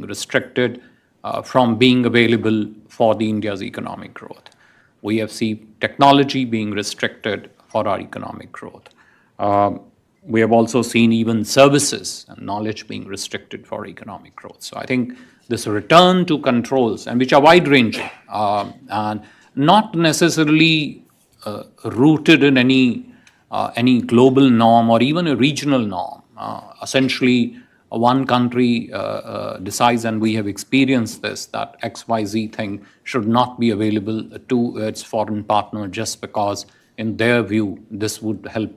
restricted from being available for the India's economic growth. We have seen technology being restricted for our economic growth. We have also seen even services and knowledge being restricted for economic growth. So I think this return to controls, and which are wide-ranging and not necessarily rooted in any global norm or even a regional norm. Essentially, one country decides, and we have experienced this, that XYZ thing should not be available to its foreign partner just because, in their view, this would help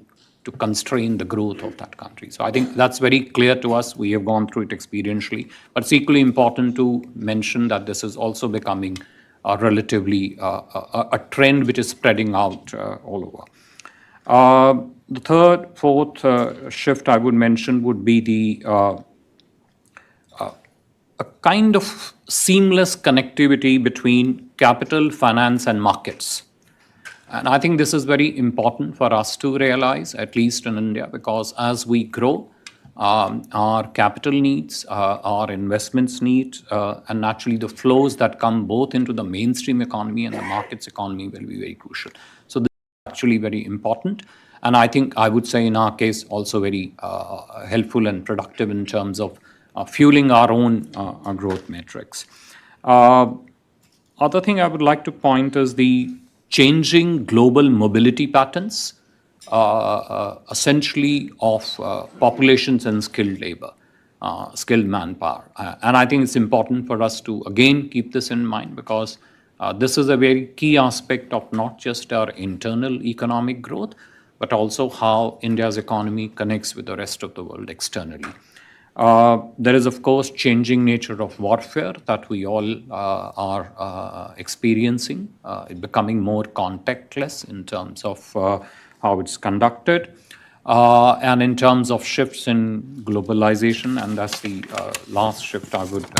to constrain the growth of that country. So I think that's very clear to us. We have gone through it experientially. But it's equally important to mention that this is also becoming relatively a trend which is spreading out all over. The third, fourth shift I would mention would be a kind of seamless connectivity between capital, finance, and markets. And I think this is very important for us to realize, at least in India, because as we grow, our capital needs, our investments needs, and naturally the flows that come both into the mainstream economy and the markets economy will be very crucial. So this is actually very important. And I think I would say in our case also very helpful and productive in terms of fueling our own growth metrics. Other thing I would like to point is the changing global mobility patterns, essentially of populations and skilled labor, skilled manpower. And I think it's important for us to, again, keep this in mind because this is a very key aspect of not just our internal economic growth, but also how India's economy connects with the rest of the world externally. There is, of course, changing nature of warfare that we all are experiencing, it becoming more contactless in terms of how it's conducted, and in terms of shifts in globalization, and that's the last shift I would,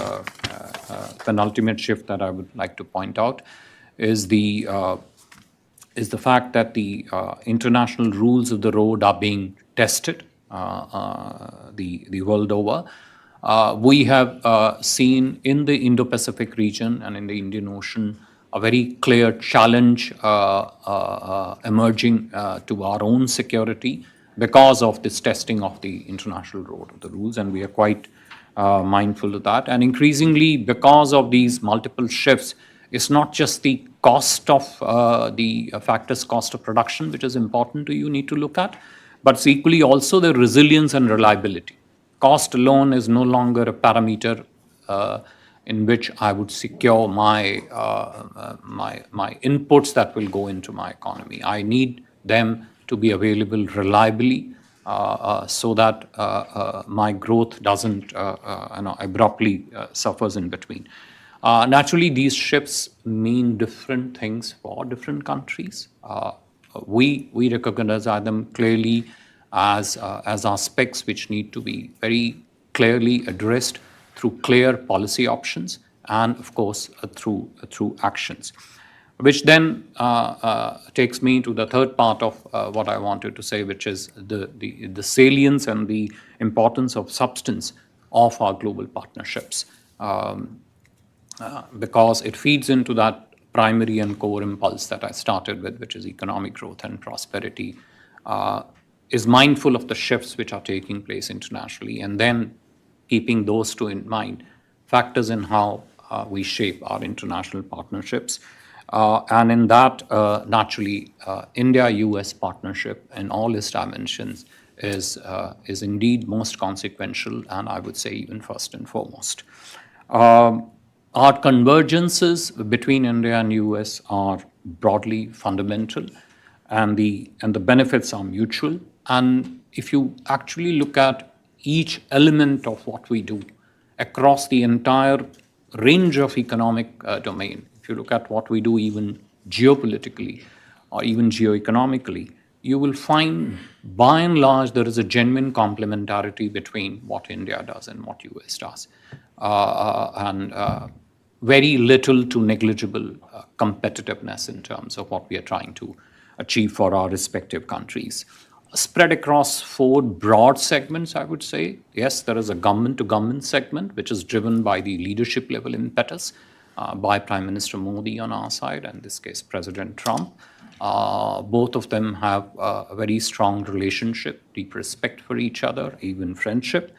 penultimate shift that I would like to point out, is the fact that the international rules of the road are being tested the world over. We have seen in the Indo-Pacific region and in the Indian Ocean a very clear challenge emerging to our own security because of this testing of the international road of the rules, and we are quite mindful of that. And increasingly, because of these multiple shifts, it's not just the cost of the factors, cost of production, which is important to you need to look at, but it's equally also the resilience and reliability. Cost alone is no longer a parameter in which I would secure my inputs that will go into my economy. I need them to be available reliably so that my growth doesn't abruptly suffers in between. Naturally, these shifts mean different things for different countries. We recognize them clearly as aspects which need to be very clearly addressed through clear policy options and, of course, through actions. Which then takes me to the third part of what I wanted to say, which is the salience and the importance of substance of our global partnerships. Because it feeds into that primary and core impulse that I started with, which is economic growth and prosperity, is mindful of the shifts which are taking place internationally, and then keeping those two in mind, factors in how we shape our international partnerships. And in that, naturally, India-US partnership in all its dimensions is indeed most consequential, and I would say even first and foremost. Our convergences between India and US are broadly fundamental, and the benefits are mutual. And if you actually look at each element of what we do across the entire range of economic domain, if you look at what we do even geopolitically or even geoeconomically, you will find by and large there is a genuine complementarity between what India does and what US does. And very little to negligible competitiveness in terms of what we are trying to achieve for our respective countries. spread across 4 broad segments, I would say. Yes, there is a government-to-government segment, which is driven by the leadership level impetus by Prime Minister Modi on our side, and in this case, President Trump. Both of them have a very strong relationship, deep respect for each other, even friendship.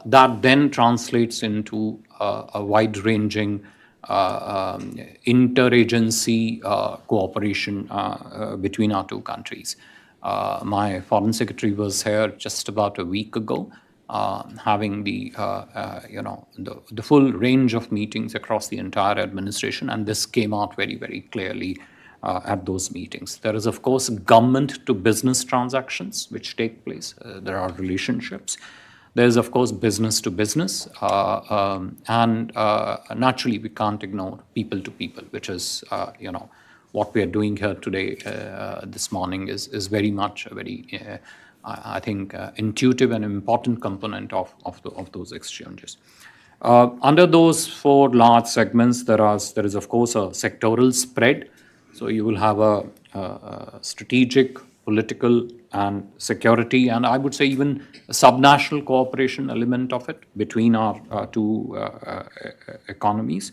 That then translates into a wide-ranging interagency cooperation between our two countries. My foreign secretary was here just about a week ago, having the full range of meetings across the entire administration, and this came out very, very clearly at those meetings. There is, of course, government to business transactions which take place. There are relationships. There's, of course, business to business, and naturally we can't ignore people to people, which is, what we are doing here today, this morning, is very much a very, I think, intuitive and important component of those exchanges. Under those 4 large segments, there is, of course, a sectoral spread. So you will have a strategic, political, and security, and I would say even a subnational cooperation element of it between our two economies.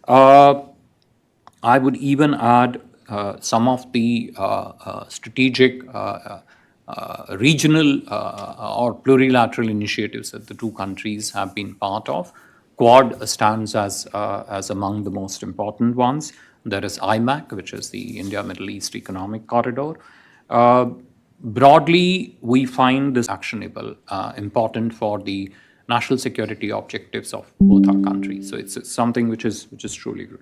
I would even add some of the strategic regional or plurilateral initiatives that the two countries have been part of. Quad stands as among the most important ones. There is IMAC, which is the India-Middle East Economic Corridor. Broadly, we find this actionable, important for the national security objectives of both our countries. So it's something which is truly good.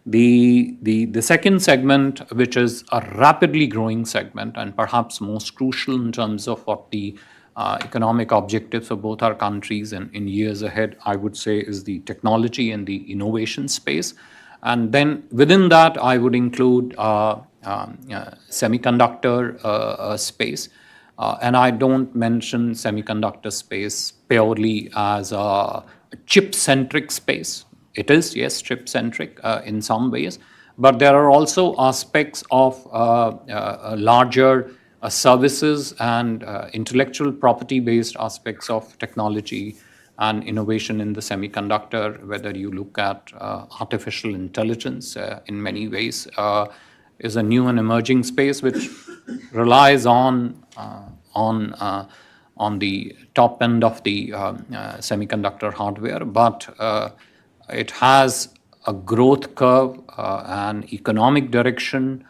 The second segment, which is a rapidly growing segment and perhaps most crucial in terms of what the economic objectives of both our countries and in years ahead, I would say, is the technology and the innovation space. And then within that, I would include semiconductor space. And I don't mention semiconductor space purely as a chip-centric space. It is, yes, chip-centric in some ways, but there are also aspects of larger services and intellectual property-based aspects of technology and innovation in the semiconductor, whether you look at artificial intelligence in many ways, is a new and emerging space which relies on the top end of the semiconductor hardware, but it has a growth curve, an economic direction,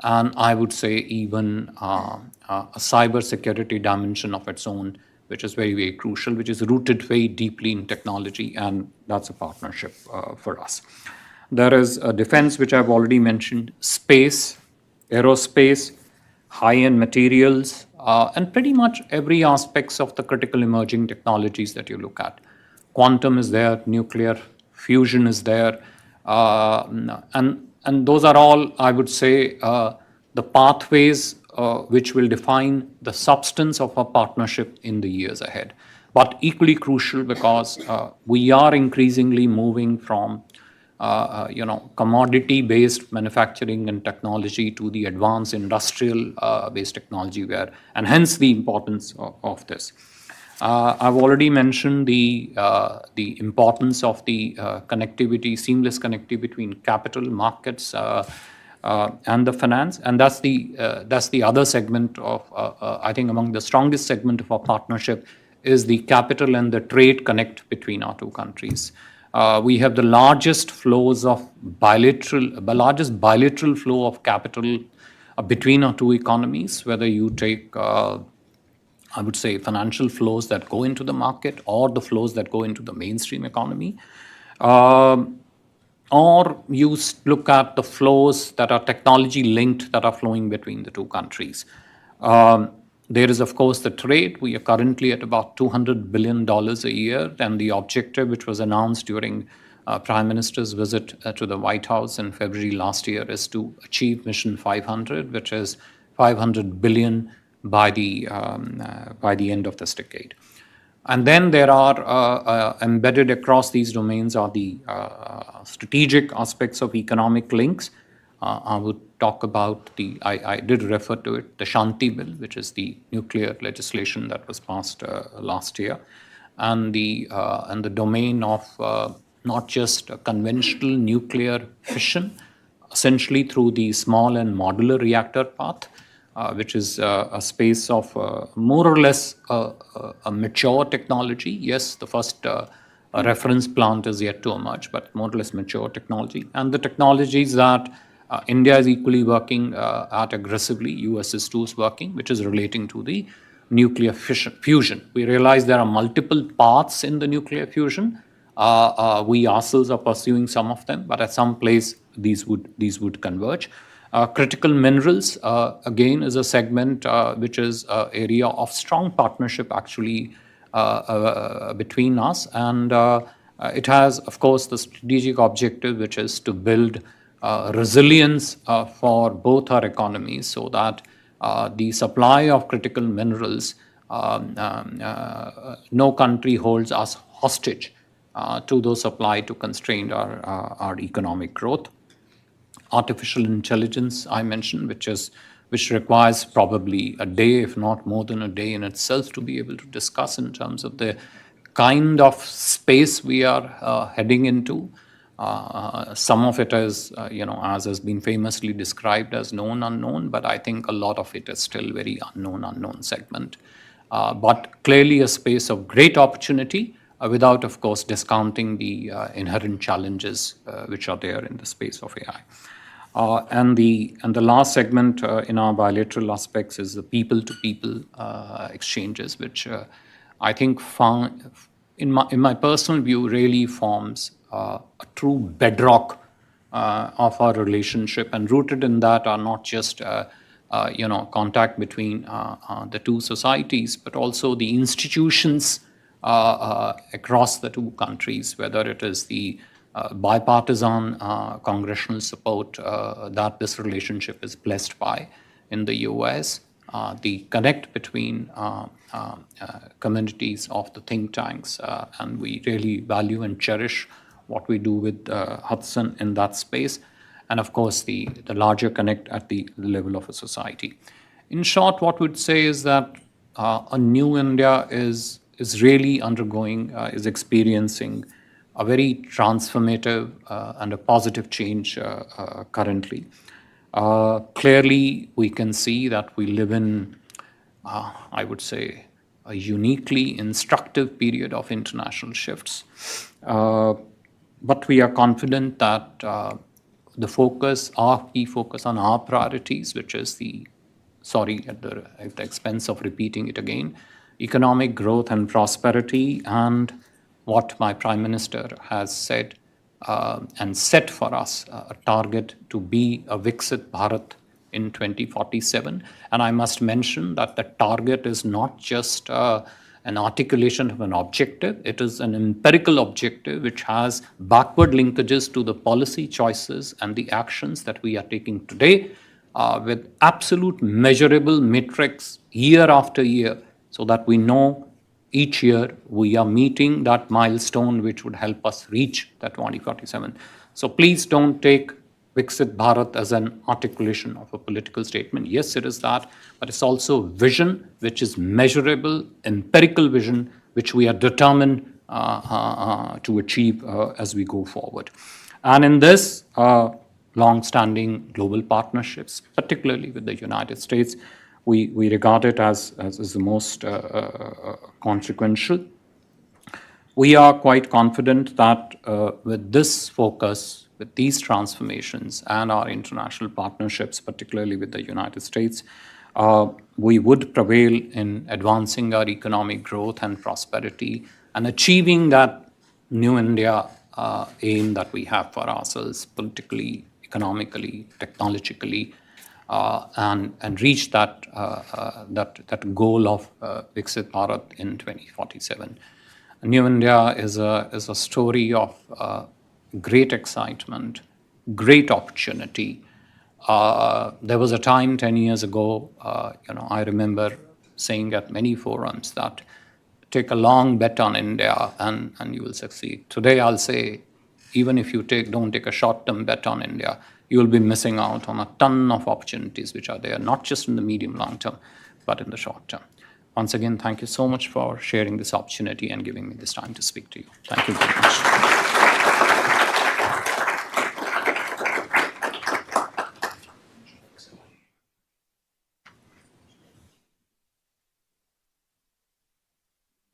and I would say even a cyber security dimension of its own, which is very, very crucial, which is rooted very deeply in technology, and that's a partnership for us. There is a defense, which I've already mentioned, space, aerospace, high-end materials, and pretty much every aspects of the critical emerging technologies that you look at. Quantum is there, nuclear fusion is there, and those are all, I would say, the pathways which will define the substance of our partnership in the years ahead. But equally crucial because we are increasingly moving from commodity-based manufacturing and technology to the advanced industrial-based technology, and hence the importance of this. I've already mentioned the importance of the connectivity, seamless connectivity between capital markets and the finance, and that's the other segment of I think among the strongest segment of our partnership is the capital and the trade connect between our two countries. We have the largest bilateral flow of capital between our two economies, whether you take I would say financial flows that go into the market or the flows that go into the mainstream economy. Or you look at the flows that are technology linked that are flowing between the two countries. There is, of course, the trade. We are currently at about $200 billion a year, and the objective which was announced during Prime Minister's visit to the White House in February last year is to achieve Mission 500, which is 500 billion by the end of this decade. And then there are embedded across these domains are the strategic aspects of economic links. I would talk about I did refer to it, the Shanti Bill, which is the nuclear legislation that was passed last year, and the domain of not just a conventional nuclear fission, essentially through the small and modular reactor path, which is a space of more or less a mature technology. Yes, the first reference plant is yet to emerge, but more or less mature technology. And the technologies that India is equally working at aggressively, US is too is working, which is relating to the nuclear fusion. We realize there are multiple paths in the nuclear fusion. We ourselves are pursuing some of them, but at some place these would converge. Critical minerals, again, is a segment which is an area of strong partnership actually between us. And it has, of course, the strategic objective, which is to build resilience for both our economies so that the supply of critical minerals, no country holds us hostage to those supply to constrain our economic growth. Artificial intelligence, I mentioned, which requires probably a day, if not more than a day in itself, to be able to discuss in terms of the kind of space we are heading into. Some of it is, as has been famously described as known unknown, but I think a lot of it is still very unknown segment. But clearly a space of great opportunity, without, of course, discounting the inherent challenges which are there in the space of AI. And the last segment in our bilateral aspects is the people-to-people exchanges, which I think in my personal view really forms a true bedrock of our relationship, and rooted in that are not just contact between the two societies, but also the institutions across the two countries, whether it is the bipartisan congressional support that this relationship is blessed by in the US, the connect between communities of the think tanks, and we really value and cherish what we do with Hudson in that space, and of course the larger connect at the level of a society. In short, what we'd say is that a new India is really undergoing, is experiencing a very transformative and a positive change currently. Clearly, we can see that we live in, I would say, a uniquely instructive period of international shifts. But we are confident that our key focus on our priorities, which is at the expense of repeating it again, economic growth and prosperity, and what my Prime Minister has said and set for us, a target to be a Viksit Bharat in 2047. And I must mention that the target is not just an articulation of an objective, it is an empirical objective which has backward linkages to the policy choices and the actions that we are taking today with absolute measurable metrics year after year, so that we know each year we are meeting that milestone which would help us reach that 2047. So please don't take Viksit Bharat as an articulation of a political statement. Yes, it is that, but it's also vision which is measurable, empirical vision, which we are determined to achieve as we go forward. And in this, long-standing global partnerships, particularly with the United States, we regard it as the most consequential. We are quite confident that with this focus, with these transformations and our international partnerships, particularly with the United States, we would prevail in advancing our economic growth and prosperity and achieving that new India aim that we have for ourselves politically, economically, technologically, and reach that goal of Viksit Bharat in 2047. New India is a story of great excitement, great opportunity. There was a time 10 years ago, I remember saying at many forums that take a long bet on India and you will succeed. Today I'll say even if you don't take a short-term bet on India, you will be missing out on a ton of opportunities which are there, not just in the medium long term, but in the short term. Once again, thank you so much for sharing this opportunity and giving me this time to speak to you. Thank you very much.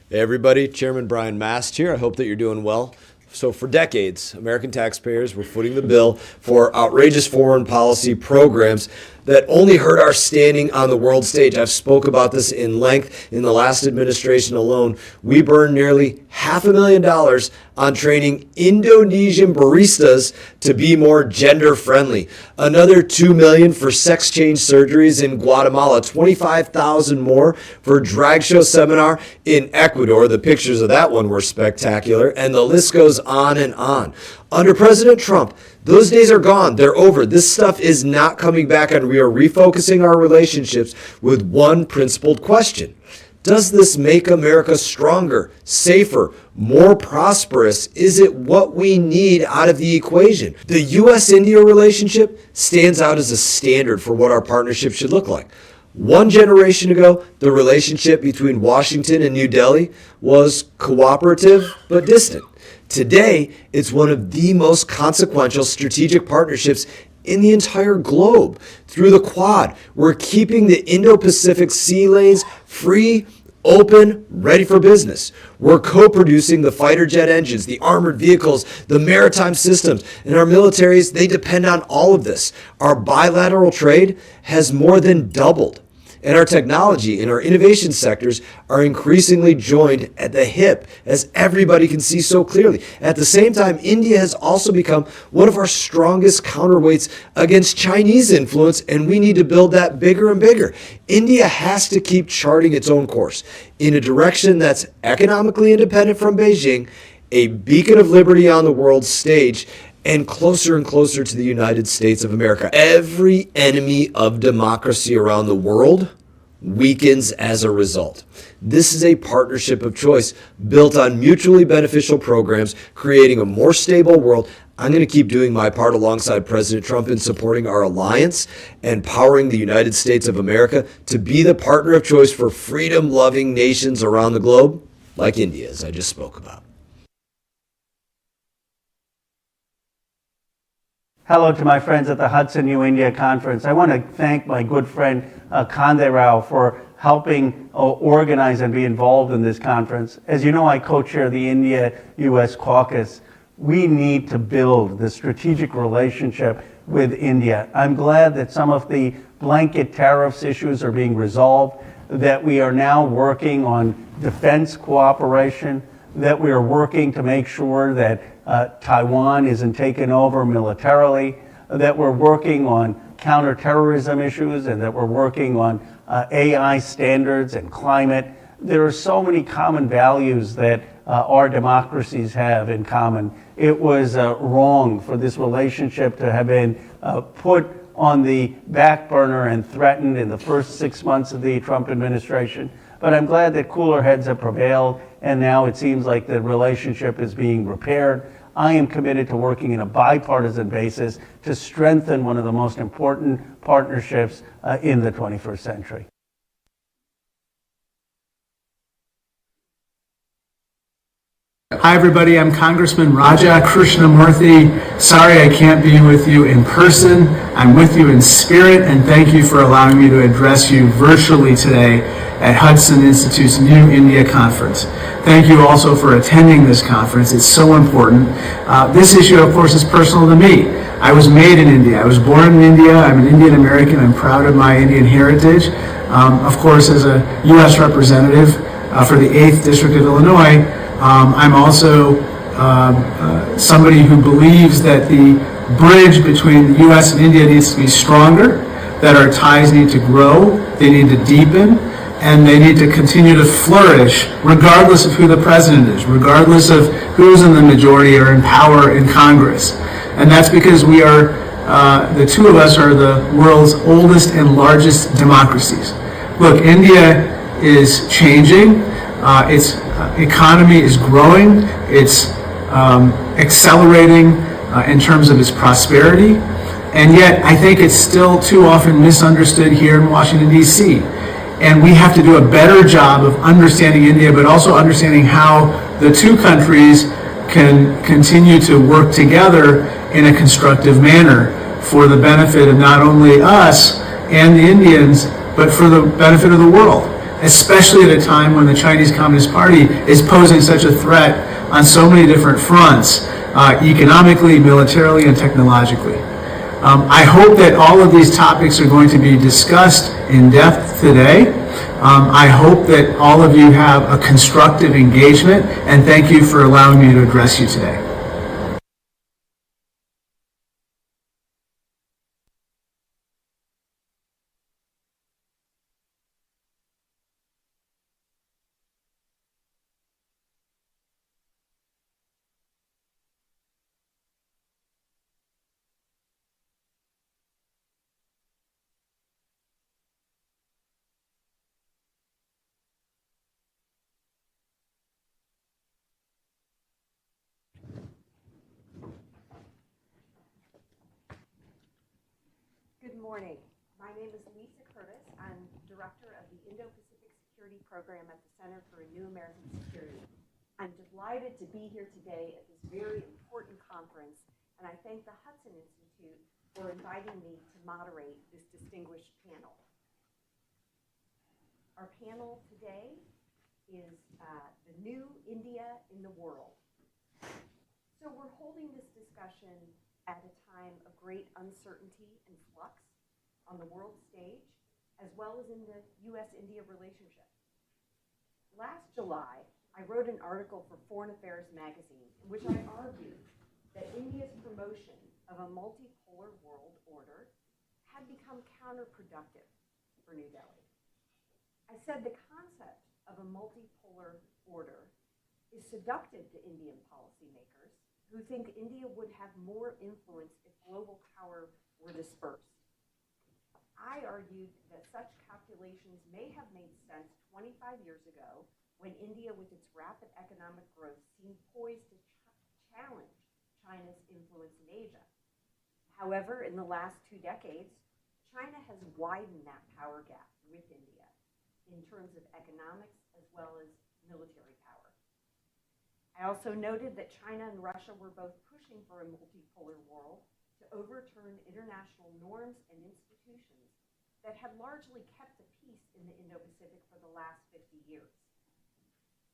Hey everybody, Chairman Brian Mast here. I hope that you're doing well. So for decades, American taxpayers were footing the bill for outrageous foreign policy programs that only hurt our standing on the world stage. I've spoke about this in length. In the last administration alone, we burned nearly $500,000 on training Indonesian baristas to be more gender friendly. Another $2 million for sex change surgeries in Guatemala, $25,000 more for a drag show seminar in Ecuador. The pictures of that one were spectacular, and the list goes on and on. Under President Trump, those days are gone. They're over. This stuff is not coming back, and we are refocusing our relationships with one principled question. Does this make America stronger, safer, more prosperous? Is it what we need out of the equation? The U.S.-India relationship stands out as a standard for what our partnership should look like. One generation ago, the relationship between Washington and New Delhi was cooperative but distant. Today, it's one of the most consequential strategic partnerships in the entire globe. Through the Quad, we're keeping the Indo-Pacific sea lanes free, open, ready for business. We're co-producing the fighter jet engines, the armored vehicles, the maritime systems, and our militaries, they depend on all of this. Our bilateral trade has more than doubled. And our technology and our innovation sectors are increasingly joined at the hip, as everybody can see so clearly. At the same time, India has also become one of our strongest counterweights against Chinese influence, and we need to build that bigger and bigger. India has to keep charting its own course in a direction that's economically independent from Beijing, a beacon of liberty on the world stage, and closer to the United States of America. Every enemy of democracy around the world weakens as a result. This is a partnership of choice built on mutually beneficial programs, creating a more stable world. I'm going to keep doing my part alongside President Trump in supporting our alliance and powering the United States of America to be the partner of choice for freedom-loving nations around the globe, like India, as I just spoke about. Hello to my friends at the Hudson New India Conference. I want to thank my good friend Kande Rao for helping organize and be involved in this conference. As you know, I co-chair the India-US Caucus. We need to build the strategic relationship with India. I'm glad that some of the blanket tariffs issues are being resolved, that we are now working on defense cooperation, that we are working to make sure that Taiwan isn't taken over militarily, that we're working on counterterrorism issues, and that we're working on AI standards and climate. There are so many common values that our democracies have in common. It was wrong for this relationship to have been put on the back burner and threatened in the first 6 months of the Trump administration. But I'm glad that cooler heads have prevailed, and now it seems like the relationship is being repaired. I am committed to working in a bipartisan basis to strengthen one of the most important partnerships in the 21st century. Hi everybody, I'm Congressman Raja Krishnamurthy. Sorry I can't be with you in person. I'm with you in spirit, and thank you for allowing me to address you virtually today at Hudson Institute's New India Conference. Thank you also for attending this conference. It's so important. This issue, of course, is personal to me. I was made in India. I was born in India. I'm an Indian American. I'm proud of my Indian heritage. Of course, as a U.S. representative for the 8th District of Illinois, I'm also somebody who believes that the bridge between the U.S. and India needs to be stronger, that our ties need to grow, they need to deepen, and they need to continue to flourish regardless of who the president is, regardless of who's in the majority or in power in Congress. And that's because we are, the two of us are the world's oldest and largest democracies. Look, India is changing. Its economy is growing. Its accelerating in terms of its prosperity, and yet I think it's still too often misunderstood here in Washington, D.C. And we have to do a better job of understanding India, but also understanding how the two countries can continue to work together in a constructive manner for the benefit of not only us and the Indians, but for the benefit of the world, especially at a time when the Chinese Communist Party is posing such a threat on so many different fronts, economically, militarily, and technologically. I hope that all of these topics are going to be discussed in depth today. I hope that all of you have a constructive engagement, and thank you for allowing me to address you today. Good morning. My name is Lisa Curtis. I'm Director of the Indo-Pacific Security Program at the Center for a New American Security. I'm delighted to be here today at this very important conference, and I thank the Hudson Institute for inviting me to moderate this distinguished panel. Our panel today is the new India in the world. So we're holding this discussion at a time of great uncertainty and flux on the world stage, as well as in the U.S.-India relationship. Last July, I wrote an article for Foreign Affairs magazine in which I argued that India's promotion of a multipolar world order had become counterproductive for New Delhi. I said the concept of a multipolar order is seductive to Indian policymakers who think India would have more influence if global power were dispersed. I argued that such calculations may have made sense 25 years ago when India, with its rapid economic growth, seemed poised to challenge China's influence in Asia. However, in the last 2 decades, China has widened that power gap with India in terms of economics as well as military power. I also noted that China and Russia were both pushing for a multipolar world to overturn international norms and institutions that had largely kept the peace in the Indo-Pacific for the last 50 years.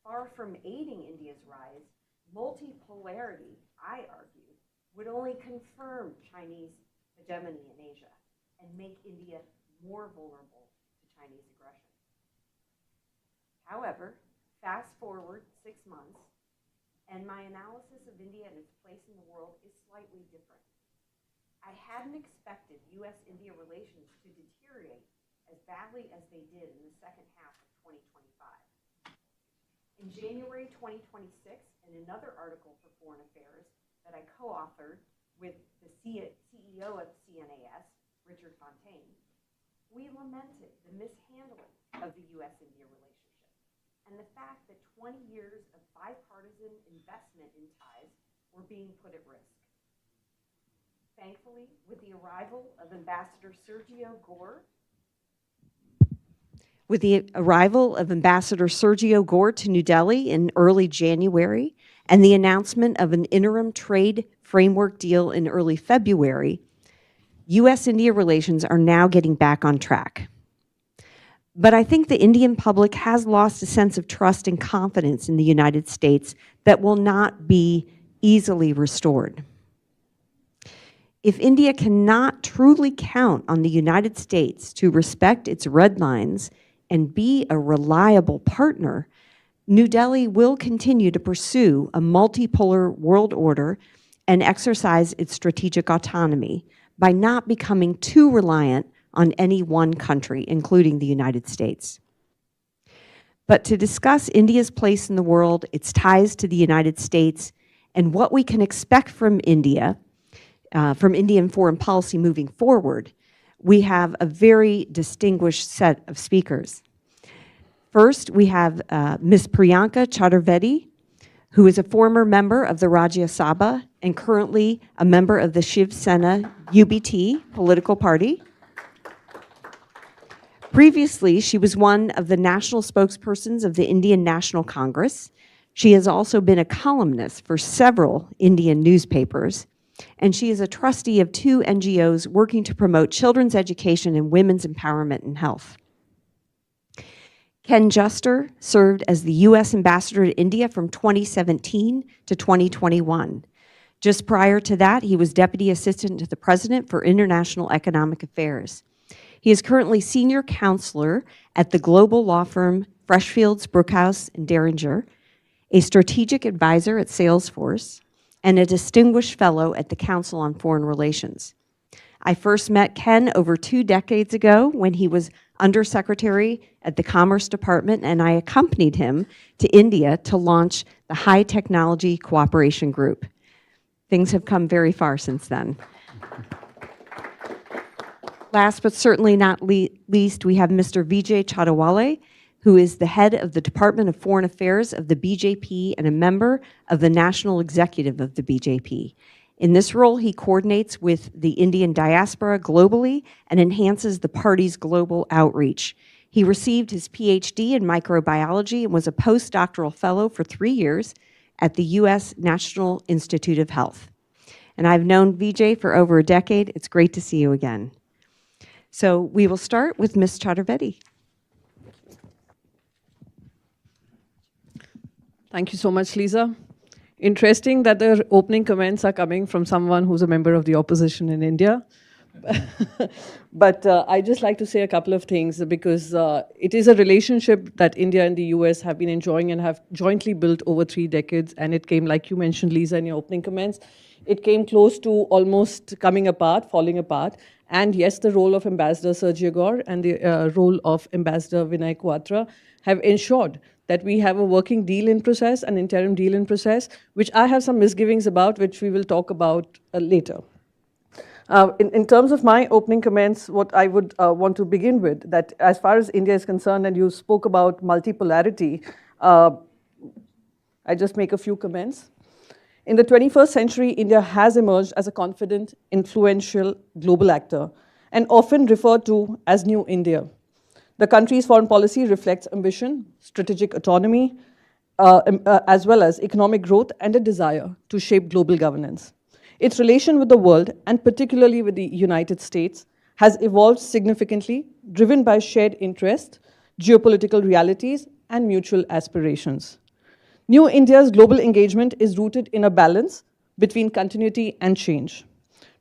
Far from aiding India's rise, multipolarity, I argue, would only confirm Chinese hegemony in Asia and make India more vulnerable to Chinese aggression. However, fast forward 6 months, and my analysis of India and its place in the world is slightly different. I hadn't expected U.S.-India relations to deteriorate as badly as they did in the second half of 2025. In January 2026, in another article for Foreign Affairs that I co-authored with the CEO of CNAS, Richard Fontaine, we lamented the mishandling of the U.S.-India relationship and the fact that 20 years of bipartisan investment in ties were being put at risk. Thankfully, with the arrival of Ambassador Sergio Gore to New Delhi in early January and the announcement of an interim trade framework deal in early February, U.S.-India relations are now getting back on track. But I think the Indian public has lost a sense of trust and confidence in the United States that will not be easily restored. If India cannot truly count on the United States to respect its red lines and be a reliable partner, New Delhi will continue to pursue a multipolar world order and exercise its strategic autonomy by not becoming too reliant on any one country, including the United States. But to discuss India's place in the world, its ties to the United States, and what we can expect from India, from Indian foreign policy moving forward, we have a very distinguished set of speakers. First, we have Ms. Priyanka Chaturvedi, who is a former member of the Rajya Sabha and currently a member of the Shiv Sena UBT political party. Previously, she was one of the national spokespersons of the Indian National Congress. She has also been a columnist for several Indian newspapers, and she is a trustee of 2 NGOs working to promote children's education and women's empowerment and health. Ken Juster served as the U.S. Ambassador to India from 2017 to 2021. Just prior to that, he was Deputy Assistant to the President for International Economic Affairs. He is currently Senior Counselor at the global law firm Freshfields, Brookhouse, and Derringer, a Strategic Advisor at Salesforce, and a Distinguished Fellow at the Council on Foreign Relations. I first met Ken over 2 decades ago when he was Undersecretary at the Commerce Department, and I accompanied him to India to launch the High Technology Cooperation Group. Things have come very far since then. Last but certainly not least, we have Mr. Vijay Chadawale, who is the head of the Department of Foreign Affairs of the BJP and a member of the National Executive of the BJP. In this role, he coordinates with the Indian diaspora globally and enhances the party's global outreach. He received his PhD in microbiology and was a postdoctoral fellow for 3 years at the U.S. National Institute of Health. And I've known Vijay for over a decade. It's great to see you again. So we will start with Ms. Chaturvedi. Thank you so much, Lisa. Interesting that the opening comments are coming from someone who's a member of the opposition in India. But I'd just like to say a couple of things because it is a relationship that India and the US have been enjoying and have jointly built over 3 decades. And it came, like you mentioned, Lisa, in your opening comments, it came close to almost coming apart, falling apart. And yes, the role of Ambassador Sergio Gore and the role of Ambassador Vinay Quatra have ensured that we have a working deal in process, an interim deal in process, which I have some misgivings about, which we will talk about later. In terms of my opening comments, what I would want to begin with, that as far as India is concerned, and you spoke about multipolarity, I just make a few comments. In the 21st century, India has emerged as a confident, influential global actor, and often referred to as New India. The country's foreign policy reflects ambition, strategic autonomy, as well as economic growth and a desire to shape global governance. Its relation with the world, and particularly with the United States, has evolved significantly, driven by shared interest, geopolitical realities, and mutual aspirations. New India's global engagement is rooted in a balance between continuity and change.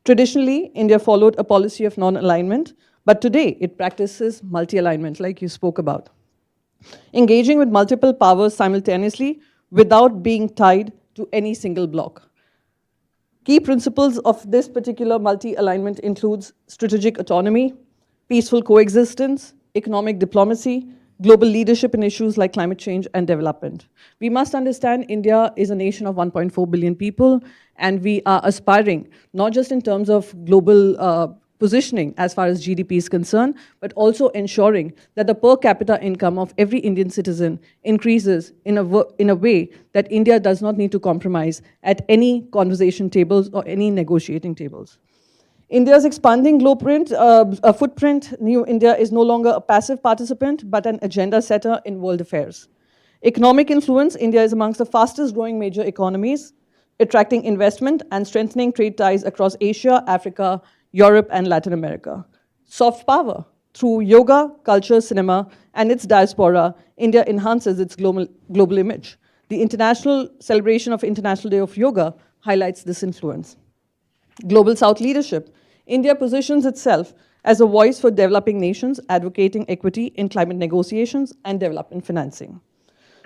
Traditionally, India followed a policy of non-alignment, but today it practices multi-alignment, like you spoke about, engaging with multiple powers simultaneously without being tied to any single bloc. Key principles of this particular multi-alignment includes strategic autonomy, peaceful coexistence, economic diplomacy, global leadership in issues like climate change and development. We must understand India is a nation of 1.4 billion people, and we are aspiring, not just in terms of global positioning as far as GDP is concerned, but also ensuring that the per capita income of every Indian citizen increases in a way that India does not need to compromise at any conversation tables or any negotiating tables. India's expanding footprint, New India is no longer a passive participant, but an agenda setter in world affairs. Economic influence, India is amongst the fastest growing major economies, attracting investment and strengthening trade ties across Asia, Africa, Europe, and Latin America. Soft power. Through yoga, culture, cinema, and its diaspora, India enhances its global image. The international celebration of International Day of Yoga highlights this influence. Global South leadership. India positions itself as a voice for developing nations, advocating equity in climate negotiations and development financing.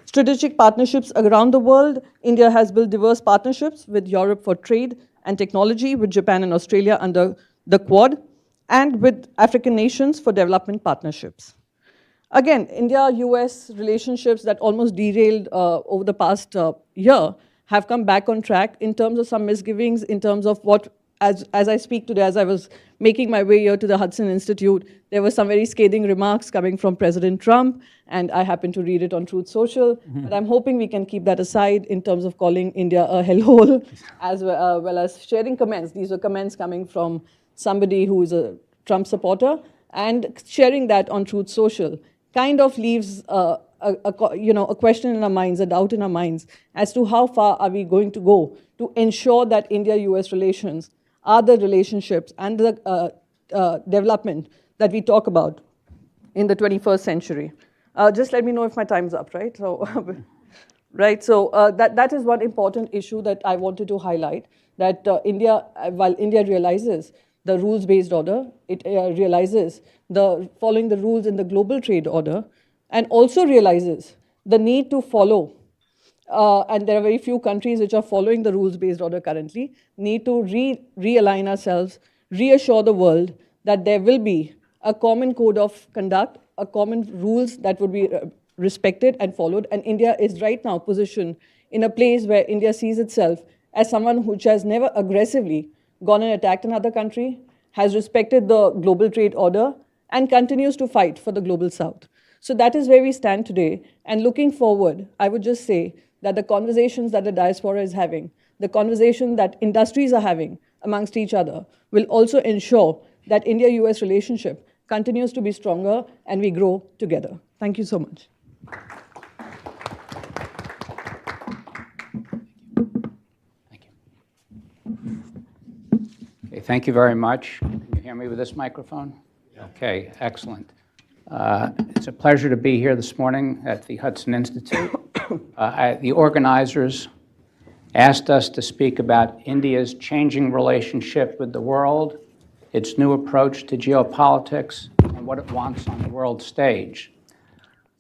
Strategic partnerships around the world. India has built diverse partnerships with Europe for trade and technology, with Japan and Australia under the Quad, and with African nations for development partnerships. Again, India-US relationships that almost derailed over the past year have come back on track in terms of some misgivings, in terms of what as I speak today, as I was making my way here to the Hudson Institute, there were some very scathing remarks coming from President Trump, and I happened to read it on Truth Social. But I'm hoping we can keep that aside in terms of calling India a hellhole, as well as sharing comments. These were comments coming from somebody who is a Trump supporter, and sharing that on Truth Social kind of leaves a question in our minds, a doubt in our minds, as to how far are we going to go to ensure that India-US relations are the relationships and the development that we talk about in the 21st century. Just let me know if my time's up, right? So, that is one important issue that I wanted to highlight, that while India realizes the rules-based order, it realizes following the rules in the global trade order, and also realizes the need to follow, and there are very few countries which are following the rules-based order currently, need to realign ourselves, reassure the world that there will be a common code of conduct, a common rules that would be respected and followed. And India is right now positioned in a place where India sees itself as someone which has never aggressively gone and attacked another country, has respected the global trade order, and continues to fight for the global south. So that is where we stand today. And looking forward, I would just say that the conversations that the diaspora is having, the conversation that industries are having amongst each other, will also ensure that India-US relationship continues to be stronger and we grow together. Thank you so much. Thank you. Okay, thank you very much. Can you hear me with this microphone? Yeah. Okay, excellent. It's a pleasure to be here this morning at the Hudson Institute. The organizers asked us to speak about India's changing relationship with the world, its new approach to geopolitics, and what it wants on the world stage.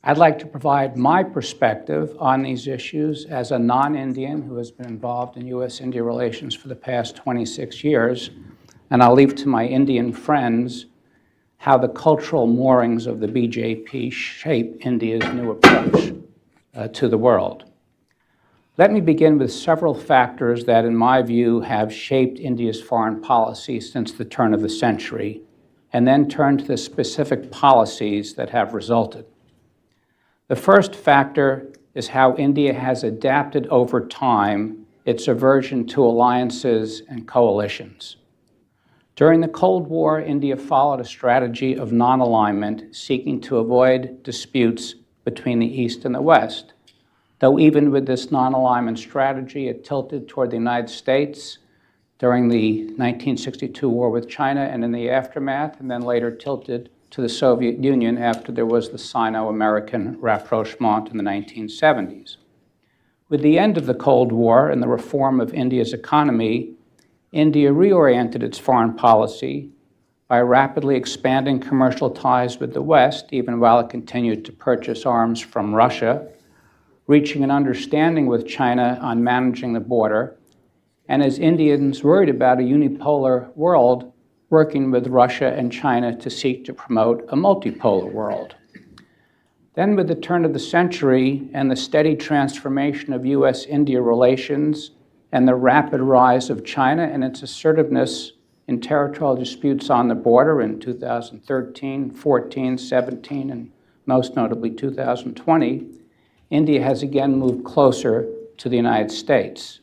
I'd like to provide my perspective on these issues as a non-Indian who has been involved in US-India relations for the past 26 years, and I'll leave to my Indian friends how the cultural moorings of the BJP shape India's new approach to the world. Let me begin with several factors that, in my view, have shaped India's foreign policy since the turn of the century, and then turn to the specific policies that have resulted. The first factor is how India has adapted over time its aversion to alliances and coalitions. During the Cold War, India followed a strategy of non-alignment, seeking to avoid disputes between the East and the West. Though even with this non-alignment strategy, it tilted toward the United States during the 1962 war with China and in the aftermath, and then later tilted to the Soviet Union after there was the Sino-American rapprochement in the 1970s. With the end of the Cold War and the reform of India's economy, India reoriented its foreign policy by rapidly expanding commercial ties with the West, even while it continued to purchase arms from Russia, reaching an understanding with China on managing the border, and as Indians worried about a unipolar world, working with Russia and China to seek to promote a multipolar world. Then, with the turn of the century and the steady transformation of US-India relations and the rapid rise of China and its assertiveness in territorial disputes on the border in 2013, 14, 17, and most notably 2020, India has again moved closer to the United States.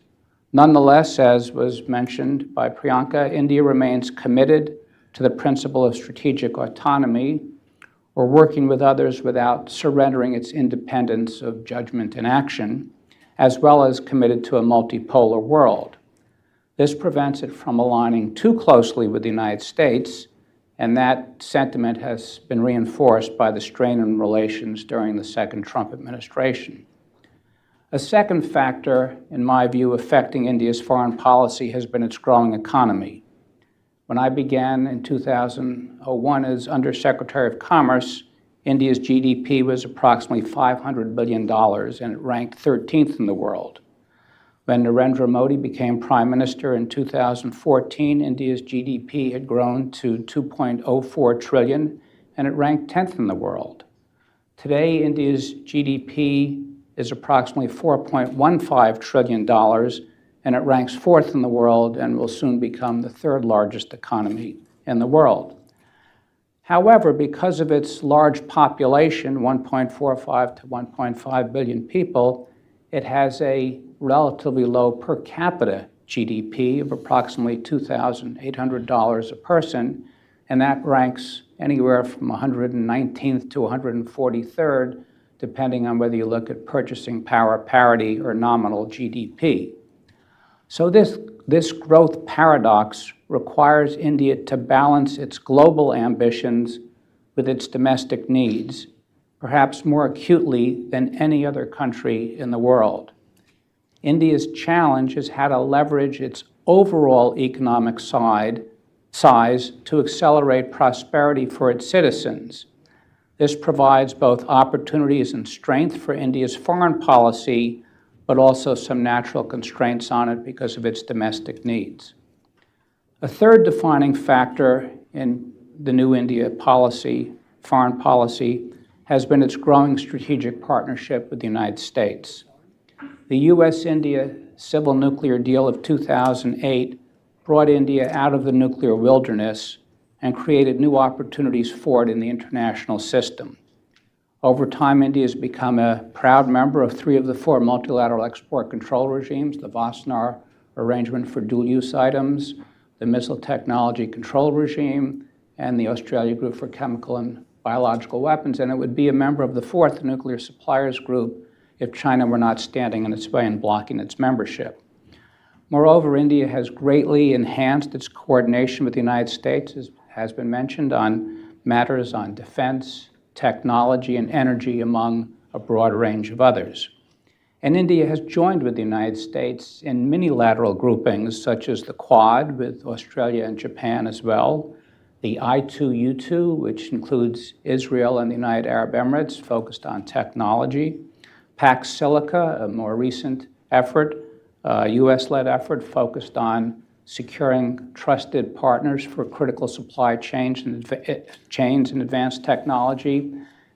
Nonetheless, as was mentioned by Priyanka, India remains committed to the principle of strategic autonomy, or working with others without surrendering its independence of judgment and action, as well as committed to a multipolar world. This prevents it from aligning too closely with the United States, and that sentiment has been reinforced by the strain in relations during the second Trump administration. A second factor, in my view, affecting India's foreign policy has been its growing economy. When I began in 2001 as Undersecretary of Commerce, India's GDP was approximately $500 billion, and it ranked 13th in the world. When Narendra Modi became Prime Minister in 2014, India's GDP had grown to $2.04 trillion, and it ranked 10th in the world. Today, India's GDP is approximately $4.15 trillion, and it ranks fourth in the world and will soon become the third largest economy in the world. However, because of its large population, 1.45 to 1.5 billion people, it has a relatively low per capita GDP of approximately $2,800 a person, and that ranks anywhere from 119th to 143rd, depending on whether you look at purchasing power parity or nominal GDP. So this growth paradox requires India to balance its global ambitions with its domestic needs, perhaps more acutely than any other country in the world. India's challenge is how to leverage its overall economic size to accelerate prosperity for its citizens. This provides both opportunities and strength for India's foreign policy, but also some natural constraints on it because of its domestic needs. A third defining factor in the new India policy, foreign policy, has been its growing strategic partnership with the United States. The U.S.-India civil nuclear deal of 2008 brought India out of the nuclear wilderness and created new opportunities for it in the international system. Over time, India has become a proud member of 3 of the 4 multilateral export control regimes, the Wassenaar Arrangement for Dual-Use Items, the Missile Technology Control Regime, and the Australia Group for Chemical and Biological Weapons, and it would be a member of the 4th Nuclear Suppliers Group if China were not standing in its way and blocking its membership. Moreover, India has greatly enhanced its coordination with the United States, as has been mentioned, on matters on defense, technology, and energy, among a broad range of others. And India has joined with the United States in many-lateral groupings, such as the Quad, with Australia and Japan as well, the I2U2, which includes Israel and the United Arab Emirates, focused on technology, Pax Silica, a more recent effort, US-led effort focused on securing trusted partners for critical supply chains and advanced technology,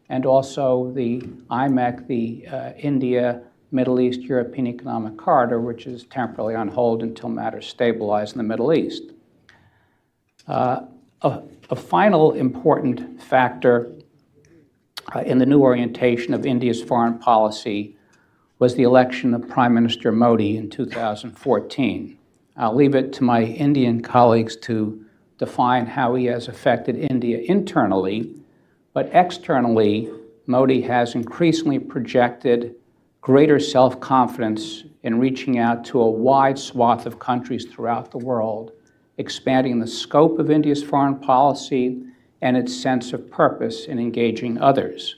and also the IMEC, the India, Middle East, European Economic Corridor, which is temporarily on hold until matters stabilize in the Middle East. A final important factor in the new orientation of India's foreign policy was the election of Prime Minister Modi in 2014. I'll leave it to my Indian colleagues to define how he has affected India internally, but externally, Modi has increasingly projected greater self-confidence in reaching out to a wide swath of countries throughout the world, expanding the scope of India's foreign policy and its sense of purpose in engaging others.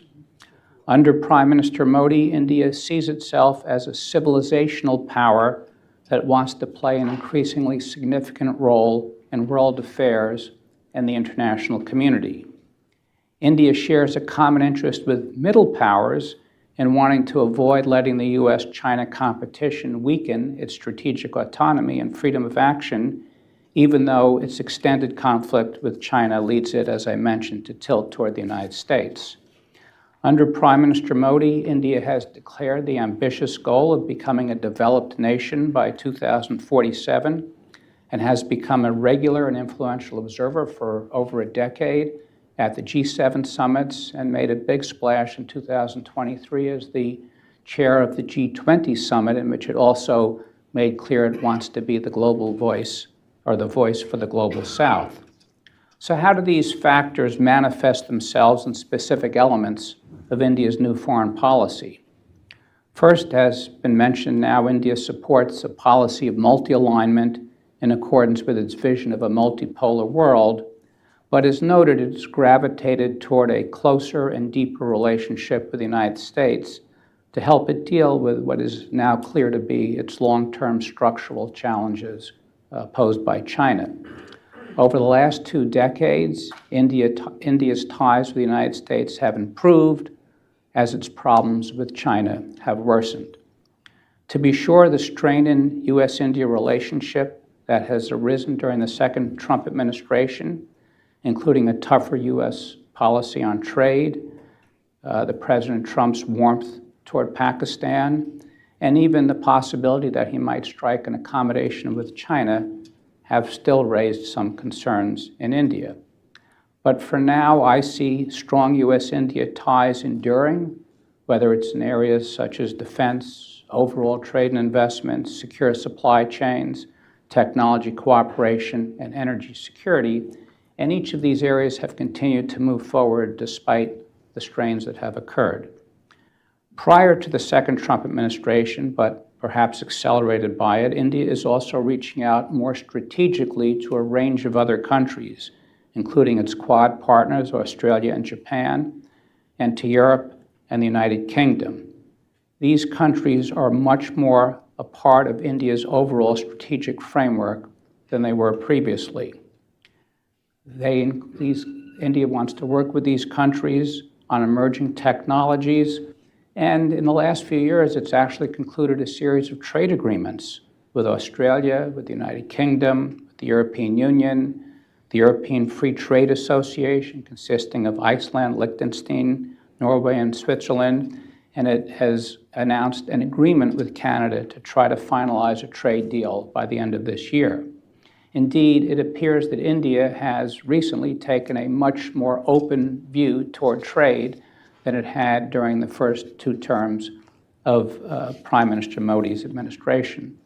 Under Prime Minister Modi, India sees itself as a civilizational power that wants to play an increasingly significant role in world affairs and the international community. India shares a common interest with middle powers in wanting to avoid letting the US-China competition weaken its strategic autonomy and freedom of action, even though its extended conflict with China leads it, as I mentioned, to tilt toward the United States. Under Prime Minister Modi, India has declared the ambitious goal of becoming a developed nation by 2047 and has become a regular and influential observer for over a decade at the G7 summits and made a big splash in 2023 as the chair of the G20 summit, in which it also made clear it wants to be the global voice, or the voice for the global South. So how do these factors manifest themselves in specific elements of India's new foreign policy? First, as been mentioned now, India supports a policy of multi-alignment in accordance with its vision of a multipolar world, but as noted, it's gravitated toward a closer and deeper relationship with the United States to help it deal with what is now clear to be its long-term structural challenges posed by China. Over the last 2 decades, India's ties with the United States have improved as its problems with China have worsened. To be sure, the strain in US-India relationship that has arisen during the second Trump administration, including a tougher US policy on trade, the President Trump's warmth toward Pakistan, and even the possibility that he might strike an accommodation with China have still raised some concerns in India. But for now, I see strong U.S.-India ties enduring, whether it's in areas such as defense, overall trade and investments, secure supply chains, technology cooperation, and energy security. And each of these areas have continued to move forward despite the strains that have occurred. Prior to the second Trump administration, but perhaps accelerated by it, India is also reaching out more strategically to a range of other countries, including its Quad partners, Australia and Japan, and to Europe and the United Kingdom. These countries are much more a part of India's overall strategic framework than they were previously. India wants to work with these countries on emerging technologies, and in the last few years, it's actually concluded a series of trade agreements with Australia, with the United Kingdom, with the European Union, the European Free Trade Association, consisting of Iceland, Liechtenstein, Norway, and Switzerland, and it has announced an agreement with Canada to try to finalize a trade deal by the end of this year. Indeed, it appears that India has recently taken a much more open view toward trade than it had during the first 2 terms of Prime Minister Modi's administration.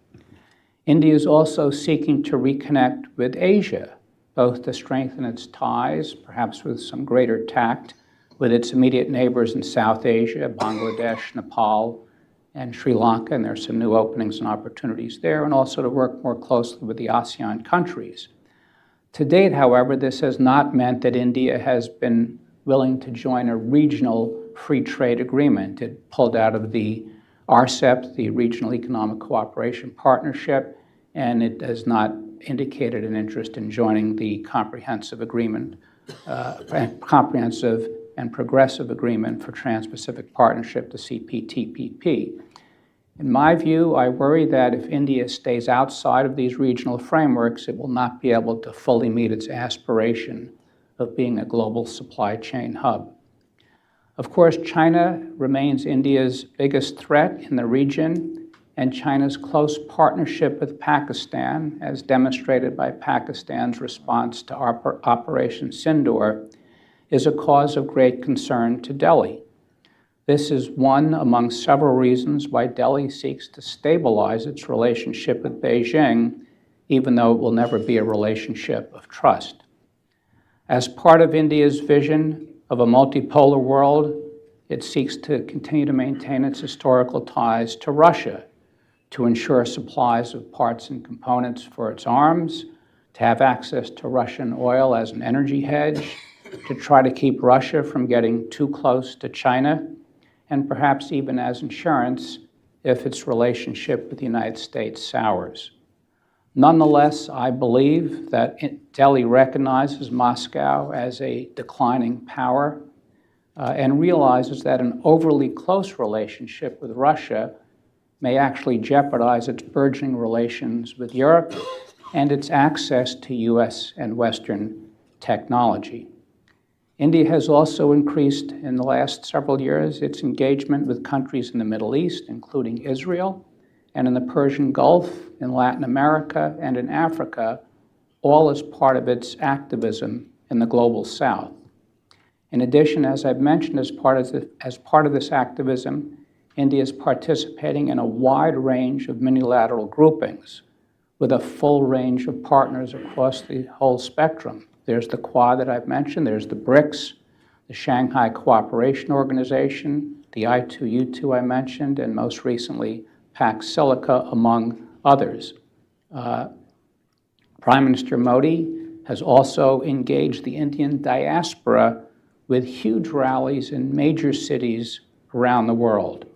India is also seeking to reconnect with Asia, both to strengthen its ties, perhaps with some greater tact, with its immediate neighbors in South Asia, Bangladesh, Nepal, and Sri Lanka, and there's some new openings and opportunities there, and also to work more closely with the ASEAN countries. To date, however, this has not meant that India has been willing to join a regional free trade agreement. It pulled out of the RCEP, the Regional Economic Cooperation Partnership, and it has not indicated an interest in joining the comprehensive agreement, comprehensive and progressive agreement for Trans-Pacific Partnership, the CPTPP. In my view, I worry that if India stays outside of these regional frameworks, it will not be able to fully meet its aspiration of being a global supply chain hub. Of course, China remains India's biggest threat in the region, and China's close partnership with Pakistan, as demonstrated by Pakistan's response to Operation Sindoor, is a cause of great concern to Delhi. This is one among several reasons why Delhi seeks to stabilize its relationship with Beijing, even though it will never be a relationship of trust. As part of India's vision of a multipolar world, it seeks to continue to maintain its historical ties to Russia, to ensure supplies of parts and components for its arms, to have access to Russian oil as an energy hedge, to try to keep Russia from getting too close to China, and perhaps even as insurance if its relationship with the United States sours. Nonetheless, I believe that Delhi recognizes Moscow as a declining power and realizes that an overly close relationship with Russia may actually jeopardize its burgeoning relations with Europe and its access to US and Western technology. India has also increased in the last several years its engagement with countries in the Middle East, including Israel, and in the Persian Gulf, in Latin America, and in Africa, all as part of its activism in the global South. In addition, as I've mentioned, as part of this activism, India is participating in a wide range of multilateral groupings with a full range of partners across the whole spectrum. There's the Quad that I've mentioned, there's the BRICS, the Shanghai Cooperation Organization, the I2U2 I mentioned, and most recently, Pax Silica, among others. Prime Minister Modi has also engaged the Indian diaspora with huge rallies in major cities around the world.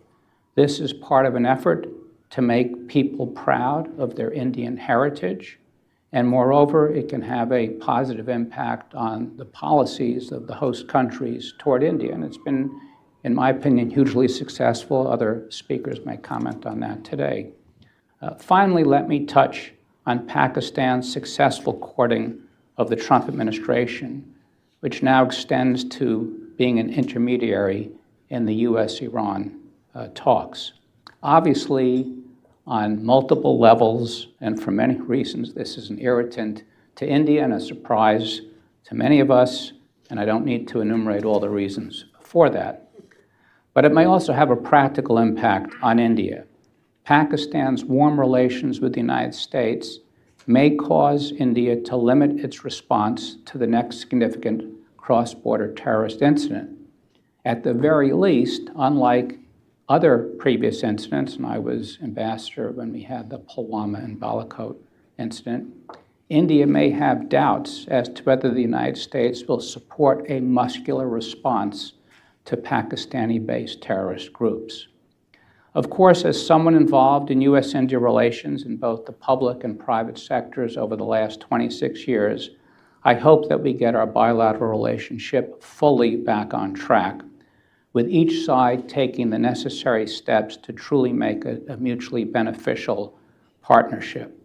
This is part of an effort to make people proud of their Indian heritage, and moreover, it can have a positive impact on the policies of the host countries toward India, and it's been, in my opinion, hugely successful. Other speakers may comment on that today. Finally, let me touch on Pakistan's successful courting of the Trump administration, which now extends to being an intermediary in the US-Iran talks. Obviously, on multiple levels and for many reasons, this is an irritant to India and a surprise to many of us, and I don't need to enumerate all the reasons for that. But it may also have a practical impact on India. Pakistan's warm relations with the United States may cause India to limit its response to the next significant cross-border terrorist incident. At the very least, unlike other previous incidents, and I was ambassador when we had the Pulwama and Balakot incident, India may have doubts as to whether the United States will support a muscular response to Pakistani-based terrorist groups. Of course, as someone involved in U.S.-India relations in both the public and private sectors over the last 26 years, I hope that we get our bilateral relationship fully back on track, with each side taking the necessary steps to truly make a mutually beneficial partnership.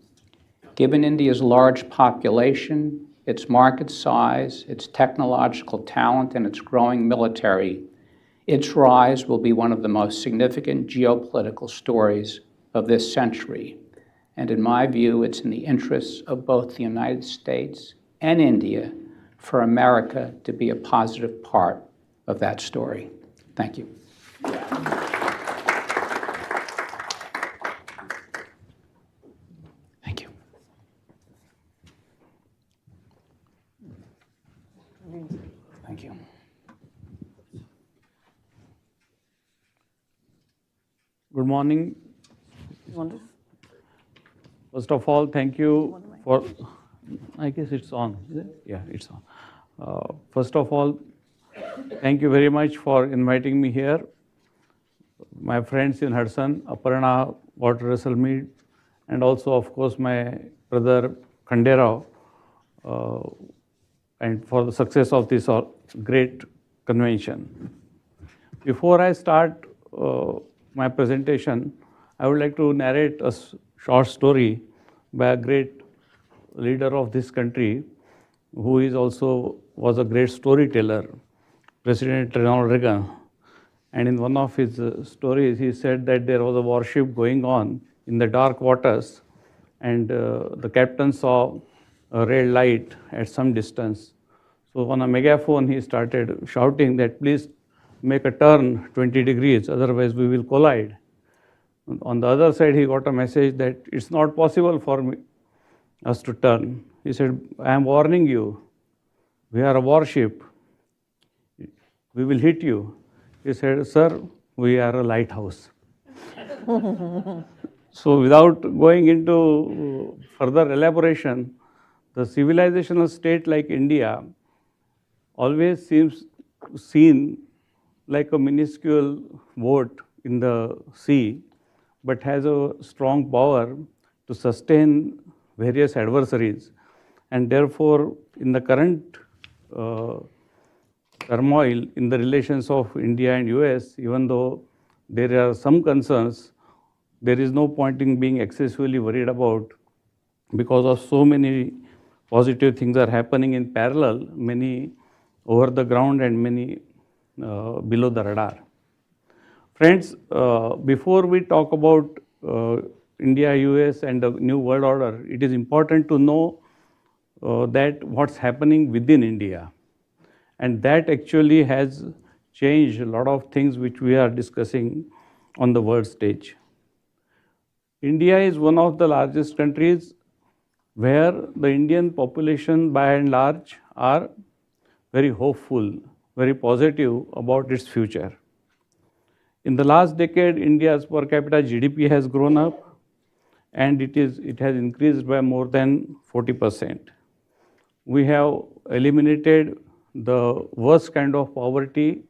Given India's large population, its market size, its technological talent, and its growing military, its rise will be one of the most significant geopolitical stories of this century. And in my view, it's in the interests of both the United States and India for America to be a positive part of that story. Thank you. Thank you. Thank you. Good morning. First of all, thank you for, I guess it's on, is it? Yeah, it's on. First of all, thank you very much for inviting me here. My friends in Hudson, Aparna, Walter Russell Mead, and also, of course, my brother Khanderao, and for the success of this great convention. Before I start my presentation, I would like to narrate a short story by a great leader of this country, who is also was a great storyteller, President Ronald Reagan. And in one of his stories, he said that there was a warship going on in the dark waters, and the captain saw a red light at some distance. So on a megaphone, he started shouting that, please make a turn 20 degrees, otherwise we will collide. On the other side, he got a message that it's not possible for us to turn. He said, I am warning you, we are a warship, we will hit you. He said, sir, we are a lighthouse. So without going into further elaboration, the civilizational state like India always seems seen like a minuscule boat in the sea, but has a strong power to sustain various adversaries. And therefore, in the current turmoil in the relations of India and US, even though there are some concerns, there is no point in being excessively worried about, because of so many positive things are happening in parallel, many over the ground and many below the radar. Friends, before we talk about India, US and the new world order, it is important to know that what's happening within India. And that actually has changed a lot of things which we are discussing on the world stage. India is one of the largest countries where the Indian population by and large are very hopeful, very positive about its future. In the last decade, India's per capita GDP has grown up, and it has increased by more than 40%. We have eliminated the worst kind of poverty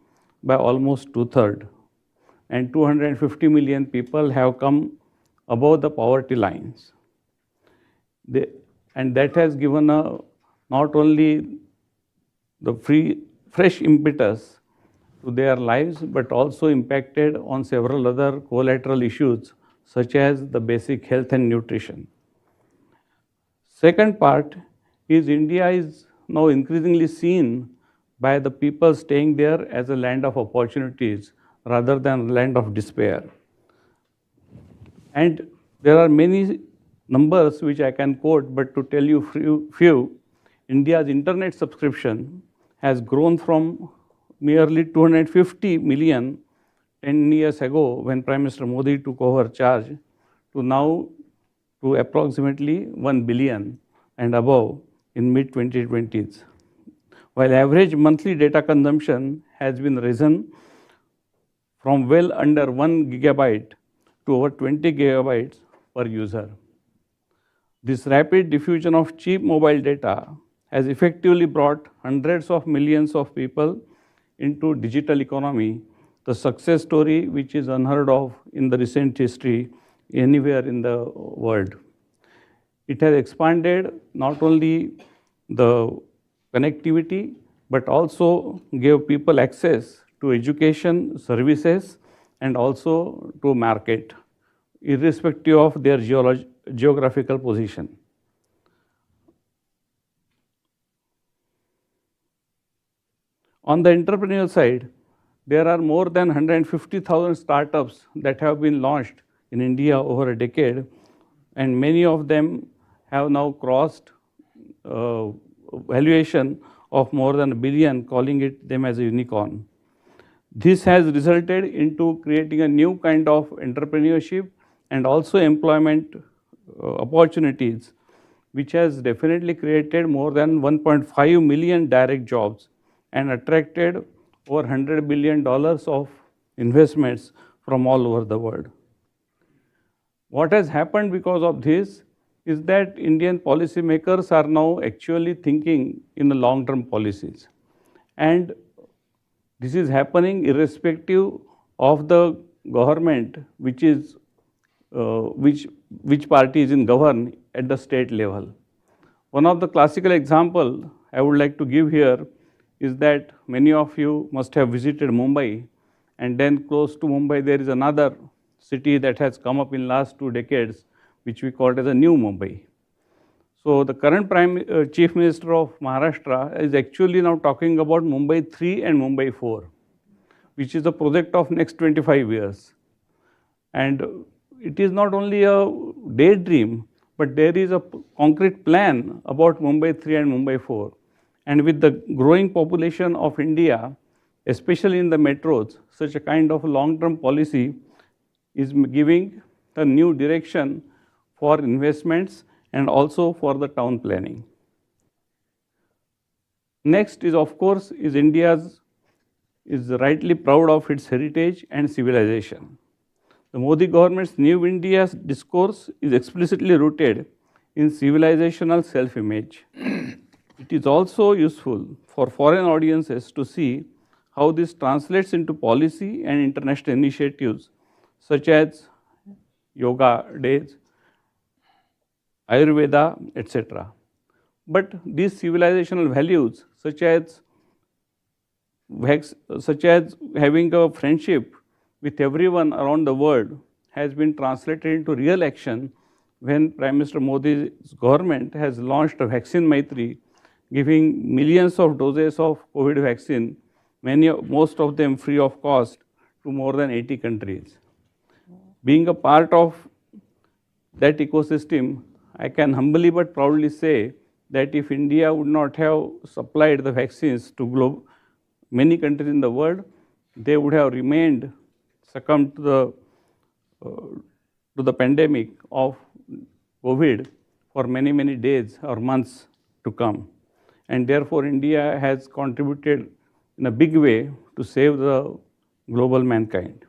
by almost 2/3, and 250 million people have come above the poverty lines. And that has given not only the fresh impetus to their lives, but also impacted on several other collateral issues, such as the basic health and nutrition. Second part is India is now increasingly seen by the people staying there as a land of opportunities rather than a land of despair. And there are many numbers which I can quote, but to tell you few, India's internet subscription has grown from merely 250 million 10 years ago when Prime Minister Modi took over charge to now to approximately 1 billion and above in mid-2020s. While average monthly data consumption has been risen from well under 1 gigabyte to over 20 gigabytes per user. This rapid diffusion of cheap mobile data has effectively brought hundreds of millions of people into digital economy, the success story which is unheard of in the recent history anywhere in the world. It has expanded not only the connectivity, but also gave people access to education, services, and also to market, irrespective of their geographical position. On the entrepreneurial side, there are more than 150,000 startups that have been launched in India over a decade, and many of them have now crossed valuation of more than $1 billion, calling them as a unicorn. This has resulted into creating a new kind of entrepreneurship and also employment opportunities, which has definitely created more than 1.5 million direct jobs and attracted over $100 billion of investments from all over the world. What has happened because of this is that Indian policymakers are now actually thinking in the long-term policies. And this is happening irrespective of the government, which party is in govern at the state level. One of the classical example I would like to give here is that many of you must have visited Mumbai, and then close to Mumbai there is another city that has come up in last 2 decades, which we call as a new Mumbai. So the current Chief Minister of Maharashtra is actually now talking about Mumbai 3 and Mumbai 4, which is the project of next 25 years. And it is not only a daydream, but there is a concrete plan about Mumbai 3 and Mumbai 4. And with the growing population of India, especially in the metros, such a kind of long-term policy is giving a new direction for investments and also for the town planning. Next is, of course, India is rightly proud of its heritage and civilization. The Modi government's New India's discourse is explicitly rooted in civilizational self-image. It is also useful for foreign audiences to see how this translates into policy and international initiatives such as yoga days, Ayurveda, etc. But these civilizational values, such as having a friendship with everyone around the world, has been translated into real action when Prime Minister Modi's government has launched a vaccine Maitri, giving millions of doses of COVID vaccine, most of them free of cost, to more than 80 countries. Being a part of that ecosystem, I can humbly but proudly say that if India would not have supplied the vaccines to many countries in the world, they would have remained succumbed to the pandemic of COVID for many, many days or months to come. And therefore, India has contributed in a big way to save the global mankind.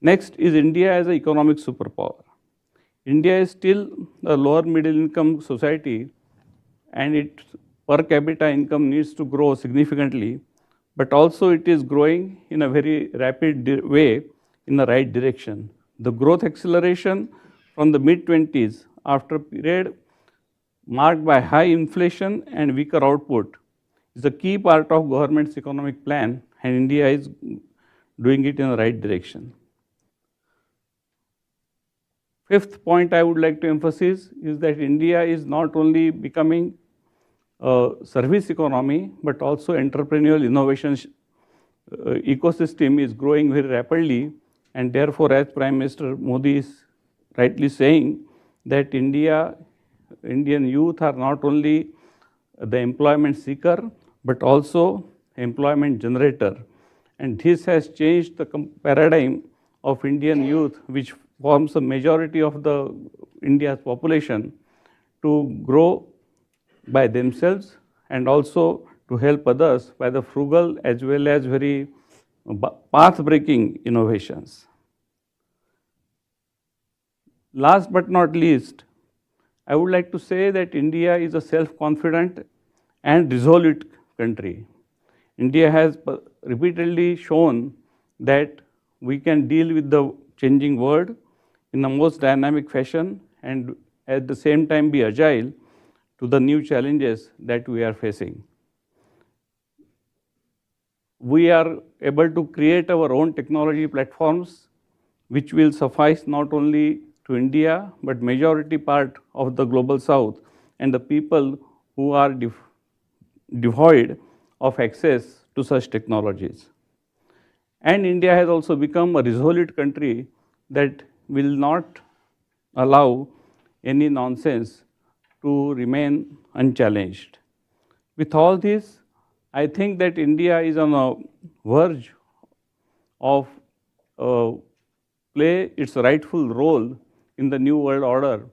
Next is India as an economic superpower. India is still a lower middle income society, and its per capita income needs to grow significantly, but also it is growing in a very rapid way in the right direction. The growth acceleration from the mid-20s after a period marked by high inflation and weaker output is a key part of government's economic plan, and India is doing it in the right direction. Fifth point I would like to emphasize is that India is not only becoming a service economy, but also entrepreneurial innovation ecosystem is growing very rapidly And therefore, as Prime Minister Modi is rightly saying, that Indian youth are not only the employment seeker, but also employment generator. And this has changed the paradigm of Indian youth, which forms a majority of the India's population, to grow by themselves and also to help others by the frugal as well as very path-breaking innovations. Last but not least, I would like to say that India is a self-confident and resolute country. India has repeatedly shown that we can deal with the changing world in the most dynamic fashion and at the same time be agile to the new challenges that we are facing. We are able to create our own technology platforms which will suffice not only to India but majority part of the global south and the people who are devoid of access to such technologies. And India has also become a resolute country that will not allow any nonsense to remain unchallenged. With all this, I think that India is on a verge of play its rightful role in the new world order,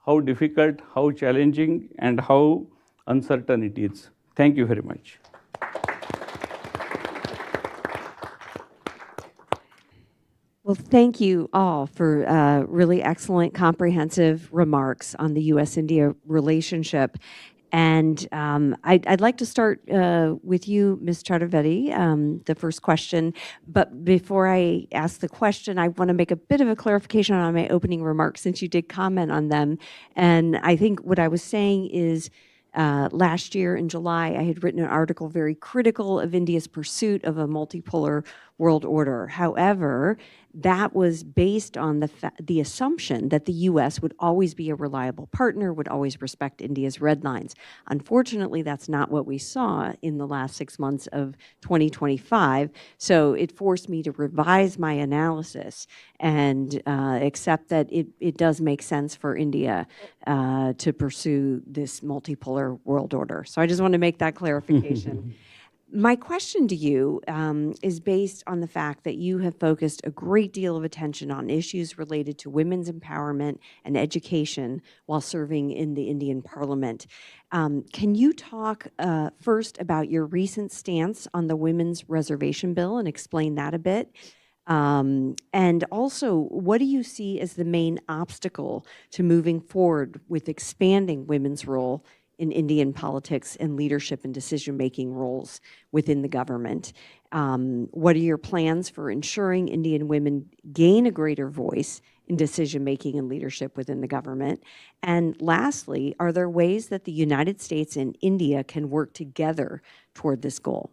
how difficult, how challenging, and how uncertain it is. Thank you very much. Well, thank you all for really excellent, comprehensive remarks on the U.S.-India relationship. And I'd like to start with you, Ms. Chaturvedi, the first question. But before I ask the question, I want to make a bit of a clarification on my opening remarks, since you did comment on them. And I think what I was saying is, last year in July, I had written an article very critical of India's pursuit of a multipolar world order. However, that was based on the assumption that the U.S. would always be a reliable partner, would always respect India's red lines. Unfortunately, that's not what we saw in the last 6 months of 2025. So it forced me to revise my analysis and accept that it does make sense for India to pursue this multipolar world order. So I just want to make that clarification. My question to you is based on the fact that you have focused a great deal of attention on issues related to women's empowerment and education while serving in the Indian Parliament. Can you talk first about your recent stance on the Women's Reservation Bill and explain that a bit? And also, what do you see as the main obstacle to moving forward with expanding women's role in Indian politics and leadership and decision-making roles within the government? What are your plans for ensuring Indian women gain a greater voice in decision-making and leadership within the government? And lastly, are there ways that the United States and India can work together toward this goal?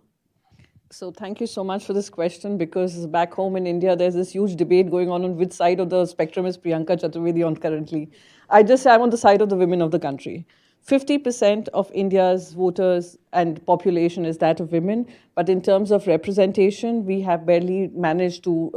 So thank you so much for this question, because back home in India, there's this huge debate going on which side of the spectrum is Priyanka Chaturvedi on currently. I just say I'm on the side of the women of the country. 50% of India's voters and population is that of women, but in terms of representation, we have barely managed to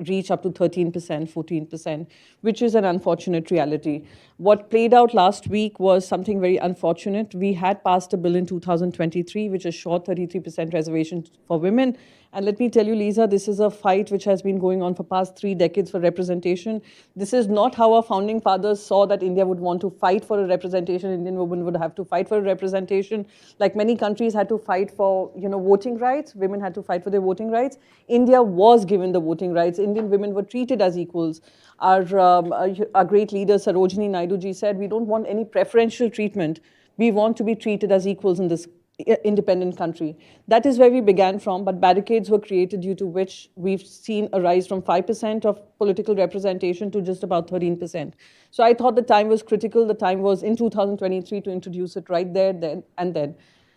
reach up to 13%, 14%, which is an unfortunate reality. What played out last week was something very unfortunate. We had passed a bill in 2023, which assured 33% reservation for women. And let me tell you, Lisa, this is a fight which has been going on for past 3 decades for representation. This is not how our founding fathers saw that India would want to fight for a representation. Indian women would have to fight for a representation. Like many countries had to fight for, voting rights. Women had to fight for their voting rights. India was given the voting rights. Indian women were treated as equals. Our great leader, Sarojini Naidu ji, said, we don't want any preferential treatment. We want to be treated as equals in this independent country. That is where we began from, but barricades were created due to which we've seen a rise from 5% of political representation to just about 13%. So I thought the time was critical. The time was in 2023 to introduce it right there, then, and then.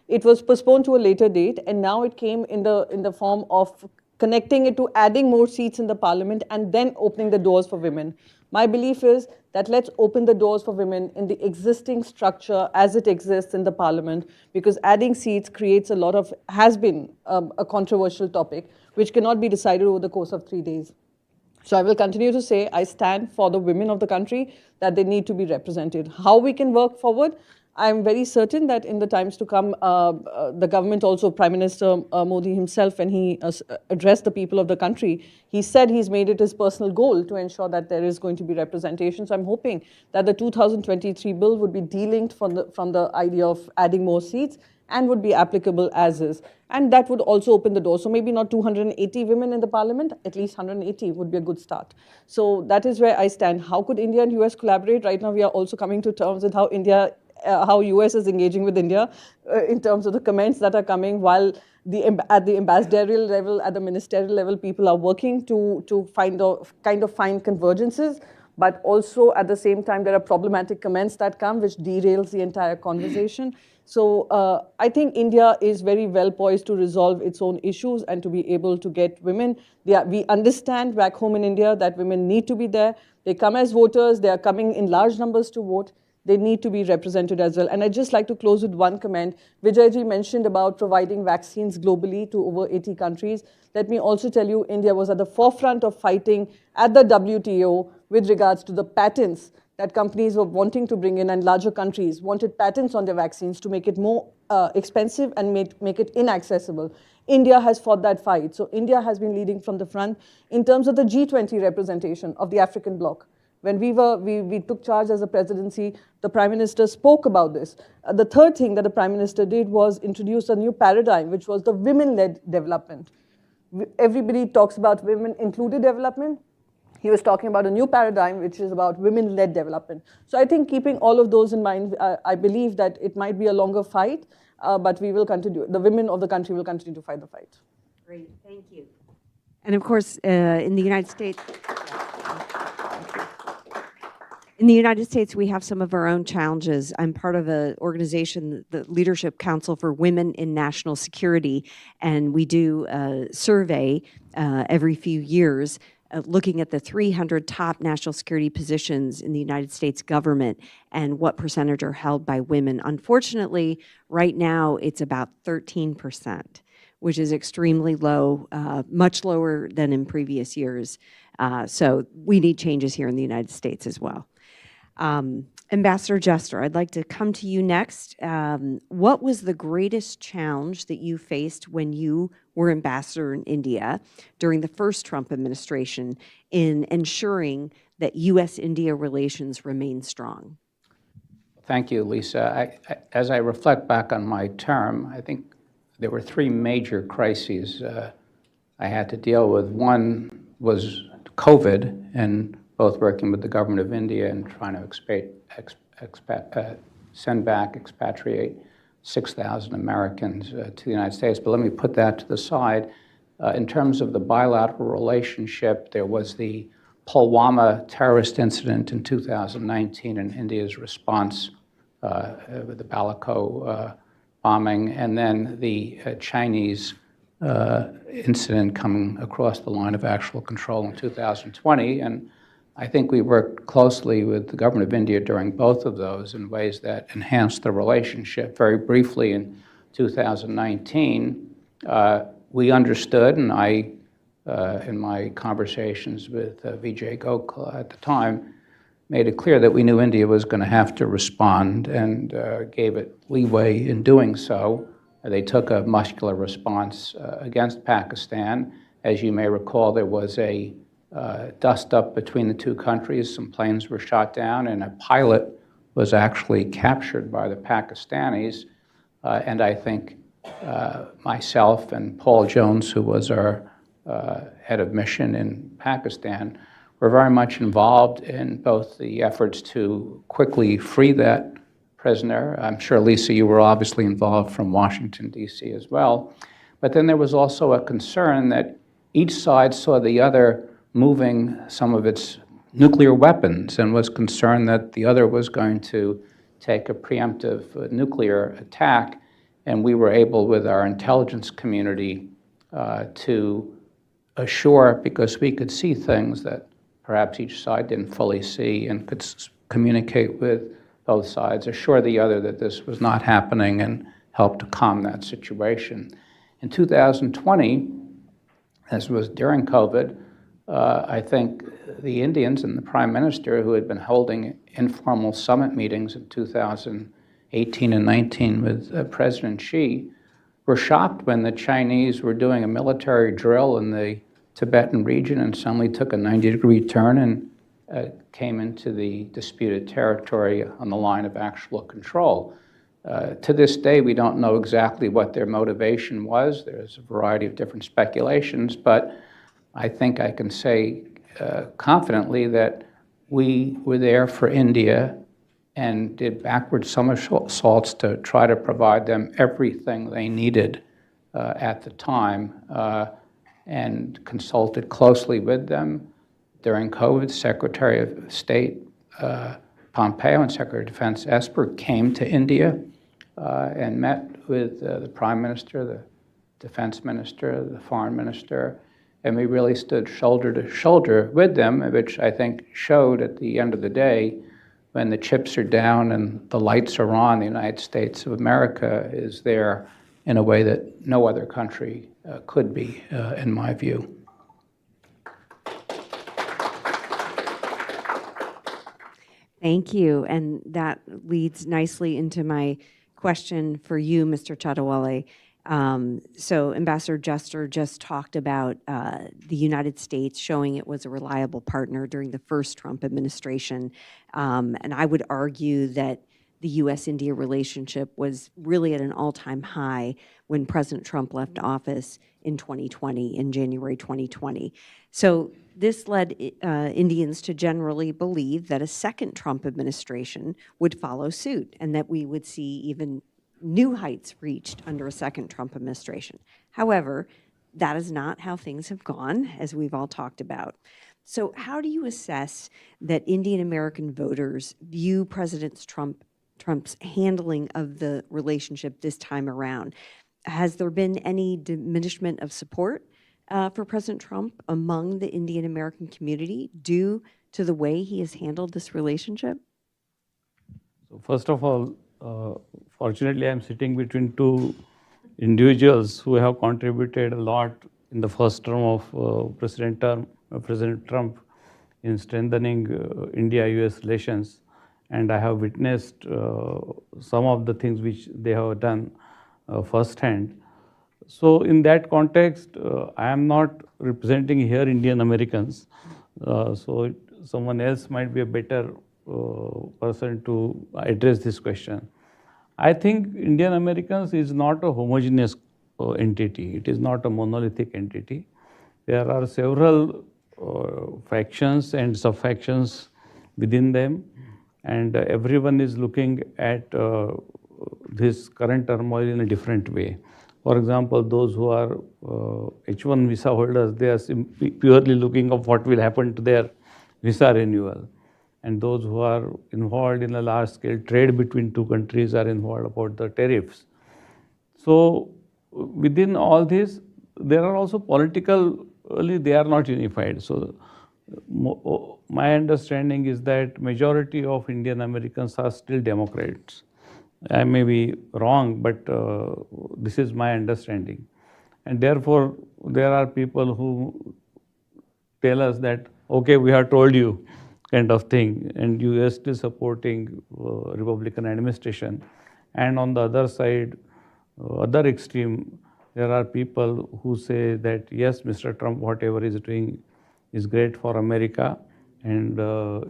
It was postponed to a later date, and now it came in the form of connecting it to adding more seats in the parliament and then opening the doors for women. My belief is that let's open the doors for women in the existing structure as it exists in the parliament, because adding seats has been a controversial topic which cannot be decided over the course of 3 days. So I will continue to say I stand for the women of the country, that they need to be represented. How we can work forward, I'm very certain that in the times to come, the government also, Prime Minister Modi himself, when he addressed the people of the country, he said he's made it his personal goal to ensure that there is going to be representation. So I'm hoping that the 2023 bill would be delinked from the idea of adding more seats and would be applicable as is. And that would also open the door. So maybe not 280 women in the parliament, at least 180 would be a good start. So that is where I stand. How could India and US collaborate? Right now we are also coming to terms with how US is engaging with India in terms of the comments that are coming, while at the ambassadorial level, at the ministerial level, people are working to find convergences. But also at the same time, there are problematic comments that come which derails the entire conversation. So I think India is very well poised to resolve its own issues and to be able to get women. We understand back home in India that women need to be there. They come as voters. They are coming in large numbers to vote. They need to be represented as well. And I'd just like to close with one comment. Vijayji mentioned about providing vaccines globally to over 80 countries. Let me also tell you, India was at the forefront of fighting at the WTO with regards to the patents that companies were wanting to bring in, and larger countries wanted patents on their vaccines to make it more expensive and make it inaccessible. India has fought that fight. So India has been leading from the front in terms of the G20 representation of the African bloc. When we took charge as a presidency, the Prime Minister spoke about this. The third thing that the Prime Minister did was introduce a new paradigm, which was the women-led development. Everybody talks about women-included development. He was talking about a new paradigm, which is about women-led development. So I think keeping all of those in mind, I believe that it might be a longer fight, but we will continue. The women of the country will continue to fight the fight. Great, thank you. And of course, in the United States, we have some of our own challenges. I'm part of an organization, the Leadership Council for Women in National Security, and we do a survey every few years looking at the 300 top national security positions in the United States government and what percentage are held by women. Unfortunately, right now, it's about 13%, which is extremely low, much lower than in previous years. So we need changes here in the United States as well. Ambassador Jester, I'd like to come to you next. What was the greatest challenge that you faced when you were ambassador in India during the first Trump administration in ensuring that U.S.-India relations remain strong? Thank you, Lisa. As I reflect back on my term, I think there were three major crises I had to deal with. One was COVID, and both working with the government of India and trying to expatriate 6,000 Americans to the United States. But let me put that to the side. In terms of the bilateral relationship, there was the Pulwama terrorist incident in 2019 and India's response with the Balakoh bombing, and then the Chinese incident coming across the line of actual control in 2020. And I think we worked closely with the government of India during both of those in ways that enhanced the relationship. Very briefly, in 2019, we understood, and I, in my conversations with Vijay Gokhale at the time, made it clear that we knew India was going to have to respond, and gave it leeway in doing so. They took a muscular response against Pakistan. As you may recall, there was a dust-up between the two countries. Some planes were shot down, and a pilot was actually captured by the Pakistanis. And I think myself and Paul Jones, who was our head of mission in Pakistan, were very much involved in both the efforts to quickly free that prisoner. I'm sure, Lisa, you were obviously involved from Washington, D.C. as well. But then there was also a concern that each side saw the other moving some of its nuclear weapons and was concerned that the other was going to take a preemptive nuclear attack. And we were able, with our intelligence community, to assure, because we could see things that perhaps each side didn't fully see, and could communicate with both sides, assure the other that this was not happening, and help to calm that situation. In 2020, as was during COVID, I think the Indians and the Prime Minister, who had been holding informal summit meetings in 2018 and 19 with President Xi, were shocked when the Chinese were doing a military drill in the Tibetan region and suddenly took a 90-degree turn and came into the disputed territory on the line of actual control. To this day, we don't know exactly what their motivation was. There's a variety of different speculations, but I think I can say confidently that we were there for India and did backward somersaults to try to provide them everything they needed at the time, and consulted closely with them. During COVID, Secretary of State Pompeo and Secretary of Defense Esper came to India and met with the Prime Minister, the Defense Minister, the Foreign Minister, and we really stood shoulder to shoulder with them, which I think showed at the end of the day, when the chips are down and the lights are on, the United States of America is there in a way that no other country could be, in my view. Thank you. And that leads nicely into my question for you, Mr. Chatawale. So Ambassador Jester just talked about the United States showing it was a reliable partner during the first Trump administration. And I would argue that the U.S.-India relationship was really at an all-time high when President Trump left office in 2020, in January 2020. So this led Indians to generally believe that a second Trump administration would follow suit and that we would see even new heights reached under a second Trump administration. However, that is not how things have gone, as we've all talked about. So how do you assess that Indian American voters view President Trump's handling of the relationship this time around? Has there been any diminishment of support for President Trump among the Indian American community due to the way he has handled this relationship? So first of all, fortunately, I'm sitting between two individuals who have contributed a lot in the first term of President Trump in strengthening India-US relations, and I have witnessed some of the things which they have done firsthand. So in that context, I am not representing here Indian Americans, so someone else might be a better person to address this question. I think Indian Americans is not a homogeneous entity. It is not a monolithic entity. There are several factions and sub-factions within them, and everyone is looking at this current turmoil in a different way. For example, those who are H-1 visa holders, they are purely looking at what will happen to their visa renewal. And those who are involved in a large-scale trade between two countries are involved about the tariffs. So within all this, there are also politically, they are not unified. So my understanding is that majority of Indian Americans are still Democrats. I may be wrong, but this is my understanding. And therefore, there are people who tell us that, okay, we have told you, kind of thing, and you are still supporting Republican administration. And on the other side, other extreme, there are people who say that, yes, Mr. Trump, whatever is doing is great for America, and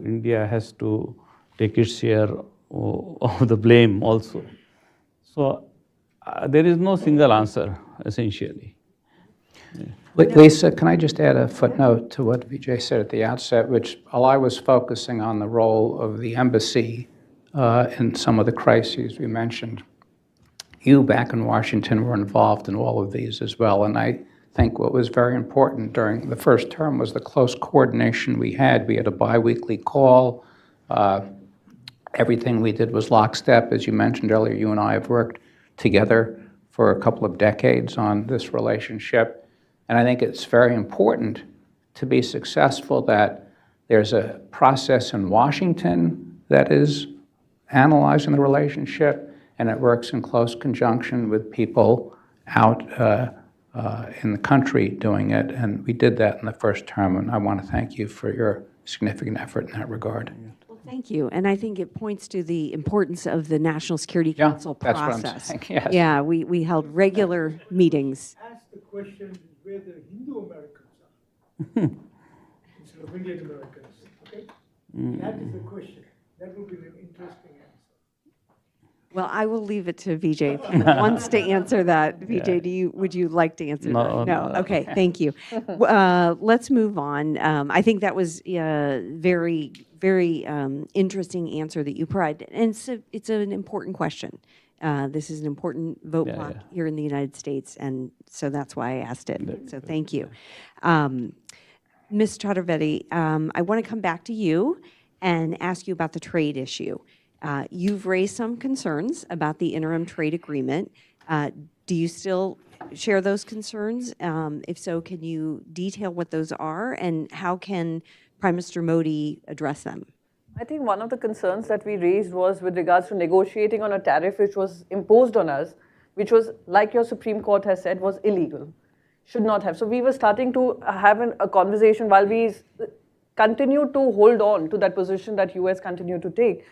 India has to take its share of the blame also. So there is no single answer, essentially. Yeah. Lisa, can I just add a footnote to what Vijay said at the outset, which while I was focusing on the role of the embassy in some of the crises we mentioned, you back in Washington were involved in all of these as well. And I think what was very important during the first term was the close coordination we had. We had a biweekly call. Everything we did was lockstep. As you mentioned earlier, you and I have worked together for a couple of decades on this relationship. And I think it's very important to be successful that there's a process in Washington that is analyzing the relationship, and it works in close conjunction with people out in the country doing it, and we did that in the first term, and I want to thank you for your significant effort in that regard. Well, thank you. And I think it points to the importance of the National Security Yeah, Council that's what I'm process. saying, yes. Yeah, we held regular meetings. Ask the question where the Hindu Americans are instead of Indian Americans. Okay? That is the question. That would be an interesting answer. Well, I will leave it to Vijay if he wants to answer that. Vijay, would you like to answer No, that? No. no. Okay, thank you. Let's move on. I think that was a very, very interesting answer that you provided, and it's an important question. This is an important vote block here in the United States, and so that's why I asked it. So thank you. Ms. Chaturvedi, I want to come back to you and ask you about the trade issue. You've raised some concerns about the interim trade agreement. Do you still share those concerns? If so, can you detail what those are, and how can Prime Minister Modi address them? I think one of the concerns that we raised was with regards to negotiating on a tariff which was imposed on us, which was, like your Supreme Court has said, was illegal, should not have. So we were starting to have a conversation while we continue to hold on to that position that US continued to take.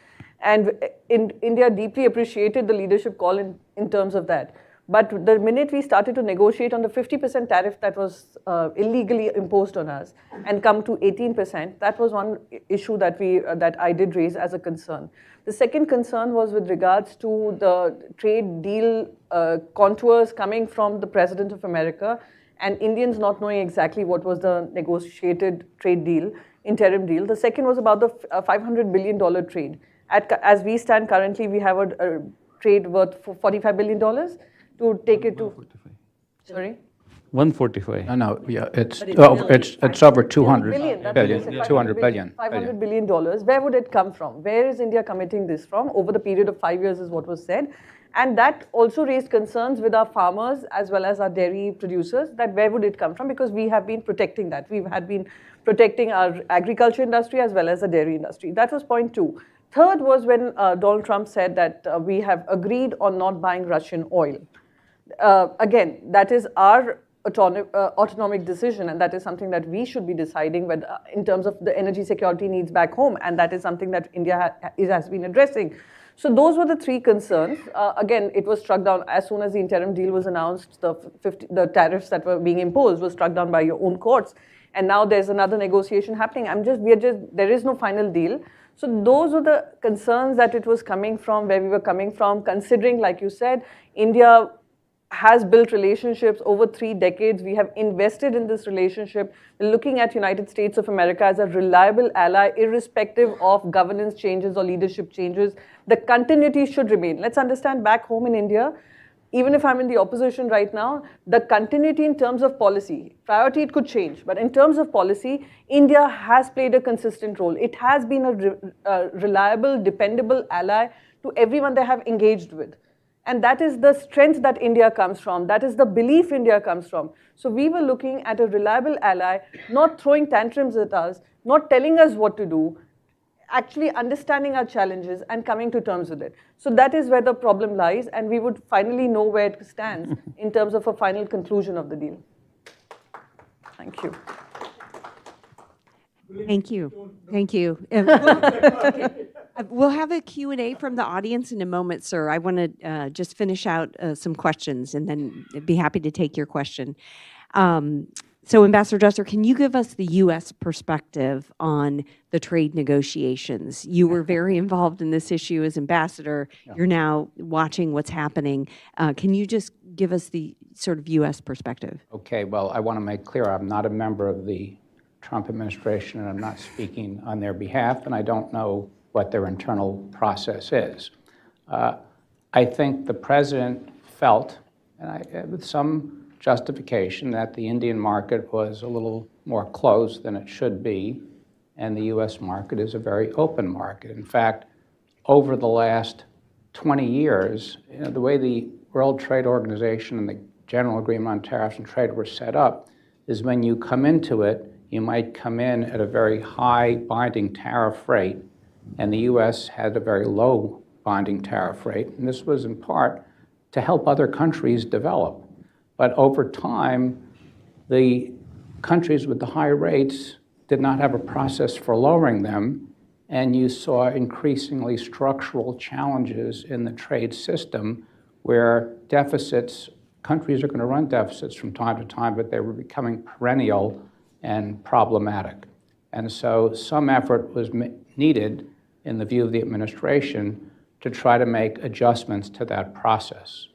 And India deeply appreciated the leadership call in terms of that. But the minute we started to negotiate on the 50% tariff that was illegally imposed on us and come to 18%, that was one issue that I did raise as a concern. The second concern was with regards to the trade deal contours coming from the President of America and Indians not knowing exactly what was the negotiated trade deal, interim deal. The second was about the $500 billion trade. As we stand currently, we have a trade worth $45 billion to take it to. 145. Sorry? 145. No, yeah, it's billion. it's over 200 Billion, that's billion, what I said, 200 billion. $500 billion. Where would it come from? Where is India committing this from? Over the period of 5 years is what was said. And that also raised concerns with our farmers as well as our dairy producers, that where would it come from? Because we have been protecting that. We had been protecting our agriculture industry as well as the dairy industry. That was point two. Third was when Donald Trump said that we have agreed on not buying Russian oil. Again, that is our autonomic decision, and that is something that we should be deciding in terms of the energy security needs back home, and that is something that India has been addressing. So those were the three concerns. Again, it was struck down as soon as the interim deal was announced. The tariffs that were being imposed were struck down by your own courts, and now there's another negotiation happening. There is no final deal. So those were the concerns that it was coming from, where we were coming from, considering, like you said, India has built relationships over 3 decades. We have invested in this relationship. We're looking at United States of America as a reliable ally, irrespective of governance changes or leadership changes. The continuity should remain. Let's understand back home in India, even if I'm in the opposition right now, the continuity in terms of policy, priority it could change, but in terms of policy, India has played a consistent role. It has been a reliable, dependable ally to everyone they have engaged with. And that is the strength that India comes from. That is the belief India comes from. So we were looking at a reliable ally, not throwing tantrums at us, not telling us what to do, actually understanding our challenges and coming to terms with it. So that is where the problem lies, and we would finally know where it stands in terms of a final conclusion of the deal. Thank you. Thank you. Thank you. We'll have a Q&A from the audience in a moment, sir. I want to just finish out some questions and then be happy to take your question. So, Ambassador Dresser, can you give us the U.S. perspective on the trade negotiations? You were very involved in this issue as ambassador. Yeah. You're now watching what's happening. Can you just give us the sort of U.S. perspective? Okay, well, I want to make clear I'm not a member of the Trump administration, and I'm not speaking on their behalf, and I don't know what their internal process is. I think the president felt, and with some justification, that the Indian market was a little more closed than it should be, and the U.S. market is a very open market. In fact, over the last 20 years, the way the World Trade Organization and the General Agreement on Tariffs and Trade were set up is when you come into it, you might come in at a very high binding tariff rate, and the U.S. had a very low binding tariff rate, and this was in part to help other countries develop. But over time, the countries with the high rates did not have a process for lowering them, and you saw increasingly structural challenges in the trade system where deficits, countries are going to run deficits from time to time, but they were becoming perennial and problematic. And so some effort was needed, in the view of the administration, to try to make adjustments to that process.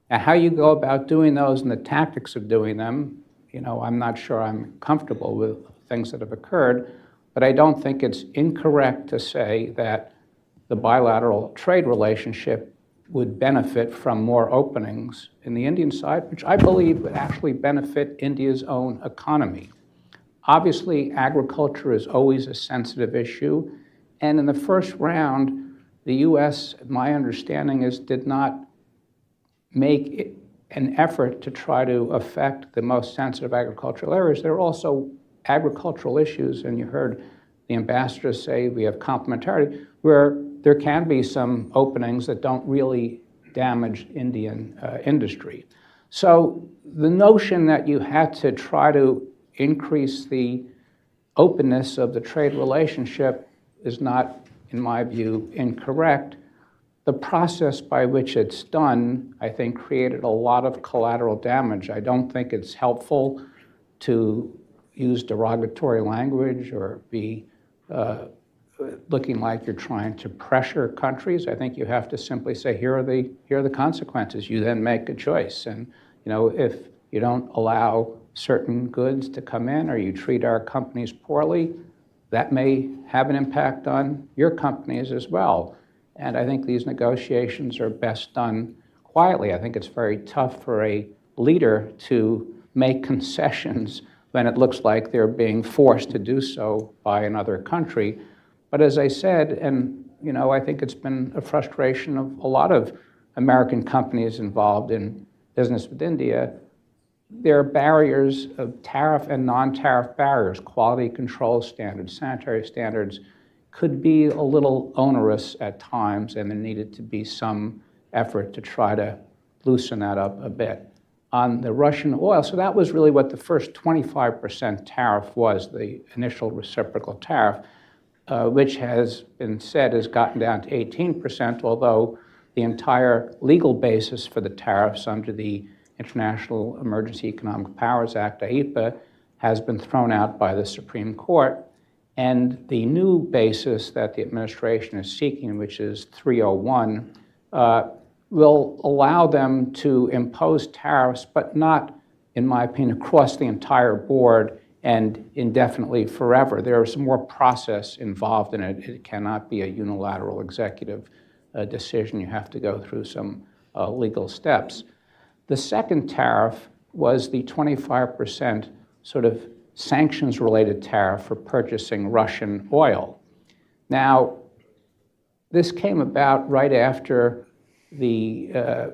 Now, how you go about doing those and the tactics of doing them, I'm not sure I'm comfortable with things that have occurred, but I don't think it's incorrect to say that the bilateral trade relationship would benefit from more openings in the Indian side, which I believe would actually benefit India's own economy. Obviously, agriculture is always a sensitive issue, and in the first round, the U.S., my understanding is, did not make an effort to try to affect the most sensitive agricultural areas. There are also agricultural issues, and you heard the ambassador say we have complementarity, where there can be some openings that don't really damage Indian industry. So the notion that you had to try to increase the openness of the trade relationship is not, in my view, incorrect. The process by which it's done, I think, created a lot of collateral damage. I don't think it's helpful to use derogatory language or be looking like you're trying to pressure countries. I think you have to simply say, here are the consequences. You then make a choice. And if you don't allow certain goods to come in or you treat our companies poorly, that may have an impact on your companies as well. And I think these negotiations are best done quietly. I think it's very tough for a leader to make concessions when it looks like they're being forced to do so by another country. But as I said, and I think it's been a frustration of a lot of American companies involved in business with India, there are barriers of tariff and non-tariff barriers, quality control standards, sanitary standards, could be a little onerous at times, and there needed to be some effort to try to loosen that up a bit. On the Russian oil, so that was really what the first 25% tariff was, the initial reciprocal tariff, which has been said has gotten down to 18%, although the entire legal basis for the tariffs under the International Emergency Economic Powers Act, IEEPA, has been thrown out by the Supreme Court. And the new basis that the administration is seeking, which is 301, will allow them to impose tariffs, but not, in my opinion, across the entire board and indefinitely forever. There is more process involved in it. It cannot be a unilateral executive decision. You have to go through some legal steps. The second tariff was the 25% sort of sanctions-related tariff for purchasing Russian oil. Now, this came about right after the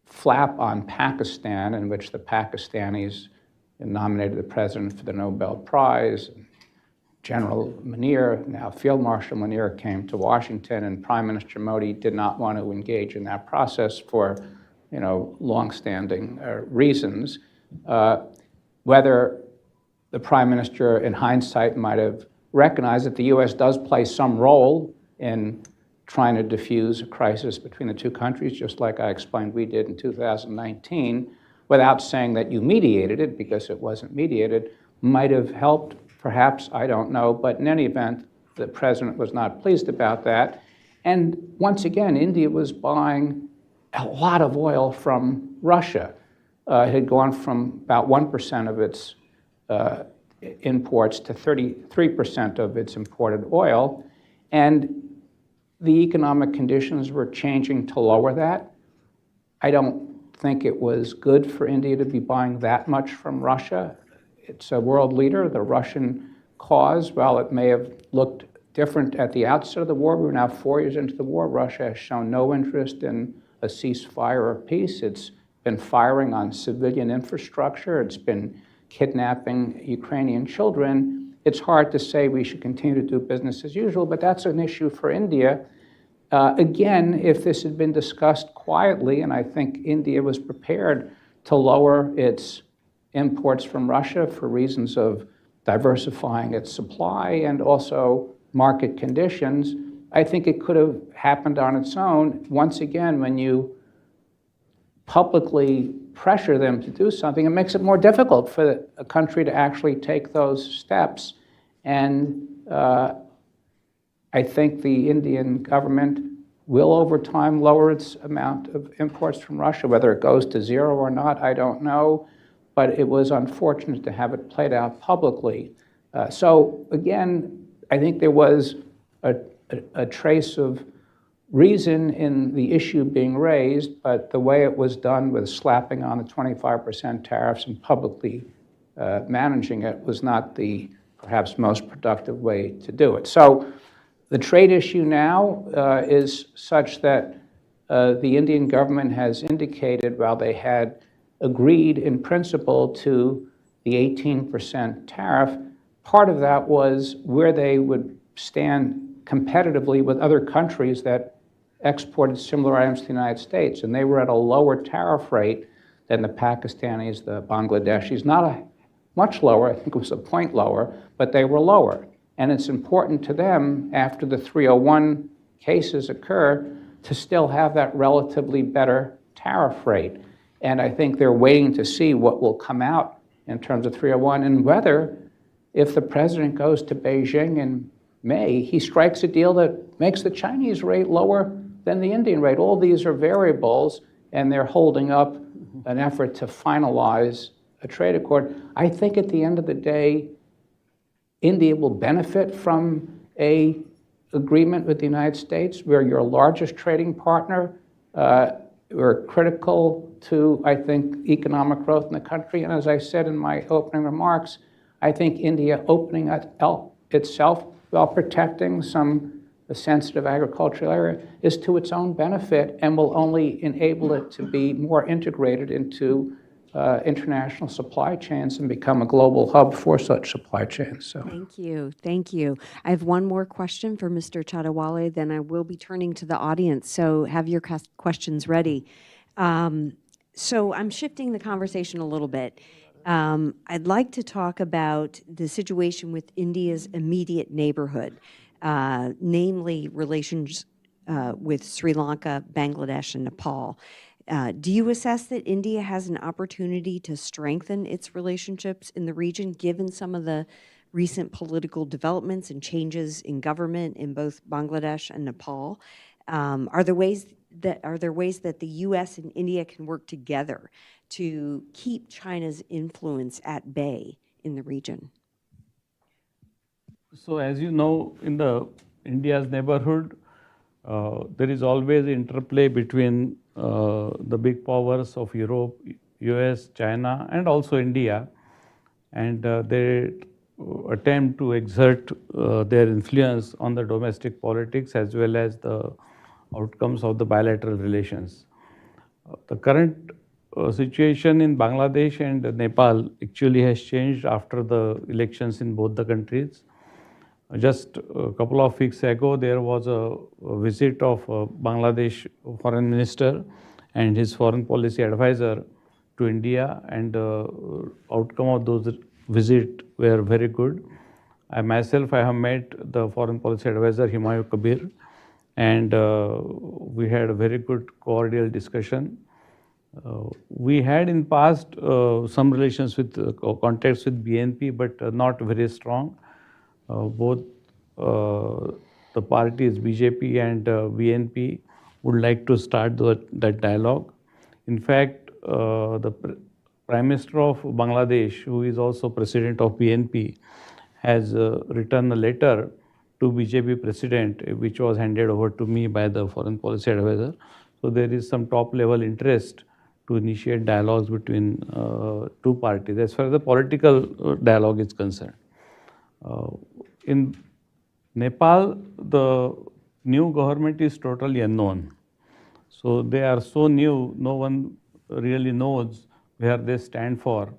flap on Pakistan, in which the Pakistanis nominated the president for the Nobel Prize. General Munir, now Field Marshal Munir, came to Washington, and Prime Minister Modi did not want to engage in that process for long-standing reasons. Whether the Prime Minister, in hindsight, might have recognized that the U.S. does play some role in trying to diffuse a crisis between the two countries, just like I explained we did in 2019, without saying that you mediated it, because it wasn't mediated, might have helped, perhaps, I don't know, but in any event, the president was not pleased about that. And once again, India was buying a lot of oil from Russia. It had gone from about 1% of its imports to 33% of its imported oil, and the economic conditions were changing to lower that. I don't think it was good for India to be buying that much from Russia. It's a world leader. The Russian cause, while it may have looked different at the outset of the war, we're now 4 years into the war. Russia has shown no interest in a ceasefire or peace. It's been firing on civilian infrastructure. It's been kidnapping Ukrainian children. It's hard to say we should continue to do business as usual, but that's an issue for India. Again, if this had been discussed quietly, and I think India was prepared to lower its imports from Russia for reasons of diversifying its supply and also market conditions. I think it could have happened on its own. Once again, when you publicly pressure them to do something, it makes it more difficult for a country to actually take those steps. And I think the Indian government will over time lower its amount of imports from Russia. Whether it goes to zero or not, I don't know, but it was unfortunate to have it played out publicly. So again, I think there was a trace of reason in the issue being raised, but the way it was done with slapping on the 25% tariffs and publicly managing it was not the perhaps most productive way to do it. So the trade issue now is such that the Indian government has indicated, while they had agreed in principle to the 18% tariff, part of that was where they would stand competitively with other countries that exported similar items to the United States. And they were at a lower tariff rate than the Pakistanis, the Bangladeshis, much lower, I think it was a point lower, but they were lower. And it's important to them, after the 301 cases occur, to still have that relatively better tariff rate. And I think they're waiting to see what will come out in terms of 301 and whether, if the president goes to Beijing in May, he strikes a deal that makes the Chinese rate lower than the Indian rate. All these are variables, and they're holding up an effort to finalize a trade accord. I think at the end of the day, India will benefit from an agreement with the United States. We're your largest trading partner. We're critical to, I think, economic growth in the country. And as I said in my opening remarks, I think India opening itself while protecting some sensitive agricultural area is to its own benefit and will only enable it to be more integrated into international supply chains and become a global hub for such supply chains. So. Thank you. Thank you. I have one more question for Mr. Chadawale, then I will be turning to the audience. So have your questions ready. So I'm shifting the conversation a little bit. I'd like to talk about the situation with India's immediate neighborhood, namely relations with Sri Lanka, Bangladesh, and Nepal. Do you assess that India has an opportunity to strengthen its relationships in the region, given some of the recent political developments and changes in government in both Bangladesh and Nepal? Are there ways that the U.S. and India can work together to keep China's influence at bay in the region? So as you know, in India's neighborhood, there is always interplay between the big powers of Europe, US, China, and also India. And they attempt to exert their influence on the domestic politics as well as the outcomes of the bilateral relations. The current situation in Bangladesh and Nepal actually has changed after the elections in both the countries. Just a couple of weeks ago, there was a visit of Bangladesh foreign minister and his foreign policy advisor to India, and the outcome of those visits were very good. I myself, I have met the foreign policy advisor Himayu Kabir, and we had a very good cordial discussion. We had in past some relations with contacts with BNP, but not very strong. Both the parties, BJP and BNP, would like to start that dialogue. In fact, the Prime Minister of Bangladesh, who is also President of BNP, has written a letter to BJP President, which was handed over to me by the Foreign Policy Advisor. So there is some top-level interest to initiate dialogues between two parties as far as the political dialogue is concerned. In Nepal, the new government is totally unknown. So they are so new, no one really knows where they stand for.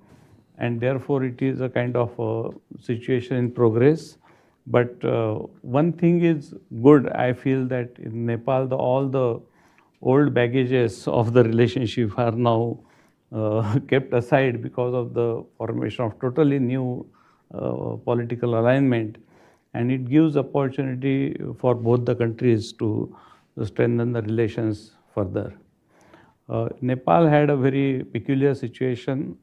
And therefore, it is a kind of a situation in progress. But one thing is good, I feel that in Nepal, all the old baggages of the relationship are now kept aside because of the formation of totally new political alignment, and it gives opportunity for both the countries to strengthen the relations further. Nepal had a very peculiar situation.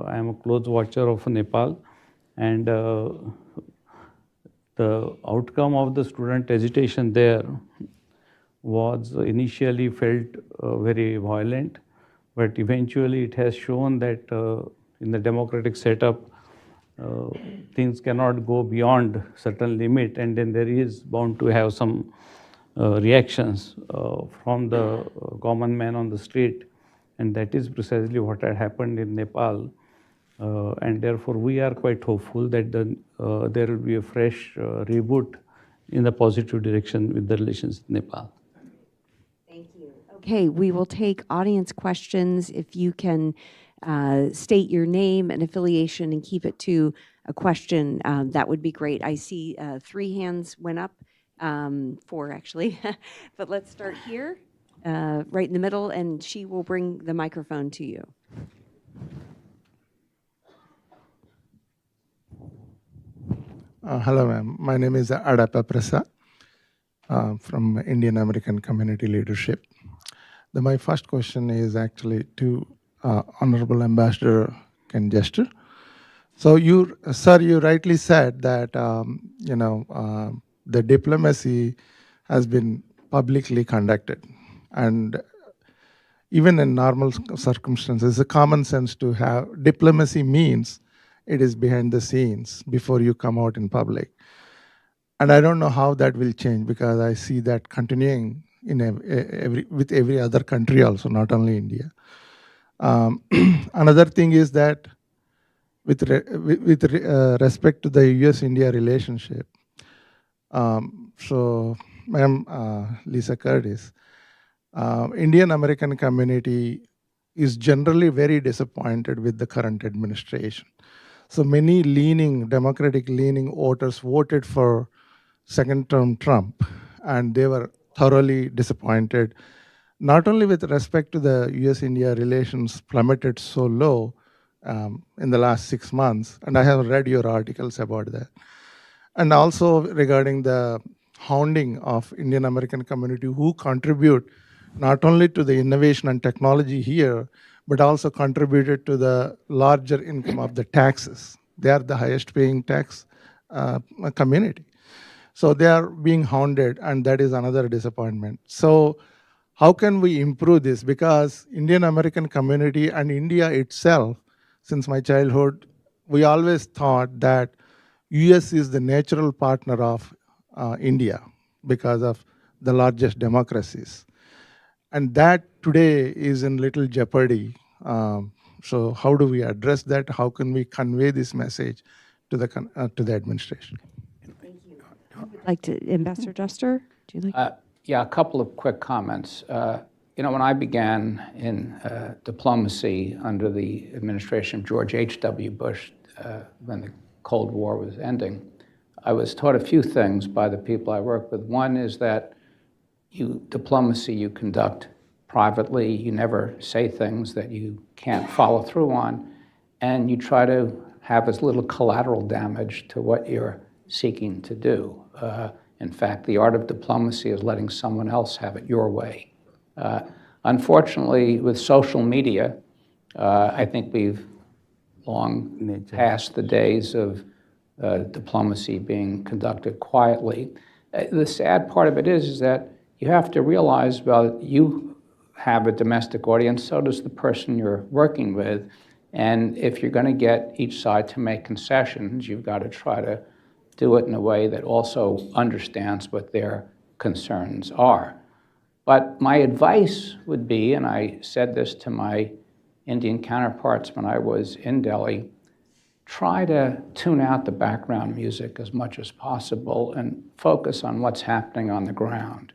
I am a close watcher of Nepal, and the outcome of the student agitation there was initially felt very violent, but eventually it has shown that in the democratic setup, things cannot go beyond certain limit, and then there is bound to have some reactions from the common man on the street, and that is precisely what had happened in Nepal. And therefore, we are quite hopeful that there will be a fresh reboot in the positive direction with the relations with Nepal. Thank you. Okay, we will take audience questions. If you can state your name and affiliation and keep it to a question, that would be great. I see 3 hands went up, 4 actually, but let's start here, right in the middle, and she will bring the microphone to you. Hello, ma'am. My name is Adapa Prasad from Indian American Community Leadership. My first question is actually to Honorable Ambassador Ken Jester. So, sir, you rightly said that the diplomacy has been publicly conducted, and even in normal circumstances, it's a common sense to have diplomacy means it is behind the scenes before you come out in public. And I don't know how that will change, because I see that continuing in with every other country also, not only India. Another thing is that with respect to the US-India relationship, so Ma'am Lisa Curtis, Indian American community is generally very disappointed with the current administration. So many Democratic leaning voters voted for second-term Trump, and they were thoroughly disappointed, not only with respect to the US-India relations plummeted so low in the last 6 months, and I have read your articles about that, and also regarding the hounding of Indian American community who contribute not only to the innovation and technology here, but also contributed to the larger income of the taxes. They are the highest paying tax community. So they are being hounded, and that is another disappointment. So how can we improve this? Because Indian American community and India itself, since my childhood, we always thought that US is the natural partner of India because of the largest democracies. And that today is in little jeopardy. So how do we address that? How can we convey this message to the administration? Thank you. Who would like to, Ambassador Jester? Do you like? Yeah, a couple of quick comments. When I began in diplomacy under the administration of George H.W. Bush, when the Cold War was ending, I was taught a few things by the people I work with. One is that diplomacy you conduct privately, you never say things that you can't follow through on, and you try to have as little collateral damage to what you're seeking to do. In fact, the art of diplomacy is letting someone else have it your way. Unfortunately, with social media, I think we've long passed the days of diplomacy being conducted quietly. The sad part of it is that you have to realize, well, you have a domestic audience, so does the person you're working with. And if you're going to get each side to make concessions, you've got to try to do it in a way that also understands what their concerns are. But my advice would be, and I said this to my Indian counterparts when I was in Delhi, try to tune out the background music as much as possible and focus on what's happening on the ground.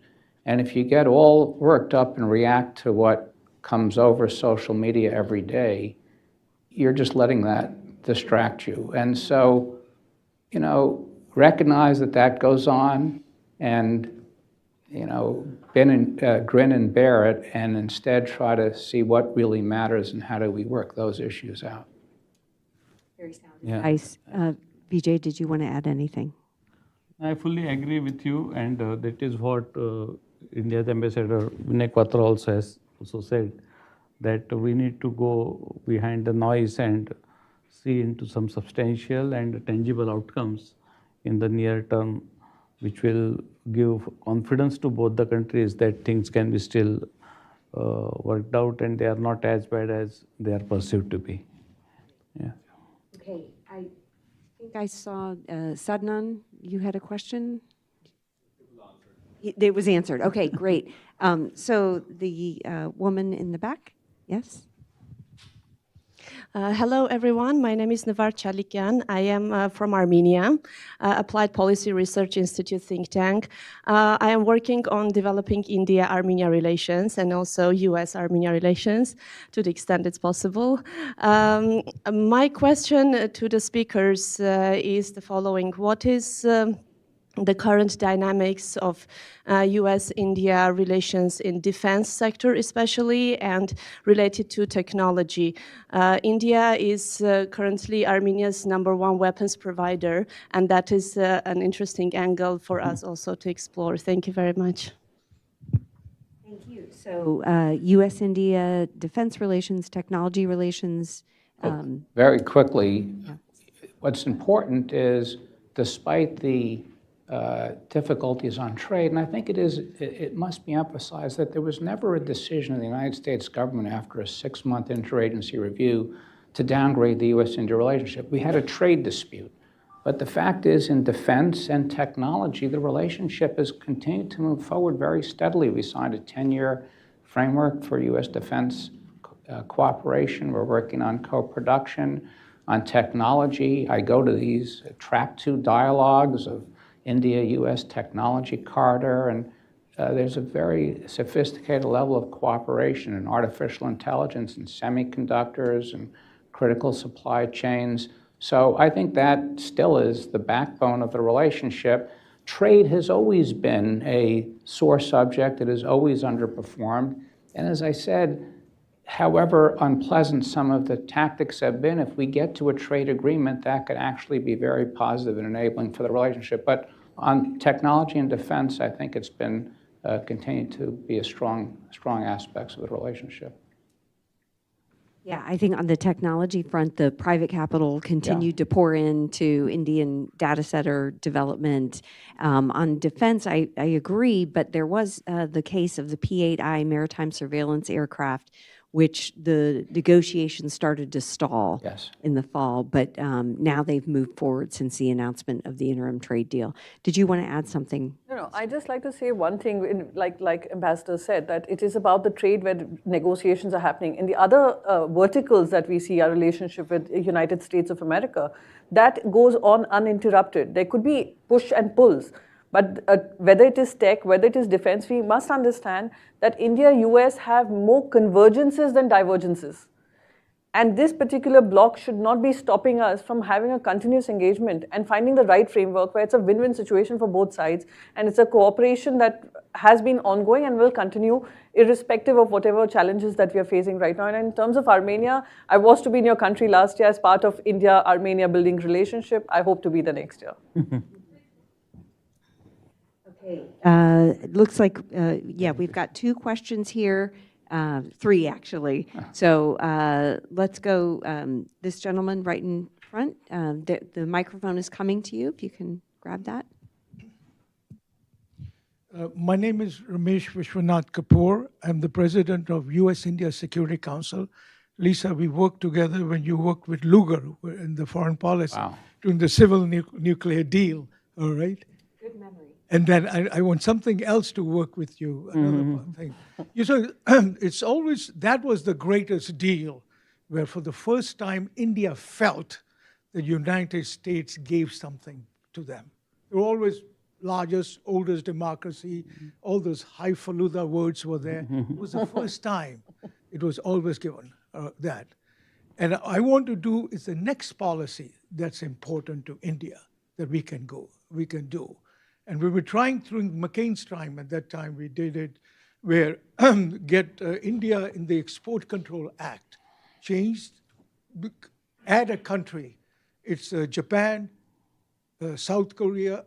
And if you get all worked up and react to what comes over social media every day, you're just letting that distract you. And so, recognize that that goes on, and grin and bear it, and instead try to see what really matters and how do we work those issues out. Very sound Yeah. advice. Vijay, did you want to add anything? I fully agree with you, and that is what India's ambassador Vinay Quatra also has said, that we need to go behind the noise and see into some substantial and tangible outcomes in the near term, which will give confidence to both the countries that things can be still worked out and they are not as bad as they are perceived to be. Yeah. Okay, I think I saw Sadnan, you had a question? It was answered. Okay, great. So the woman in the back, yes? Hello, everyone. My name is Nevar Chalikyan. I am from Armenia, Applied Policy Research Institute think tank. I am working on developing India-Armenia relations and also US-Armenia relations to the extent it's possible. My question to the speakers is the following. What is the current dynamics of US-India relations in defense sector especially and related to technology? India is currently Armenia's #1 weapons provider, and that is an interesting angle for us also to explore. Thank you very much. Thank you. So US-India defense relations, technology relations. Very quickly, what's important is, despite the difficulties on trade, and I think it must be emphasized that there was never a decision in the United States government after a 6-month interagency review to downgrade the US-India relationship. We had a trade dispute. But the fact is, in defense and technology, the relationship has continued to move forward very steadily. We signed a 10-year framework for US defense cooperation. We're working on co-production, on technology. I go to these Track 2 dialogues of India-US technology corridor, and there's a very sophisticated level of cooperation in artificial intelligence and semiconductors and critical supply chains. So I think that still is the backbone of the relationship. Trade has always been a sore subject. It has always underperformed. And as I said, however unpleasant some of the tactics have been, if we get to a trade agreement, that could actually be very positive and enabling for the relationship. But on technology and defense, I think it's been continued to be a strong aspects of the relationship. Yeah, I think on the technology front, the private capital continued to pour into Indian data center development. On defense, I agree, but there was the case of the P-8I maritime surveillance aircraft, which the negotiations started to stall in the fall, but now they've moved forward since the announcement of the interim trade deal. Did you want to add something? No, I'd just like to say one thing, like Ambassador said, that it is about the trade where negotiations are happening. In the other verticals that we see, our relationship with the United States of America, that goes on uninterrupted. There could be push and pulls. But whether it is tech, whether it is defense, we must understand that India, US have more convergences than divergences. And this particular block should not be stopping us from having a continuous engagement and finding the right framework where it's a win-win situation for both sides. And it's a cooperation that has been ongoing and will continue irrespective of whatever challenges that we are facing right now. And in terms of Armenia, I was to be in your country last year as part of India-Armenia building relationship. I hope to be the next year. It looks like, we've got 2 questions here, 3 actually. So let's go, this gentleman right in front. The microphone is coming to you, if you can grab that. My name is Ramesh Vishwanath Kapoor. I'm the president of US-India Security Council. Lisa, we worked together when you worked with Lugar in the foreign policy during the civil nuclear deal, all right? Good memory. And then I want something else to work with you, another thing. So it's always, that was the greatest deal, where for the first time India felt the United States gave something to them. They were always largest, oldest democracy, all those highfalutin words were there. It was the first time it was always given that. And I want to do is the next policy that's important to India that we can do. And we were trying through McCain's time, at that time we did it, where get India in the Export Control Act changed, add a country. It's Japan, South Korea,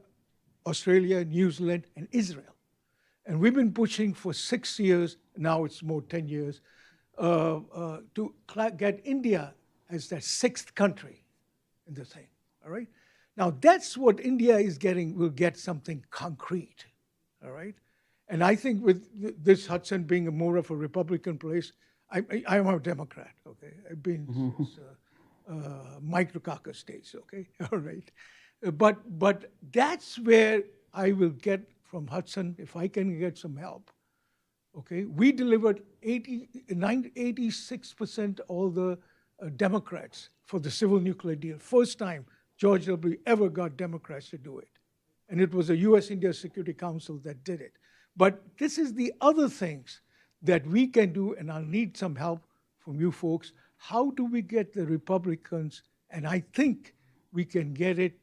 Australia, New Zealand, and Israel. And we've been pushing for 6 years, now it's more 10 years, to get India as that 6th country in the thing, all right? Now that's what India is getting, will get something concrete, all right? And I think with this Hudson being more of a Republican place, I'm a Democrat, okay? I've been since Mike Dukakis days, okay? All right. But that's where I will get from Hudson, if I can get some help, okay? We delivered 86% all the Democrats for the civil nuclear deal. First time George W. ever got Democrats to do it. And it was the US-India Security Council that did it. But this is the other things that we can do, and I'll need some help from you folks. How do we get the Republicans, and I think we can get it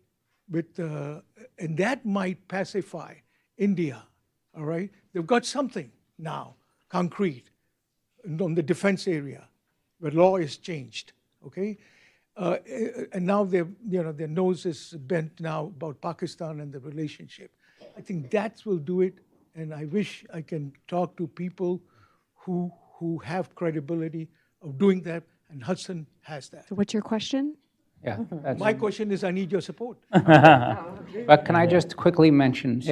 with, and that might pacify India, all right? They've got something now, concrete, on the defense area, where law is changed, okay? And now their nose is bent now about Pakistan and the relationship. I think that will do it, and I wish I can talk to people who have credibility of doing that, and Hudson has that. So what's your question? Yeah. My question is, I need your support. But can I just quickly mention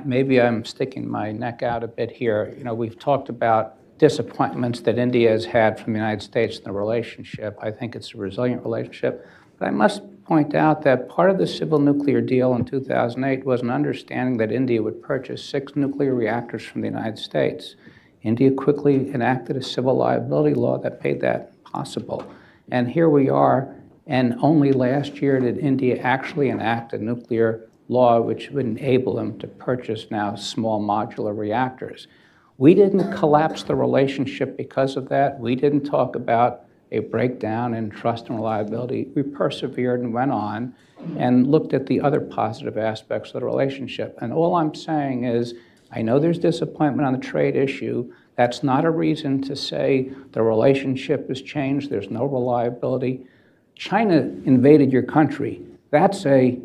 maybe I'm sticking my neck out a bit here. You know, we've talked about disappointments that India has had from the United States in the relationship. I think it's a resilient relationship. But I must point out that part of the civil nuclear deal in 2008 was an understanding that India would purchase 6 nuclear reactors from the United States. India quickly enacted a civil liability law that made that possible. And here we are, and only last year did India actually enact a nuclear law which would enable them to purchase now small modular reactors. We didn't collapse the relationship because of that. We didn't talk about a breakdown in trust and reliability. We persevered and went on and looked at the other positive aspects of the relationship. And all I'm saying is, I know there's disappointment on the trade issue. That's not a reason to say the relationship has changed, there's no reliability. China invaded your country. That's a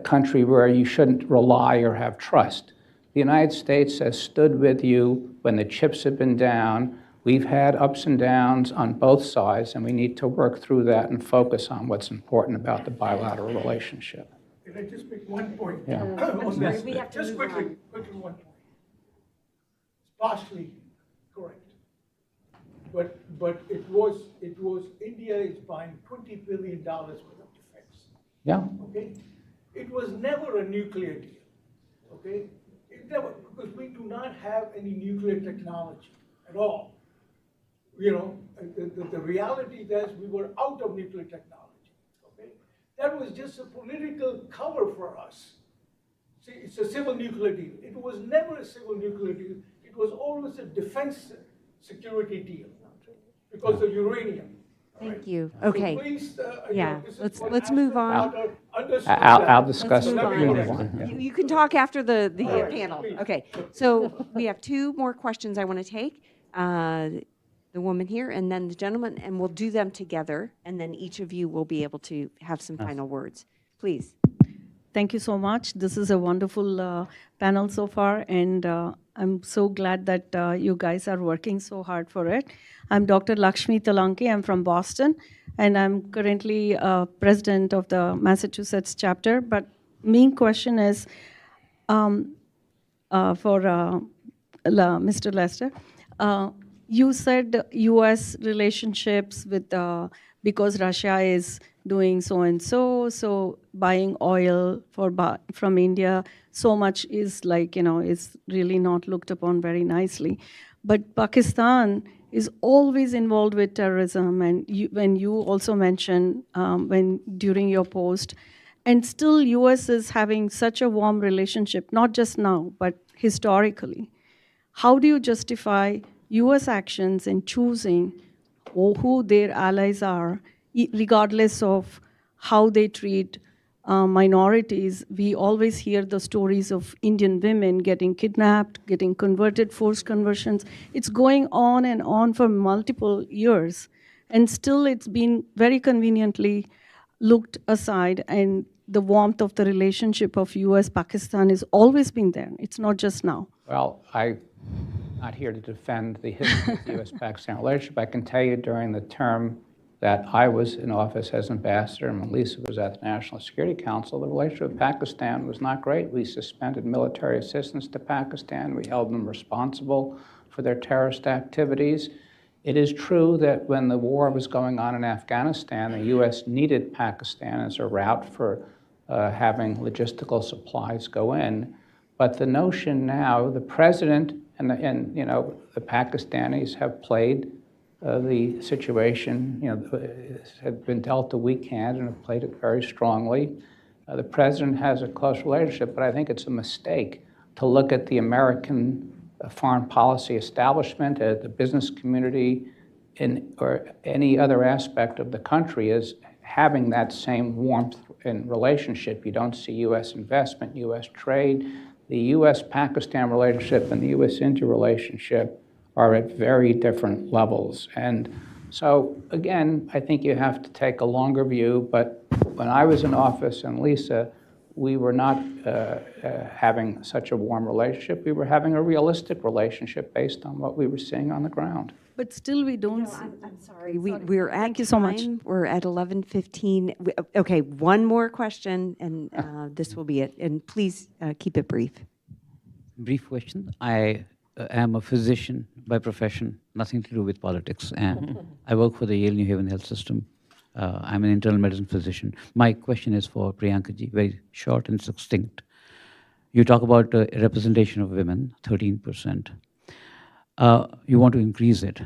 country where you shouldn't rely or have trust. The United States has stood with you when the chips have been down. We've had ups and downs on both sides, and we need to work through that and focus on what's important about the bilateral relationship. Can I just make one point? Yeah. We have to Just move quickly, on. quickly one point. It's partially correct. But it was India is buying $20 billion worth of defense. Yeah. Okay? It was never a nuclear deal. Okay? It never, because we do not have any nuclear technology at all. You know, the reality is we were out of nuclear technology. Okay? That was just a political cover for us. See, it's a civil nuclear deal. It was never a civil nuclear deal. It was always a defense security deal because of uranium. Thank you. So Okay. please, Yeah, this is what let's move on. I'll discuss Let's it. move on. You can talk after the panel. Okay, so we have 2 more questions I want to take. The woman here and then the gentleman, and we'll do them together, and then each of you will be able to have some final words. Please. Thank you so much. This is a wonderful panel so far, and I'm so glad that you guys are working so hard for it. I'm Dr. Lakshmi Talanki. I'm from Boston, and I'm currently president of the Massachusetts chapter. But main question is for Mr. Lester. You said U.S. relationships with because Russia is doing so and so, so buying oil from India, so much is like, is really not looked upon very nicely. But Pakistan is always involved with terrorism, and when you also mentioned during your post, and still U.S. is having such a warm relationship, not just now, but historically. How do you justify U.S. actions in choosing who their allies are, regardless of how they treat minorities, we always hear the stories of Indian women getting kidnapped, getting converted, forced conversions. It's going on and on for multiple years. And still it's been very conveniently looked aside, and the warmth of the relationship of US-Pakistan has always been there. It's not just now. Well, I'm not here to defend the history of the U.S.-Pakistan relationship. I can tell you during the term that I was in office as ambassador and when Lisa was at the National Security Council, the relationship with Pakistan was not great. We suspended military assistance to Pakistan. We held them responsible for their terrorist activities. It is true that when the war was going on in Afghanistan, the U.S. needed Pakistan as a route for having logistical supplies go in. But the notion now, the president and you know, the Pakistanis have played the situation, you know, have been dealt a weak hand and have played it very strongly. The president has a close relationship, but I think it's a mistake to look at the American foreign policy establishment, the business community, or any other aspect of the country as having that same warmth in relationship. You don't see U.S. investment, U.S. trade. The U.S.-Pakistan relationship and the U.S.-India relationship are at very different levels. And so, again, I think you have to take a longer view, but when I was in office and Lisa, we were not having such a warm relationship. We were having a realistic relationship based on what we were seeing on the ground. But still we don't see. I'm sorry, we're at Thank you so much. We're at 11:15. Okay, one more question, and this will be it. And please keep it brief. Brief question. I am a physician by profession, nothing to do with politics, and I work for the Yale New Haven Health System. I'm an internal medicine physician. My question is for Priyanka ji, very short and succinct. You talk about representation of women, 13%. You want to increase it.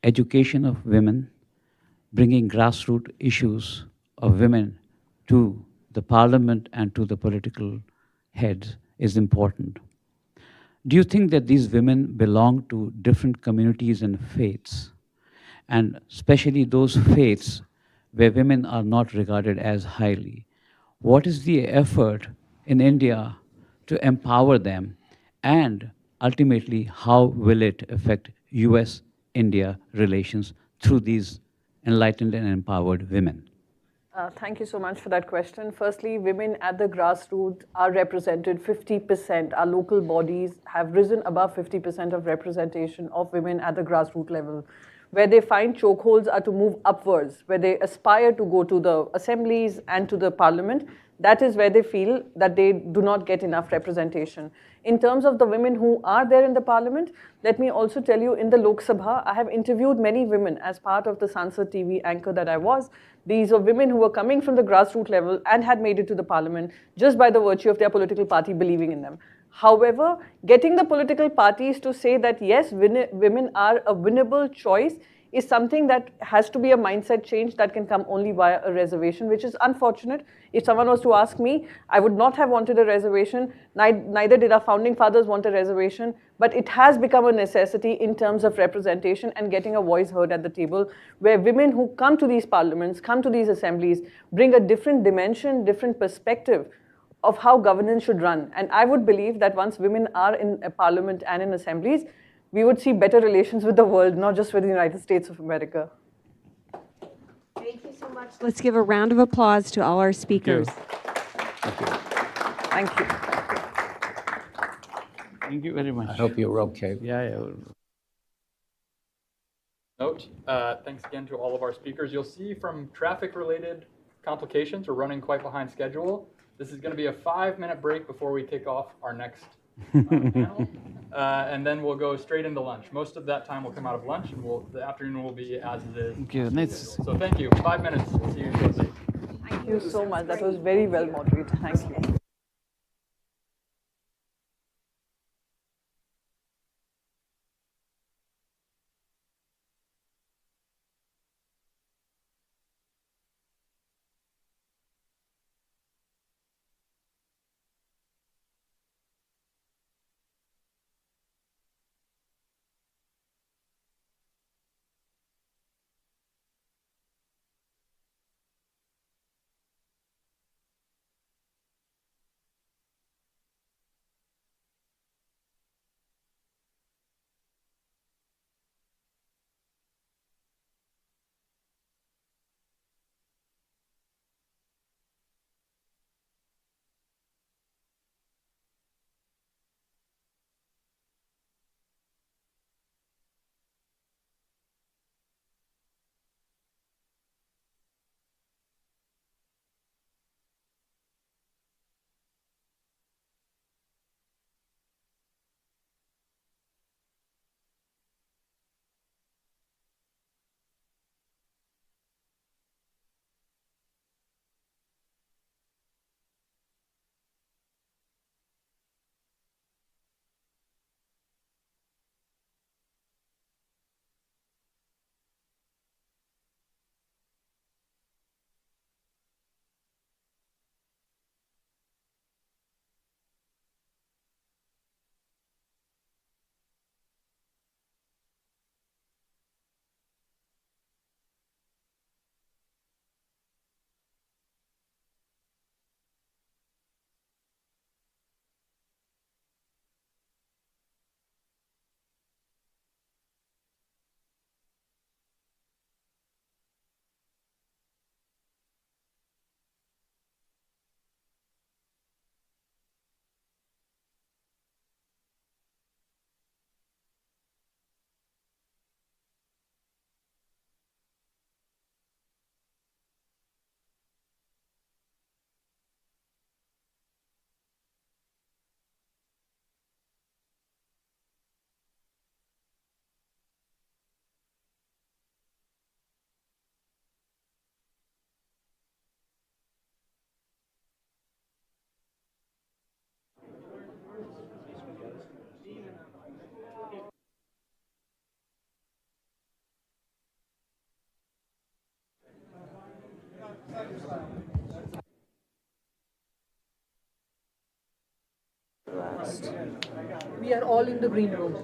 Education of women, bringing grassroots issues of women to the parliament and to the political heads is important. Do you think that these women belong to different communities and faiths, and especially those faiths where women are not regarded as highly? What is the effort in India to empower them, and ultimately, how will it affect US-India relations through these enlightened and empowered women? Thank you so much for that question. Firstly, women at the grassroots are represented 50%. Our local bodies have risen above 50% of representation of women at the grassroots level. Where they find chokeholds are to move upwards, where they aspire to go to the assemblies and to the parliament. That is where they feel that they do not get enough representation. In terms of the women who are there in the parliament, let me also tell you, in the Lok Sabha, I have interviewed many women as part of the Sansad TV anchor that I was. These are women who were coming from the grassroots level and had made it to the parliament just by the virtue of their political party believing in them. However, getting the political parties to say that yes, women are a winnable choice is something that has to be a mindset change that can come only via a reservation, which is unfortunate. If someone was to ask me, I would not have wanted a reservation, neither did our founding fathers want a reservation, but it has become a necessity in terms of representation and getting a voice heard at the table, where women who come to these parliaments, come to these assemblies, bring a different dimension, different perspective of how governance should run. And I would believe that once women are in a parliament and in assemblies, we would see better relations with the world, not just with the United States of America. Thank you so much. Let's give a round of applause to all our speakers. Thank you. Thank you. Thank you very much. I hope you were okay. Yeah. Note, thanks again to all of our speakers. You'll see from traffic-related complications, we're running quite behind schedule. This is going to be a 5-minute break before we kick off our next panel, and then we'll go straight into lunch. Most of that time will come out of lunch, and the afternoon will be as it is. Okay, nice. So thank you. 5 minutes. See you shortly. Thank you so much. That was very well moderated. Thank you. we are all in the green room.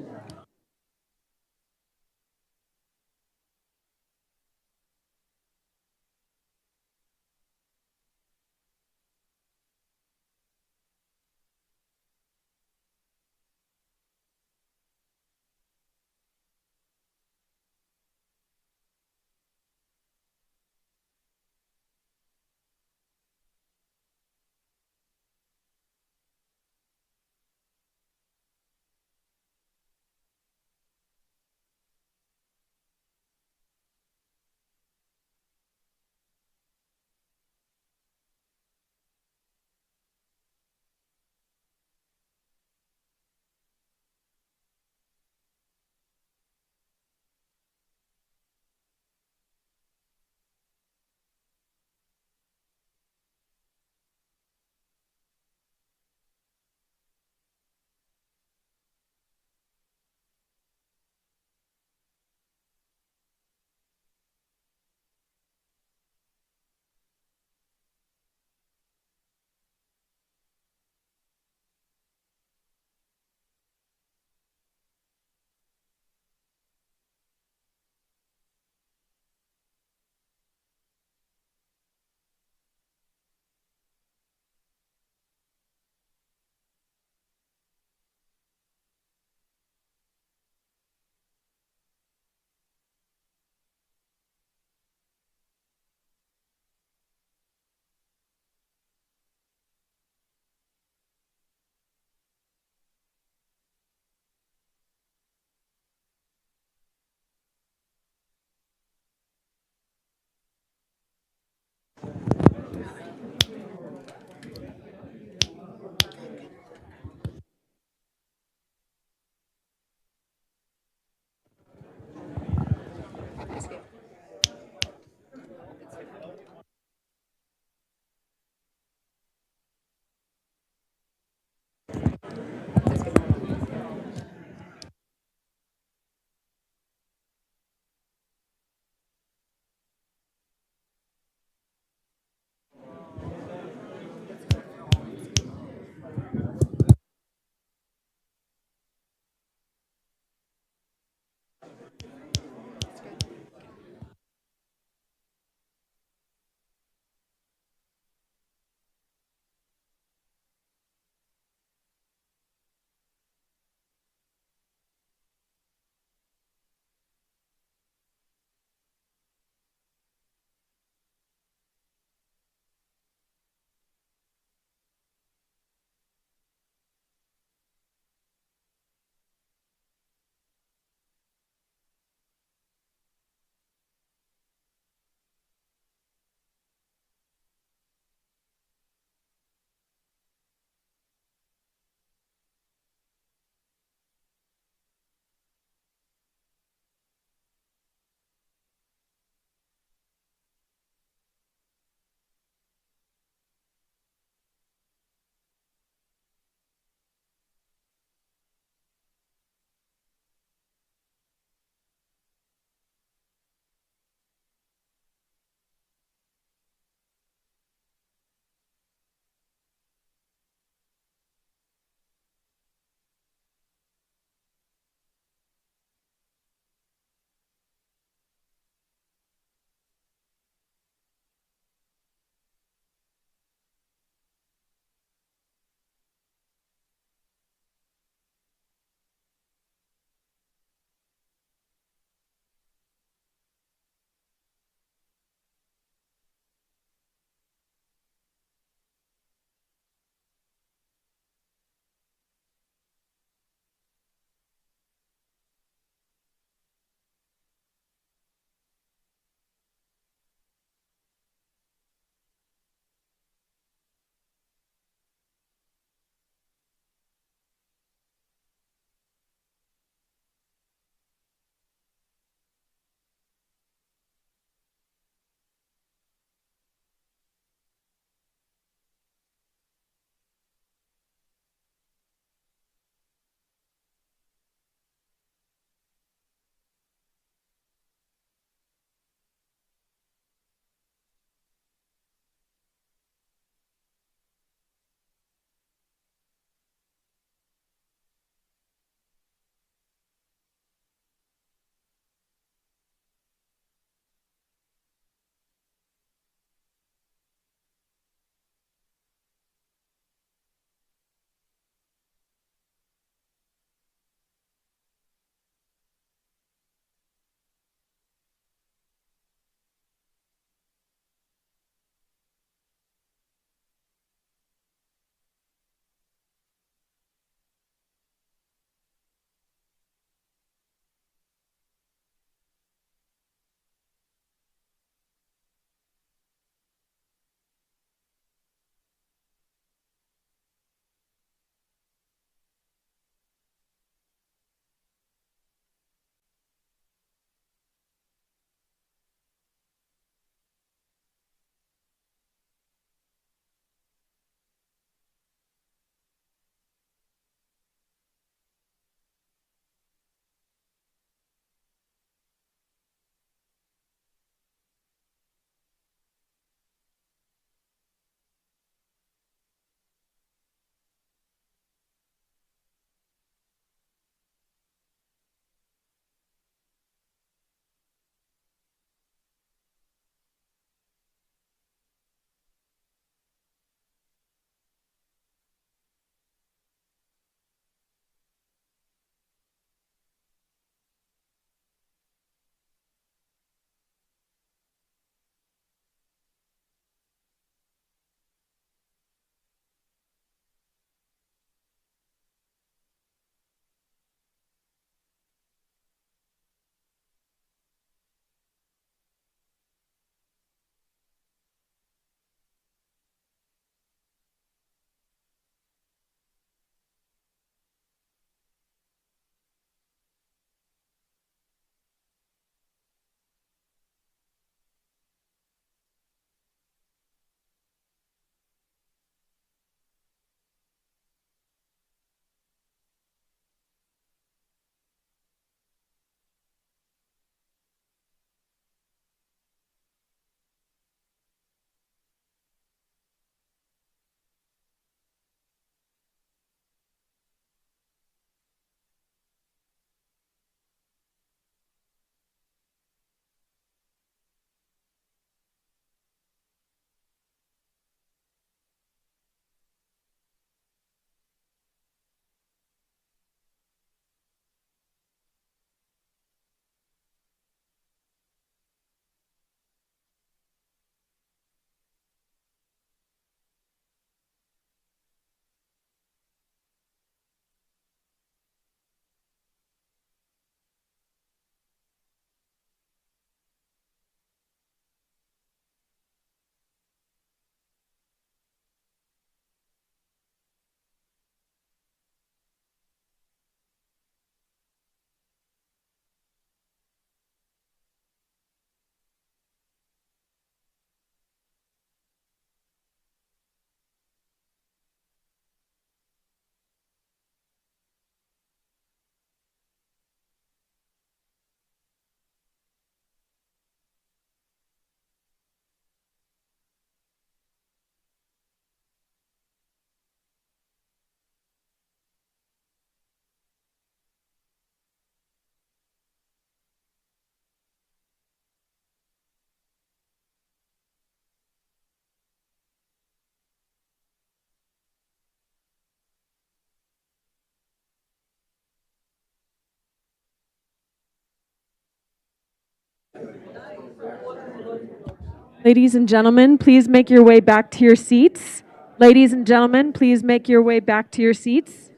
Ladies and gentlemen, please make your way back to your seats. Ladies and gentlemen, please make your way back to your seats.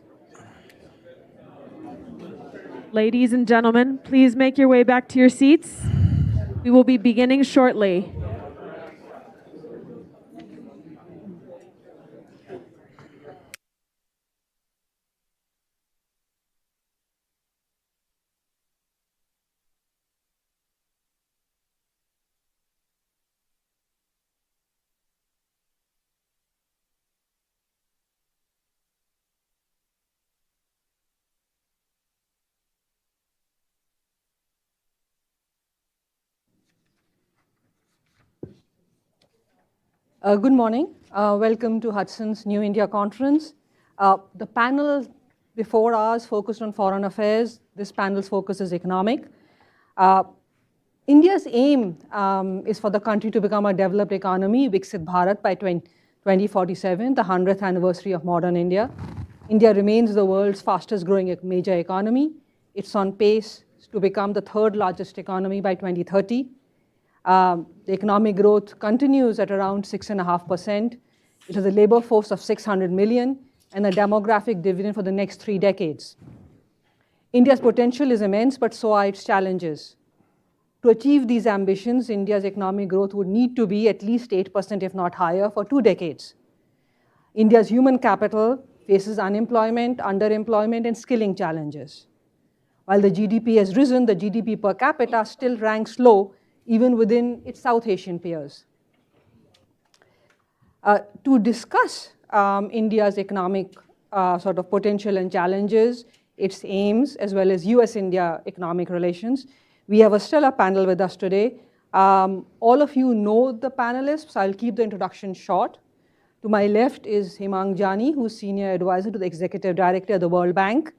Ladies and gentlemen, please make your way back to your seats. We will be beginning shortly. Good morning. Welcome to Hudson's New India Conference. The panel before ours focused on foreign affairs. This panel's focus is economic. India's aim is for the country to become a developed economy, Viksit Bharat, by 2047, the 100th anniversary of modern India. India remains the world's fastest growing major economy. It's on pace to become the third largest economy by 2030. The economic growth continues at around 6.5%. It has a labor force of 600 million and a demographic dividend for the next 3 decades. India's potential is immense, but so are its challenges. To achieve these ambitions, India's economic growth would need to be at least 8%, if not higher, for 2 decades. India's human capital faces unemployment, underemployment, and skilling challenges. While the GDP has risen, the GDP per capita still ranks low, even within its South Asian peers. To discuss India's economic sort of potential and challenges, its aims, as well as US-India economic relations, we have a stellar panel with us today. All of you know the panelists, so I'll keep the introduction short. To my left is Himang Jani, who's Senior Advisor to the Executive Director of the World Bank.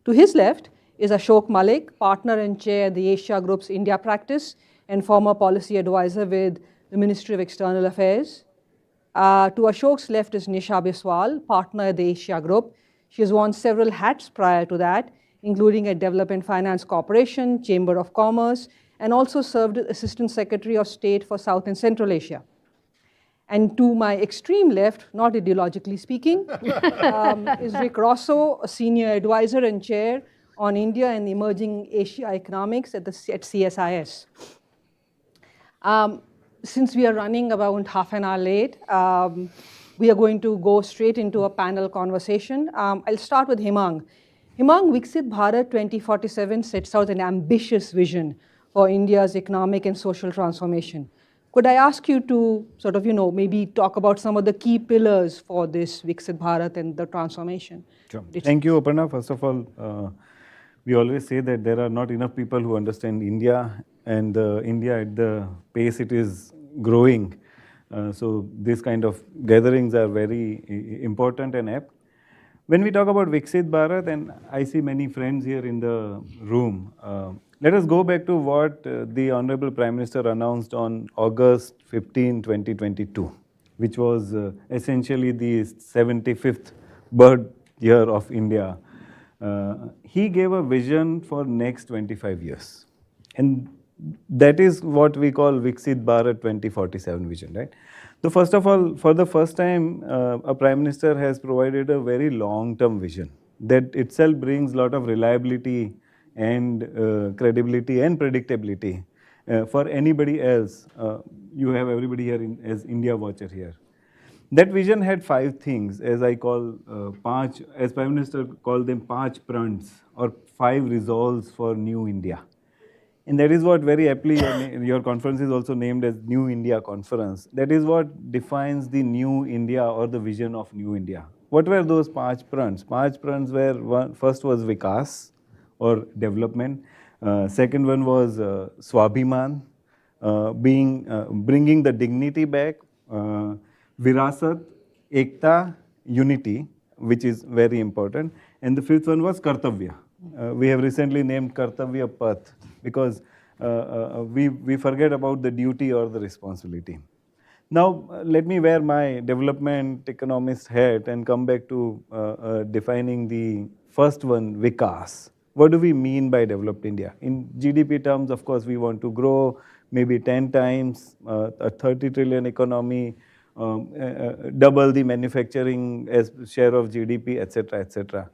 To his left is Ashok Malik, Partner and Chair at the Asia Group's India practice and former Policy Advisor with the Ministry of External Affairs. To Ashok's left is Nisha Biswal, Partner at the Asia Group. She has worn several hats prior to that, including at Development Finance Corporation, Chamber of Commerce, and also served as Assistant Secretary of State for South and Central Asia. And to my extreme left, not ideologically speaking, is Rick Rosso, a Senior Advisor and Chair on India and Emerging Asia Economics at CSIS. Since we are running about half an hour late, we are going to go straight into a panel conversation. I'll start with Himang. Himang, Viksit Bharat 2047 sets out an ambitious vision for India's economic and social transformation. Could I ask you to sort of, maybe talk about some of the key pillars for this Viksit Bharat and the transformation? Sure. Thank you, Aparna. First of all, we always say that there are not enough people who understand India, and India at the pace it is growing. So these kind of gatherings are very important and apt. When we talk about Viksit Bharat, and I see many friends here in the room, let us go back to what the Honorable Prime Minister announced on August 15, 2022, which was essentially the 75th birth year of India. He gave a vision for next 25 years. And that is what we call Viksit Bharat 2047 vision, right? So first of all, for the first time, a Prime Minister has provided a very long-term vision that itself brings a lot of reliability and credibility and predictability for anybody else. You have everybody here as India watcher here. That vision had 5 things, as I call as Prime Minister called them 5 prants, or 5 resolves for New India. And that is what very aptly your conference is also named as New India Conference. That is what defines the New India or the vision of New India. What were those 5 prants? 5 prants were, first was Vikas or development. Second one was Swabhiman, bringing the dignity back. Virasat, Ekta, unity, which is very important. And the 5th one was Kartavya. We have recently named Kartavya Path because we forget about the duty or the responsibility. Now, let me wear my development economist hat and come back to defining the first one, Vikas. What do we mean by developed India? In GDP terms, of course, we want to grow, maybe 10 times, a 30 trillion economy, double the manufacturing as share of GDP, etc., etc.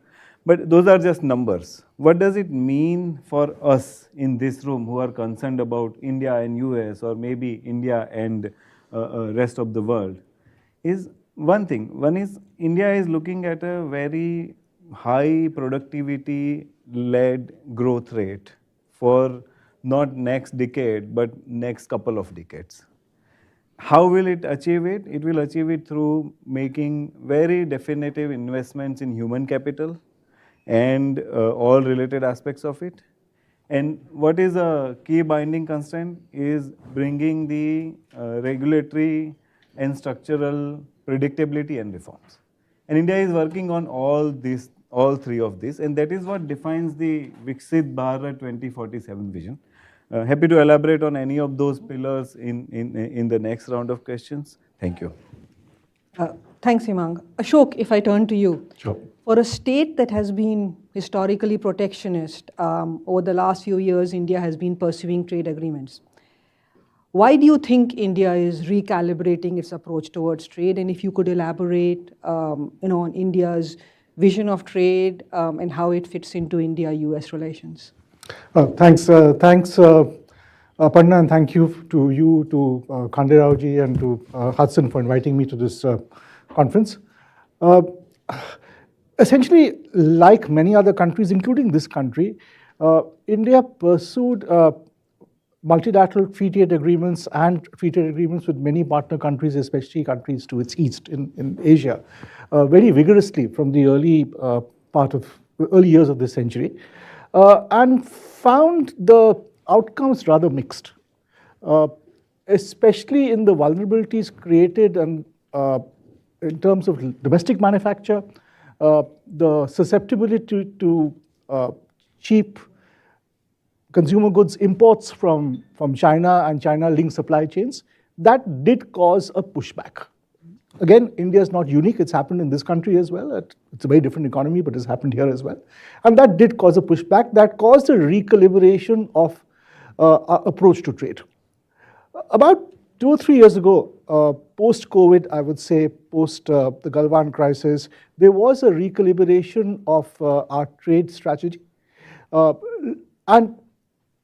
But those are just numbers. What does it mean for us in this room who are concerned about India and US, or maybe India and rest of the world? Is one thing. One is India is looking at a very high productivity led growth rate for not next decade, but next couple of decades. How will it achieve it? It will achieve it through making very definitive investments in human capital and all related aspects of it. And what is a key binding constraint is bringing the regulatory and structural predictability and reforms. And India is working on all three of these, and that is what defines the Viksit Bharat 2047 vision. Happy to elaborate on any of those pillars in the next round of questions. Thank you. Thanks, Hemang. Ashok, if I turn to you. Sure. For a state that has been historically protectionist, over the last few years, India has been pursuing trade agreements. Why do you think India is recalibrating its approach towards trade? And if you could elaborate, on India's vision of trade and how it fits into India-US relations. Thanks, Aparna, and thank you to Khanderao ji and to Hudson for inviting me to this conference. Essentially, like many other countries, including this country, India pursued multilateral free trade agreements and free trade agreements with many partner countries, especially countries to its east in Asia, very vigorously from the early years of this century, and found the outcomes rather mixed, especially in the vulnerabilities created and in terms of domestic manufacture, the susceptibility to cheap consumer goods imports from China and China-linked supply chains. That did cause a pushback. Again, India is not unique. It's happened in this country as well. It's a very different economy, but it's happened here as well. And that did cause a pushback. That caused a recalibration of approach to trade. About 2 or 3 years ago, post-COVID, I would say, post the Galwan crisis, there was a recalibration of our trade strategy. And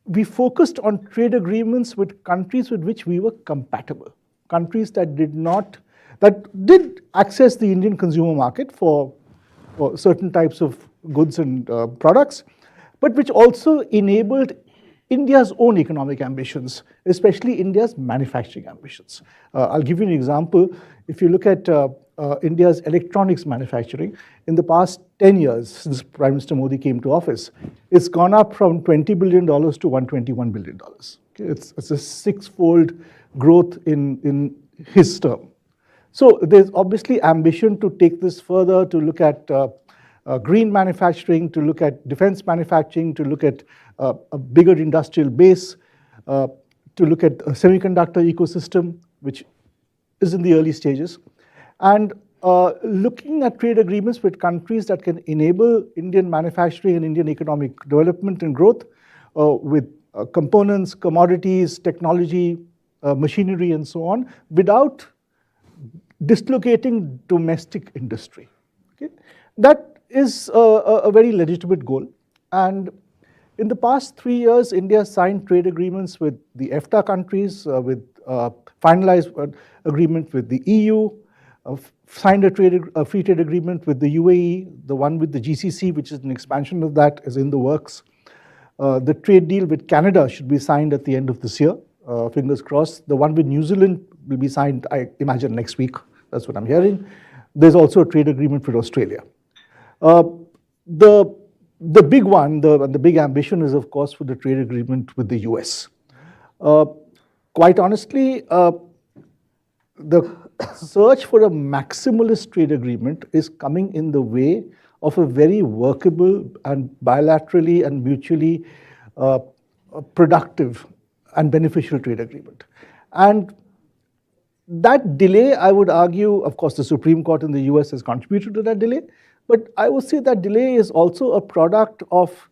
we focused on trade agreements with countries with which we were compatible, countries that did access the Indian consumer market for certain types of goods and products, but which also enabled India's own economic ambitions, especially India's manufacturing ambitions. I'll give you an example. If you look at India's electronics manufacturing, in the past 10 years, since Prime Minister Modi came to office, it's gone up from $20 billion to $121 billion. Okay? It's a 6-fold growth in his term. So there's obviously ambition to take this further, to look at green manufacturing, to look at defense manufacturing, to look at a bigger industrial base, to look at a semiconductor ecosystem, which is in the early stages, and looking at trade agreements with countries that can enable Indian manufacturing and Indian economic development and growth with components, commodities, technology, machinery, and so on, without dislocating domestic industry. Okay? That is a very legitimate goal. And in the past 3 years, India signed trade agreements with the EFTA countries, with finalized agreement with the EU, signed a free trade agreement with the UAE, the one with the GCC, which is an expansion of that, is in the works. The trade deal with Canada should be signed at the end of this year, fingers crossed. The one with New Zealand will be signed, I imagine, next week. That's what I'm hearing. There's also a trade agreement with Australia. The big one, the big ambition is, of course, for the trade agreement with the US. Quite honestly, the search for a maximalist trade agreement is coming in the way of a very workable and bilaterally and mutually productive and beneficial trade agreement. And that delay, I would argue, of course, the Supreme Court in the US has contributed to that delay, but I would say that delay is also a product of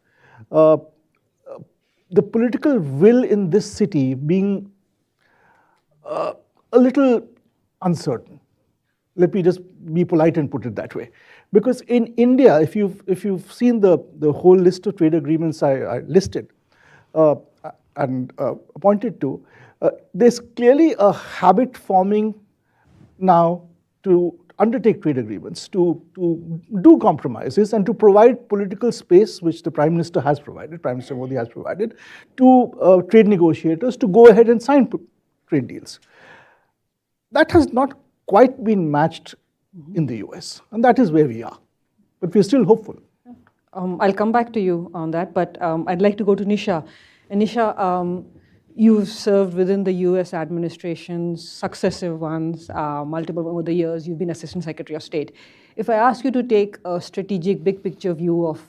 the political will in this city being a little uncertain. Let me just be polite and put it that way. Because in India, if you've seen the whole list of trade agreements I listed and pointed to, there's clearly a habit forming now to undertake trade agreements, to do compromises, and to provide political space, which the Prime Minister has provided, Prime Minister Modi has provided, to trade negotiators to go ahead and sign trade deals. That has not quite been matched in the US, and that is where we are. But we're still hopeful. I'll come back to you on that, but I'd like to go to Nisha. And Nisha, you've served within the US administrations, successive ones, multiple over the years. You've been Assistant Secretary of State. If I ask you to take a strategic, big picture view of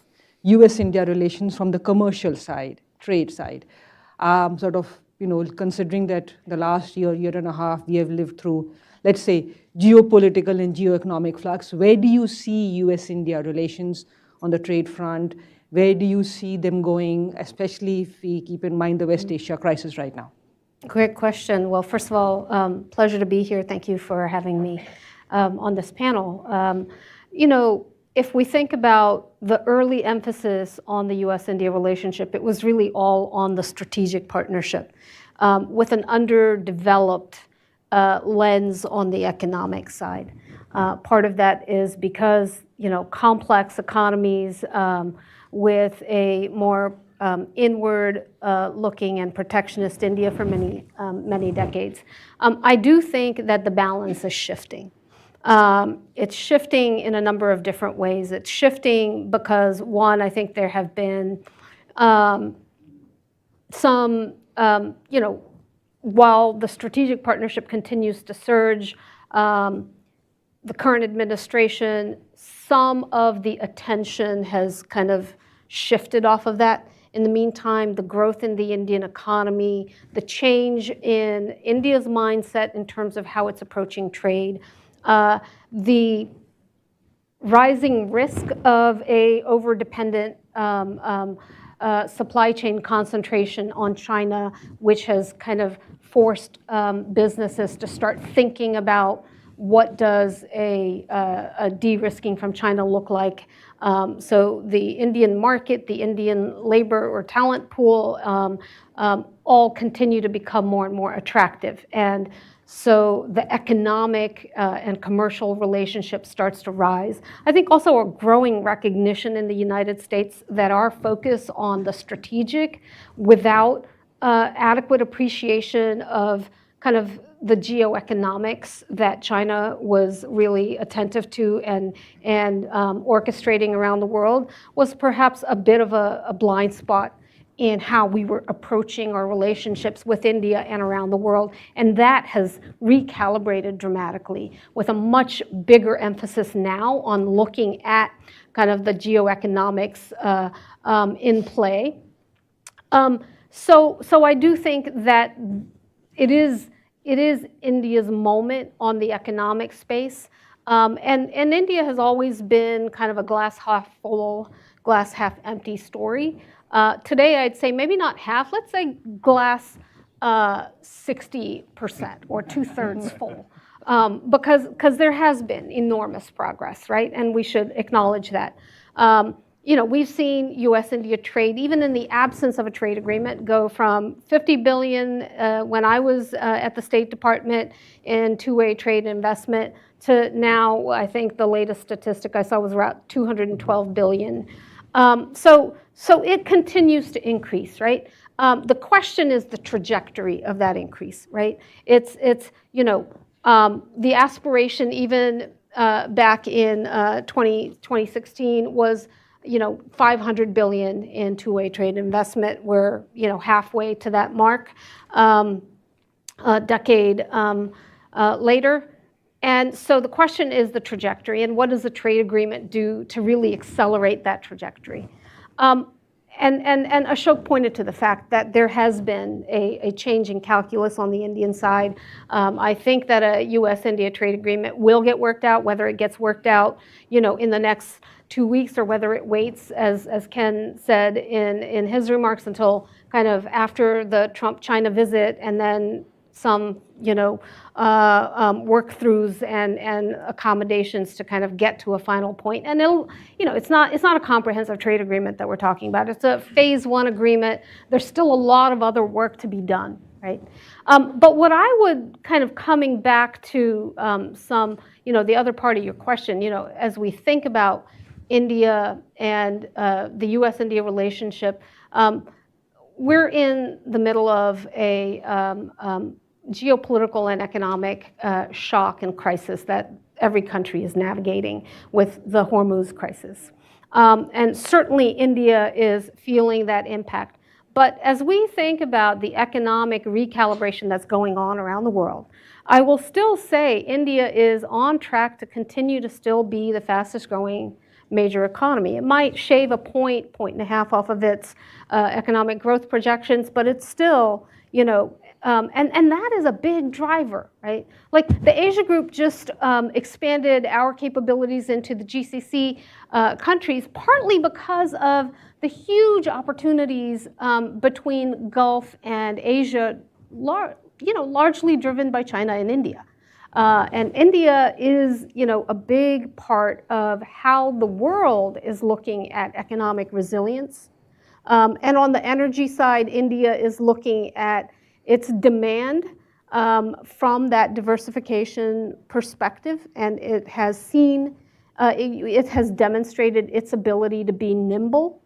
US-India relations from the commercial side, trade side, sort of, considering that the last year and a half, we have lived through, let's say, geopolitical and geoeconomic flux, where do you see US-India relations on the trade front? Where do you see them going, especially if we keep in mind the West Asia crisis right now? Great question. Well, first of all, pleasure to be here. Thank you for having me on this panel. If we think about the early emphasis on the US-India relationship, it was really all on the strategic partnership with an underdeveloped lens on the economic side. Part of that is because, complex economies with a more inward-looking and protectionist India for many decades. I do think that the balance is shifting. It's shifting in a number of different ways. It's shifting because, one, I think there have been some, while the strategic partnership continues to surge, the current administration, some of the attention has kind of shifted off of that. In the meantime, the growth in the Indian economy, the change in India's mindset in terms of how it's approaching trade, the rising risk of a over-dependent supply chain concentration on China, which has kind of forced businesses to start thinking about what does a de-risking from China look like. So the Indian market, the Indian labor or talent pool, all continue to become more and more attractive. And so the economic and commercial relationship starts to rise. I think also a growing recognition in the United States that our focus on the strategic without adequate appreciation of kind of the geoeconomics that China was really attentive to and orchestrating around the world was perhaps a bit of a blind spot in how we were approaching our relationships with India and around the world. And that has recalibrated dramatically with a much bigger emphasis now on looking at kind of the geoeconomics in play. So I do think that it is India's moment on the economic space. And India has always been kind of a glass half full, glass half empty story. Today, I'd say maybe not half, let's say glass 60% or 2/3 full, because there has been enormous progress, right? And we should acknowledge that. We've seen US-India trade, even in the absence of a trade agreement, go from $50 billion when I was at the State Department in two-way trade investment to now, I think the latest statistic I saw was around $212 billion. So it continues to increase, right? The question is the trajectory of that increase, right? It's the aspiration even back in 2016 was, $500 billion in two-way trade investment. We're, halfway to that mark, a decade later. And so the question is the trajectory, and what does the trade agreement do to really accelerate that trajectory? And Ashok pointed to the fact that there has been a change in calculus on the Indian side. I think that a U.S.-India trade agreement will get worked out. Whether it gets worked out, in the next 2 weeks, or whether it waits, as Ken said in his remarks, until kind of after the Trump-China visit, and then some, work-throughs and accommodations to kind of get to a final point. And it'll, it's not a comprehensive trade agreement that we're talking about. It's a phase 1 agreement. There's still a lot of other work to be done, right? But what I would kind of coming back to the other part of your question, as we think about India and the U.S.-India relationship, we're in the middle of a geopolitical and economic shock and crisis that every country is navigating with the Hormuz crisis. And certainly India is feeling that impact. But as we think about the economic recalibration that's going on around the world, I will still say India is on track to continue to still be the fastest growing major economy. It might shave a point and a half off of its economic growth projections, but it's still, and that is a big driver, right? Like the Asia Group just expanded our capabilities into the GCC countries, partly because of the huge opportunities between Gulf and Asia, largely driven by China and India. And India is, a big part of how the world is looking at economic resilience. And on the energy side, India is looking at its demand from that diversification perspective, and it has seen, it has demonstrated its ability to be nimble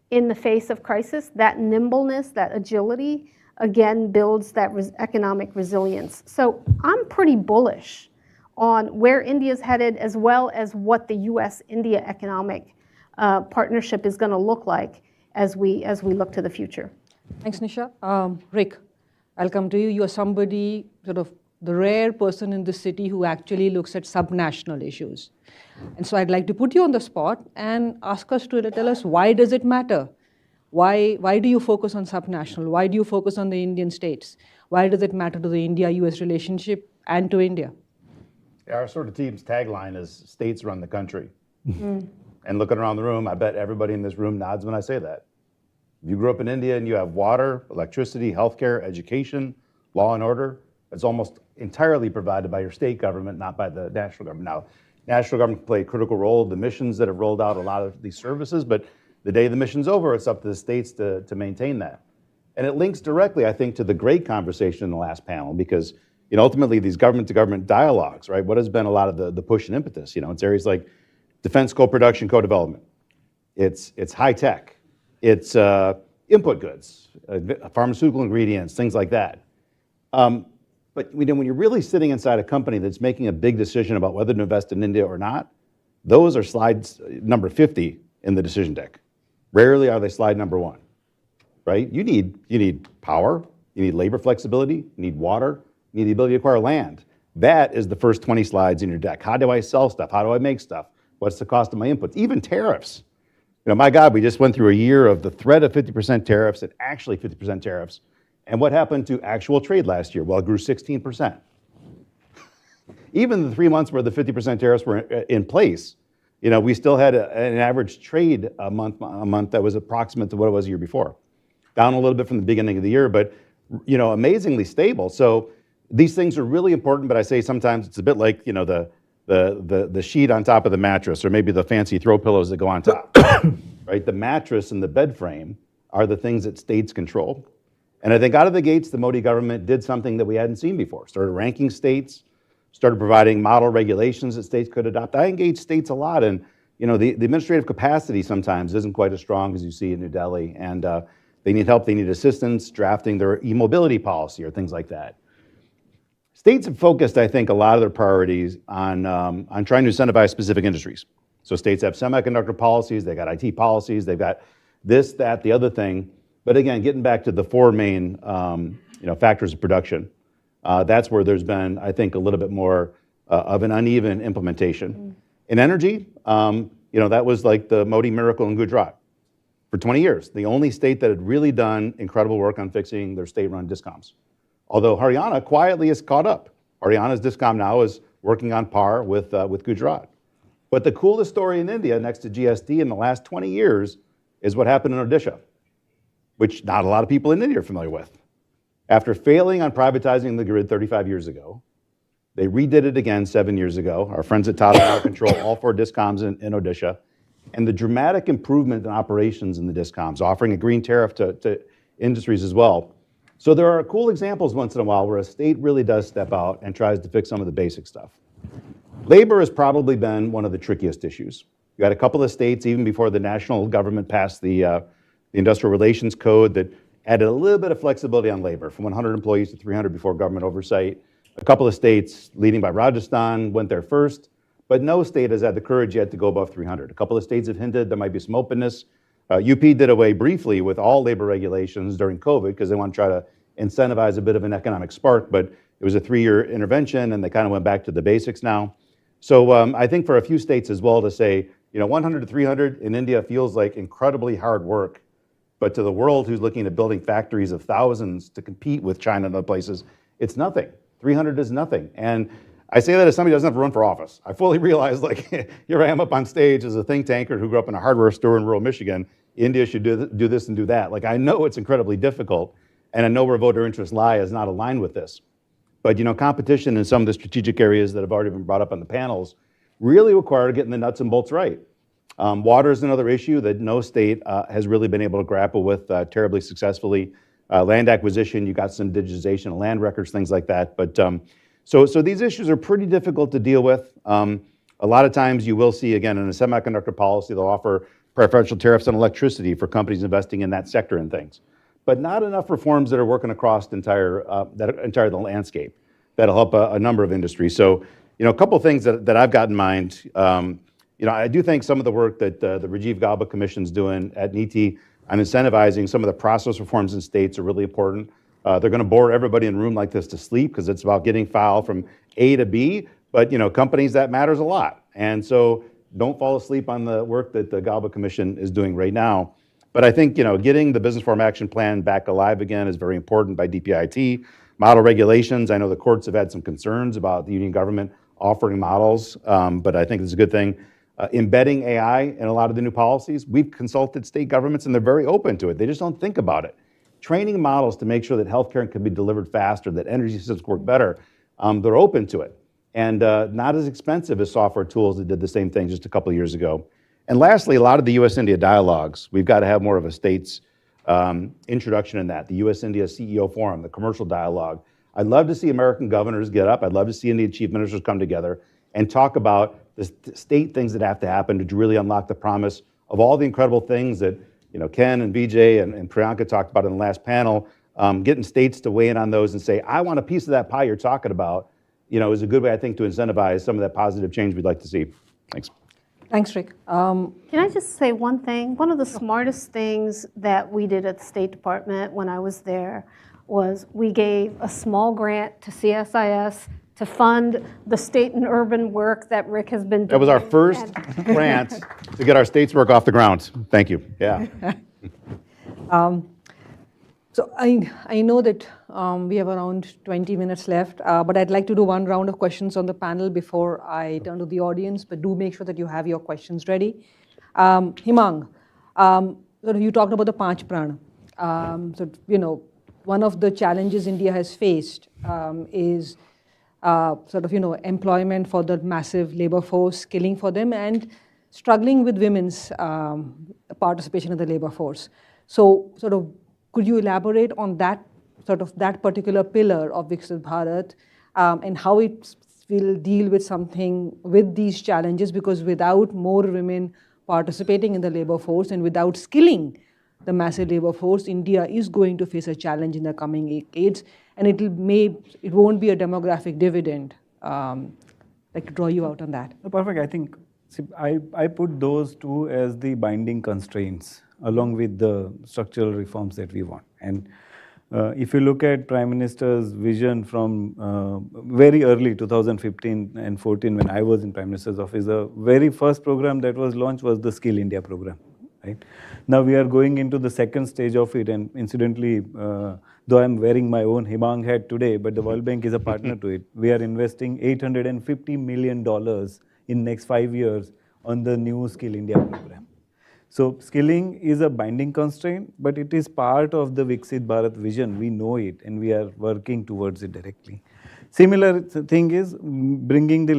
in the face of crisis. That nimbleness, that agility, again, builds that economic resilience. So I'm pretty bullish on where India's headed, as well as what the U.S.-India economic partnership is going to look like as we look to the future. Thanks, Nisha. Rick, I'll come to you. You are somebody, sort of the rare person in the city who actually looks at subnational issues. And so I'd like to put you on the spot and ask us to tell us, why does it matter? Why do you focus on subnational? Why do you focus on the Indian states? Why does it matter to the India-US relationship and to India? Our sort of team's tagline is states run the country. And looking around the room, I bet everybody in this room nods when I say that. If you grew up in India and you have water, electricity, healthcare, education, law and order, it's almost entirely provided by your state government, not by the national government. Now, national government play a critical role. The missions that have rolled out a lot of these services, but the day the mission's over, it's up to the states to maintain that. And it links directly, I think, to the great conversation in the last panel, because ultimately these government-to-government dialogues, right? What has been a lot of the push and impetus? It's areas like defense co-production, co-development. It's high tech. It's input goods, pharmaceutical ingredients, things like that. But when you're really sitting inside a company that's making a big decision about whether to invest in India or not, those are slides number 50 in the decision deck. Rarely are they slide number 1, right? You need power, you need labor flexibility, you need water, you need the ability to acquire land. That is the first 20 slides in your deck. How do I sell stuff? How do I make stuff? What's the cost of my inputs? Even tariffs. My God, we just went through a year of the threat of 50% tariffs and actually 50% tariffs. And what happened to actual trade last year? Well, it grew 16%. Even the 3 months where the 50% tariffs were in place, we still had an average trade a month that was approximate to what it was the year before. Down a little bit from the beginning of the year, but amazingly stable. So these things are really important, but I say sometimes it's a bit like the sheet on top of the mattress, or maybe the fancy throw pillows that go on top, right? The mattress and the bed frame are the things that states control. And I think out of the gates, the Modi government did something that we hadn't seen before. Started ranking states, started providing model regulations that states could adopt. I engage states a lot, and the administrative capacity sometimes isn't quite as strong as you see in New Delhi, and they need help, they need assistance drafting their e-mobility policy or things like that. States have focused, I think, a lot of their priorities on trying to incentivize specific industries. So states have semiconductor policies, they've got IT policies, they've got this, that, the other thing. But again, getting back to the 4 main factors of production, that's where there's been, I think, a little bit more of an uneven implementation. In energy, that was like the Modi miracle in Gujarat. for 20 years, the only state that had really done incredible work on fixing their state-run discoms. Although Haryana quietly has caught up. Haryana's discom now is working on par with Gujarat. But the coolest story in India next to GST in the last 20 years is what happened in Odisha, which not a lot of people in India are familiar with. After failing on privatizing the grid 35 years ago, they redid it again 7 years ago. Our friends at Tata Power control all 4 discoms in Odisha. And the dramatic improvement in operations in the discoms, offering a green tariff to industries as well. So there are cool examples once in a while where a state really does step out and tries to fix some of the basic stuff. Labor has probably been one of the trickiest issues. You had a couple of states, even before the national government passed the Industrial Relations Code, that added a little bit of flexibility on labor, from 100 employees to 300 before government oversight. A couple of states, leading by Rajasthan, went there first. But no state has had the courage yet to go above 300. A couple of states have hinted there might be some openness. UP did away briefly with all labor regulations during COVID because they want to try to incentivize a bit of an economic spark, but it was a 3-year intervention and they kind of went back to the basics now. So I think for a few states as well to say, 100 to 300 in India feels like incredibly hard work, but to the world who's looking at building factories of thousands to compete with China and other places, it's nothing. 300 is nothing. And I say that as somebody who doesn't have to run for office. I fully realize, here I am up on stage as a think tanker who grew up in a hardware store in rural Michigan. India should do this and do that. I know it's incredibly difficult, and I know where voter interests lie is not aligned with this. But, competition in some of the strategic areas that have already been brought up on the panels really require getting the nuts and bolts right. Water is another issue that no state has really been able to grapple with terribly successfully. Land acquisition, you got some digitization of land records, things like that. But so these issues are pretty difficult to deal with. A lot of times you will see, again, in a semiconductor policy, they'll offer preferential tariffs on electricity for companies investing in that sector and things. But not enough reforms that are working across the entire landscape that'll help a number of industries. So, a couple of things that I've got in mind. I do think some of the work that the Rajiv Gauba Commission's doing at NITI on incentivizing some of the process reforms in states are really important. They're going to bore everybody in a room like this to sleep because it's about getting file from A to B. But companies, that matters a lot. And so don't fall asleep on the work that the Gauba Commission is doing right now. But I think getting the Business Forum Action Plan back alive again is very important by DPIT. Model regulations, I know the courts have had some concerns about the union government offering models, but I think it's a good thing. Embedding AI in a lot of the new policies, we've consulted state governments and they're very open to it. They just don't think about it. Training models to make sure that healthcare can be delivered faster, that energy systems work better, they're open to it. And not as expensive as software tools that did the same thing just a couple of years ago. And lastly, a lot of the U.S.-India dialogues, we've got to have more of a state's introduction in that. The U.S.-India CEO Forum, the commercial dialogue. I'd love to see American governors get up. I'd love to see Indian chief ministers come together and talk about the state things that have to happen to really unlock the promise of all the incredible things that Ken and Vijay and Priyanka talked about in the last panel. Getting states to weigh in on those and say, I want a piece of that pie you're talking about, is a good way, I think, to incentivize some of that positive change we'd like to see. Thanks. Thanks, Rick. Can I just say one thing? One of the smartest things that we did at the State Department when I was there was we gave a small grant to CSIS to fund the state and urban work that Rick has been doing. That was our first grant to get our state's work off the ground. Thank you. Yeah. So I know that we have around 20 minutes left, but I'd like to do one round of questions on the panel before I turn to the audience, but do make sure that you have your questions ready. Himang, you talked about the Panch Pran. One of the challenges India has faced is employment for the massive labor force, skilling for them, and struggling with women's participation in the labor force. So could you elaborate on that particular pillar of Viksit Bharat and how it will deal with these challenges? Because without more women participating in the labor force and without skilling the massive labor force, India is going to face a challenge in the coming decades, and it won't be a demographic dividend. I'd like to draw you out on that. Perfect. I think I put those two as the binding constraints along with the structural reforms that we want. And if you look at Prime Minister's vision from very early 2015 and 14 when I was in Prime Minister's office, the very first program that was launched was the Skill India program. right? Now we are going into the second stage of it, and incidentally, though I'm wearing my own Himang hat today, but the World Bank is a partner to it. We are investing $850 million in next 5 years on the new Skill India program. So skilling is a binding constraint, but it is part of the Viksit Bharat vision. We know it, and we are working towards it directly. Similar thing is bringing the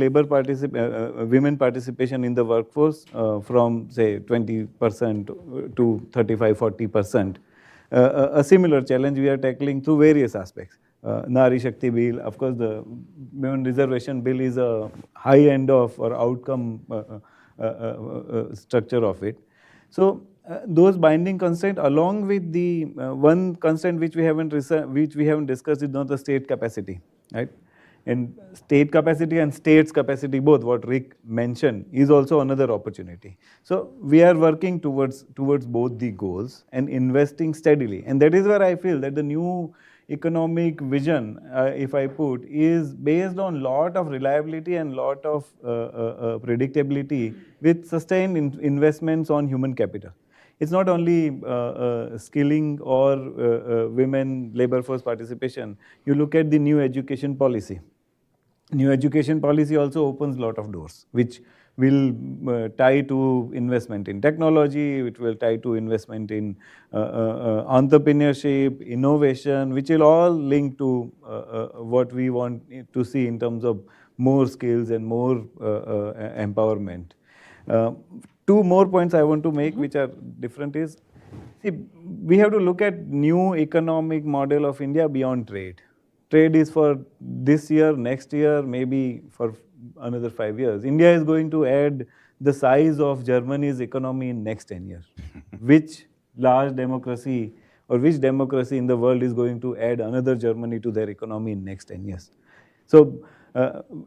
women participation in the workforce from say 20% to 35-40%. A similar challenge we are tackling through various aspects. Nari Shakti Bill, of course, the Women Reservation Bill is a high end of or outcome structure of it. So those binding constraints, along with the one constraint which we haven't discussed, is not the state capacity, right? And state capacity and states capacity, both what Rick mentioned, is also another opportunity. So we are working towards both the goals and investing steadily. And that is where I feel that the new economic vision, if I put, is based on lot of reliability and lot of predictability with sustained investments on human capital. It's not only skilling or women labor force participation. You look at the new education policy. New education policy also opens a lot of doors, which will tie to investment in technology, which will tie to investment in entrepreneurship, innovation, which will all link to what we want to see in terms of more skills and more empowerment. Two more points I want to make, which are different, is see, we have to look at new economic model of India beyond trade. Trade is for this year, next year, maybe for another 5 years. India is going to add the size of Germany's economy in next 10 years. Which large democracy or which democracy in the world is going to add another Germany to their economy in next 10 years? So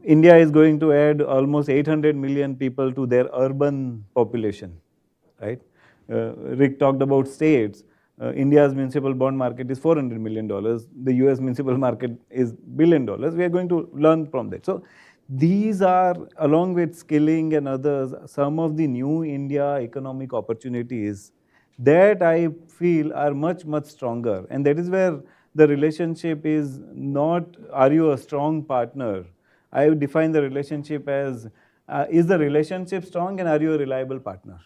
India is going to add almost 800 million people to their urban population, right? Rick talked about states. India's municipal bond market is $400 million. The US municipal market is $1 billion. We are going to learn from that. So these are, along with skilling and others, some of the new India economic opportunities that I feel are much, much stronger. And that is where the relationship is not, are you a strong partner? I would define the relationship as, is the relationship strong and are you a reliable partner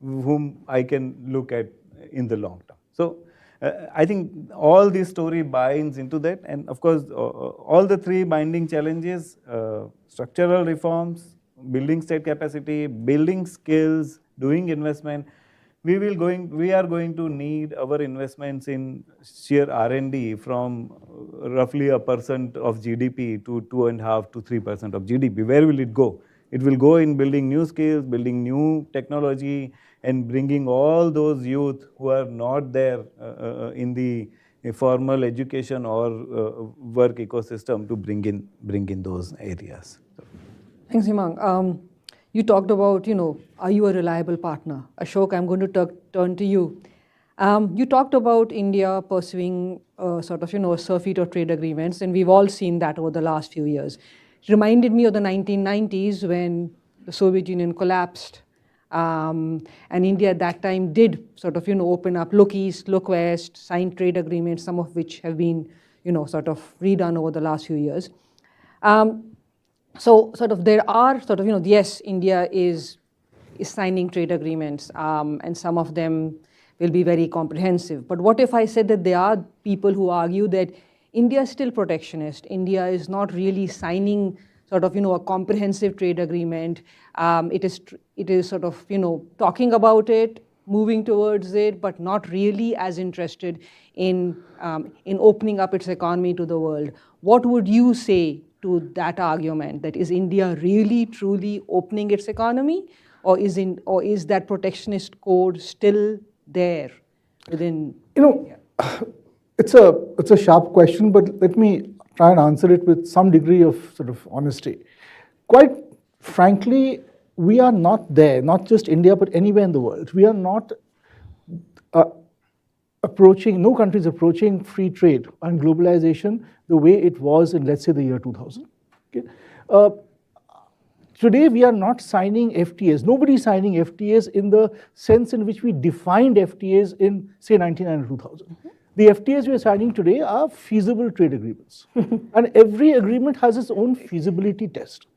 whom I can look at in the long term? So I think all this story binds into that, and of course all the three binding challenges, structural reforms, building state capacity, building skills, doing investment, we are going to need our investments in sheer R&D from roughly 1% of GDP to 2.5% to 3% of GDP. Where will it go? It will go in building new skills, building new technology, and bringing all those youth who are not there in the formal education or work ecosystem to bring in those areas. Thanks, Himang. You talked about, are you a reliable partner? Ashok, I'm going to turn to you. You talked about India pursuing a surfeit of trade agreements, and we've all seen that over the last few years. It reminded me of the 1990s when the Soviet Union collapsed. And India at that time did open up, look east, look west, sign trade agreements, some of which have been, redone over the last few years. So there are yes, India is signing trade agreements, and some of them will be very comprehensive. But what if I said that there are people who argue that India is still protectionist, India is not really signing a comprehensive trade agreement. It is talking about it, moving towards it, but not really as interested in opening up its economy to the world. What would you say to that argument? That is India really truly opening its economy, or is that protectionist code still there within? It's a sharp question, but let me try and answer it with some degree of honesty. Quite frankly, we are not there, not just India, but anywhere in the world. We are not no country is approaching free trade and globalization the way it was in, let's say, the year 2000. Okay? Today, we are not signing FTAs. Nobody is signing FTAs in the sense in which we defined FTAs in, say, 1999 and 2000. The FTAs we are signing today are feasible trade agreements. And every agreement has its own feasibility test.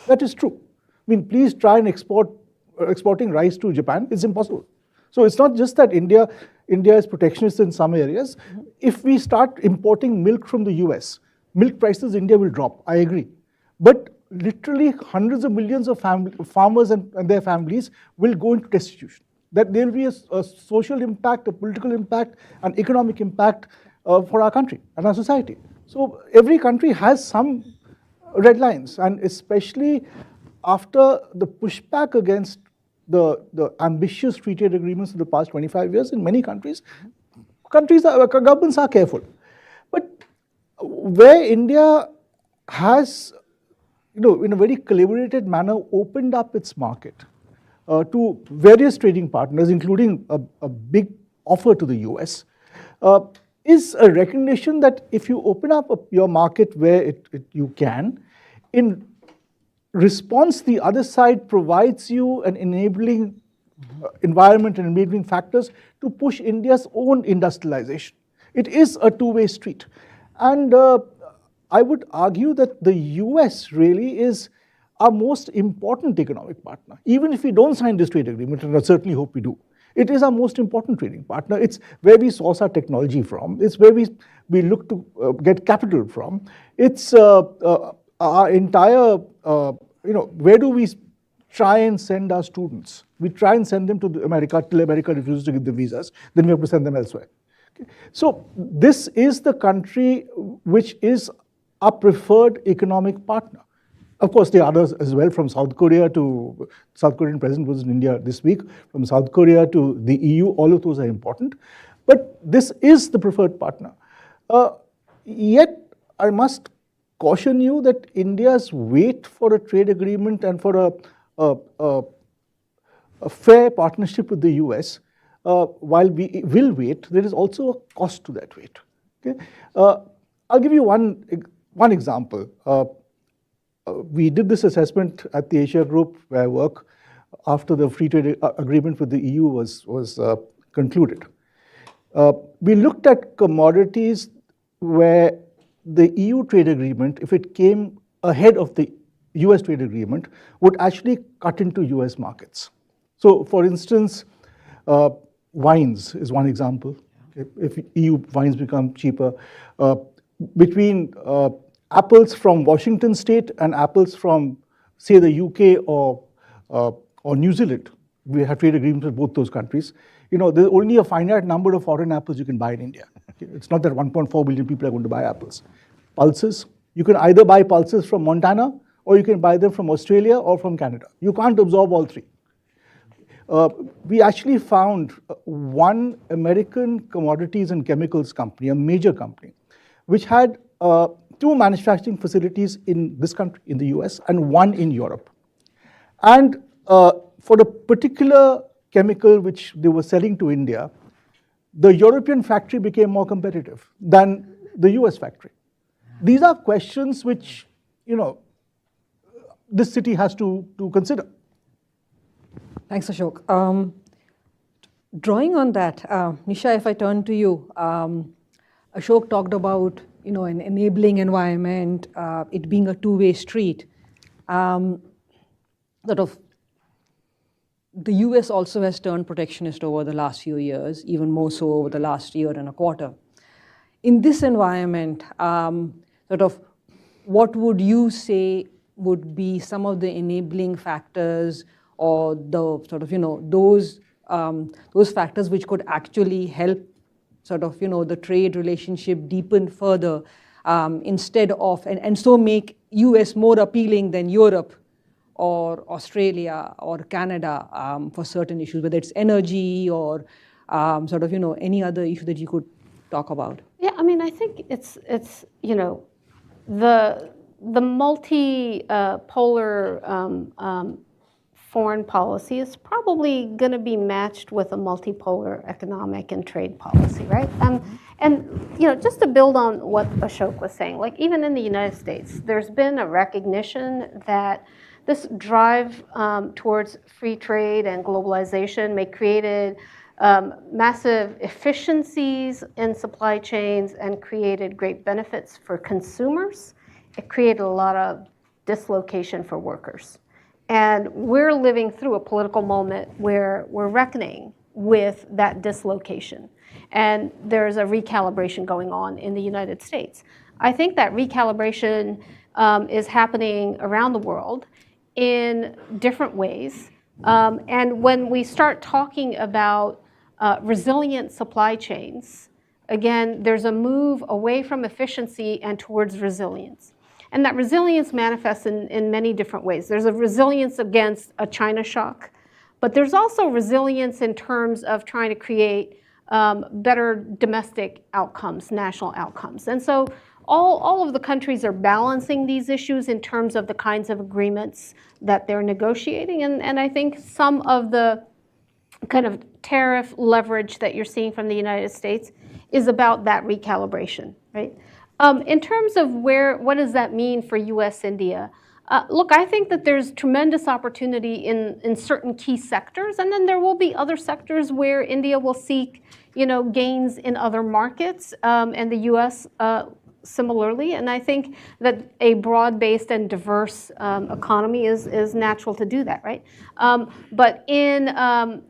That is true. I mean, please try and exporting rice to Japan. It's impossible. So it's not just that India is protectionist in some areas. If we start importing milk from the US, milk prices in India will drop. I agree. But literally hundreds of millions of farmers and their families will go into destitution. That there will be a social impact, a political impact, an economic impact for our country and our society. So every country has some red lines, and especially after the pushback against the ambitious free trade agreements of the past 25 years in many countries, governments are careful. But where India has, in a very collaborated manner, opened up its market to various trading partners, including a big offer to the US, is a recognition that if you open up your market where you can, in response, the other side provides you an enabling environment and enabling factors to push India's own industrialization. It is a two-way street. And I would argue that the US really is our most important economic partner. Even if we don't sign this trade agreement, and I certainly hope we do, it is our most important trading partner. It's where we source our technology from. It's where we look to get capital from. It's our entire, where do we try and send our students? We try and send them to America till America refuses to give them visas. Then we have to send them elsewhere. Okay? So this is the country which is our preferred economic partner. Of course, there are others as well, from South Korea to, South Korean president was in India this week, from South Korea to the EU, all of those are important. But this is the preferred partner. Yet, I must caution you that India's wait for a trade agreement and for a fair partnership with the US, while we will wait, there is also a cost to that wait. Okay? I'll give you one example. We did this assessment at the Asia Group where I work after the free trade agreement with the EU was concluded. We looked at commodities where the EU trade agreement, if it came ahead of the US trade agreement, would actually cut into US markets. So for instance, wines is one example. Okay? If EU wines become cheaper, between apples from Washington State and apples from, say, the UK or New Zealand, we have trade agreements with both those countries. There's only a finite number of foreign apples you can buy in India. It's not that 1.4 billion people are going to buy apples. Pulses, you can either buy pulses from Montana or you can buy them from Australia or from Canada. You can't absorb all three. We actually found one American commodities and chemicals company, a major company, which had 2 manufacturing facilities in this country, in the US, and 1 in Europe. And for the particular chemical which they were selling to India, the European factory became more competitive than the US factory. These are questions which, this city has to consider. Thanks, Ashok. Drawing on that, Nisha, if I turn to you, Ashok talked about an enabling environment, it being a two-way street. The US also has turned protectionist over the last few years, even more so over the last year and a quarter. In this environment, what would you say would be some of the enabling factors or the those factors which could actually help the trade relationship deepen further instead of, and so make US more appealing than Europe or Australia or Canada for certain issues, whether it's energy or any other issue that you could talk about? Yeah, I mean, I think it's the multipolar foreign policy is probably going to be matched with a multipolar economic and trade policy, right? And just to build on what Ashok was saying, like even in the United States, there's been a recognition that this drive towards free trade and globalization may created massive efficiencies in supply chains and created great benefits for consumers. It created a lot of dislocation for workers. And we're living through a political moment where we're reckoning with that dislocation. And there's a recalibration going on in the United States. I think that recalibration is happening around the world in different ways. And when we start talking about resilient supply chains, again, there's a move away from efficiency and towards resilience. And that resilience manifests in many different ways. There's a resilience against a China shock, but there's also resilience in terms of trying to create better domestic outcomes, national outcomes. And so all of the countries are balancing these issues in terms of the kinds of agreements that they're negotiating. And I think some of the kind of tariff leverage that you're seeing from the United States is about that recalibration, right? In terms of what does that mean for US-India? Look, I think that there's tremendous opportunity in certain key sectors, and then there will be other sectors where India will seek, gains in other markets, and the US similarly. And I think that a broad-based and diverse economy is natural to do that, right? But I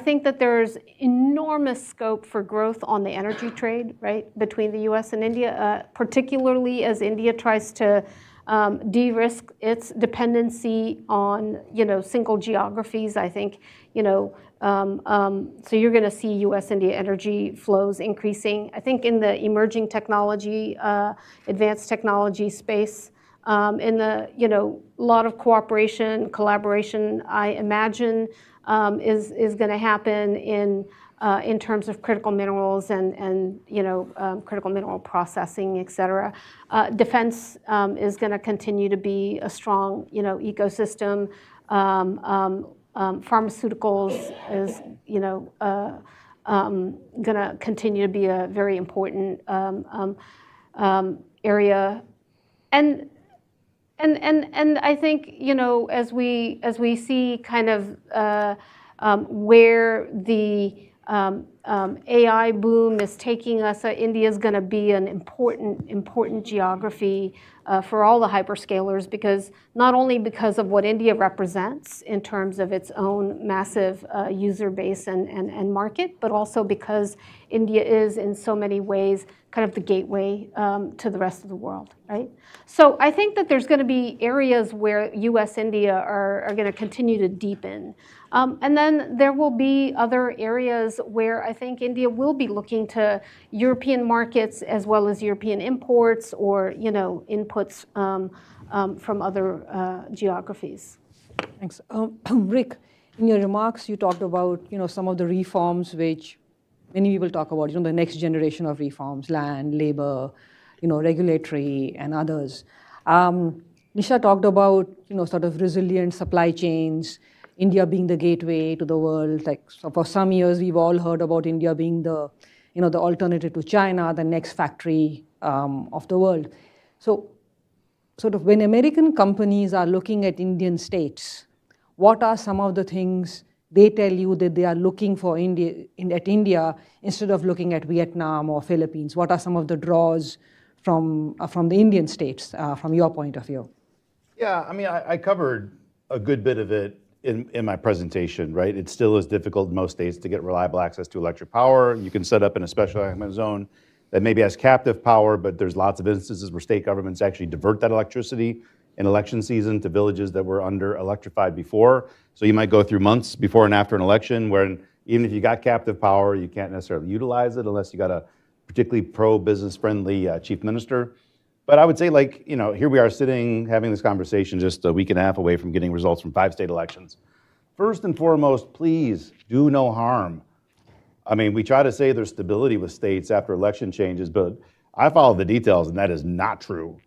think that there's enormous scope for growth on the energy trade, right, between the US and India, particularly as India tries to de-risk its dependency on, single geographies. I think, so you're going to see US-India energy flows increasing. I think in the emerging technology, advanced technology space, in the, lot of cooperation, collaboration, I imagine, is going to happen in terms of critical minerals and critical mineral processing, et cetera. Defense is going to continue to be a strong, ecosystem. Pharmaceuticals is, going to continue to be a very important area. And I think, as we see kind of where the AI boom is taking us, India is going to be an important geography for all the hyperscalers, because not only because of what India represents in terms of its own massive user base and market, but also because India is in so many ways kind of the gateway to the rest of the world, right? So I think that there's going to be areas where US-India are going to continue to deepen. And then there will be other areas where I think India will be looking to European markets as well as European imports or, inputs from other geographies. Thanks. Rick, in your remarks, you talked about, some of the reforms which many people talk about, the next generation of reforms, land, labor, regulatory and others. Nisha talked about, sort of resilient supply chains, India being the gateway to the world. Like, so for some years, we've all heard about India being the, the alternative to China, the next factory of the world. So sort of when American companies are looking at Indian states, what are some of the things they tell you that they are looking for at India instead of looking at Vietnam or Philippines? What are some of the draws from the Indian states from your point of view? Yeah, I mean, I covered a good bit of it in my presentation, right? It still is difficult in most states to get reliable access to electric power. You can set up in a special economic zone that maybe has captive power, but there's lots of instances where state governments actually divert that electricity in election season to villages that were under electrified before. So you might go through months before and after an election where even if you got captive power, you can't necessarily utilize it unless you got a particularly pro-business friendly chief minister. But I would say, here we are sitting having this conversation just a week and a half away from getting results from 5 state elections. First and foremost, please do no harm. I mean, we try to say there's stability with states after election changes, but I follow the details and that is not true.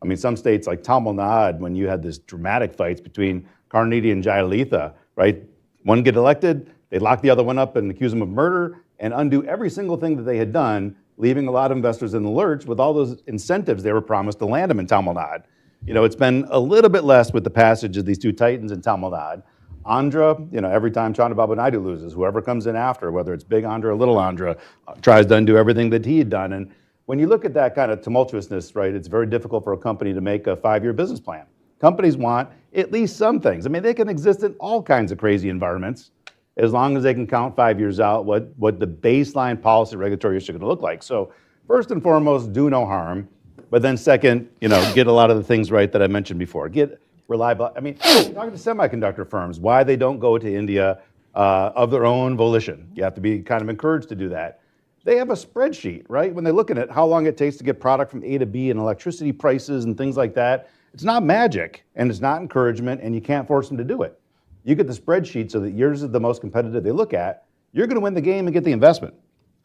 I mean, some states like Tamil Nadu, when you had this dramatic fights between Karnataka and Jayalalitha, right? One get elected, they lock the other one up and accuse them of murder and undo every single thing that they had done, leaving a lot of investors in the lurch with all those incentives they were promised to land them in Tamil Nadu. It's been a little bit less with the passage of these two titans in Tamil Nadu. Andhra, every time Chandrababu Naidu loses, whoever comes in after, whether it's big Andhra or little Andhra, tries to undo everything that he had done. And when you look at that kind of tumultuousness, right, it's very difficult for a company to make a 5-year business plan. Companies want at least some things. I mean, they can exist in all kinds of crazy environments as long as they can count 5 years out what the baseline policy regulatory issue is going to look like. So first and foremost, do no harm. But then second, get a lot of the things right that I mentioned before. Get reliable. I mean, talking to semiconductor firms, why they don't go to India of their own volition. You have to be kind of encouraged to do that. They have a spreadsheet, right? When they're looking at how long it takes to get product from A to B and electricity prices and things like that, it's not magic and it's not encouragement and you can't force them to do it. You get the spreadsheet so that yours is the most competitive they look at, you're going to win the game and get the investment.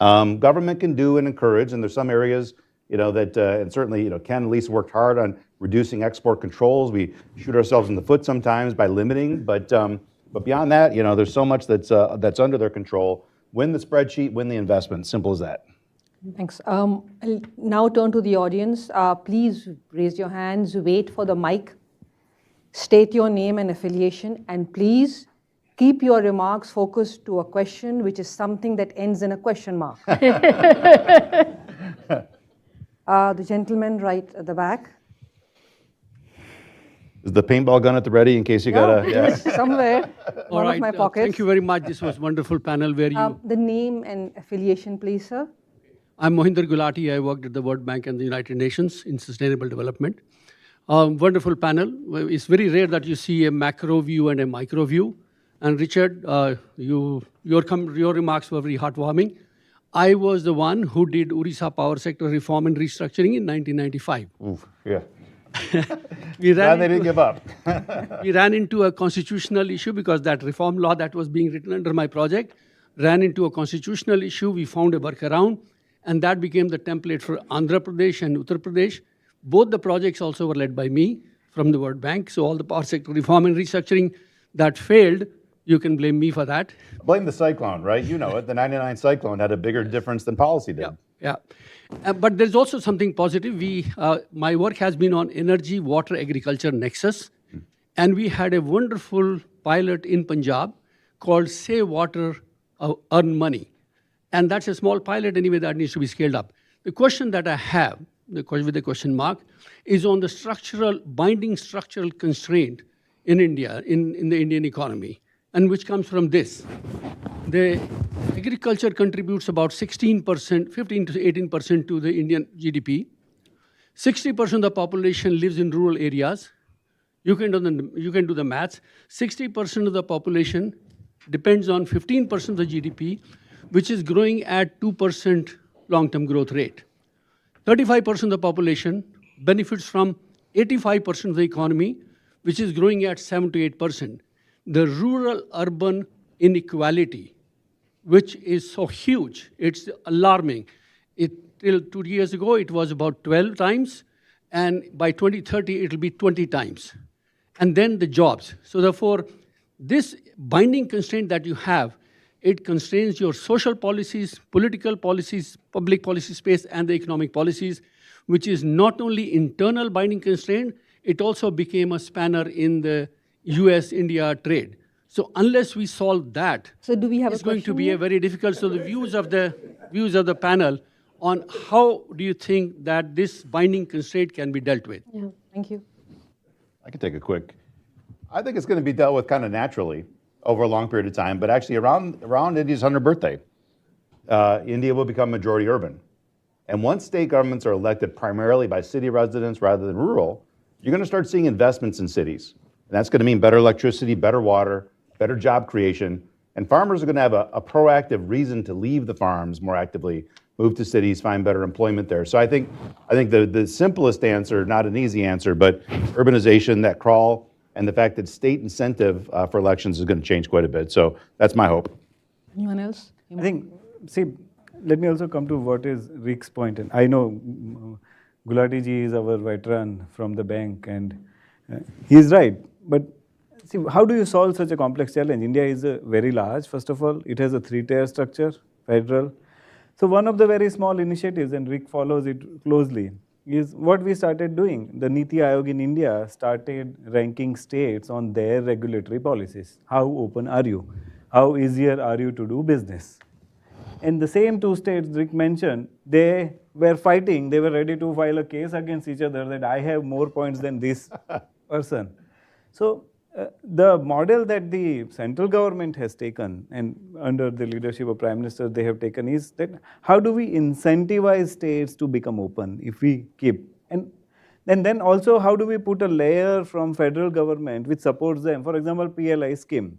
Government can do and encourage, and there's some areas that, and certainly, Ken and Lisa worked hard on reducing export controls. We shoot ourselves in the foot sometimes by limiting, but beyond that, there's so much that's under their control. Win the spreadsheet, win the investment. Simple as that. Thanks. I'll now turn to the audience. Please raise your hands, wait for the mic, state your name and affiliation, and please keep your remarks focused to a question, which is something that ends in a question mark. The gentleman right at the back. Is the paintball gun at the ready in case you got a... Yes, somewhere, one right, of my pockets. thank you very much. This was a wonderful panel where you... The name and affiliation, please, sir. I'm Mohinder Gulati. I worked at the World Bank and the United Nations in Sustainable Development. Wonderful panel. It's very rare that you see a macro view and a micro view. And Richard, your remarks were very heartwarming. I was the one who did Orissa power sector reform and restructuring in 1995. Oof, yeah. They didn't give up. We ran into a constitutional issue because that reform law that was being written under my project ran into a constitutional issue. We found a workaround, and that became the template for Andhra Pradesh and Uttar Pradesh. Both the projects also were led by me from the World Bank. So all the power sector reform and restructuring that failed, you can blame me for that. Blame the cyclone, right? You know it. The 99 cyclone had a bigger difference than policy did. Yeah. But there's also something positive. My work has been on energy, water, agriculture nexus. And we had a wonderful pilot in Punjab called Save Water, Earn Money. And that's a small pilot anyway that needs to be scaled up. The question that I have, with the question mark, is on the binding structural constraint in India, in the Indian economy, and which comes from this. The agriculture contributes about 16%, 15 to 18% to the Indian GDP. 60% of the population lives in rural areas. You can do the maths. 60% of the population depends on 15% of the GDP, which is growing at 2% long-term growth rate. 35% of the population benefits from 85% of the economy, which is growing at 7 to 8%. The rural-urban inequality, which is so huge, it's alarming. Till 2 years ago, it was about 12 times, and by 2030, it'll be 20 times. And then the jobs. So therefore, this binding constraint that you have, it constrains your social policies, political policies, public policy space, and the economic policies, which is not only internal binding constraint, it also became a spanner in the US-India trade. So unless we solve that, it's going to be a very difficult. So the views of the panel on how do you think that this binding constraint can be dealt with? Yeah, thank you. I can take a quick. I think it's going to be dealt with kind of naturally over a long period of time, but actually around India's 100th birthday, India will become majority urban. And once state governments are elected primarily by city residents rather than rural, you're going to start seeing investments in cities. And that's going to mean better electricity, better water, better job creation. And farmers are going to have a proactive reason to leave the farms more actively, move to cities, find better employment there. So I think the simplest answer, not an easy answer, but urbanization, that crawl, and the fact that state incentive for elections is going to change quite a bit. So that's my hope. Anyone else? I think, let me also come to what is Rick's point. And I know Gulati ji is our veteran from the bank, and he's right. But see, how do you solve such a complex challenge? India is very large, first of all. It has a 3-tier structure, federal. So one of the very small initiatives, and Rick follows it closely, is what we started doing. The Niti Aayog in India started ranking states on their regulatory policies. How open are you? How easier are you to do business? And the same two states Rick mentioned, they were fighting, they were ready to file a case against each other that I have more points than this person. So the model that the central government has taken, and under the leadership of Prime Minister they have taken, is that how do we incentivize states to become open if we keep, and then also how do we put a layer from federal government which supports them. For example, PLI scheme.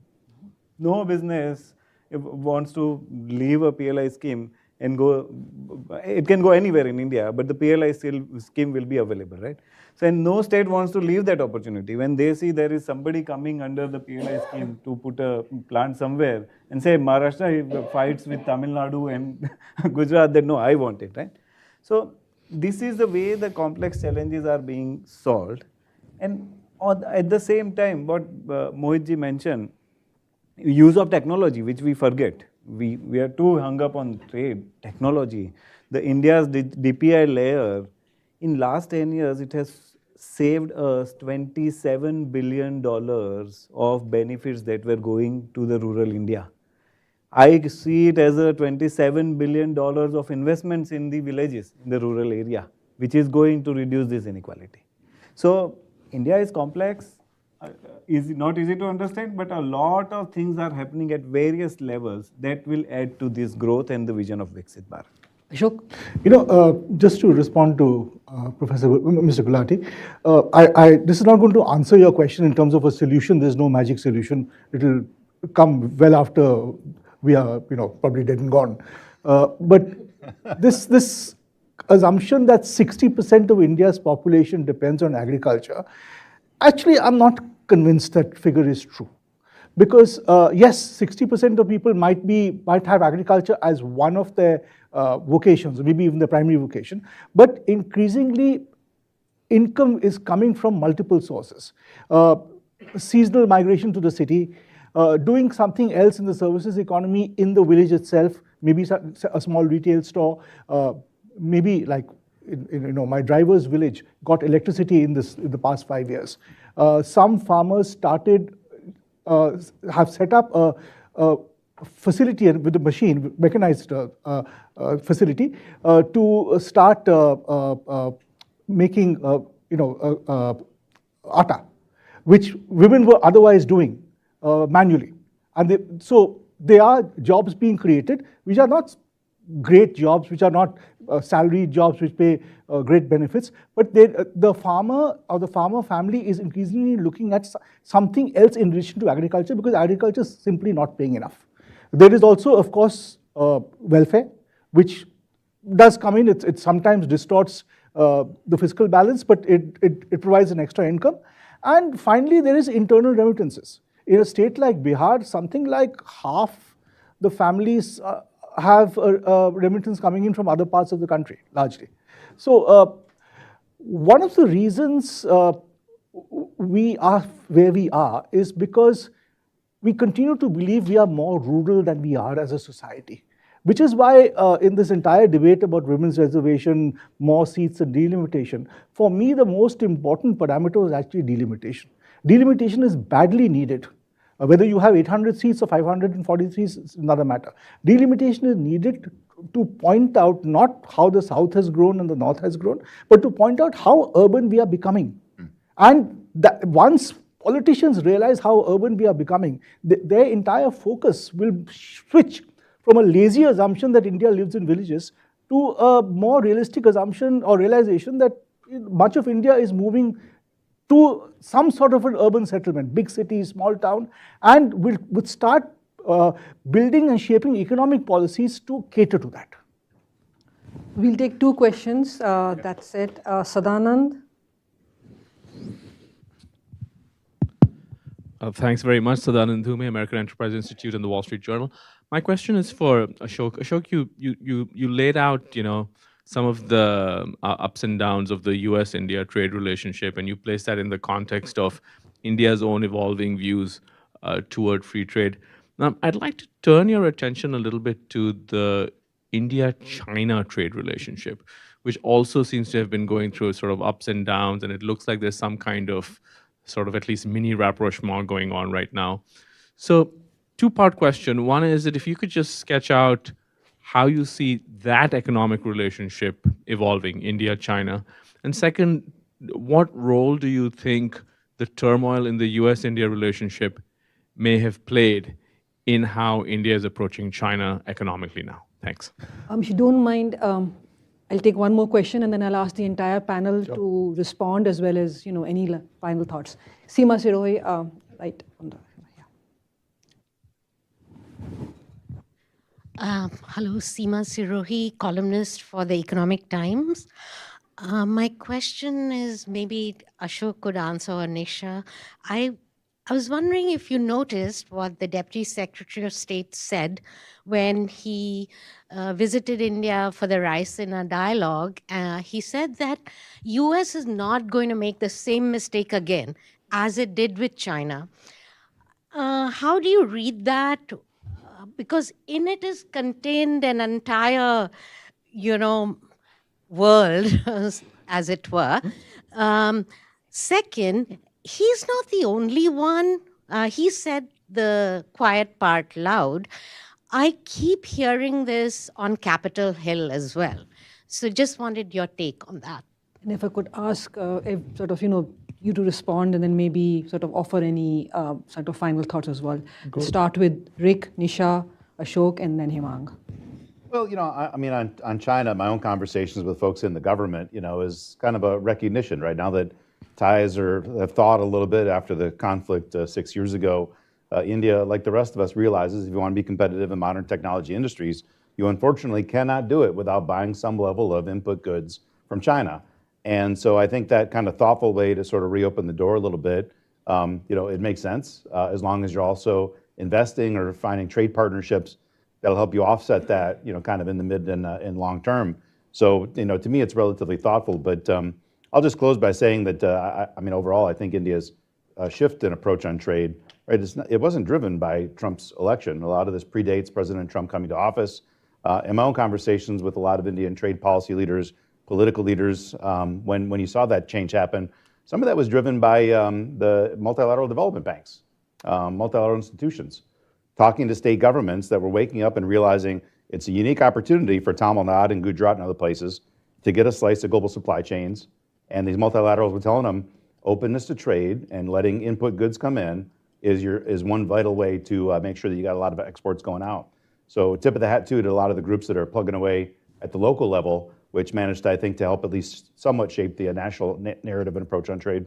No business wants to leave a PLI scheme and go, it can go anywhere in India, but the PLI scheme will be available, right? So, and no state wants to leave that opportunity. When they see there is somebody coming under the PLI scheme to put a plant somewhere, and say Maharashtra fights with Tamil Nadu and Gujarat, that no, I want it, right? So, this is the way the complex challenges are being solved. And at the same time, what Mohitji mentioned, use of technology, which we forget. We are too hung up on trade, technology. The India's DPI layer, in last 10 years, it has saved us $27 billion of benefits that were going to the rural India. I see it as a $27 billion of investments in the villages, in the rural area, which is going to reduce this inequality. So India is complex. Is not easy to understand, but a lot of things are happening at various levels that will add to this growth and the vision of Viksit Bharat. Ashok? You know, just to respond to Mr. Gulati, this is not going to answer your question in terms of a solution. There's no magic solution. It will come well after we are, probably dead and gone. But this assumption that 60% of India's population depends on agriculture, actually, I'm not convinced that figure is true. Because yes, 60% of people might have agriculture as one of their vocations, or maybe even the primary vocation. But increasingly, income is coming from multiple sources. Seasonal migration to the city, doing something else in the services economy in the village itself, maybe a small retail store, maybe like my driver's village got electricity in the past 5 years. Some farmers have set up a facility with a machine, mechanized facility, to start making atta, which women were otherwise doing manually. And so there are jobs being created which are not great jobs, which are not salaried jobs which pay great benefits, but the farmer or the farmer family is increasingly looking at something else in addition to agriculture, because agriculture is simply not paying enough. There is also, of course, welfare, which does come in. It sometimes distorts the fiscal balance, but it provides an extra income. And finally, there is internal remittances. In a state like Bihar, something like half the families have remittance coming in from other parts of the country, largely. So one of the reasons we are where we are is because we continue to believe we are more rural than we are as a society, which is why in this entire debate about women's reservation, more seats and delimitation, for me the most important parameter is actually delimitation. Delimitation is badly needed. Whether you have 800 seats or 540 seats is another matter. Delimitation is needed to point out not how the South has grown and the North has grown, but to point out how urban we are becoming. And that once politicians realize how urban we are becoming, their entire focus will switch from a lazy assumption that India lives in villages to a more realistic assumption or realization that much of India is moving to some sort of an urban settlement, big city, small town, and would start building and shaping economic policies to cater to that. We'll take two questions. That's it. Sadanand. Thanks very much, Sadanand Dhume, American Enterprise Institute and the Wall Street Journal. My question is for Ashok. Ashok, you laid out, some of the ups and downs of the US-India trade relationship, and you place that in the context of India's own evolving views toward free trade. Now, I'd like to turn your attention a little bit to the India-China trade relationship, which also seems to have been going through sort of ups and downs, and it looks like there's some kind of sort of at least mini rapprochement going on right now. So two-part question. One is that if you could just sketch out how you see that economic relationship evolving, India-China. And second, what role do you think the turmoil in the US-India relationship may have played in how India is approaching China economically now? Thanks. If you don't mind, I'll take one more question and then I'll ask the entire panel to respond as well as any final thoughts. Seema Sirohi, right on the. Hello, Seema Sirohi, columnist for the Economic Times. My question is, maybe Ashok could answer, or Nisha. I was wondering if you noticed what the Deputy Secretary of State said when he visited India for the Raisina dialogue. He said that US is not going to make the same mistake again as it did with China. How do you read that? Because in it is contained an entire, world, as it were. Second, he's not the only one. He said the quiet part loud. I keep hearing this on Capitol Hill as well. So just wanted your take on that. And if I could ask you to respond and then maybe sort of offer any sort of final thoughts as well. Start with Rick, Nisha, Ashok, and then Hemang. Well, I mean, on China, my own conversations with folks in the government, is kind of a recognition right now that ties have thawed a little bit after the conflict 6 years ago. India, like the rest of us, realizes if you want to be competitive in modern technology industries, you unfortunately cannot do it without buying some level of input goods from China. And so I think that kind of thoughtful way to sort of reopen the door a little bit, it makes sense as long as you're also investing or finding trade partnerships that'll help you offset that, kind of in the mid and long term. So, to me, it's relatively thoughtful. But I'll just close by saying that, I mean, overall, I think India's shift in approach on trade, right? It wasn't driven by Trump's election. A lot of this predates President Trump coming to office. In my own conversations with a lot of Indian trade policy leaders, political leaders, when you saw that change happen, some of that was driven by the multilateral development banks, multilateral institutions, talking to state governments that were waking up and realizing it's a unique opportunity for Tamil Nadu and Gujarat and other places to get a slice of global supply chains. And these multilaterals were telling them openness to trade and letting input goods come in is one vital way to make sure that you got a lot of exports going out. So tip of the hat too to a lot of the groups that are plugging away at the local level, which managed, I think, to help at least somewhat shape the national narrative and approach on trade.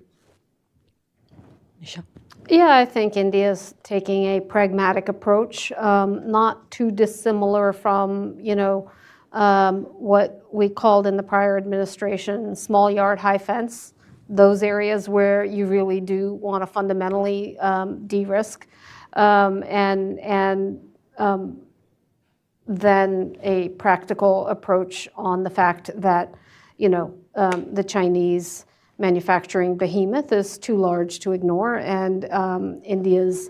Yeah, I think India's taking a pragmatic approach, not too dissimilar from, what we called in the prior administration small yard, high fence, those areas where you really do want to fundamentally de-risk, and then a practical approach on the fact that, the Chinese manufacturing behemoth is too large to ignore, and India's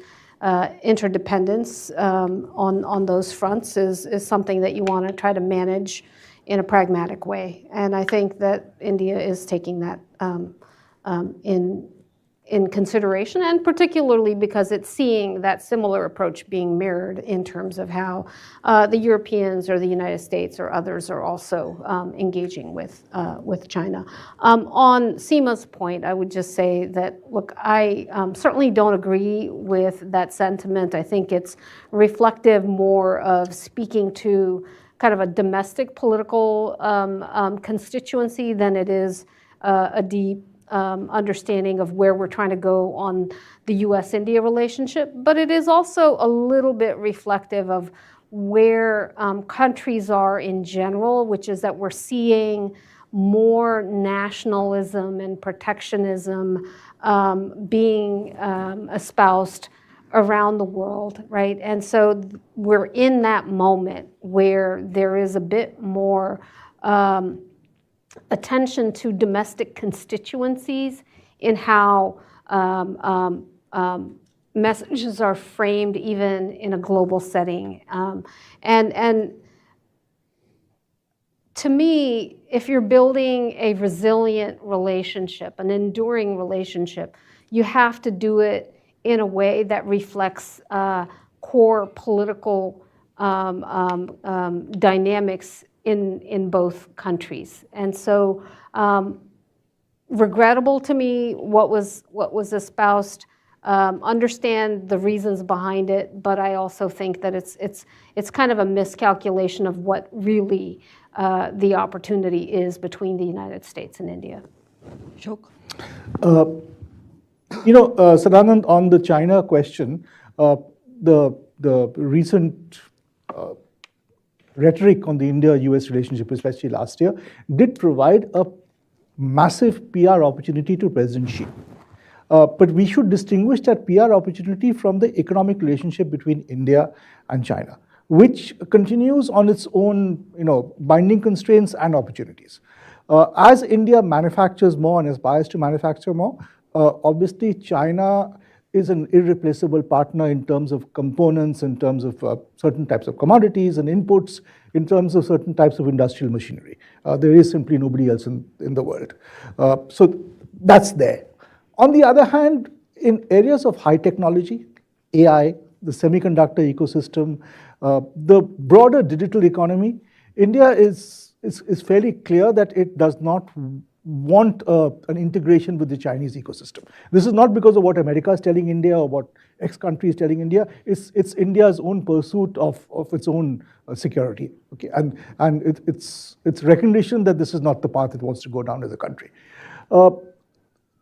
interdependence on those fronts is something that you want to try to manage in a pragmatic way. And I think that India is taking that in consideration, and particularly because it's seeing that similar approach being mirrored in terms of how the Europeans or the United States or others are also engaging with China. On Seema's point, I would just say that, look, I certainly don't agree with that sentiment. I think it's reflective more of speaking to kind of a domestic political constituency than it is a deep understanding of where we're trying to go on the US-India relationship, but it is also a little bit reflective of where countries are in general, which is that we're seeing more nationalism and protectionism being espoused around the world, right? And so we're in that moment where there is a bit more attention to domestic constituencies in how messages are framed even in a global setting. And to me, if you're building a resilient relationship, an enduring relationship, you have to do it in a way that reflects core political dynamics in both countries. And so, regrettable to me what was espoused. Understand the reasons behind it, but I also think that it's kind of a miscalculation of what really the opportunity is between the United States and India. Ashok? Sadanand, on the China question, the recent rhetoric on the India-US relationship, especially last year, did provide a massive PR opportunity to President Xi. But we should distinguish that PR opportunity from the economic relationship between India and China, which continues on its own binding constraints and opportunities. As India manufactures more and aspires to manufacture more, obviously China is an irreplaceable partner in terms of components, in terms of certain types of commodities and inputs, in terms of certain types of industrial machinery. There is simply nobody else in the world. So that's there. On the other hand, in areas of high technology, AI, the semiconductor ecosystem, the broader digital economy, India is fairly clear that it does not want an integration with the Chinese ecosystem. This is not because of what America is telling India or what X country is telling India. It's India's own pursuit of its own security. Okay, and it's recognition that this is not the path it wants to go down as a country.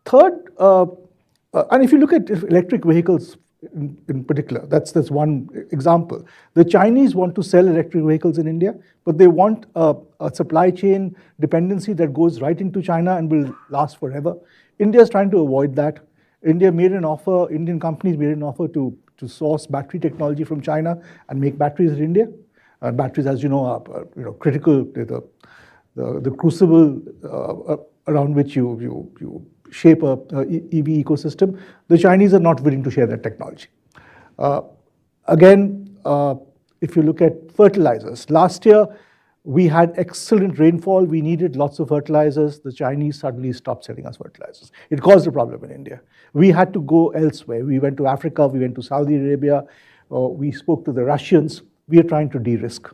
Third, and if you look at electric vehicles in particular, that's one example. The Chinese want to sell electric vehicles in India, but they want a supply chain dependency that goes right into China and will last forever. India is trying to avoid that. Indian companies made an offer to source battery technology from China and make batteries in India. Batteries, as you know, are critical to the crucible around which you shape a EV ecosystem. The Chinese are not willing to share that technology. Again, if you look at fertilizers, last year we had excellent rainfall. We needed lots of fertilizers. The Chinese suddenly stopped selling us fertilizers. It caused a problem in India. We had to go elsewhere. We went to Africa. We went to Saudi Arabia. We spoke to the Russians. We are trying to de-risk.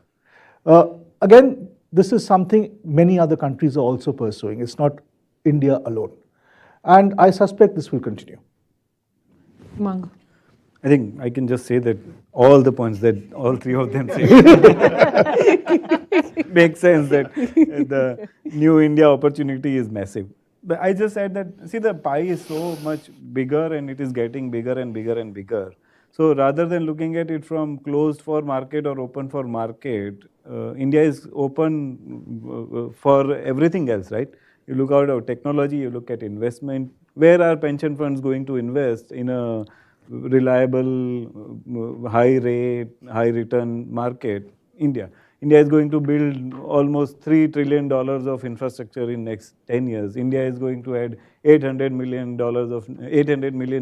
Again, this is something many other countries are also pursuing. It's not India alone. And I suspect this will continue. Mang. I think I can just say that all the points that all three of them say make sense, that the new India opportunity is massive. But I just said that, see, the pie is so much bigger and it is getting bigger and bigger and bigger. So rather than looking at it from closed for market or open for market, India is open for everything else, right? You look at our technology, you look at investment. Where are pension funds going to invest in a reliable, high rate, high return market? India. India is going to build almost $3 trillion of infrastructure in next 10 years. India is going to add $800 million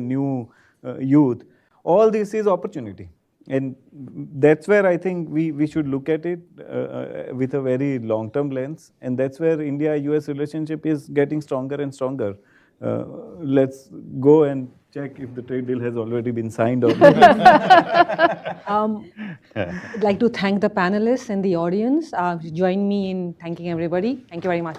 new youth. All this is opportunity. And that's where I think we should look at it with a very long-term lens. And that's where India-US relationship is getting stronger and stronger. Let's go and check if the trade deal has already been signed or not. I'd like to thank the panelists and the audience. Join me in thanking everybody. Thank you very much.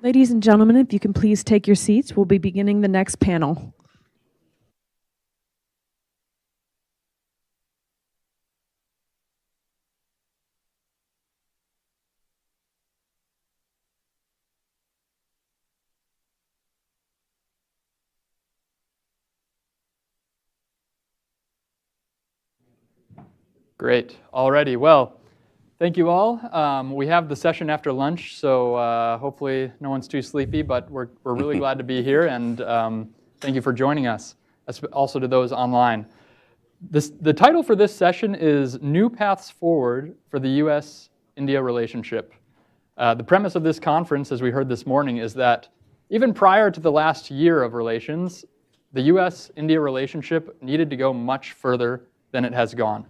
Ladies and gentlemen, if you can please take your seats, we'll be beginning the next panel. Great. Alrighty. Well, thank you all. We have the session after lunch, so hopefully no one's too sleepy, but we're really glad to be here, and thank you for joining us, also to those online. The title for this session is New Paths Forward for the U.S.-India Relationship. The premise of this conference, as we heard this morning, is that even prior to the last year of relations, the U.S.-India relationship needed to go much further than it has gone.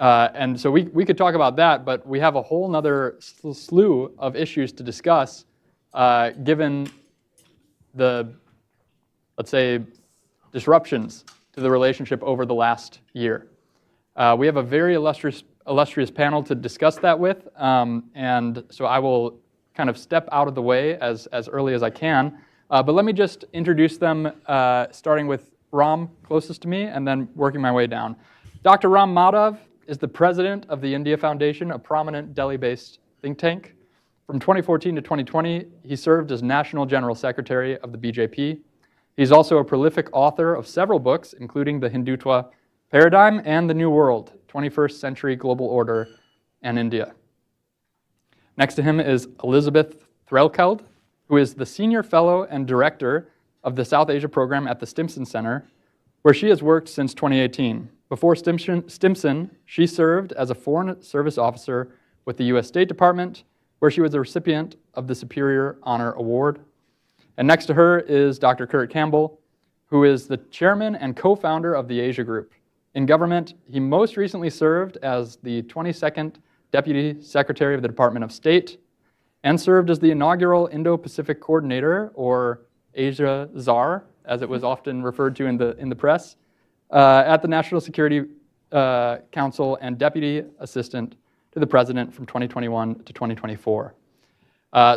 And so we could talk about that, but we have a whole nother slew of issues to discuss given the, let's say, disruptions to the relationship over the last year. We have a very illustrious panel to discuss that with, and so I will kind of step out of the way as early as I can. But let me just introduce them, starting with Ram, closest to me, and then working my way down. Dr. Ram Madhav is the president of the India Foundation, a prominent Delhi-based think tank. From 2014 to 2020, he served as National General Secretary of the BJP. He's also a prolific author of several books, including The Hindutva Paradigm and The New World, 21st Century Global Order and India. Next to him is Elizabeth Threlkeld, who is the Senior Fellow and Director of the South Asia Program at the Stimson Center, where she has worked since 2018. Before Stimson, she served as a Foreign Service Officer with the U.S. State Department, where she was a recipient of the Superior Honor Award. And next to her is Dr. Kurt Campbell, who is the chairman and co-founder of the Asia Group. In government, he most recently served as the 22nd Deputy Secretary of the Department of State and served as the inaugural Indo-Pacific Coordinator, or Asia Czar, as it was often referred to in the press, at the National Security Council and Deputy Assistant to the President from 2021 to 2024.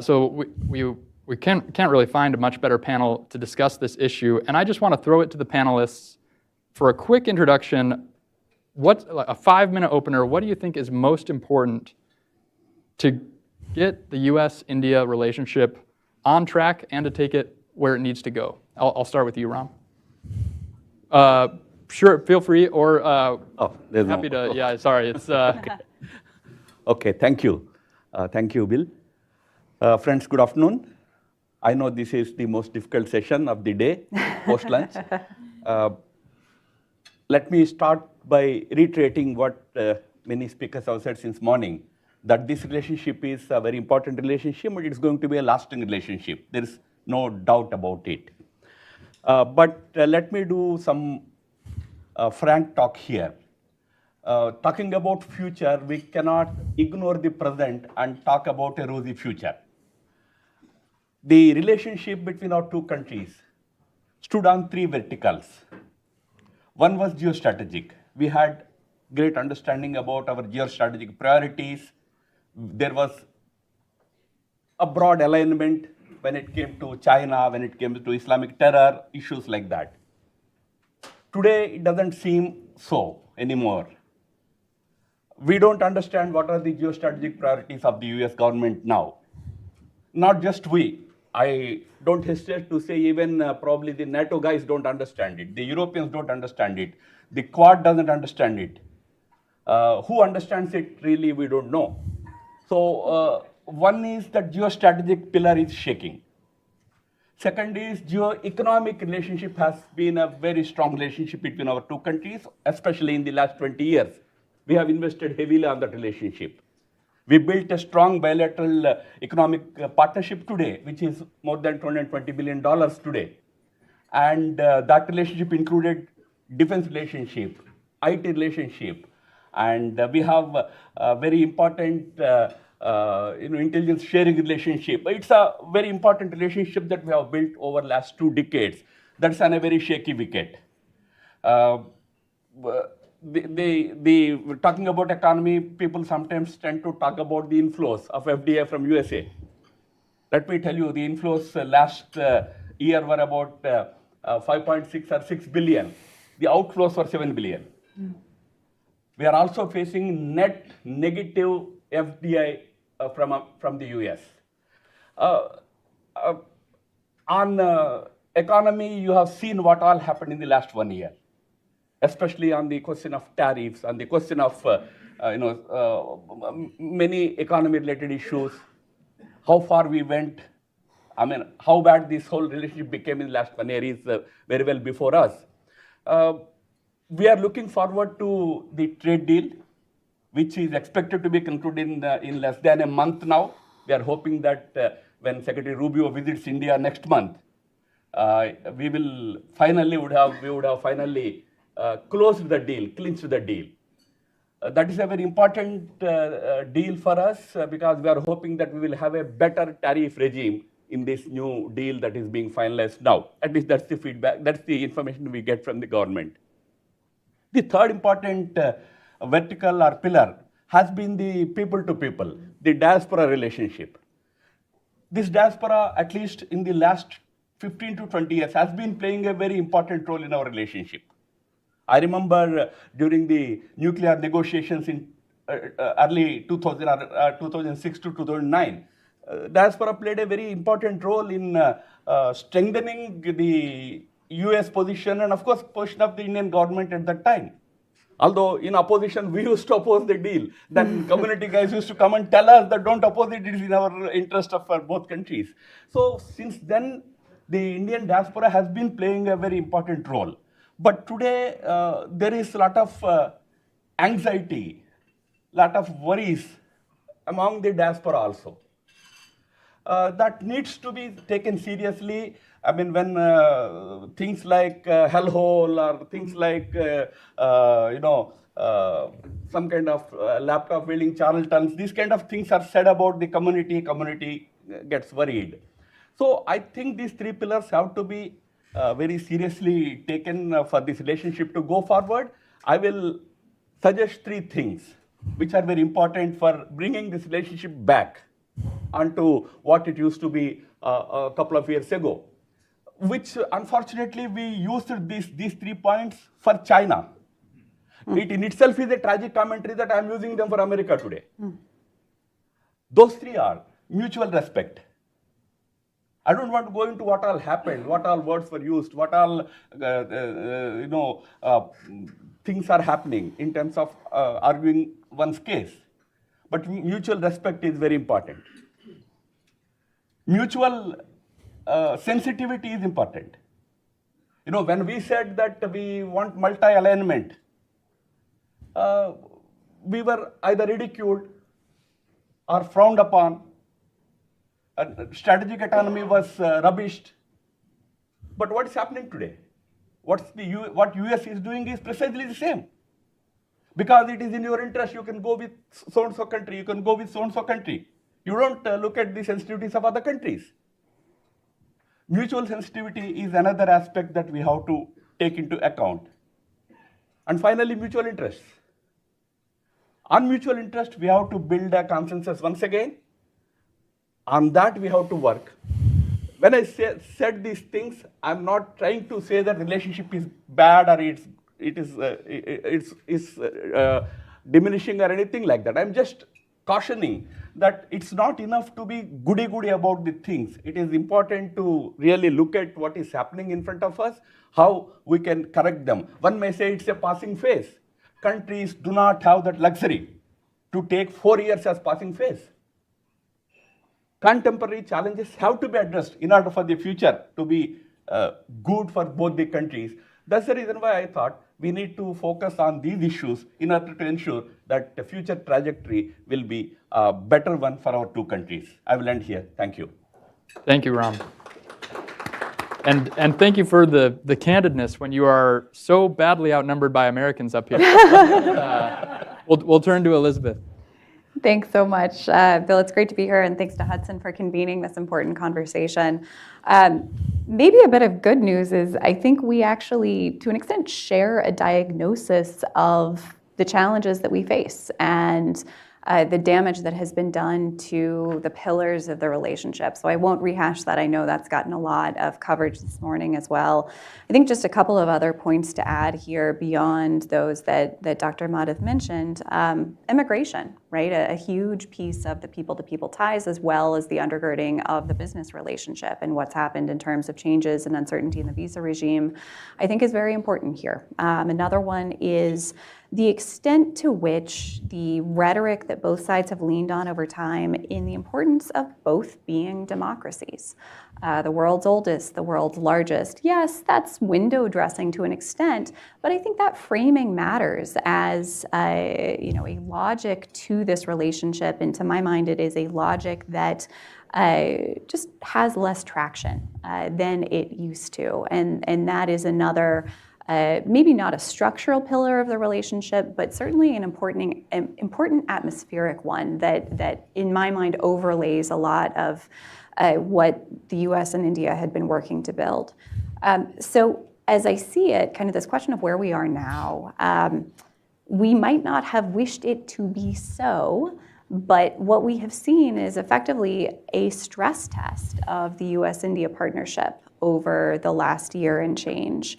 So we can't really find a much better panel to discuss this issue, and I just want to throw it to the panelists for a quick introduction. A 5-minute opener, what do you think is most important to get the U.S.-India relationship on track and to take it where it needs to go? I'll start with you, Ram. Sure, feel free, or happy to, yeah, sorry, it's... Okay, thank you. Thank you, Bill. Friends, good afternoon. I know this is the most difficult session of the day, post-lunch. Let me start by reiterating what many speakers have said since morning, that this relationship is a very important relationship, but it's going to be a lasting relationship. There is no doubt about it. But let me do some frank talk here. Talking about future, we cannot ignore the present and talk about a rosy future. The relationship between our two countries stood on 3 verticals. One was geostrategic. We had great understanding about our geostrategic priorities. There was a broad alignment when it came to China, when it came to Islamic terror, issues like that. Today, it doesn't seem so anymore. We don't understand what are the geostrategic priorities of the US government now. Not just we. I don't hesitate to say even probably the NATO guys don't understand it. The Europeans don't understand it. The Quad doesn't understand it. Who understands it really, we don't know. So one is that geostrategic pillar is shaking. Second is geo-economic relationship has been a very strong relationship between our two countries, especially in the last 20 years. We have invested heavily on that relationship. We built a strong bilateral economic partnership today, which is more than $220 billion today. And that relationship included defense relationship, IT relationship, and we have a very important intelligence sharing relationship. It's a very important relationship that we have built over the last 2 decades. That's on a very shaky wicket. Talking about economy, people sometimes tend to talk about the inflows of FDI from USA. Let me tell you, the inflows last year were about 5.6 or 6 billion. The outflows were 7 billion. We are also facing net negative FDI from the US. On economy, you have seen what all happened in the last 1 year, especially on the question of tariffs, on the question of many economy-related issues, how far we went. I mean, how bad this whole relationship became in the last 1 year is very well before us. We are looking forward to the trade deal, which is expected to be concluded in less than a month now. We are hoping that when Secretary Rubio visits India next month, we would have finally closed the deal, clinched the deal. That is a very important deal for us because we are hoping that we will have a better tariff regime in this new deal that is being finalized now. At least that's the feedback, that's the information we get from the government. The third important vertical or pillar has been the people to people, the diaspora relationship. This diaspora, at least in the last 15 to 20 years, has been playing a very important role in our relationship. I remember during the nuclear negotiations in early 2000 or 2006 to 2009, diaspora played a very important role in strengthening the US position and of course position of the Indian government at that time. Although in opposition, we used to oppose the deal. Then community guys used to come and tell us that don't oppose it, it is in our interest for both countries. So since then, the Indian diaspora has been playing a very important role. But today, there is a lot of anxiety, lot of worries among the diaspora also. That needs to be taken seriously. I mean, when things like hellhole or things like, some kind of laptop wielding charlatans, these kind of things are said about the community gets worried. So I think these three pillars have to be very seriously taken for this relationship to go forward. I will suggest three things which are very important for bringing this relationship back onto what it used to be a couple of years ago, which unfortunately we used these 3 points for China. It in itself is a tragic commentary that I am using them for America today. Those three are mutual respect. I don't want to go into what all happened, what all words were used, what all things are happening in terms of arguing one's case. But mutual respect is very important. Mutual sensitivity is important. When we said that we want multi-alignment, we were either ridiculed or frowned upon. Strategic autonomy was rubbished. But what is happening today? What US is doing is precisely the same. Because it is in your interest, you can go with so-and-so country, you can go with so-and-so country. You don't look at the sensitivities of other countries. Mutual sensitivity is another aspect that we have to take into account. And finally, mutual interests. On mutual interest, we have to build a consensus once again. On that, we have to work. When I said these things, I'm not trying to say that relationship is bad or it's diminishing or anything like that. I'm just cautioning that it's not enough to be goody-goody about the things. It is important to really look at what is happening in front of us, how we can correct them. One may say it's a passing phase. Countries do not have that luxury to take 4 years as passing phase. Contemporary challenges have to be addressed in order for the future to be good for both the countries. That's the reason why I thought we need to focus on these issues in order to ensure that the future trajectory will be a better one for our two countries. I will end here. Thank you. Thank you, Ram. And thank you for the candidness when you are so badly outnumbered by Americans up here. We'll turn to Elizabeth. Thanks so much, Bill. It's great to be here, and thanks to Hudson for convening this important conversation. Maybe a bit of good news is I think we actually, to an extent, share a diagnosis of the challenges that we face. And the damage that has been done to the pillars of the relationship. So I won't rehash that. I know that's gotten a lot of coverage this morning as well. I think just a couple of other points to add here beyond those that Dr. Madhav mentioned. Immigration, right? A huge piece of the people-to-people ties, as well as the undergirding of the business relationship and what's happened in terms of changes and uncertainty in the visa regime, I think is very important here. Another one is the extent to which the rhetoric that both sides have leaned on over time in the importance of both being democracies. The world's oldest, the world's largest. Yes, that's window dressing to an extent, but I think that framing matters as a logic to this relationship. And to my mind, it is a logic that just has less traction than it used to. And that is another maybe not a structural pillar of the relationship, but certainly an important atmospheric one that in my mind overlays a lot of what the US and India had been working to build. So as I see it, kind of this question of where we are now, we might not have wished it to be so, but what we have seen is effectively a stress test of the US-India partnership over the last year and change.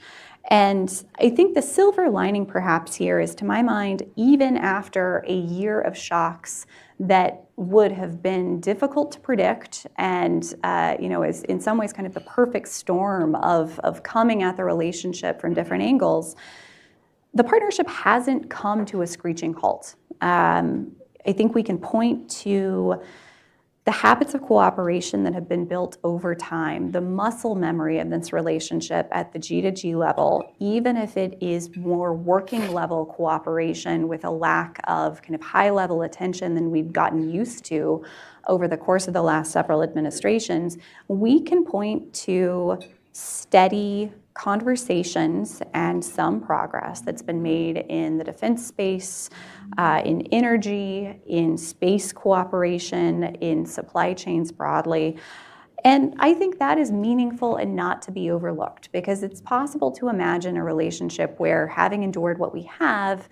And I think the silver lining perhaps here is, to my mind, even after a year of shocks that would have been difficult to predict and is in some ways kind of the perfect storm of coming at the relationship from different angles, the partnership hasn't come to a screeching halt. I think we can point to the habits of cooperation that have been built over time, the muscle memory of this relationship at the G to G level, even if it is more working level cooperation with a lack of kind of high level attention than we've gotten used to over the course of the last several administrations, we can point to steady conversations and some progress that's been made in the defense space, in energy, in space cooperation, in supply chains broadly. And I think that is meaningful and not to be overlooked, because it's possible to imagine a relationship where, having endured what we have,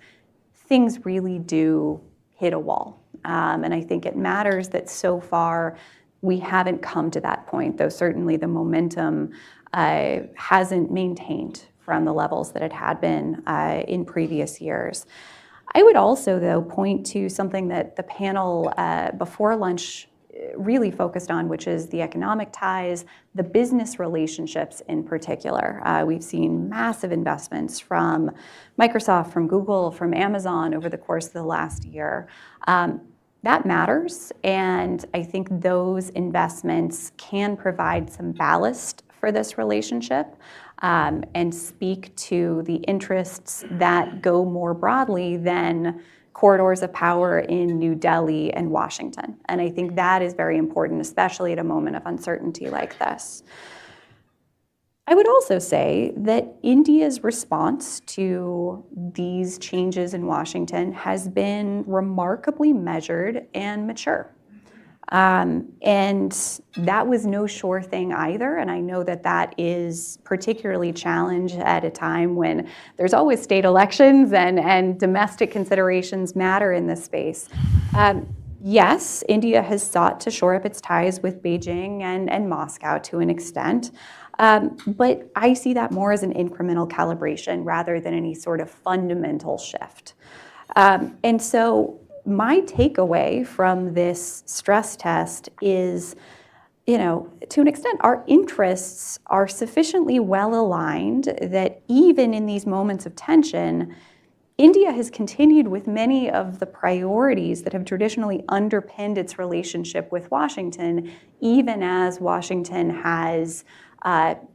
things really do hit a wall. And I think it matters that so far we haven't come to that point, though certainly the momentum hasn't maintained from the levels that it had been in previous years. I would also, though, point to something that the panel before lunch really focused on, which is the economic ties, the business relationships in particular. We've seen massive investments from Microsoft, from Google, from Amazon over the course of the last year. That matters, and I think those investments can provide some ballast for this relationship and speak to the interests that go more broadly than corridors of power in New Delhi and Washington. And I think that is very important, especially at a moment of uncertainty like this. I would also say that India's response to these changes in Washington has been remarkably measured and mature. And that was no sure thing either. And I know that that is particularly challenged at a time when there's always state elections and domestic considerations matter in this space. Yes, India has sought to shore up its ties with Beijing and Moscow to an extent. But I see that more as an incremental calibration rather than any sort of fundamental shift. And so my takeaway from this stress test is, to an extent, our interests are sufficiently well aligned that even in these moments of tension, India has continued with many of the priorities that have traditionally underpinned its relationship with Washington, even as Washington has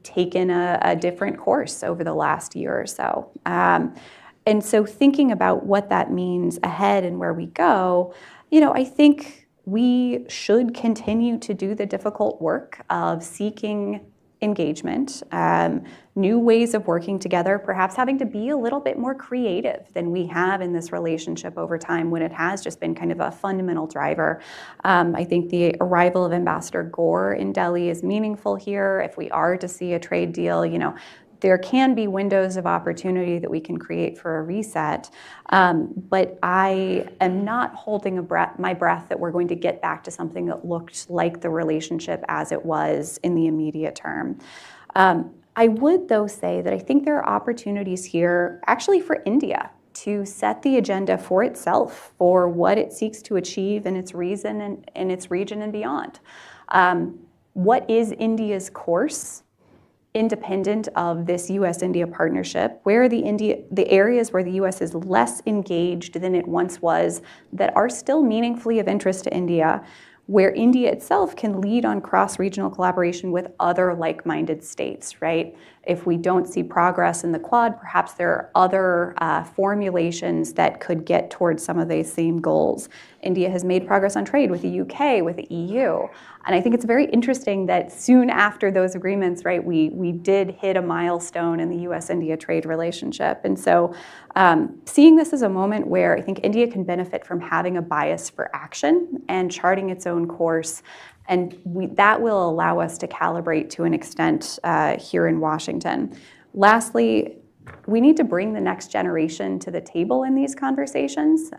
taken a different course over the last year or so. And so thinking about what that means ahead and where we go, I think we should continue to do the difficult work of seeking engagement, new ways of working together, perhaps having to be a little bit more creative than we have in this relationship over time when it has just been kind of a fundamental driver. I think the arrival of Ambassador Gore in Delhi is meaningful here. If we are to see a trade deal, there can be windows of opportunity that we can create for a reset, but I am not holding my breath that we're going to get back to something that looked like the relationship as it was in the immediate term. I would, though, say that I think there are opportunities here actually for India to set the agenda for itself, for what it seeks to achieve in its region and beyond. What is India's course, independent of this U.S.-India partnership? Where are the areas where the U.S. is less engaged than it once was that are still meaningfully of interest to India, where India itself can lead on cross-regional collaboration with other like-minded states, right? If we don't see progress in the Quad, perhaps there are other formulations that could get towards some of these same goals. India has made progress on trade with the UK, with the EU. And I think it's very interesting that soon after those agreements, right, we did hit a milestone in the US-India trade relationship. And so seeing this as a moment where I think India can benefit from having a bias for action and charting its own course, and that will allow us to calibrate to an extent here in Washington. Lastly, we need to bring the next generation to the table in these conversations.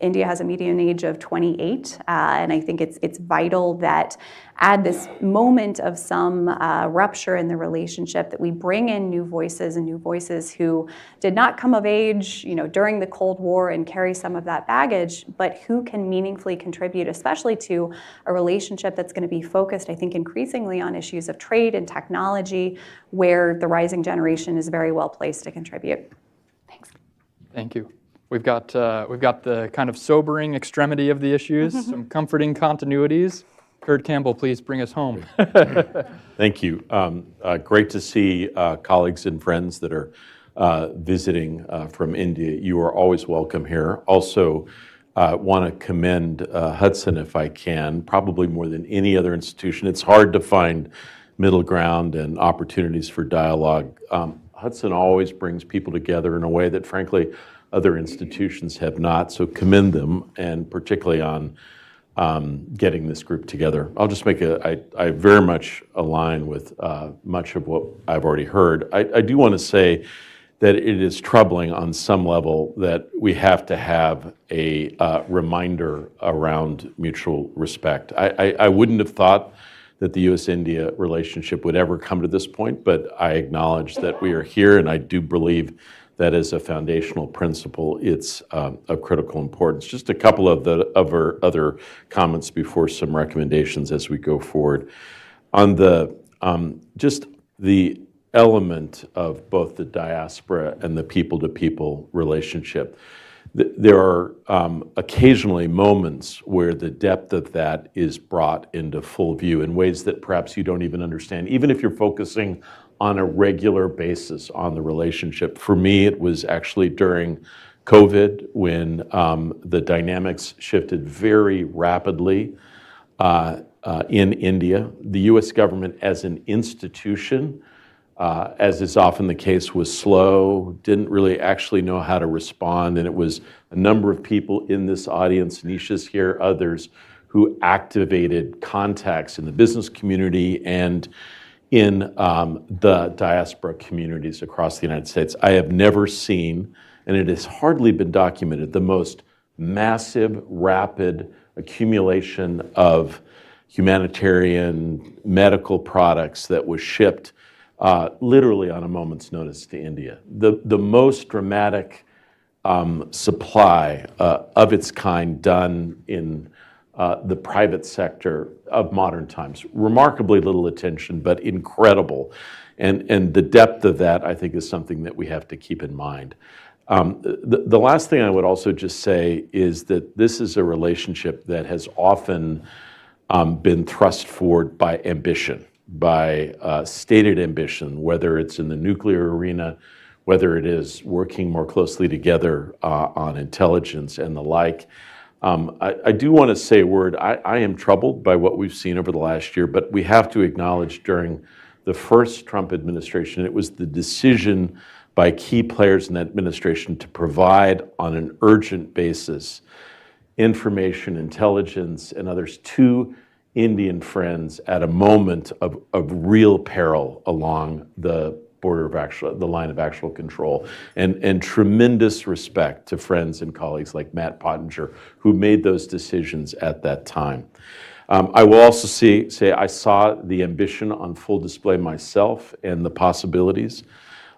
India has a median age of 28, and I think it's vital that at this moment of some rupture in the relationship that we bring in new voices and new voices who did not come of age, during the Cold War and carry some of that baggage, but who can meaningfully contribute, especially to a relationship that's going to be focused, I think, increasingly on issues of trade and technology, where the rising generation is very well placed to contribute. Thanks. Thank you. We've got the kind of sobering extremity of the issues, some comforting continuities. Kurt Campbell, please bring us home. Thank you. Great to see colleagues and friends that are visiting from India. You are always welcome here. Also, want to commend Hudson, if I can, probably more than any other institution. It's hard to find middle ground and opportunities for dialogue. Hudson always brings people together in a way that, frankly, other institutions have not, so commend them, and particularly on getting this group together. I'll just make I very much align with much of what I've already heard. I do want to say that it is troubling on some level that we have to have a reminder around mutual respect. I wouldn't have thought that the U.S.-India relationship would ever come to this point, but I acknowledge that we are here, and I do believe that as a foundational principle, it's of critical importance. Just a couple of other comments before some recommendations as we go forward. On the just the element of both the diaspora and the people-to-people relationship, there are occasionally moments where the depth of that is brought into full view in ways that perhaps you don't even understand, even if you're focusing on a regular basis on the relationship. For me, it was actually during COVID when the dynamics shifted very rapidly in India. The US government as an institution, as is often the case, was slow, didn't really actually know how to respond, and it was a number of people in this audience, Nisha's here, others, who activated contacts in the business community and in the diaspora communities across the United States. I have never seen, and it has hardly been documented, the most massive, rapid accumulation of humanitarian medical products that was shipped literally on a moment's notice to India. The most dramatic supply of its kind done in the private sector of modern times. Remarkably little attention, but incredible. And the depth of that, I think, is something that we have to keep in mind. The last thing I would also just say is that this is a relationship that has often been thrust forward by ambition, by stated ambition, whether it's in the nuclear arena, whether it is working more closely together on intelligence and the like. I do want to say a word. I am troubled by what we've seen over the last year, but we have to acknowledge during the first Trump administration, it was the decision by key players in that administration to provide on an urgent basis information, intelligence, and others to Indian friends at a moment of real peril along the border of actual, the line of actual control, and tremendous respect to friends and colleagues like Matt Pottinger, who made those decisions at that time. I will also say I saw the ambition on full display myself and the possibilities.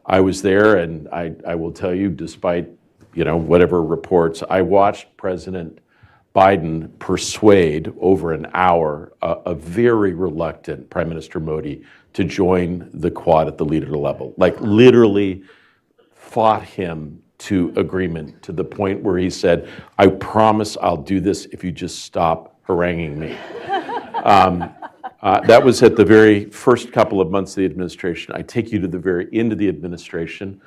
I was there, and I will tell you, despite whatever reports, I watched President Biden persuade over an hour a very reluctant Prime Minister Modi to join the Quad at the leader level, like literally fought him to agreement to the point where he said, "I promise I'll do this if you just stop haranguing me." That was at the very first couple of months of the administration. I take you to the very end of the administration.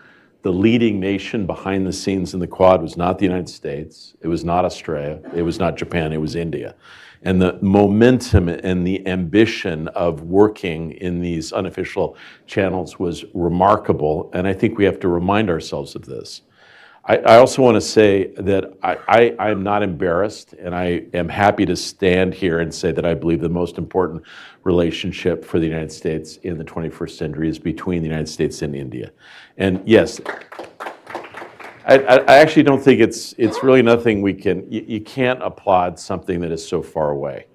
The leading nation behind the scenes in the Quad was not the United States, it was not Australia, it was not Japan, it was India. And the momentum and the ambition of working in these unofficial channels was remarkable, and I think we have to remind ourselves of this. I also want to say that I'm not embarrassed, and I am happy to stand here and say that I believe the most important relationship for the United States in the 21st century is between the United States and India. And yes, I actually don't think it's really nothing you can't applaud something that is so far away.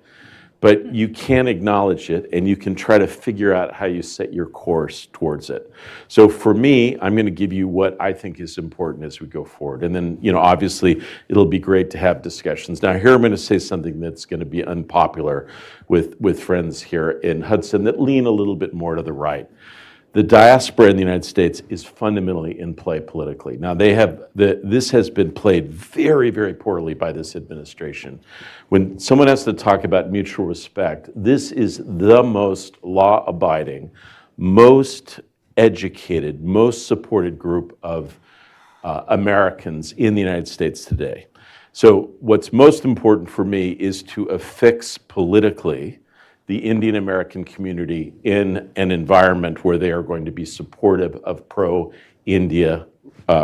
But you can acknowledge it, and you can try to figure out how you set your course towards it. So for me, I'm going to give you what I think is important as we go forward. And then, obviously, it'll be great to have discussions. Now, here I'm going to say something that's going to be unpopular with friends here in Hudson that lean a little bit more to the right. The diaspora in the United States is fundamentally in play politically. Now, this has been played very, very poorly by this administration. When someone has to talk about mutual respect, this is the most law-abiding, most educated, most supported group of Americans in the United States today. So what's most important for me is to affix politically the Indian American community in an environment where they are going to be supportive of pro-India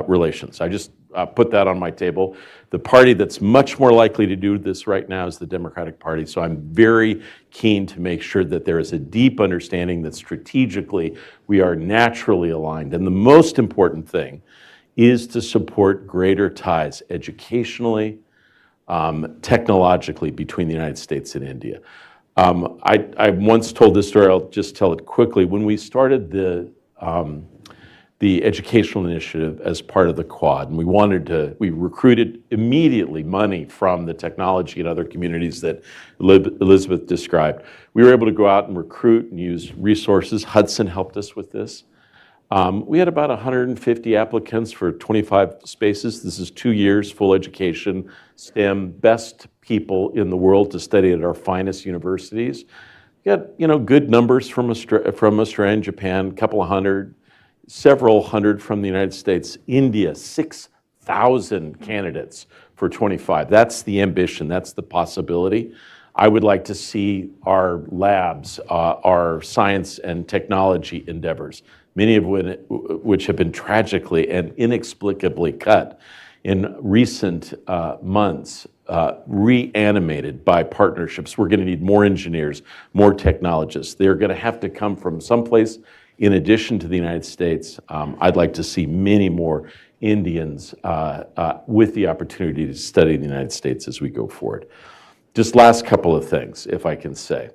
relations. I just put that on my table. The party that's much more likely to do this right now is the Democratic Party, so I'm very keen to make sure that there is a deep understanding that strategically we are naturally aligned. And the most important thing is to support greater ties educationally, technologically between the United States and India. I once told this story, I'll just tell it quickly. When we started the educational initiative as part of the Quad, and we recruited immediately money from the technology and other communities that Elizabeth described. We were able to go out and recruit and use resources. Hudson helped us with this. We had about 150 applicants for 25 spaces. This is 2 years, full education, STEM, best people in the world to study at our finest universities. We got, good numbers from Australia and Japan, a couple of hundred, several hundred from the United States. India, 6,000 candidates for 25. That's the ambition, that's the possibility. I would like to see our labs, our science and technology endeavors, many of which have been tragically and inexplicably cut in recent months, reanimated by partnerships. We're going to need more engineers, more technologists. They're going to have to come from someplace in addition to the United States. I'd like to see many more Indians with the opportunity to study in the United States as we go forward. Just last couple of things, if I can say.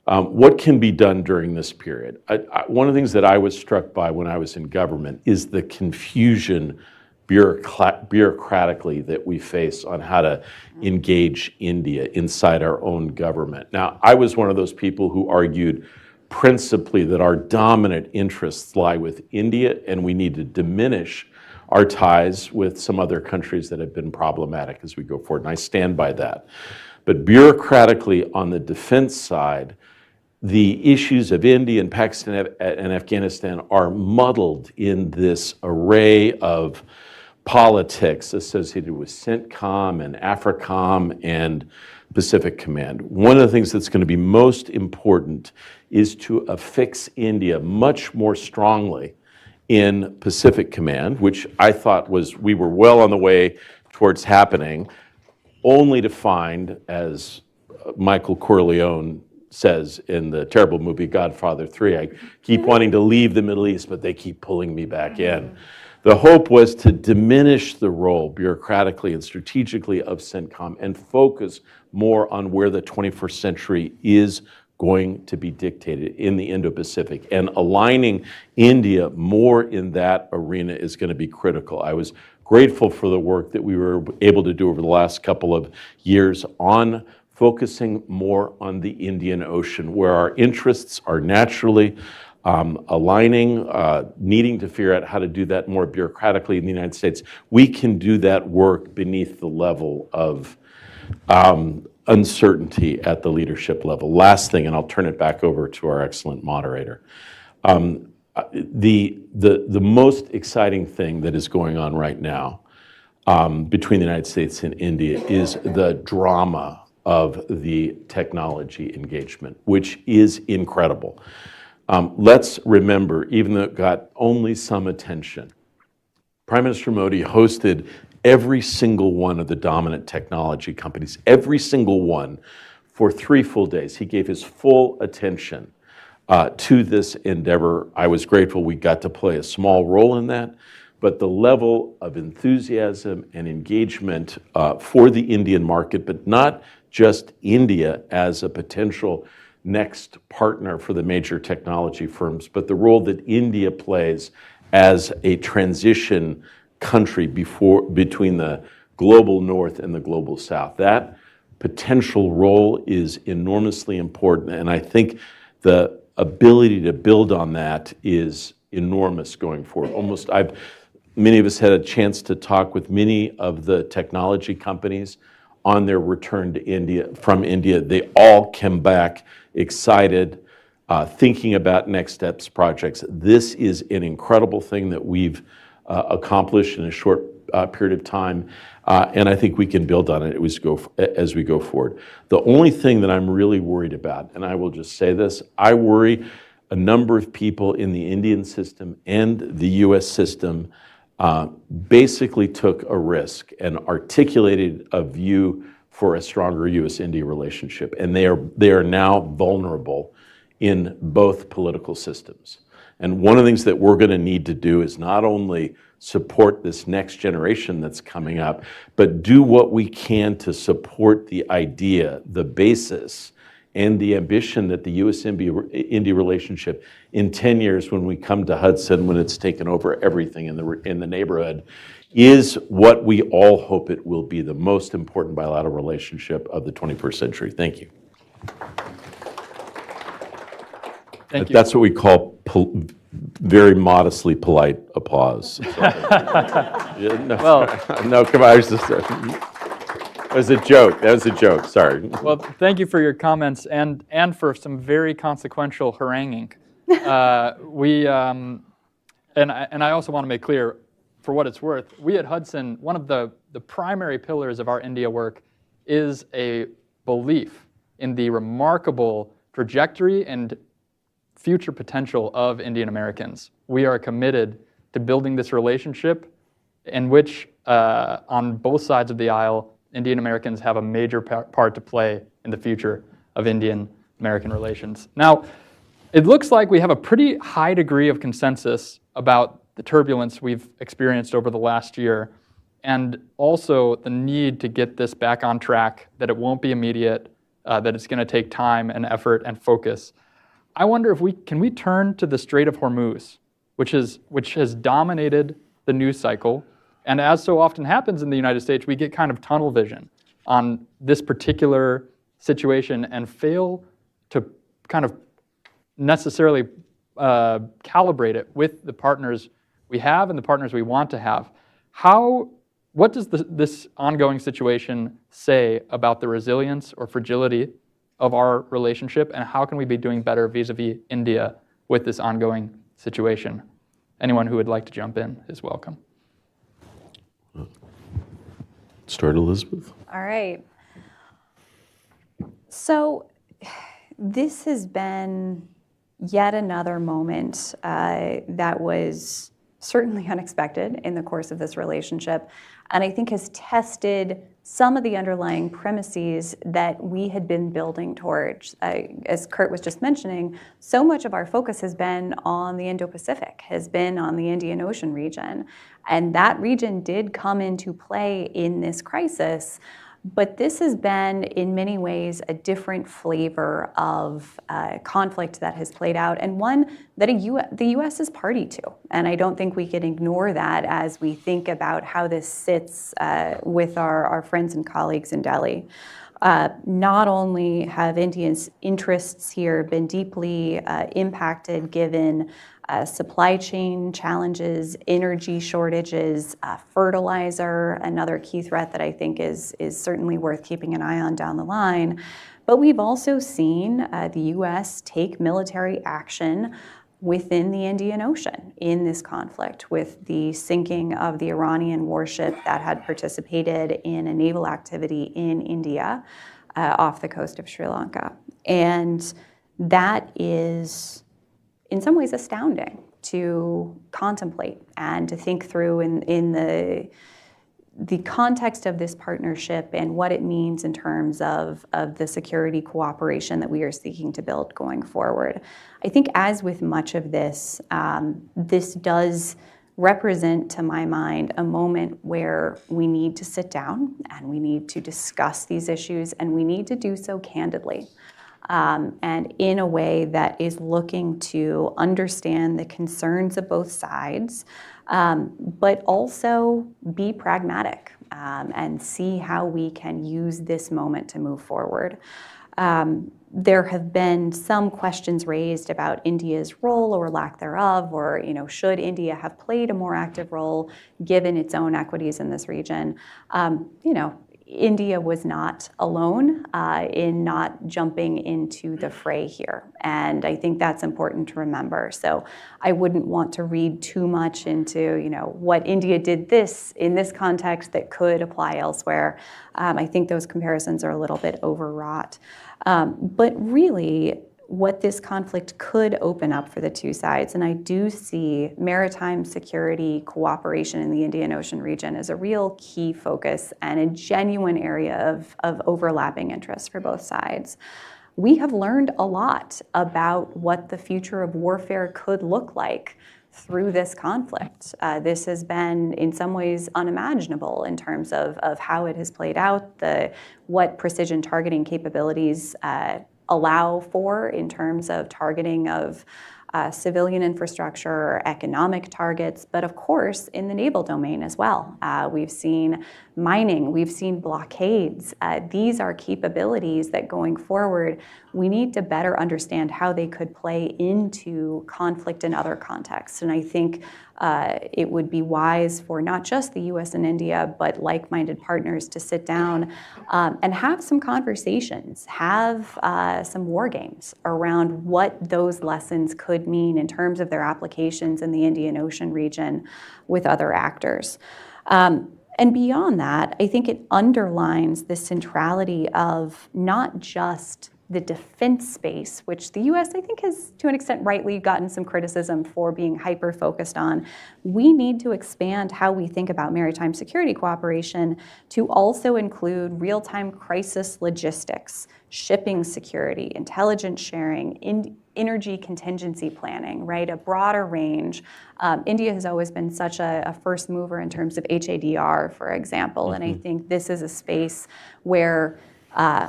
What can be done during this period? One of the things that I was struck by when I was in government is the confusion bureaucratically that we face on how to engage India inside our own government. Now, I was one of those people who argued principally that our dominant interests lie with India and we need to diminish our ties with some other countries that have been problematic as we go forward, and I stand by that. But bureaucratically on the defense side, the issues of India and Pakistan and Afghanistan are muddled in this array of politics associated with CENTCOM and AFRICOM and Pacific Command. One of the things that's going to be most important is to affix India much more strongly in Pacific Command, which I thought we were well on the way towards happening, only to find, as Michael Corleone says in the terrible movie Godfather 3, I keep wanting to leave the Middle East, but they keep pulling me back in. The hope was to diminish the role bureaucratically and strategically of CENTCOM and focus more on where the 21st century is going to be dictated in the Indo-Pacific. And aligning India more in that arena is going to be critical. I was grateful for the work that we were able to do over the last couple of years on focusing more on the Indian Ocean, where our interests are naturally aligning, needing to figure out how to do that more bureaucratically in the United States. We can do that work beneath the level of uncertainty at the leadership level. Last thing, and I'll turn it back over to our excellent moderator. The most exciting thing that is going on right now between the United States and India is the drama of the technology engagement, which is incredible. Let's remember, even though it got only some attention, Prime Minister Modi hosted every single one of the dominant technology companies, every single one, for 3 full days. He gave his full attention to this endeavor. I was grateful we got to play a small role in that, but the level of enthusiasm and engagement for the Indian market, but not just India as a potential next partner for the major technology firms, but the role that India plays as a transition country between the global north and the global south. That potential role is enormously important, and I think the ability to build on that is enormous going forward. Many of us had a chance to talk with many of the technology companies on their return to India, from India. They all came back excited, thinking about next steps projects. This is an incredible thing that we've accomplished in a short period of time, and I think we can build on it as we go forward. The only thing that I'm really worried about, and I will just say this, I worry a number of people in the Indian system and the US system basically took a risk and articulated a view for a stronger US-India relationship, and they are now vulnerable in both political systems. And one of the things that we're going to need to do is not only support this next generation that's coming up, but do what we can to support the idea, the basis, and the ambition that the US-India relationship in 10 years, when we come to Hudson, when it's taken over everything in the neighborhood, is what we all hope it will be, the most important bilateral relationship of the 21st century. Thank you. Thank you. That's what we call very modestly polite applause. Well, no, come on, I was just, that was a joke. That was a joke. Sorry. Well, thank you for your comments and for some very consequential haranguing. And I also want to make clear, for what it's worth, we at Hudson, one of the primary pillars of our India work is a belief in the remarkable trajectory and future potential of Indian Americans. We are committed to building this relationship in which, on both sides of the aisle, Indian Americans have a major part to play in the future of Indian-American relations. Now, it looks like we have a pretty high degree of consensus about the turbulence we've experienced over the last year, and also the need to get this back on track, that it won't be immediate, that it's going to take time and effort and focus. I wonder if we turn to the Strait of Hormuz, which has dominated the news cycle, and as so often happens in the United States, we get kind of tunnel vision on this particular situation and fail to kind of necessarily calibrate it with the partners we have and the partners we want to have. What does this ongoing situation say about the resilience or fragility of our relationship, and how can we be doing better vis-a-vis India with this ongoing situation? Anyone who would like to jump in is welcome. Start, Elizabeth. All right. So this has been yet another moment that was certainly unexpected in the course of this relationship. and I think has tested some of the underlying premises that we had been building towards. As Kurt was just mentioning, so much of our focus has been on the Indo-Pacific, has been on the Indian Ocean region, and that region did come into play in this crisis. But this has been, in many ways, a different flavor of conflict that has played out, and one that the U.S. is party to. And I don't think we can ignore that as we think about how this sits with our friends and colleagues in Delhi. Not only have India's interests here been deeply impacted given supply chain challenges, energy shortages, fertilizer, another key threat that I think is certainly worth keeping an eye on down the line. But we've also seen the U.S. take military action within the Indian Ocean in this conflict, with the sinking of the Iranian warship that had participated in a naval activity in India off the coast of Sri Lanka. And that is, in some ways, astounding to contemplate and to think through in the context of this partnership and what it means in terms of the security cooperation that we are seeking to build going forward. I think, as with much of this, this does represent, to my mind, a moment where we need to sit down and we need to discuss these issues, and we need to do so candidly. And in a way that is looking to understand the concerns of both sides, but also be pragmatic and see how we can use this moment to move forward. There have been some questions raised about India's role or lack thereof, or should India have played a more active role given its own equities in this region. India was not alone in not jumping into the fray here. And I think that's important to remember. So I wouldn't want to read too much into, what India did in this context that could apply elsewhere. I think those comparisons are a little bit overwrought. But really, what this conflict could open up for the two sides, and I do see maritime security cooperation in the Indian Ocean region as a real key focus and a genuine area of overlapping interests for both sides. We have learned a lot about what the future of warfare could look like through this conflict. This has been, in some ways, unimaginable in terms of how it has played out, what precision targeting capabilities allow for in terms of targeting of civilian infrastructure, economic targets, but of course in the naval domain as well. We've seen mining, we've seen blockades. These are capabilities that going forward, we need to better understand how they could play into conflict in other contexts. And I think it would be wise for not just the US and India, but like-minded partners to sit down and have some conversations, have some war games around what those lessons could mean in terms of their applications in the Indian Ocean region with other actors. And beyond that, I think it underlines the centrality of not just the defense space, which the US, I think, has, to an extent, rightly gotten some criticism for being hyper-focused on. We need to expand how we think about maritime security cooperation to also include real-time crisis logistics, shipping security, intelligence sharing, energy contingency planning, right? A broader range. India has always been such a first mover in terms of HADR, for example, and I think this is a space where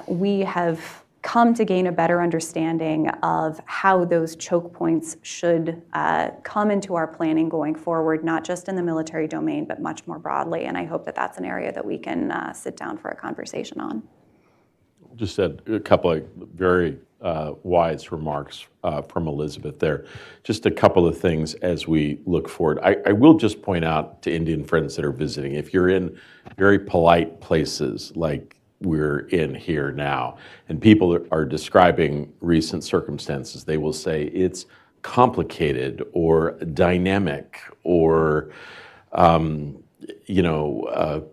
we have come to gain a better understanding of how those choke points should come into our planning going forward, not just in the military domain, but much more broadly. And I hope that that's an area that we can sit down for a conversation on. Just said a couple of very wise remarks from Elizabeth there. Just a couple of things as we look forward. I will just point out to Indian friends that are visiting, if you're in very polite places like we're in here now, and people are describing recent circumstances, they will say it's complicated or dynamic or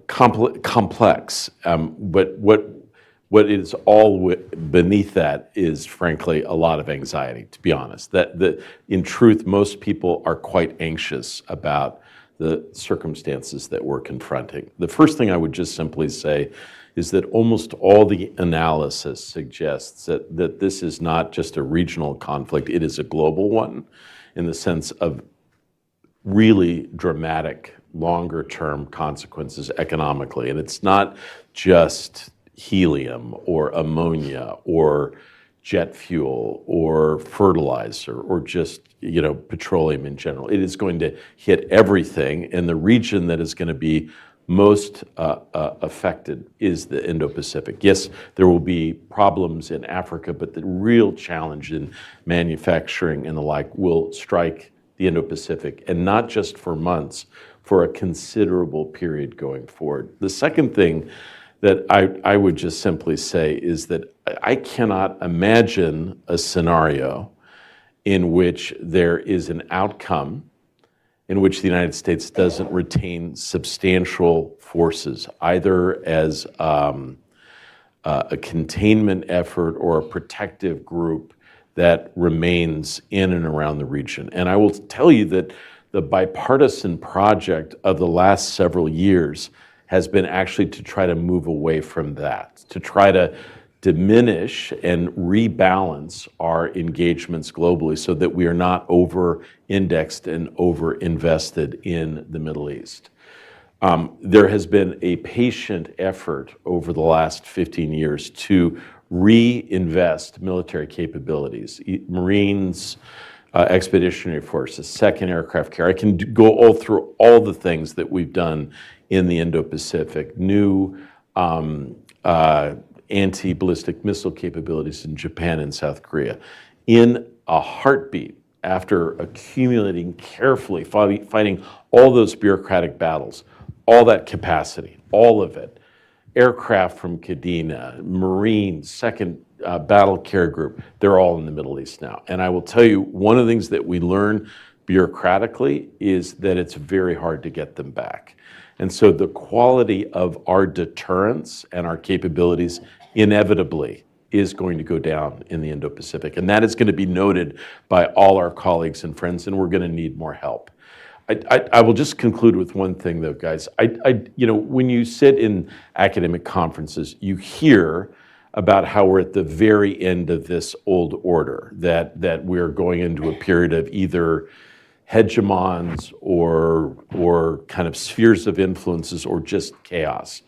complex. But what is all beneath that is, frankly, a lot of anxiety, to be honest. That in truth, most people are quite anxious about the circumstances that we're confronting. The first thing I would just simply say is that almost all the analysis suggests that this is not just a regional conflict, it is a global one in the sense of really dramatic, longer-term consequences economically. And it's not just helium or ammonia or jet fuel or fertilizer or just petroleum in general. It is going to hit everything, and the region that is going to be most affected is the Indo-Pacific. Yes, there will be problems in Africa, but the real challenge in manufacturing and the like will strike the Indo-Pacific, and not just for months, for a considerable period going forward. The second thing that I would just simply say is that I cannot imagine a scenario in which there is an outcome in which the United States doesn't retain substantial forces, either as a containment effort or a protective group that remains in and around the region. And I will tell you that the bipartisan project of the last several years has been actually to try to move away from that, to try to diminish and rebalance our engagements globally so that we are not over-indexed and over-invested in the Middle East. There has been a patient effort over the last 15 years to reinvest military capabilities, Marines, expeditionary forces, second aircraft carrier. I can go all through all the things that we've done in the Indo-Pacific, new anti-ballistic missile capabilities in Japan and South Korea. In a heartbeat, after accumulating carefully, fighting all those bureaucratic battles, all that capacity, all of it, aircraft from Kadena, Marines, second battle carrier group, they're all in the Middle East now. And I will tell you, one of the things that we learn bureaucratically is that it's very hard to get them back. And so the quality of our deterrence and our capabilities inevitably is going to go down in the Indo-Pacific. And that is going to be noted by all our colleagues and friends, and we're going to need more help. I will just conclude with one thing, though, guys. When you sit in academic conferences, you hear about how we're at the very end of this old order, that we're going into a period of either hegemons or kind of spheres of influences or just chaos.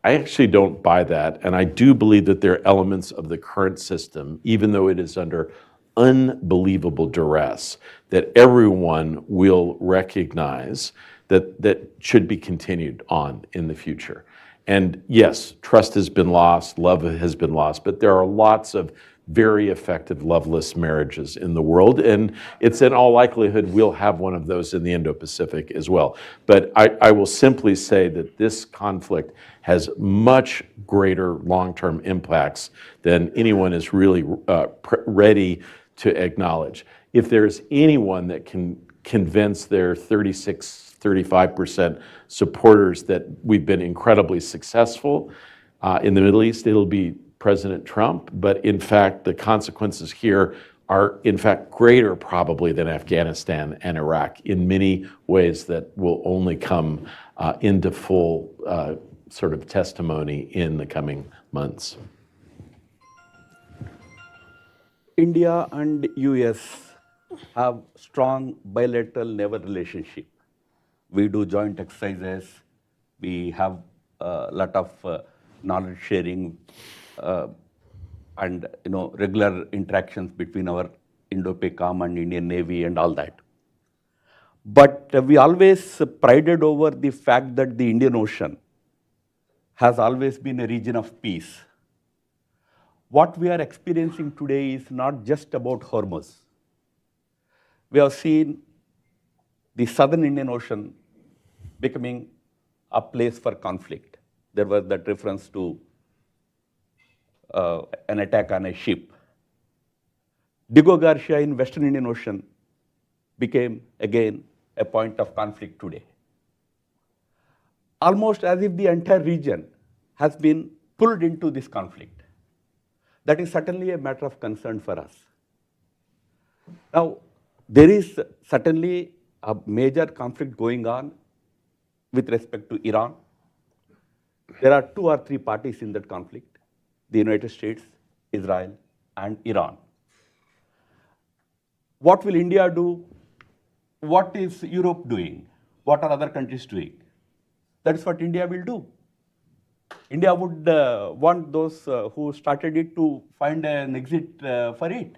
I actually don't buy that, and I do believe that there are elements of the current system, even though it is under unbelievable duress, that everyone will recognize that should be continued on in the future. And yes, trust has been lost, love has been lost, but there are lots of very effective loveless marriages in the world, and it's in all likelihood we'll have one of those in the Indo-Pacific as well. But I will simply say that this conflict has much greater long-term impacts than anyone is really ready to acknowledge. If there's anyone that can convince their 35% supporters that we've been incredibly successful in the Middle East, it'll be President Trump. But in fact, the consequences here are in fact greater probably than Afghanistan and Iraq in many ways that will only come into full sort of testimony in the coming months. India and US have strong bilateral naval relationship. We do joint exercises. We have a lot of knowledge sharing and regular interactions between our Indo-PACOM and Indian Navy and all that. But we always prided over the fact that the Indian Ocean has always been a region of peace. What we are experiencing today is not just about Hormuz. We have seen the southern Indian Ocean becoming a place for conflict. There was that reference to an attack on a ship. Diego Garcia in Western Indian Ocean became again a point of conflict today. Almost as if the entire region has been pulled into this conflict. That is certainly a matter of concern for us. Now, there is certainly a major conflict going on with respect to Iran. There are 2 or 3 parties in that conflict: the United States, Israel, and Iran. What will India do? What is Europe doing? What are other countries doing? That is what India will do. India would want those who started it to find an exit for it.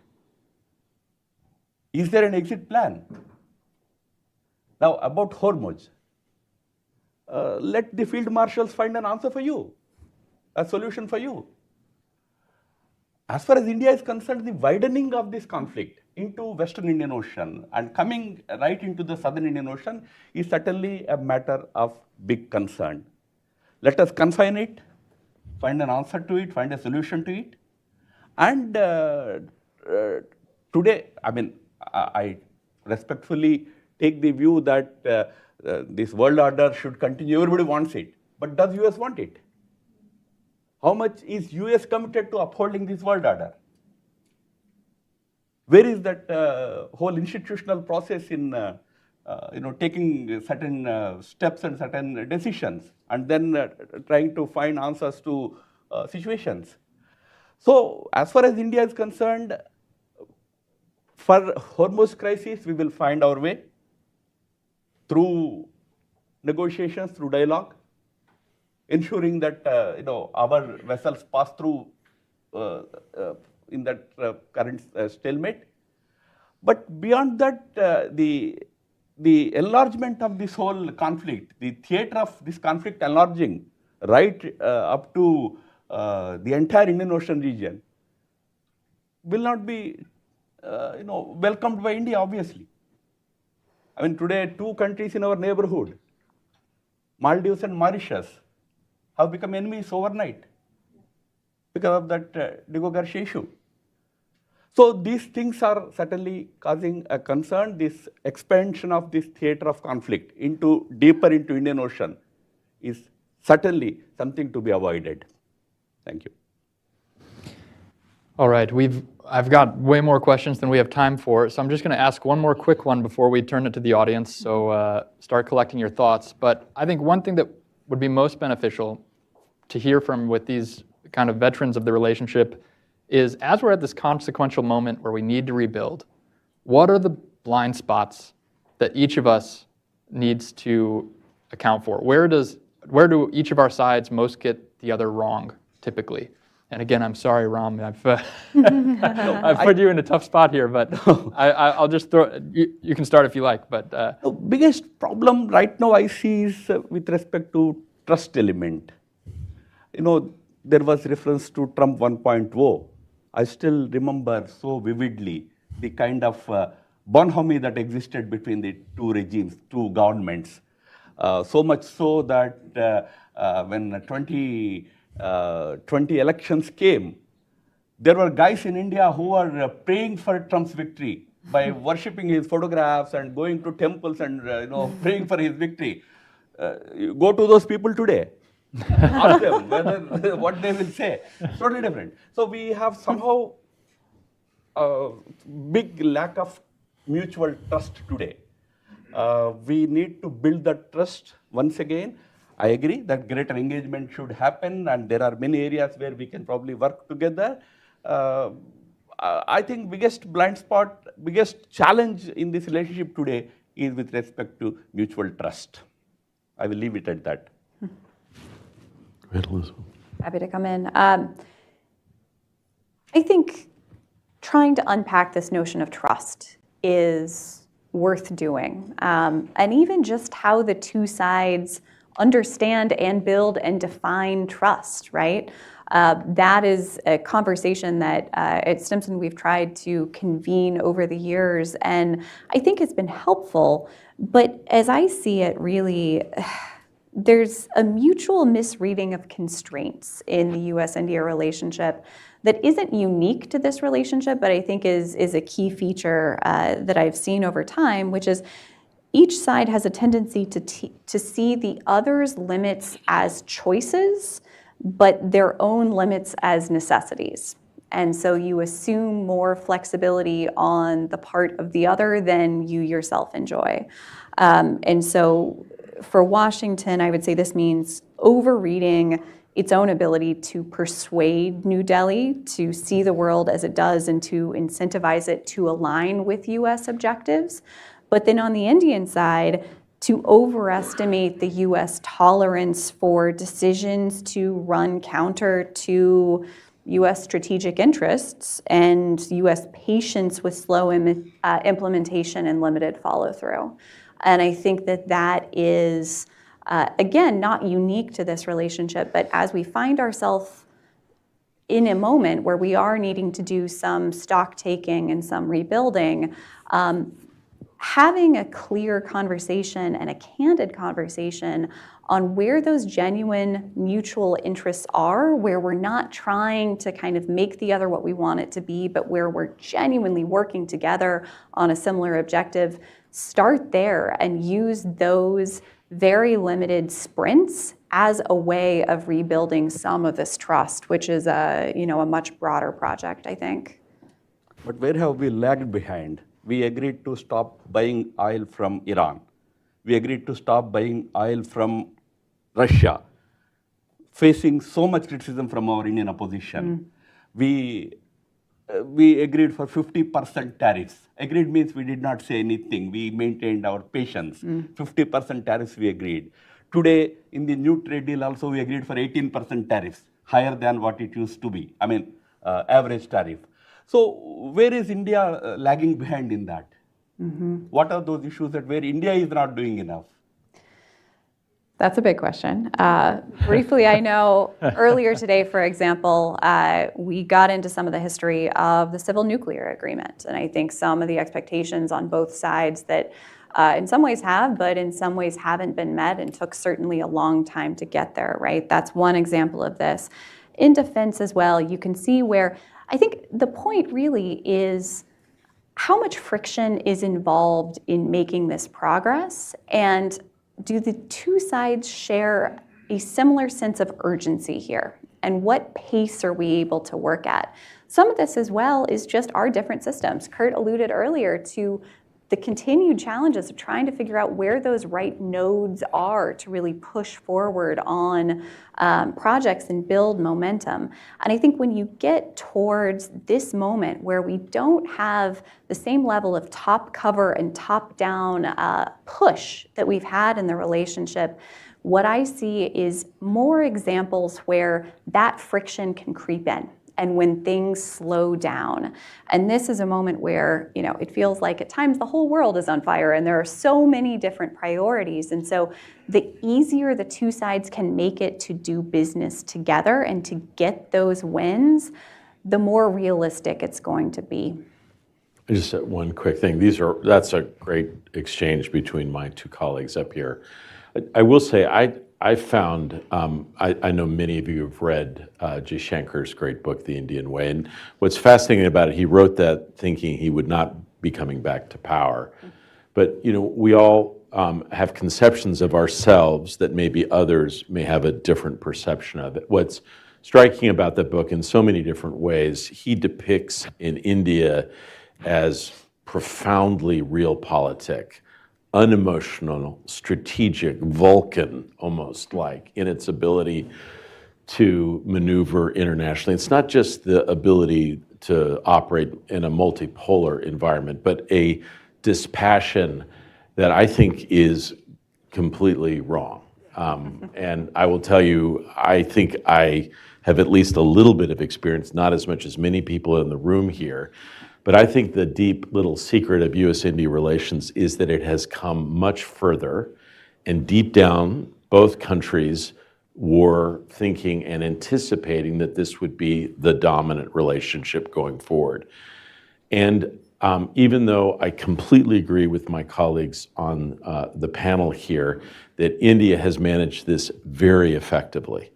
Is there an exit plan? Now, about Hormuz, let the field marshals find an answer for you, a solution for you. As far as India is concerned, the widening of this conflict into Western Indian Ocean and coming right into the Southern Indian Ocean is certainly a matter of big concern. Let us confine it, find an answer to it, find a solution to it. And today, I mean, I respectfully take the view that this world order should continue. Everybody wants it. But does US want it? How much is US committed to upholding this world order? Where is that whole institutional process in taking certain steps and certain decisions and then trying to find answers to situations? So as far as India is concerned, for Hormuz crisis, we will find our way through negotiations, through dialogue, ensuring that our vessels pass through in that current stalemate. But beyond that, the enlargement of this whole conflict, the theater of this conflict enlarging right up to the entire Indian Ocean region, will not be welcomed by India, obviously. I mean, today 2 countries in our neighborhood, Maldives and Mauritius, have become enemies overnight because of that Digo issue. So these things are certainly causing a concern. This expansion of this theater of conflict deeper into Indian Ocean is certainly something to be avoided. Thank you. All right, I've got way more questions than we have time for, so I'm just going to ask one more quick one before we turn it to the audience, so start collecting your thoughts. But I think one thing that would be most beneficial to hear from with these kind of veterans of the relationship is, as we're at this consequential moment where we need to rebuild, what are the blind spots that each of us needs to account for? Where do each of our sides most get the other wrong, typically? And again, I'm sorry, Ram, I've put you in a tough spot here, but I'll just throw, you can start if you like. But the biggest problem right now I see is with respect to trust element. There was reference to Trump 1.0. I still remember so vividly the kind of bonhomie that existed between the 2 regimes, 2 governments. So much so that when 2020 elections came, there were guys in India who were praying for Trump's victory by worshipping his photographs and going to temples and praying for his victory. You go to those people today, ask them what they will say. It's totally different. So we have somehow a big lack of mutual trust today. We need to build that trust once again. I agree that greater engagement should happen, and there are many areas where we can probably work together. I think biggest blind spot, biggest challenge in this relationship today is with respect to mutual trust. I will leave it at that. Go ahead, Elizabeth. Happy to come in. I think trying to unpack this notion of trust is worth doing. And even just how the 2 sides understand and build and define trust, right? That is a conversation that at Stimson we've tried to convene over the years, and I think it's been helpful. But as I see it, really, there's a mutual misreading of constraints in the US-India relationship that isn't unique to this relationship, but I think is a key feature that I've seen over time, which is each side has a tendency to see the other's limits as choices, but their own limits as necessities. And so you assume more flexibility on the part of the other than you yourself enjoy. And so for Washington, I would say this means overreading its own ability to persuade New Delhi to see the world as it does and to incentivize it to align with US objectives. But then on the Indian side, to overestimate the US tolerance for decisions to run counter to US strategic interests and US patience with slow implementation and limited follow-through. And I think that that is, again, not unique to this relationship, but as we find ourselves in a moment where we are needing to do some stock taking and some rebuilding, having a clear conversation and a candid conversation on where those genuine mutual interests are, where we're not trying to kind of make the other what we want it to be, but where we're genuinely working together on a similar objective, start there and use those very limited sprints as a way of rebuilding some of this trust, which is a much broader project, I think. But where have we lagged behind? We agreed to stop buying oil from Iran. We agreed to stop buying oil from Russia, facing so much criticism from our Indian opposition. We agreed for 50% tariffs. Agreed means we did not say anything. We maintained our patience. 50% tariffs we agreed. Today, in the new trade deal also, we agreed for 18% tariffs, higher than what it used to be. I mean, average tariff. So where is India lagging behind in that? What are those issues that where India is not doing enough? That's a big question. Briefly, I know earlier today, for example, we got into some of the history of the civil nuclear agreement. And I think some of the expectations on both sides that in some ways have, but in some ways haven't been met and took certainly a long time to get there, right? That's one example of this. In defense as well, you can see where I think the point really is how much friction is involved in making this progress, and do the two sides share a similar sense of urgency here? And what pace are we able to work at? Some of this as well is just our different systems. Kurt alluded earlier to the continued challenges of trying to figure out where those right nodes are to really push forward on projects and build momentum. And I think when you get towards this moment where we don't have the same level of top cover and top down push that we've had in the relationship, what I see is more examples where that friction can creep in and when things slow down. And this is a moment where, it feels like at times the whole world is on fire and there are so many different priorities. And so the easier the two sides can make it to do business together and to get those wins, the more realistic it's going to be. Just one quick thing. That's a great exchange between my two colleagues up here. I will say, I found, I know many of you have read Jaishankar's great book, The Indian Way, and what's fascinating about it, he wrote that thinking he would not be coming back to power. But, we all have conceptions of ourselves that maybe others may have a different perception of it. What's striking about that book in so many different ways, he depicts in India as profoundly realpolitik, unemotional, strategic, Vulcan almost like in its ability to maneuver internationally. It's not just the ability to operate in a multipolar environment, but a dispassion that I think is completely wrong. And I will tell you, I think I have at least a little bit of experience, not as much as many people in the room here, but I think the deep little secret of US-India relations is that it has come much further, and deep down, both countries were thinking and anticipating that this would be the dominant relationship going forward. And even though I completely agree with my colleagues on the panel here that India has managed this very effectively,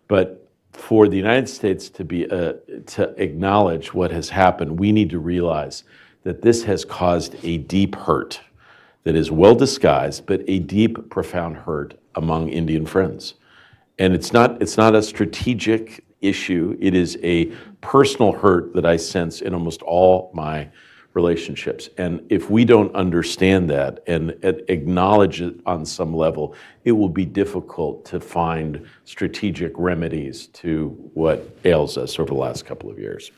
but for the United States to acknowledge what has happened, we need to realize that this has caused a deep hurt that is well disguised, but a deep, profound hurt among Indian friends. And it's not a strategic issue. It is a personal hurt that I sense in almost all my relationships. And if we don't understand that and acknowledge it on some level, it will be difficult to find strategic remedies to what ails us over the last couple of years.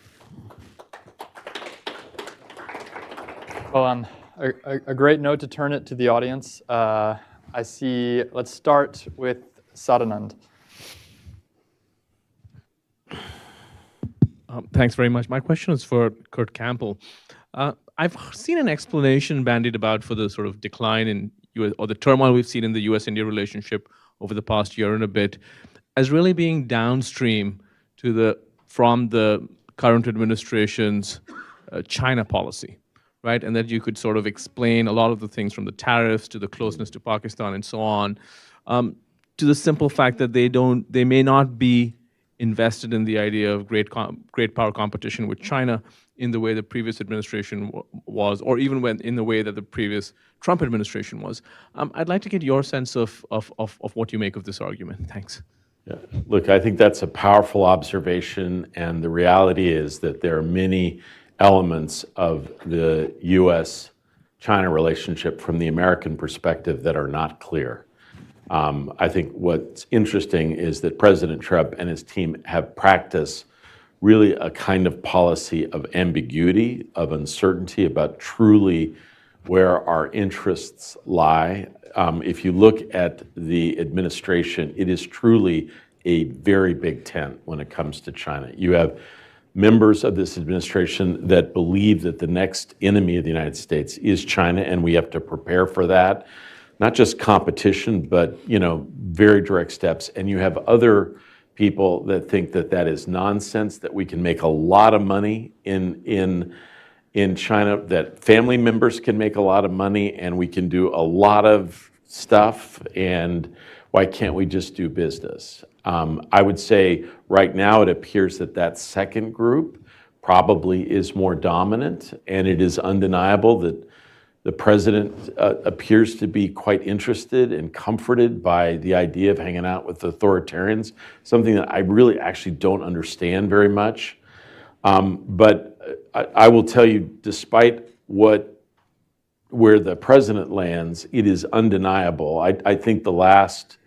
Well, on a great note to turn it to the audience, I see, let's start with Sadanand. Thanks very much. My question is for Kurt Campbell. I've seen an explanation bandied about for the sort of decline in US, or the turmoil we've seen in the US-India relationship over the past year and a bit, as really being downstream from the current administration's China policy, right? And that you could sort of explain a lot of the things from the tariffs to the closeness to Pakistan and so on, to the simple fact that they may not be invested in the idea of great power competition with China in the way the previous administration was, or even in the way that the previous Trump administration was. I'd like to get your sense of what you make of this argument. Thanks. Yeah. Look, I think that's a powerful observation, and the reality is that there are many elements of the U.S.-China relationship from the American perspective that are not clear. I think what's interesting is that President Trump and his team have practiced really a kind of policy of ambiguity, of uncertainty about truly where our interests lie. If you look at the administration, it is truly a very big tent when it comes to China. You have members of this administration that believe that the next enemy of the United States is China, and we have to prepare for that. Not just competition, but very direct steps. And you have other people that think that that is nonsense, that we can make a lot of money in China, that family members can make a lot of money, and we can do a lot of stuff, and why can't we just do business? I would say right now it appears that that second group probably is more dominant, and it is undeniable that the president appears to be quite interested and comforted by the idea of hanging out with authoritarians, something that I really actually don't understand very much. But I will tell you, despite where the president lands, it is undeniable. I think the last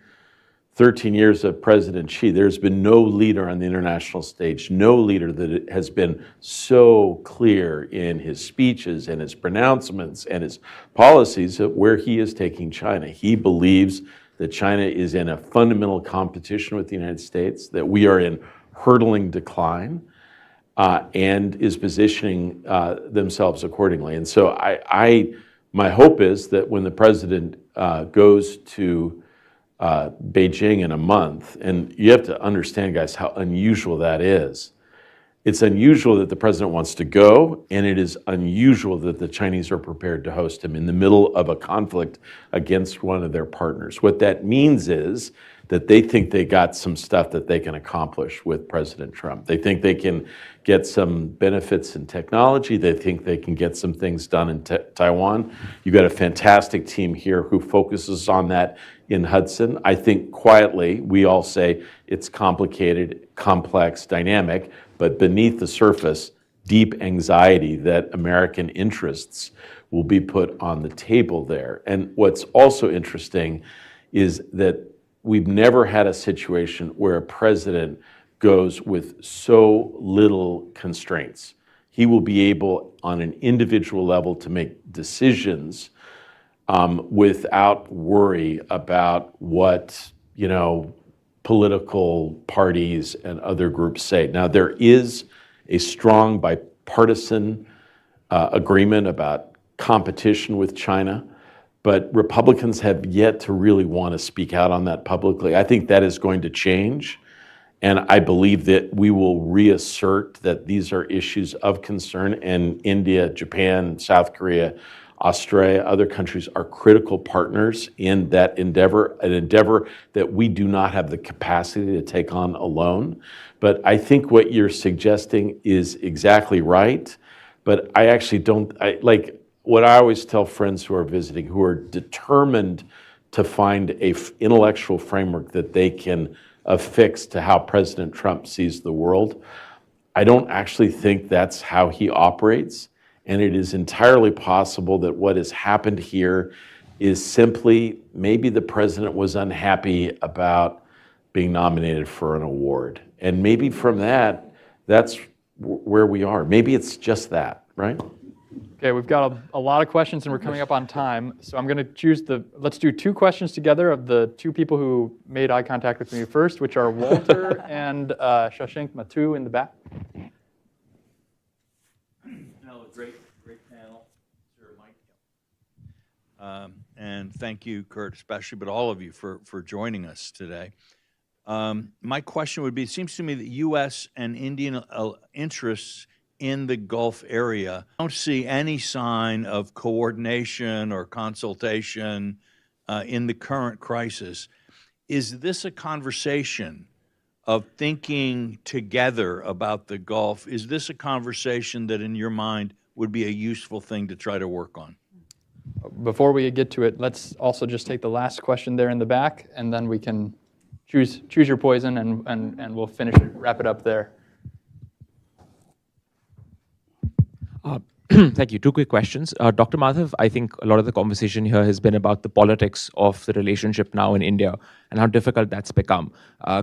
13 years of President Xi, there's been no leader on the international stage, no leader that has been so clear in his speeches and his pronouncements and his policies of where he is taking China. He believes that China is in a fundamental competition with the United States, that we are in hurtling decline, and is positioning themselves accordingly. And so my hope is that when the president goes to Beijing in a month, and you have to understand, guys, how unusual that is. It's unusual that the president wants to go, and it is unusual that the Chinese are prepared to host him in the middle of a conflict against one of their partners. What that means is that they think they got some stuff that they can accomplish with President Trump. They think they can get some benefits in technology. They think they can get some things done in Taiwan. You've got a fantastic team here who focuses on that in Hudson. I think quietly, we all say it's complicated, complex, dynamic, but beneath the surface, deep anxiety that American interests will be put on the table there. And what's also interesting is that we've never had a situation where a president goes with so little constraints. He will be able, on an individual level, to make decisions without worry about what, political parties and other groups say. Now, there is a strong bipartisan agreement about competition with China, but Republicans have yet to really want to speak out on that publicly. I think that is going to change, and I believe that we will reassert that these are issues of concern, and India, Japan, South Korea, Australia, other countries are critical partners in that endeavor, an endeavor that we do not have the capacity to take on alone. But I think what you're suggesting is exactly right, but I actually don't, what I always tell friends who are visiting, who are determined to find an intellectual framework that they can affix to how President Trump sees the world, I don't actually think that's how he operates. And it is entirely possible that what has happened here is simply maybe the president was unhappy about being nominated for an award. And maybe from that, that's where we are. Maybe it's just that, right? Okay, we've got a lot of questions and we're coming up on time. So I'm going to choose let's do 2 questions together of the 2 people who made eye contact with me first, which are Walter and Shashank Mathu in the back. Great panel. Sir, Mike. And thank you, Kurt, especially, but all of you for joining us today. My question would be, it seems to me that U.S. and Indian interests in the Gulf area don't see any sign of coordination or consultation in the current crisis. Is this a conversation of thinking together about the Gulf? Is this a conversation that in your mind would be a useful thing to try to work on? Before we get to it, let's also just take the last question there in the back, and then we can choose your poison, and we'll wrap it up there. Thank you. 2 quick questions. Dr. Madhav, I think a lot of the conversation here has been about the politics of the relationship now in India and how difficult that's become.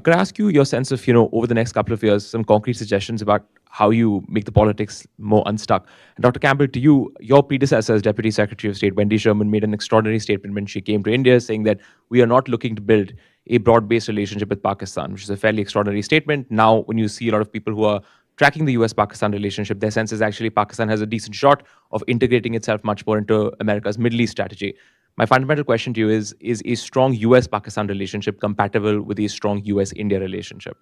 Could I ask you your sense of, over the next couple of years, some concrete suggestions about how you make the politics more unstuck? And Dr. Campbell, to you, your predecessor as Deputy Secretary of State, Wendy Sherman, made an extraordinary statement when she came to India saying that we are not looking to build a broad-based relationship with Pakistan, which is a fairly extraordinary statement. Now, when you see a lot of people who are tracking the US-Pakistan relationship, their sense is actually Pakistan has a decent shot of integrating itself much more into America's Middle East strategy. My fundamental question to you is a strong US-Pakistan relationship compatible with a strong US-India relationship?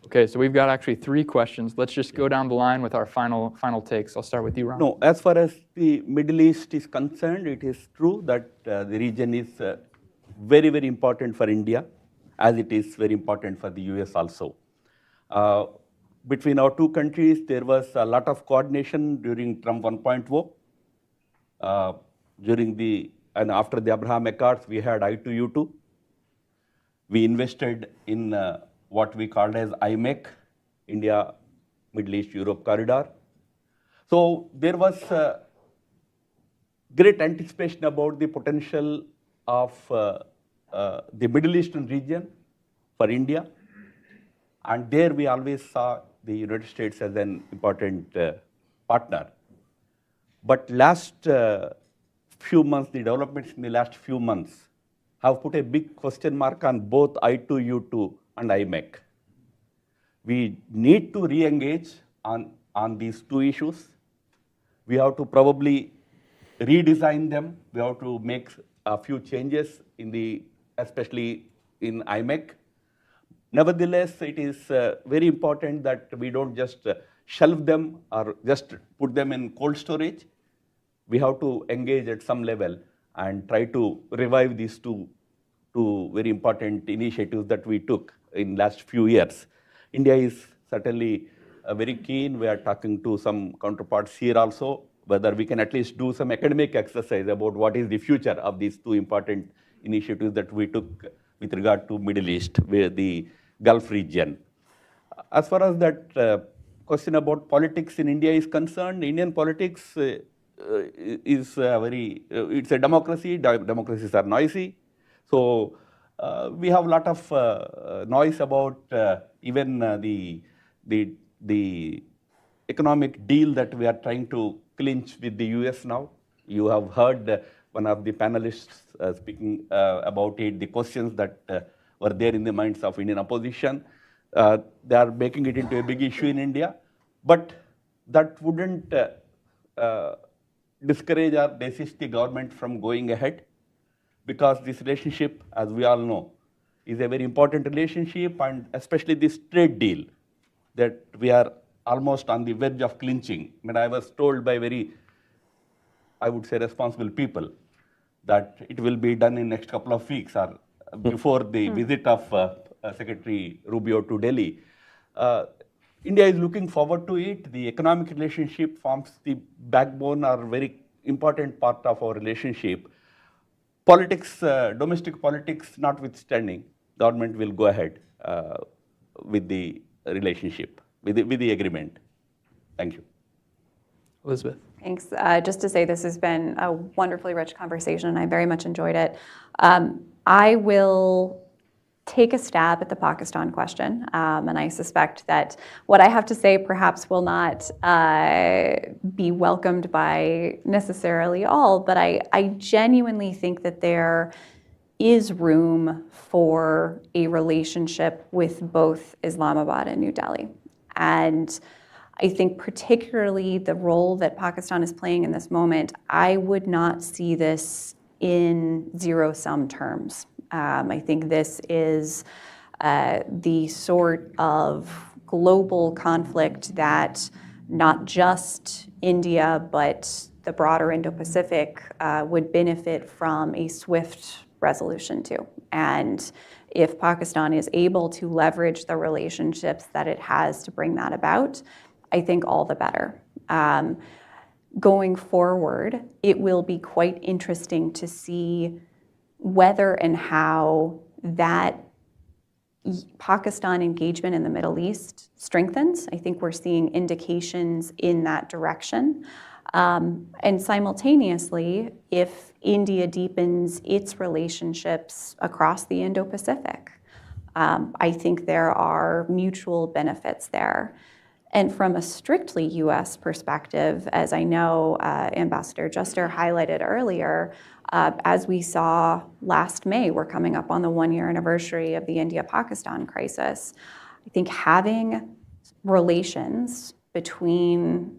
Okay, so we've got actually 3 questions. Let's just go down the line with our final takes. I'll start with you, Ram. No, as far as the Middle East is concerned, it is true that the region is very, very important for India, as it is very important for the US also. Between our 2 countries, there was a lot of coordination during Trump 1.0. And after the Abraham Accords, we had I2U2. We invested in what we called as IMEC, India, Middle East, Europe corridor. So there was great anticipation about the potential of the Middle Eastern region for India. And there we always saw the United States as an important partner. But last few months, the developments in the last few months have put a big question mark on both I2U2 and IMEC. We need to re-engage on these 2 issues. We have to probably redesign them. We have to make a few changes especially in IMEC. Nevertheless, it is very important that we don't just shelve them or just put them in cold storage. We have to engage at some level and try to revive these two very important initiatives that we took in last few years. India is certainly very keen. We are talking to some counterparts here also, whether we can at least do some academic exercise about what is the future of these 2 important initiatives that we took with regard to Middle East, where the Gulf region. As far as that question about politics in India is concerned, Indian politics is it's a democracy. Democracies are noisy. So we have a lot of noise about even the economic deal that we are trying to clinch with the US now. You have heard one of the panelists speaking about it, the questions that were there in the minds of Indian opposition. They are making it into a big issue in India, but that wouldn't discourage or desist the government from going ahead, because this relationship, as we all know, is a very important relationship, and especially this trade deal that we are almost on the verge of clinching. I mean, I was told by very, I would say, responsible people that it will be done in next couple of weeks or before the visit of Secretary Rubio to Delhi. India is looking forward to it. The economic relationship forms the backbone or very important part of our relationship. Politics, domestic politics notwithstanding, government will go ahead with the relationship, with the agreement. Thank you. Elizabeth. Thanks. Just to say this has been a wonderfully rich conversation, and I very much enjoyed it. I will take a stab at the Pakistan question, and I suspect that what I have to say perhaps will not be welcomed by necessarily all, but I genuinely think that there is room for a relationship with both Islamabad and New Delhi. And I think particularly the role that Pakistan is playing in this moment, I would not see this in zero-sum terms. I think this is the sort of global conflict that not just India, but the broader Indo-Pacific would benefit from a swift resolution to. And if Pakistan is able to leverage the relationships that it has to bring that about, I think all the better. Going forward, it will be quite interesting to see whether and how that Pakistan engagement in the Middle East strengthens. I think we're seeing indications in that direction. And simultaneously, if India deepens its relationships across the Indo-Pacific, I think there are mutual benefits there. And from a strictly U.S. perspective, as I know Ambassador Juster highlighted earlier, as we saw last May, we're coming up on the one-year anniversary of the India-Pakistan crisis. I think having relations between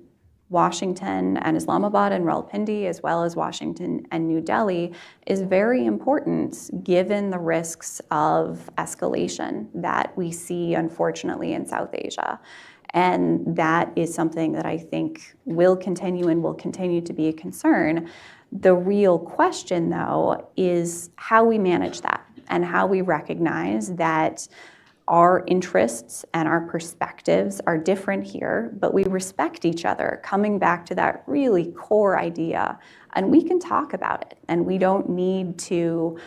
Washington and Islamabad and Rawalpindi, as well as Washington and New Delhi, is very important given the risks of escalation that we see, unfortunately, in South Asia. And that is something that I think will continue and will continue to be a concern. The real question, though, is how we manage that and how we recognize that our interests and our perspectives are different here, but we respect each other, coming back to that really core idea. And we can talk about it, and we don't need to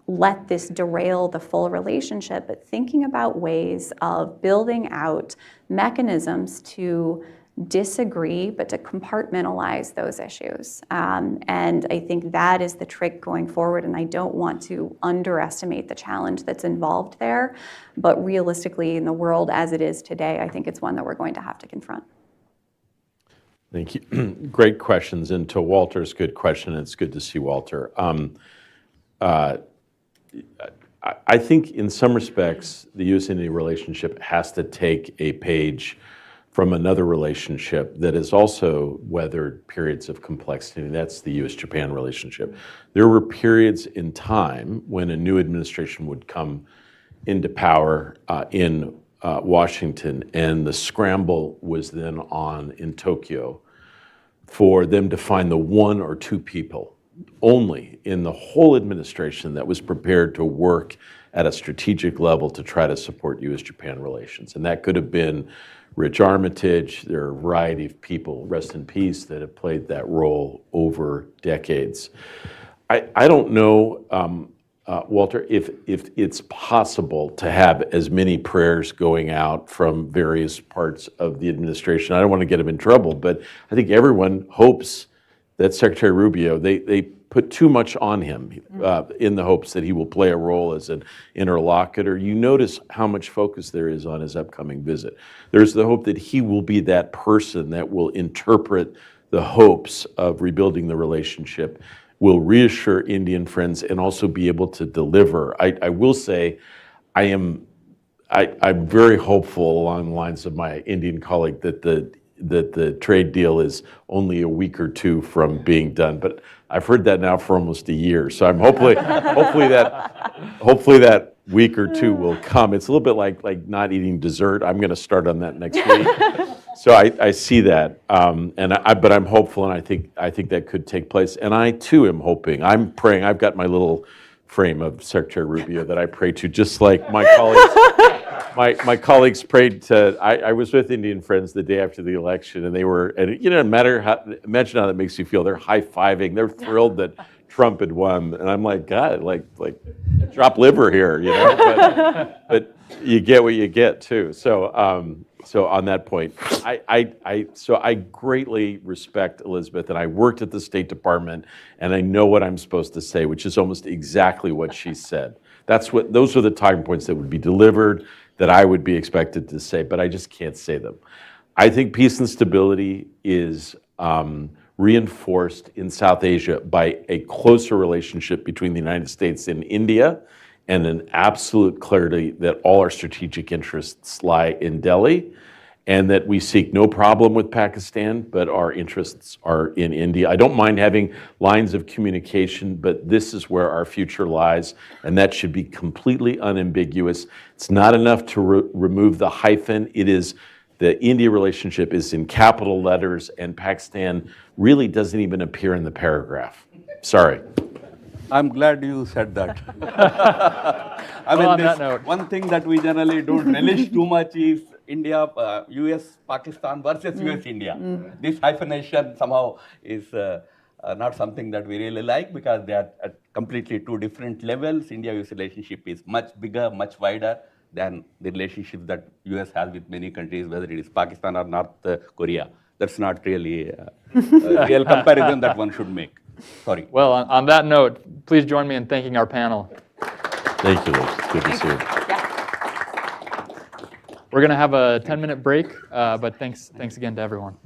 let this derail the full relationship, but thinking about ways of building out mechanisms to disagree, but to compartmentalize those issues. And I think that is the trick going forward, and I don't want to underestimate the challenge that's involved there, but realistically, in the world as it is today, I think it's one that we're going to have to confront. Thank you. Great questions. And to Walter's good question, it's good to see Walter. I think in some respects, the U.S.-India relationship has to take a page from another relationship that has also weathered periods of complexity. That's the U.S.-Japan relationship. There were periods in time when a new administration would come into power in Washington, and the scramble was then on in Tokyo for them to find the one or two people only in the whole administration that was prepared to work at a strategic level to try to support U.S.-Japan relations. And that could have been Rich Armitage. There are a variety of people, rest in peace, that have played that role over decades. I don't know, Walter, if it's possible to have as many prayers going out from various parts of the administration. I don't want to get him in trouble, but I think everyone hopes that Secretary Rubio, they put too much on him in the hopes that he will play a role as an interlocutor. You notice how much focus there is on his upcoming visit. There's the hope that he will be that person that will interpret the hopes of rebuilding the relationship, will reassure Indian friends, and also be able to deliver. I will say, I'm very hopeful along the lines of my Indian colleague that the trade deal is only a week or two from being done. But I've heard that now for almost a year. So I'm hopefully that week or two will come. It's a little bit like not eating dessert. I'm going to start on that next week. So I see that, but I'm hopeful, and I think that could take place. And I too am hoping. I'm praying. I've got my little frame of Secretary Rubio that I pray to, just like my colleagues. My colleagues prayed to. I was with Indian friends the day after the election, and they were. And imagine how that makes you feel. They're high-fiving. They're thrilled that Trump had won, and I'm like, God, like drop liver here, you know. But you get what you get too. So on that point, I greatly respect Elizabeth, and I worked at the State Department, and I know what I'm supposed to say, which is almost exactly what she said. Those are the talking points that would be delivered, that I would be expected to say, but I just can't say them. I think peace and stability is reinforced in South Asia by a closer relationship between the United States and India, and an absolute clarity that all our strategic interests lie in Delhi, and that we seek no problem with Pakistan, but our interests are in India. I don't mind having lines of communication, but this is where our future lies, and that should be completely unambiguous. It's not enough to remove the hyphen. It is, the India relationship is in capital letters, and Pakistan really doesn't even appear in the paragraph. Sorry. I'm glad you said that. On that note. One thing that we generally don't relish too much is India, US, Pakistan versus US, India. This hyphenation somehow is not something that we really like, because they are at completely two different levels. India-US relationship is much bigger, much wider than the relationship that US has with many countries, whether it is Pakistan or North Korea. That's not really a real comparison that one should make. Sorry. Well, on that note, please join me in thanking our panel. Thank you, Liz. Good to see you. We're going to have a 10-minute break, but thanks again to everyone.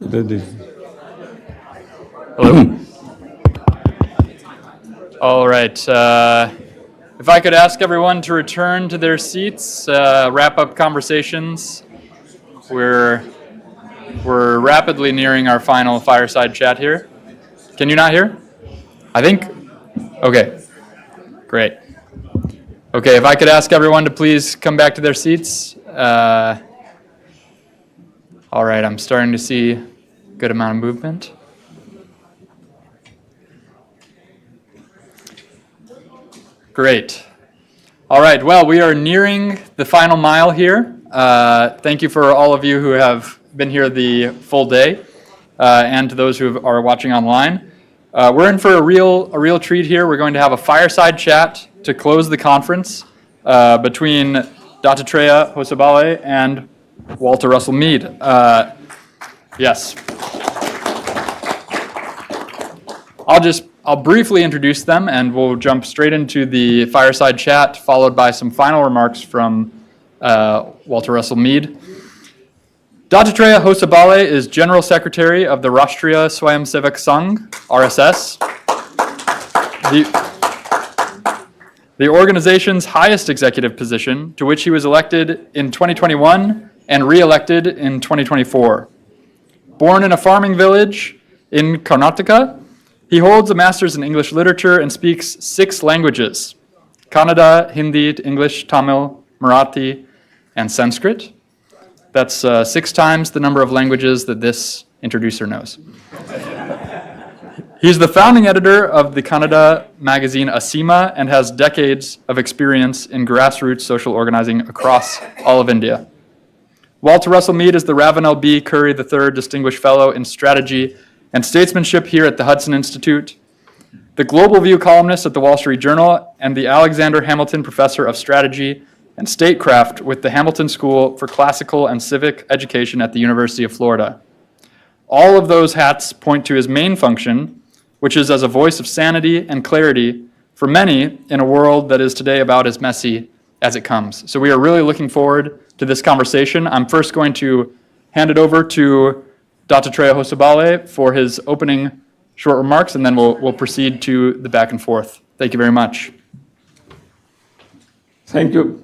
Hello. All right. If I could ask everyone to return to their seats, wrap up conversations. We're rapidly nearing our final fireside chat here. Can you not hear? I think. Okay. Great. Okay. If I could ask everyone to please come back to their seats. All right. I'm starting to see a good amount of movement. Great. All right, well, we are nearing the final mile here. Thank you for all of you who have been here the full day, and to those who are watching online. We're in for a real treat here. We're going to have a fireside chat to close the conference between Dattatreya Hosabale and Walter Russell Mead. Yes. I'll briefly introduce them, and we'll jump straight into the fireside chat, followed by some final remarks from Walter Russell Mead. Dattatreya Hosabale is General Secretary of the Rashtriya Swayamsevak Sangh, RSS, the organization's highest executive position, to which he was elected in 2021 and re-elected in 2024. Born in a farming village in Karnataka, he holds a master's in English literature and speaks 6 languages: Kannada, Hindi, English, Tamil, Marathi, and Sanskrit. That's 6 times the number of languages that this introducer knows. He's the founding editor of the Kannada magazine Asima and has decades of experience in grassroots social organizing across all of India. Walter Russell Mead is the Ravenel B. Curry III Distinguished Fellow in Strategy and Statesmanship here at the Hudson Institute, the Global View columnist at the Wall Street Journal, and the Alexander Hamilton Professor of Strategy and Statecraft with the Hamilton School for Classical and Civic Education at the University of Florida. All of those hats point to his main function, which is as a voice of sanity and clarity for many in a world that is today about as messy as it comes. So we are really looking forward to this conversation. I'm first going to hand it over to Dattatreya Hosabale for his opening short remarks, and then we'll proceed to the back and forth. Thank you very much. Thank you.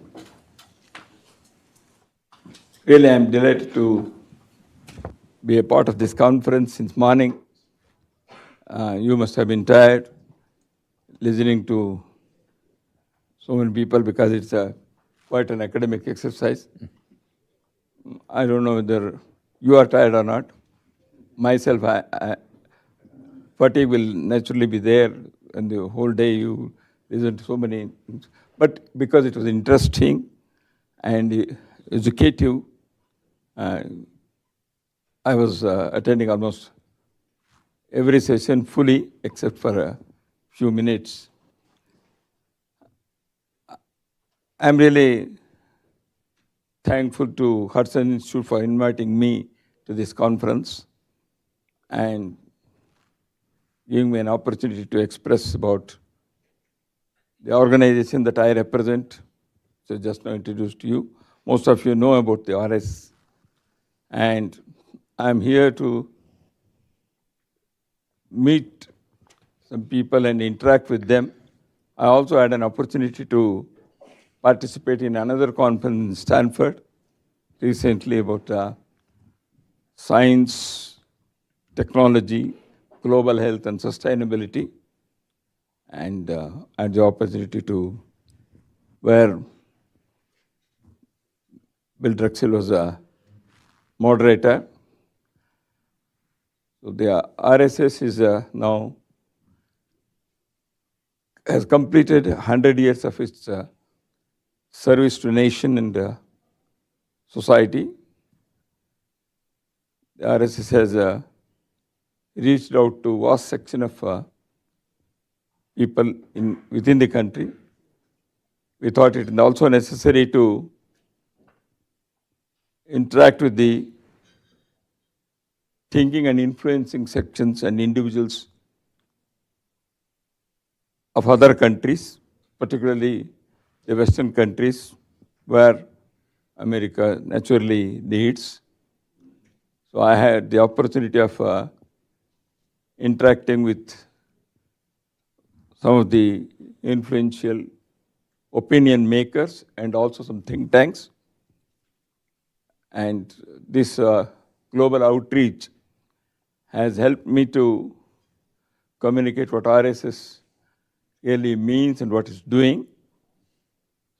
Really, I'm delighted to be a part of this conference since morning. You must have been tired listening to so many people because it's quite an academic exercise. I don't know whether you are tired or not. Myself, fatigue will naturally be there, and the whole day you listen to so many things. But because it was interesting and educative, I was attending almost every session fully except for a few minutes. I'm really thankful to Hudson Institute for inviting me to this conference and giving me an opportunity to express about the organization that I represent, so just now introduced to you. Most of you know about the RS, and I'm here to meet some people and interact with them. I also had an opportunity to participate in another conference in Stanford recently about science, technology, global health, and sustainability. And I had the opportunity to, where Bill Drexel was a moderator. So the RSS is now has completed 100 years of its service to nation and society. The RSS has reached out to a vast section of people within the country. We thought it also necessary to interact with the thinking and influencing sections and individuals of other countries, particularly the Western countries where America naturally leads. So I had the opportunity of interacting with some of the influential opinion makers and also some think tanks. And this global outreach has helped me to communicate what RSS really means and what it's doing.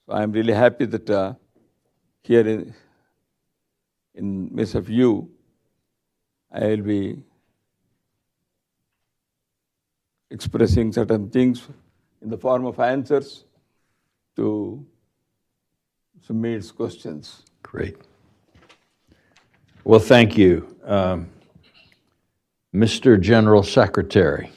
So I'm really happy that here in midst of you, I will be expressing certain things in the form of answers to Sameer's questions. Great. Well, thank you, Mr. General Secretary.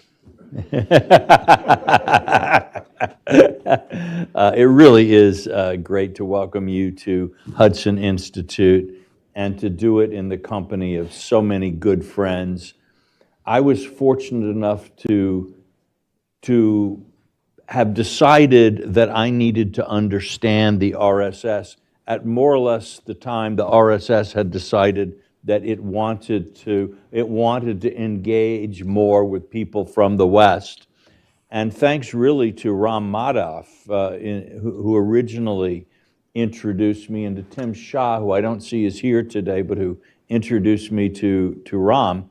It really is great to welcome you to Hudson Institute and to do it in the company of so many good friends. I was fortunate enough to have decided that I needed to understand the RSS at more or less the time the RSS had decided that it wanted to engage more with people from the West. And thanks really to Ram Madhav, who originally introduced me, and to Tim Shah, who I don't see is here today, but who introduced me to Ram.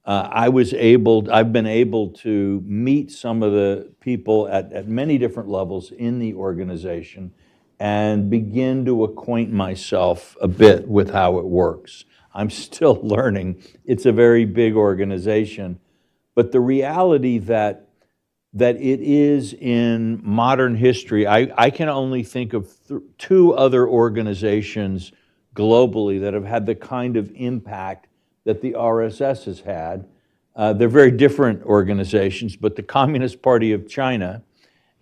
I've been able to meet some of the people at many different levels in the organization and begin to acquaint myself a bit with how it works. I'm still learning. It's a very big organization, but the reality that it is in modern history, I can only think of two other organizations globally that have had the kind of impact that the RSS has had. They're very different organizations, but the Communist Party of China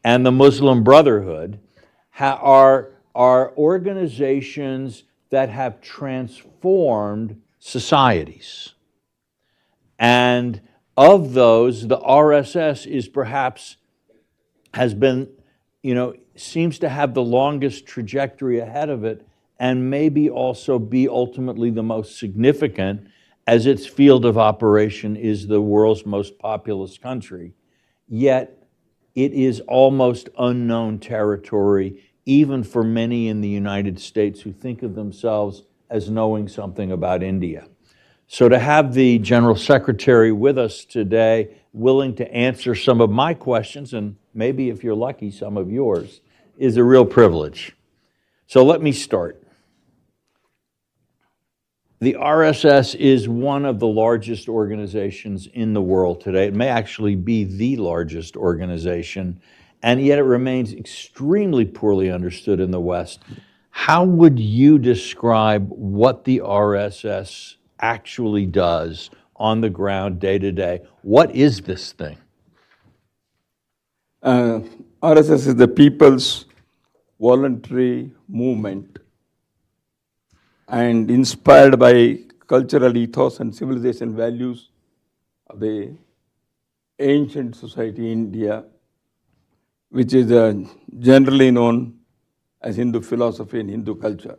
and the Muslim Brotherhood are organizations that have transformed societies. And of those, the RSS is perhaps, seems to have the longest trajectory ahead of it, and maybe also be ultimately the most significant, as its field of operation is the world's most populous country. Yet it is almost unknown territory, even for many in the United States who think of themselves as knowing something about India. So to have the General Secretary with us today, willing to answer some of my questions, and maybe if you're lucky, some of yours, is a real privilege. So let me start. The RSS is one of the largest organizations in the world today. It may actually be the largest organization, and yet it remains extremely poorly understood in the West. How would you describe what the RSS actually does on the ground day to day? What is this thing? RSS is the People's Voluntary Movement, and inspired by cultural ethos and civilization values of the ancient society in India, which is generally known as Hindu philosophy and Hindu culture.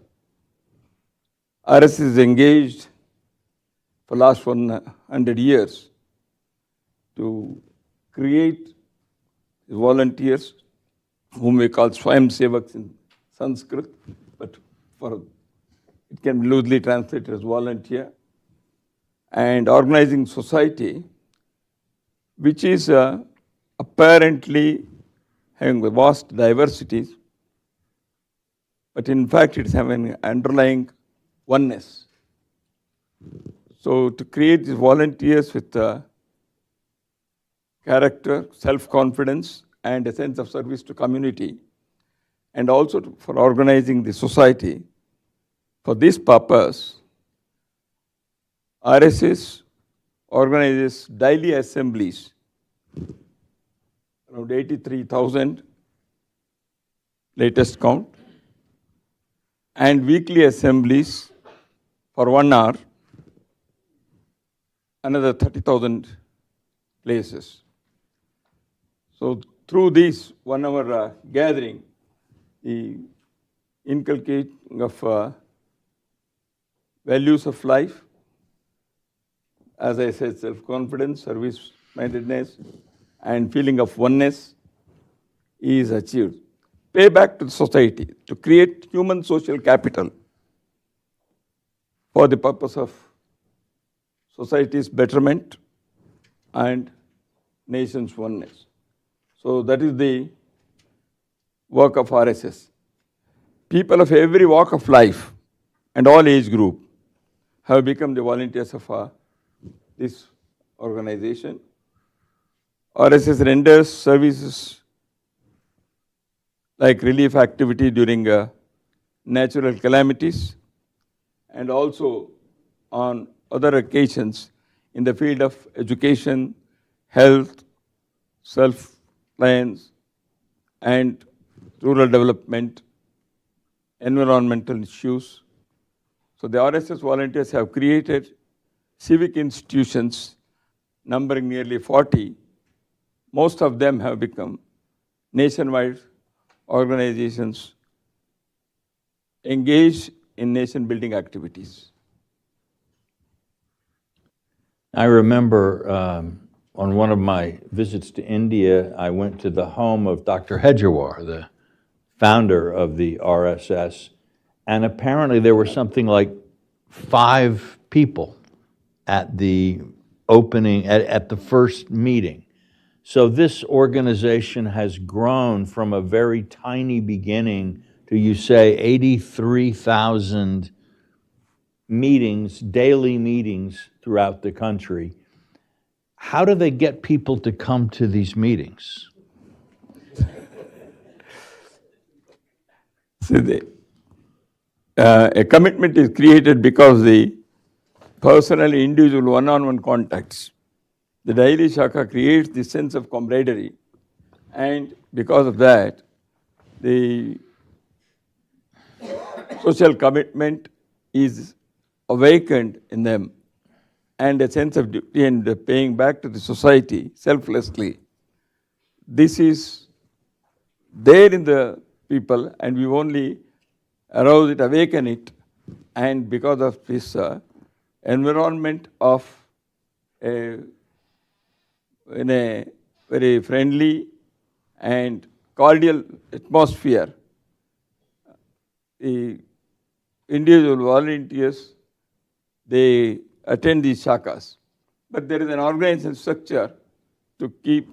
RSS is engaged for the last 100 years to create volunteers, whom we call Swayamsevaks in Sanskrit, but it can be loosely translated as volunteer, and organizing society, which is apparently having vast diversities, but in fact it's having underlying oneness. So to create these volunteers with character, self-confidence, and a sense of service to community, and also for organizing the society, for this purpose, RSS organizes daily assemblies, around 83,000 latest count, and weekly assemblies for 1 hour, another 30,000 places. So through this 1 hour gathering, the inculcating of values of life, as I said, self-confidence, service-mindedness, and feeling of oneness is achieved. Pay back to the society to create human social capital for the purpose of society's betterment and nation's oneness. So that is the work of RSS. People of every walk of life and all age group have become the volunteers of this organization. RSS renders services like relief activity during natural calamities and also on other occasions in the field of education, health, self-reliance, and rural development, environmental issues. So the RSS volunteers have created civic institutions numbering nearly 40. Most of them have become nationwide organizations engaged in nation-building activities. I remember on one of my visits to India, I went to the home of Dr. Hedgewar, the founder of the RSS, and apparently there were something like 5 people at the opening, at the first meeting. So this organization has grown from a very tiny beginning to, you say, 83,000 meetings, daily meetings throughout the country. How do they get people to come to these meetings? See, a commitment is created because the personal, individual, one-on-one contacts. The daily shaka creates the sense of camaraderie, and because of that, the social commitment is awakened in them, and a sense of duty and paying back to the society selflessly. This is there in the people, and we only arouse it, awaken it, and because of this environment of in a very friendly and cordial atmosphere, the individual volunteers, they attend these shakas. But there is an organization structure to keep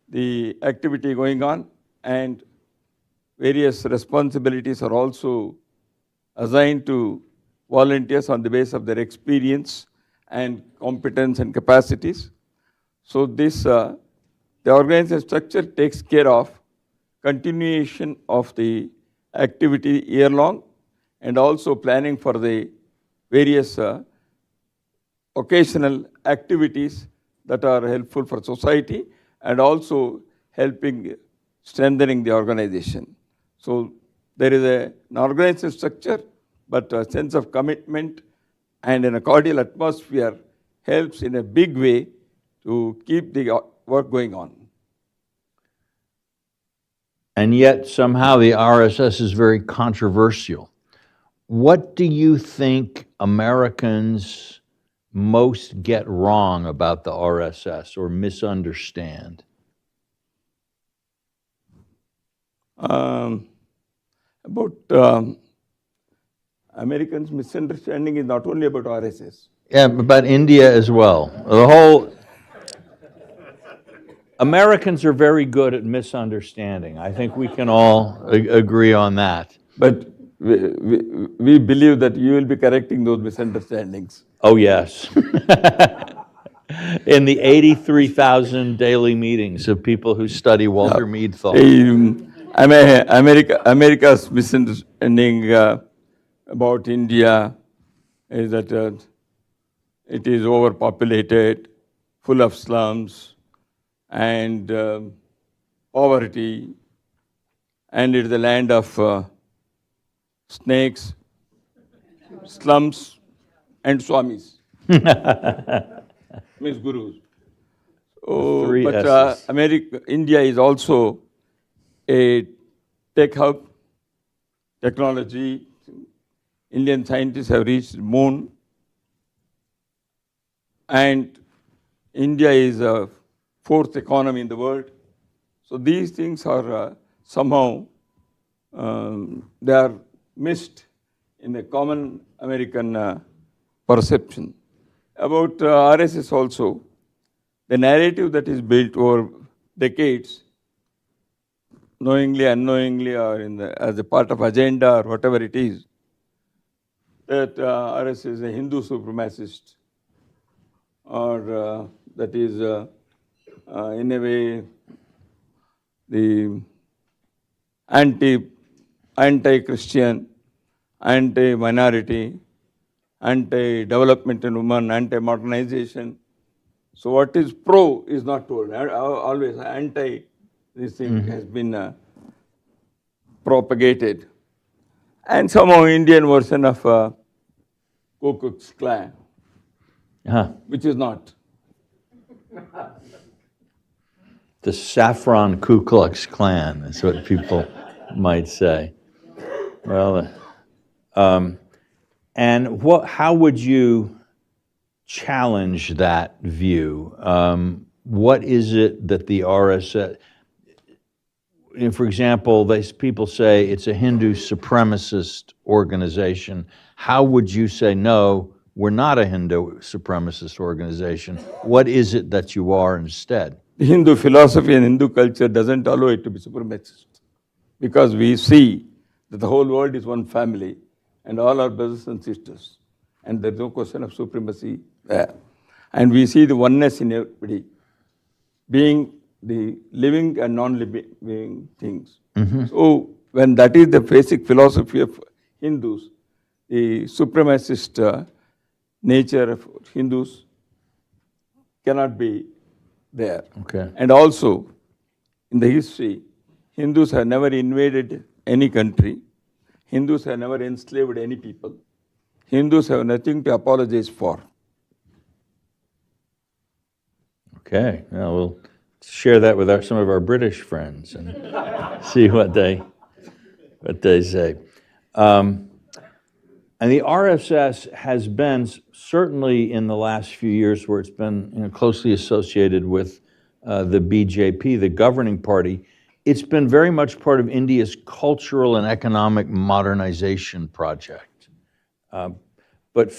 the activity going on, and various responsibilities are also assigned to volunteers on the basis of their experience and competence and capacities. So this, the organization structure takes care of continuation of the activity year long, and also planning for the various occasional activities that are helpful for society, and also helping strengthening the organization. So there is an organization structure, but a sense of commitment and in a cordial atmosphere helps in a big way to keep the work going on. And yet somehow the RSS is very controversial. What do you think Americans most get wrong about the RSS or misunderstand? Americans' misunderstanding is not only about RSS. Yeah, but India as well. The whole Americans are very good at misunderstanding. I think we can all agree on that. But we believe that you will be correcting those misunderstandings. Oh, yes. In the 83,000 daily meetings of people who study Walter Mead thought. America's misunderstanding about India is that it is overpopulated, full of slums, and poverty, and it is the land of snakes, slums, and swamis. Means gurus. Oh, but India is also a tech hub, technology. Indian scientists have reached the moon. and India is a fourth economy in the world. So these things are somehow, they are missed in the common American perception. About RSS also, the narrative that is built over decades, knowingly, unknowingly, or as a part of agenda or whatever it is, that RSS is a Hindu supremacist, or that is in a way the anti-Christian, anti-minority, anti-development in women, anti-modernization. So what is pro is not told. Always anti, this thing has been propagated. And somehow Indian version of Ku Klux Klan, which is not. The saffron Ku Klux Klan is what people might say. Well, and how would you challenge that view? What is it that the RSS, for example, people say it's a Hindu supremacist organization. How would you say, no, we're not a Hindu supremacist organization? What is it that you are instead? The Hindu philosophy and Hindu culture doesn't allow it to be supremacist, because we see that the whole world is one family and all are brothers and sisters, and there's no question of supremacy there. And we see the oneness in everybody, being the living and non-living things. So when that is the basic philosophy of Hindus, the supremacist nature of Hindus cannot be there. Okay. And also, in the history, Hindus have never invaded any country. Hindus have never enslaved any people. Hindus have nothing to apologize for. Okay, now we'll share that with some of our British friends and see what they say. And the RSS has been, certainly in the last few years, where it's been closely associated with the BJP, the governing party, it's been very much part of India's cultural and economic modernization project. But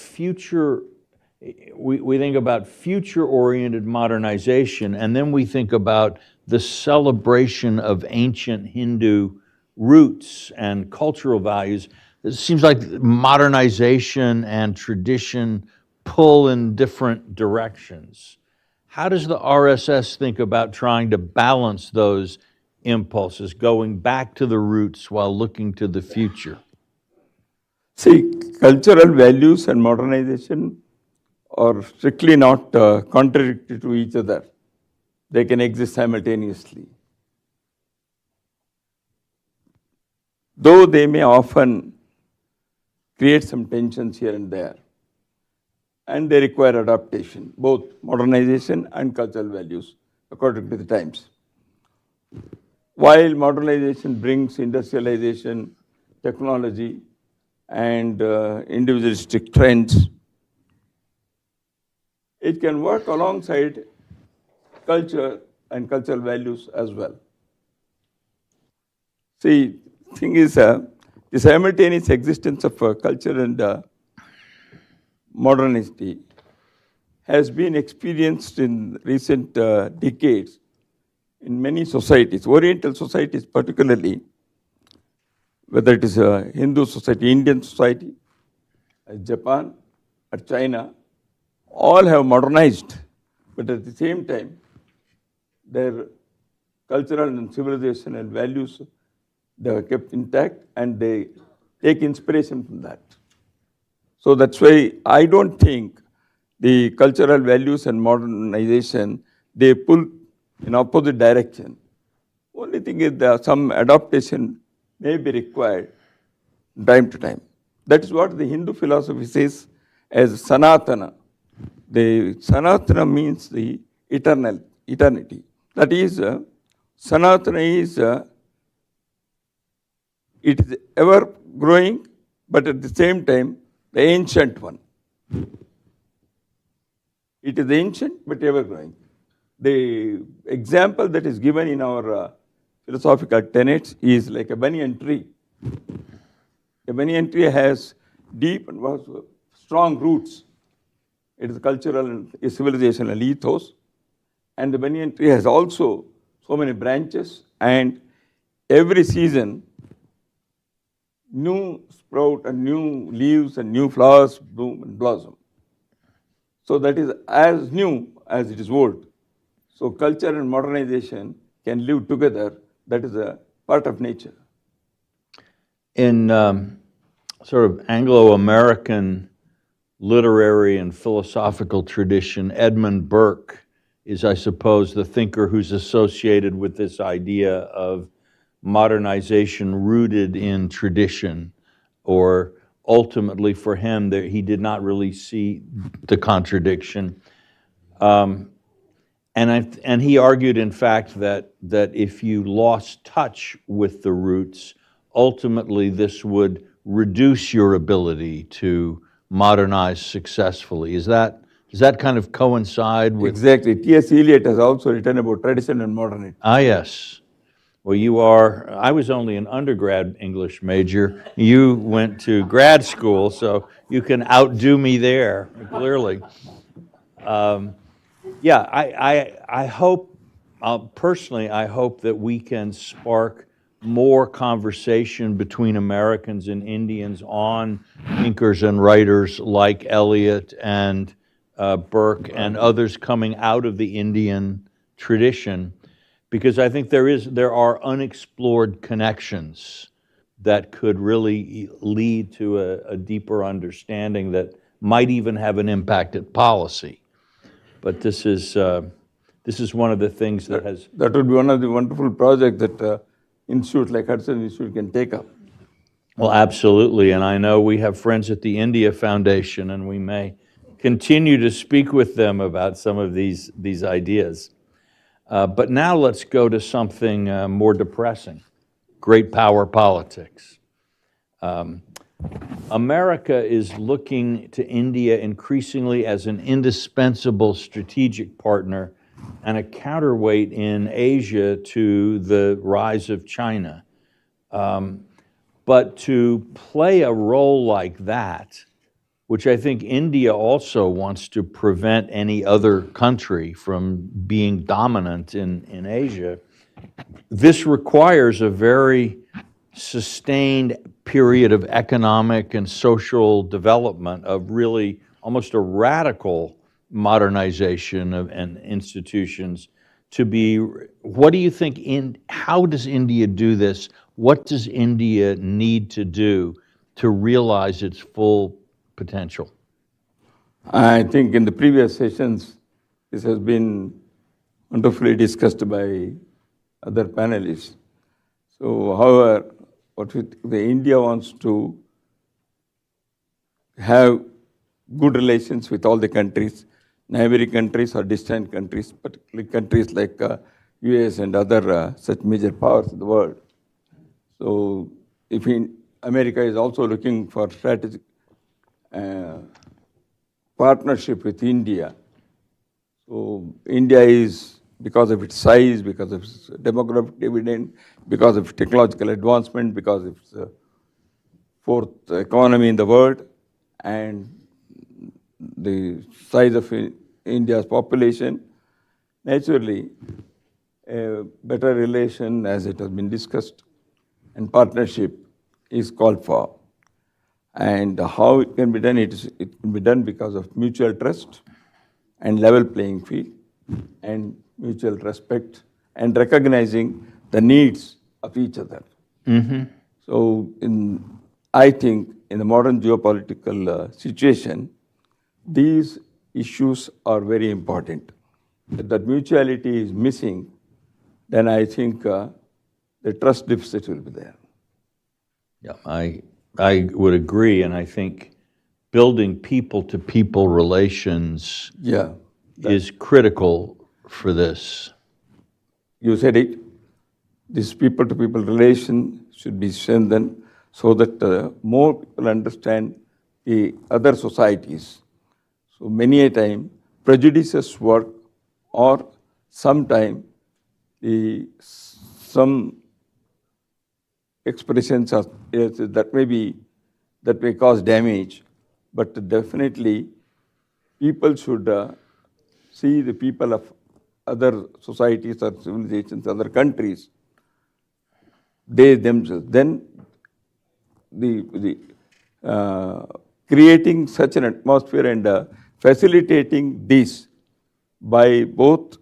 we think about future-oriented modernization, and then we think about the celebration of ancient Hindu roots and cultural values. It seems like modernization and tradition pull in different directions. How does the RSS think about trying to balance those impulses, going back to the roots while looking to the future? See, cultural values and modernization are strictly not contradictory to each other. They can exist simultaneously. Though they may often create some tensions here and there, and they require adaptation, both modernization and cultural values, according to the times. While modernization brings industrialization, technology, and individualistic trends, it can work alongside culture and cultural values as well. See, the thing is, the simultaneous existence of culture and modernity has been experienced in recent decades in many societies, Oriental societies particularly, whether it is a Hindu society, Indian society, Japan, or China, all have modernized, but at the same time, their cultural and civilization and values, they are kept intact, and they take inspiration from that. So that's why I don't think the cultural values and modernization, they pull in opposite direction. Only thing is that some adaptation may be required time to time. That is what the Hindu philosophy says as Sanatana. The Sanatana means the eternity. That is, Sanatana is, it is ever growing, but at the same time, the ancient one. It is ancient but ever growing. The example that is given in our philosophical tenets is like a banyan tree. A banyan tree has deep and strong roots. It is cultural and a civilizational ethos. And the banyan tree has also so many branches, and every season new sprout and new leaves and new flowers bloom and blossom. So that is as new as it is old. So culture and modernization can live together. That is a part of nature. In sort of Anglo-American literary and philosophical tradition, Edmund Burke is, I suppose, the thinker who's associated with this idea of modernization rooted in tradition, or ultimately for him, he did not really see the contradiction. And he argued, in fact, that if you lost touch with the roots, ultimately this would reduce your ability to modernize successfully. Does that kind of coincide with? Exactly. T.S. Eliot has also written about tradition and modernity. Ah, yes. Well, I was only an undergrad English major. You went to grad school, so you can outdo me there, clearly. Yeah, I hope, personally, I hope that we can spark more conversation between Americans and Indians on thinkers and writers like Eliot and Burke and others coming out of the Indian tradition, because I think there are unexplored connections that could really lead to a deeper understanding that might even have an impact at policy. But this is one of the things that has. That would be one of the wonderful projects that institute like Hudson Institute can take up. Well, absolutely, and I know we have friends at the India Foundation, and we may continue to speak with them about some of these ideas. But now let's go to something more depressing: great power politics. America is looking to India increasingly as an indispensable strategic partner and a counterweight in Asia to the rise of China. But to play a role like that, which I think India also wants to prevent any other country from being dominant in Asia, this requires a very sustained period of economic and social development, of really almost a radical modernization and institutions to be. What do you think, how does India do this? What does India need to do to realize its full potential? I think in the previous sessions, this has been wonderfully discussed by other panelists. So, however, India wants to have good relations with all the countries, neighboring countries or distant countries, particularly countries like US and other such major powers in the world. So, if America is also looking for strategic partnership with India, so India is, because of its size, because of its demographic dividend, because of technological advancement, because of its fourth economy in the world, and the size of India's population, naturally, a better relation, as it has been discussed, and partnership is called for. And how it can be done? It can be done because of mutual trust and level playing field and mutual respect and recognizing the needs of each other. Mm-hmm. So I think in the modern geopolitical situation, these issues are very important. If that mutuality is missing, then I think the trust deficit will be there. Yeah, I would agree, and I think building people-to-people relations is critical for this. You said it. This people-to-people relation should be strengthened so that more people understand the other societies. So many a time, prejudices work, or sometime some expressions are, that may cause damage, but definitely people should see the people of other societies or civilizations, other countries, they themselves. Then creating such an atmosphere and facilitating this by both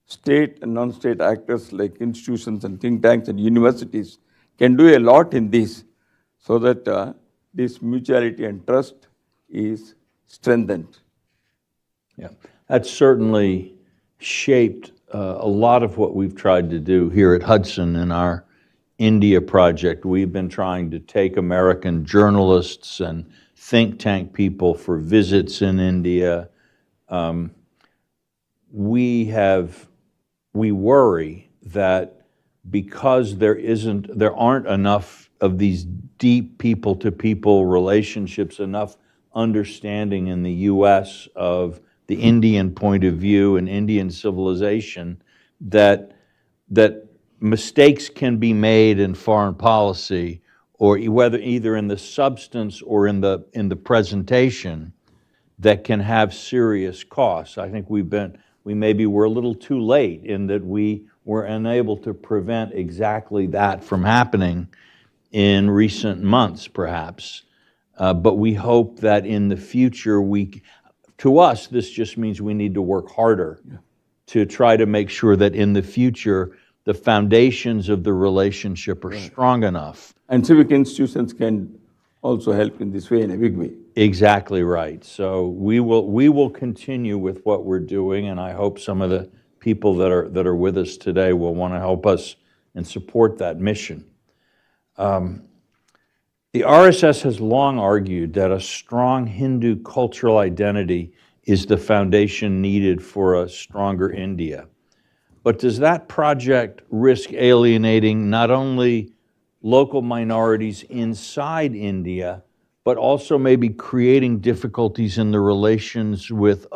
state and non-state actors like institutions and think tanks and universities can do a lot in this, so that this mutuality and trust is strengthened. Yeah, that's certainly shaped a lot of what we've tried to do here at Hudson in our India project. We've been trying to take American journalists and think tank people for visits in India. We worry that because there aren't enough of these deep people-to-people relationships, enough understanding in the U.S. of the Indian point of view and Indian civilization, that mistakes can be made in foreign policy, or whether either in the substance or in the presentation, that can have serious costs. I think we maybe were a little too late in that we were unable to prevent exactly that from happening in recent months, perhaps. But we hope that in the future, to us, this just means we need to work harder to try to make sure that in the future, the foundations of the relationship are strong enough. And civic institutions can also help in this way, in a big way. Exactly right. So we will continue with what we're doing, and I hope some of the people that are with us today will want to help us and support that mission. The RSS has long argued that a strong Hindu cultural identity is the foundation needed for a stronger India. But does that project risk alienating not only local minorities inside India, but also maybe creating difficulties in the relations with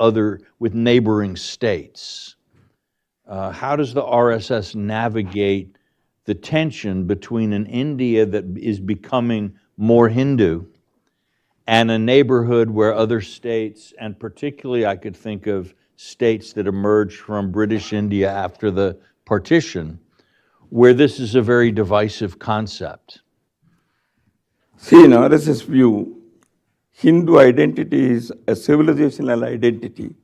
neighboring states? How does the RSS navigate the tension between an India that is becoming more Hindu and a neighborhood where other states, and particularly I could think of states that emerged from British India after the partition, where this is a very divisive concept? See, in RSS view, Hindu identity is a civilizational identity,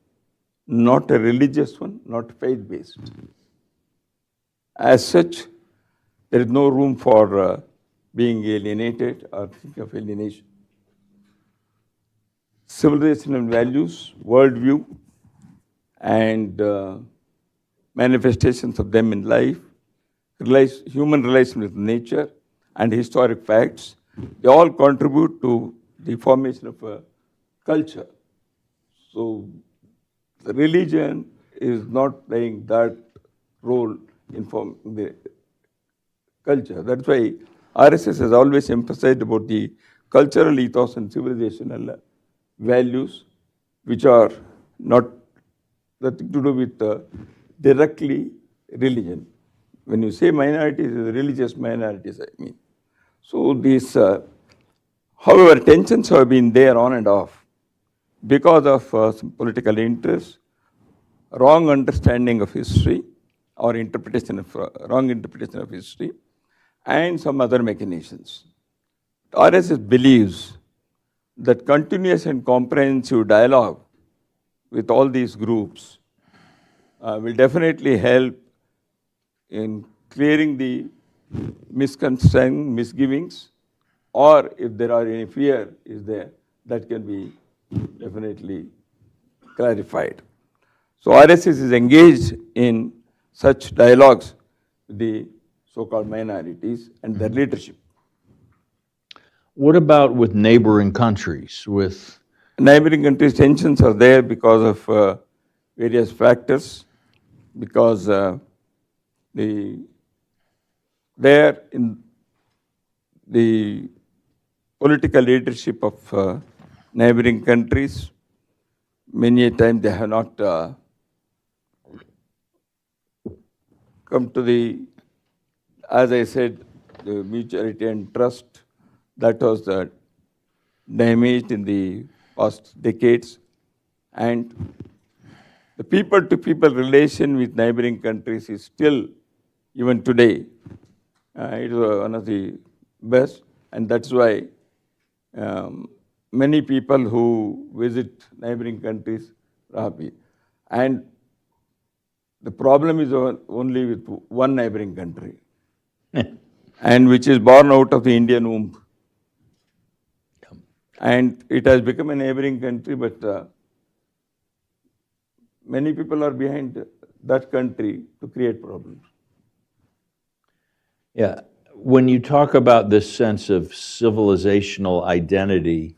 not a religious one, not faith-based. As such, there is no room for being alienated or think of alienation. Civilizational values, worldview, and manifestations of them in life, human relation with nature, and historic facts, they all contribute to the formation of a culture. So the religion is not playing that role in forming the culture. That's why RSS has always emphasized about the cultural ethos and civilizational values, which are not nothing to do with directly religion. When you say minorities, religious minorities, I mean. So these, however, tensions have been there on and off because of some political interests, wrong understanding of history, or wrong interpretation of history, and some other machinations. RSS believes that continuous and comprehensive dialogue with all these groups will definitely help in clearing the misconceptions, misgivings, or if there are any fear is there, that can be definitely clarified. So RSS is engaged in such dialogues with the so-called minorities and their leadership. What about with neighboring countries? Neighboring countries, tensions are there because of various factors, because there in the political leadership of neighboring countries many a time they have not come to the, as I said, the mutuality and trust that was damaged in the past decades. And the people-to-people relation with neighboring countries is still, even today, it is one of the best. And that's why many people who visit neighboring countries are happy. And the problem is only with one neighboring country, and which is born out of the Indian womb. And it has become a neighboring country, but many people are behind that country to create problems. Yeah, when you talk about this sense of civilizational identity,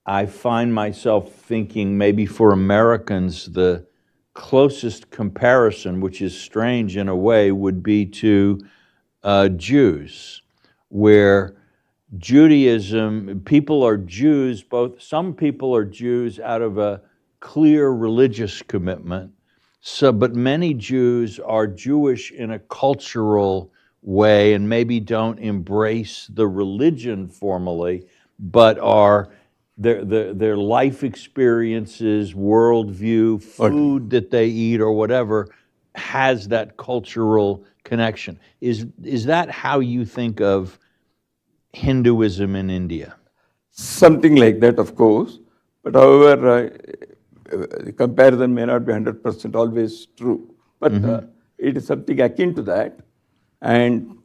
I find myself thinking maybe for Americans, the closest comparison, which is strange in a way, would be to Jews, where Judaism, people are Jews, some people are Jews out of a clear religious commitment, but many Jews are Jewish in a cultural way and maybe don't embrace the religion formally, but are their life experiences, worldview, food that they eat or whatever has that cultural connection. Is that how you think of Hinduism in India? Something like that, of course. But however, the comparison may not be 100% always true. But it is something akin to that. And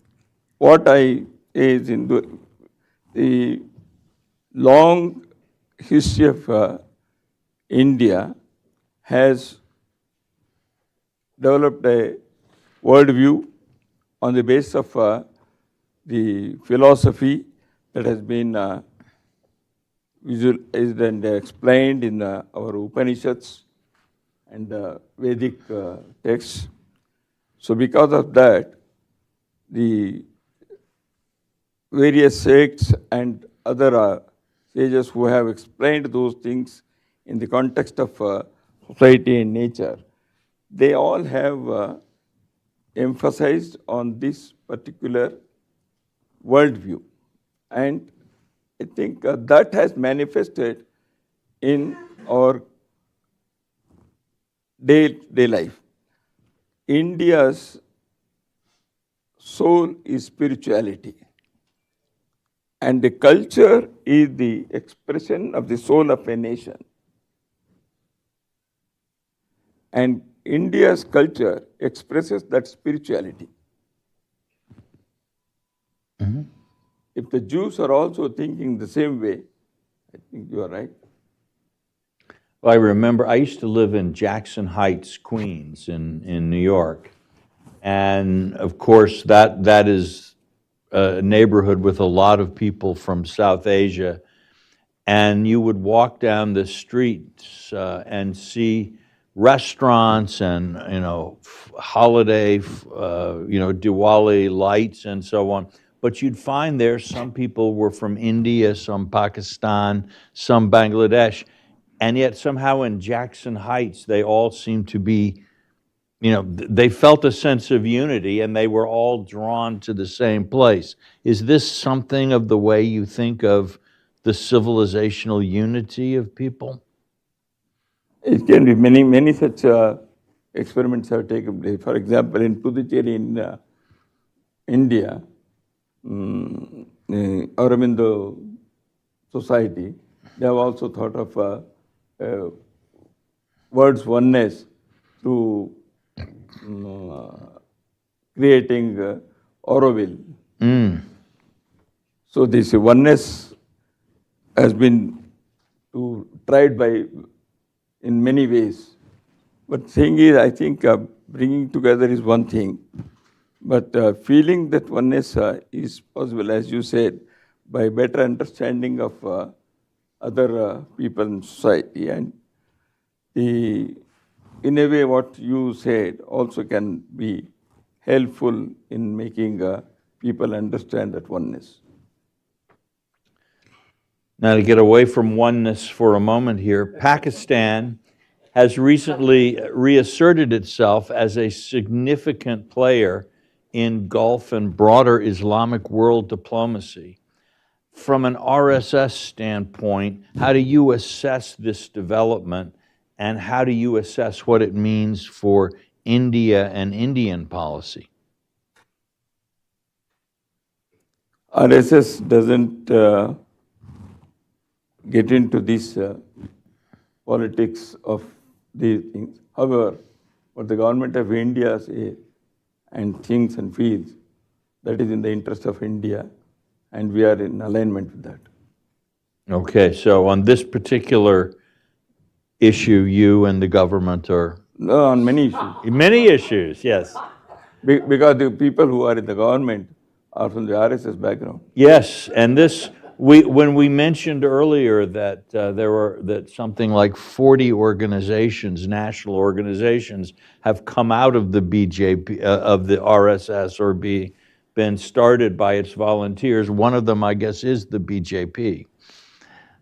what I is in the long history of India has developed a worldview on the basis of the philosophy that has been visualized and explained in our Upanishads and Vedic texts. So because of that, the various sects and other sages who have explained those things in the context of society and nature, they all have emphasized on this particular worldview. And I think that has manifested in our day-to-day life. India's soul is spirituality. And the culture is the expression of the soul of a nation. And India's culture expresses that spirituality. If the Jews are also thinking the same way, I think you are right. Well, I remember I used to live in Jackson Heights, Queens, in New York. And of course, that is a neighborhood with a lot of people from South Asia. And you would walk down the streets and see restaurants and, holiday, Diwali lights and so on. But you'd find there some people were from India, some Pakistan, some Bangladesh. And yet somehow in Jackson Heights, they all seemed to be, they felt a sense of unity and they were all drawn to the same place. Is this something of the way you think of the civilizational unity of people? It can be. Many such experiments have taken place. For example, in Puducherry in India, Aurobindo Society, they have also thought of words oneness through creating Auroville. So this oneness has been tried in many ways. But thing is, I think bringing together is one thing. But feeling that oneness is possible, as you said, by better understanding of other people in society. And in a way, what you said also can be helpful in making people understand that oneness. Now, to get away from oneness for a moment here, Pakistan has recently reasserted itself as a significant player in Gulf and broader Islamic world diplomacy. From an RSS standpoint, how do you assess this development, and how do you assess what it means for India and Indian policy? RSS doesn't get into this politics of these things. However, what the government of India says and thinks and feels, that is in the interest of India, and we are in alignment with that. Okay, so on this particular issue, you and the government are... No, on many issues. Many issues, yes. Because the people who are in the government are from the RSS background. Yes, and this, when we mentioned earlier that that something like 40 organizations, national organizations, have come out of the BJP, of the RSS, or been started by its volunteers. One of them, I guess, is the BJP.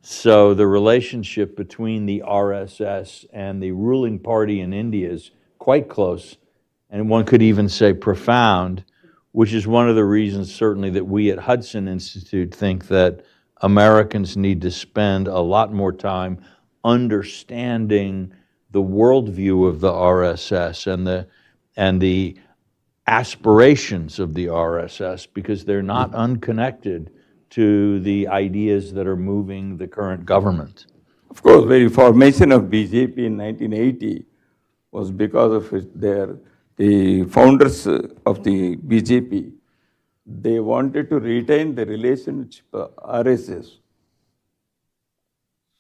So the relationship between the RSS and the ruling party in India is quite close, and one could even say profound, which is one of the reasons certainly that we at Hudson Institute think that Americans need to spend a lot more time understanding the worldview of the RSS and the aspirations of the RSS, because they're not unconnected to the ideas that are moving the current government. Of course, the formation of BJP in 1980 was because of the founders of the BJP. They wanted to retain the relationship RSS.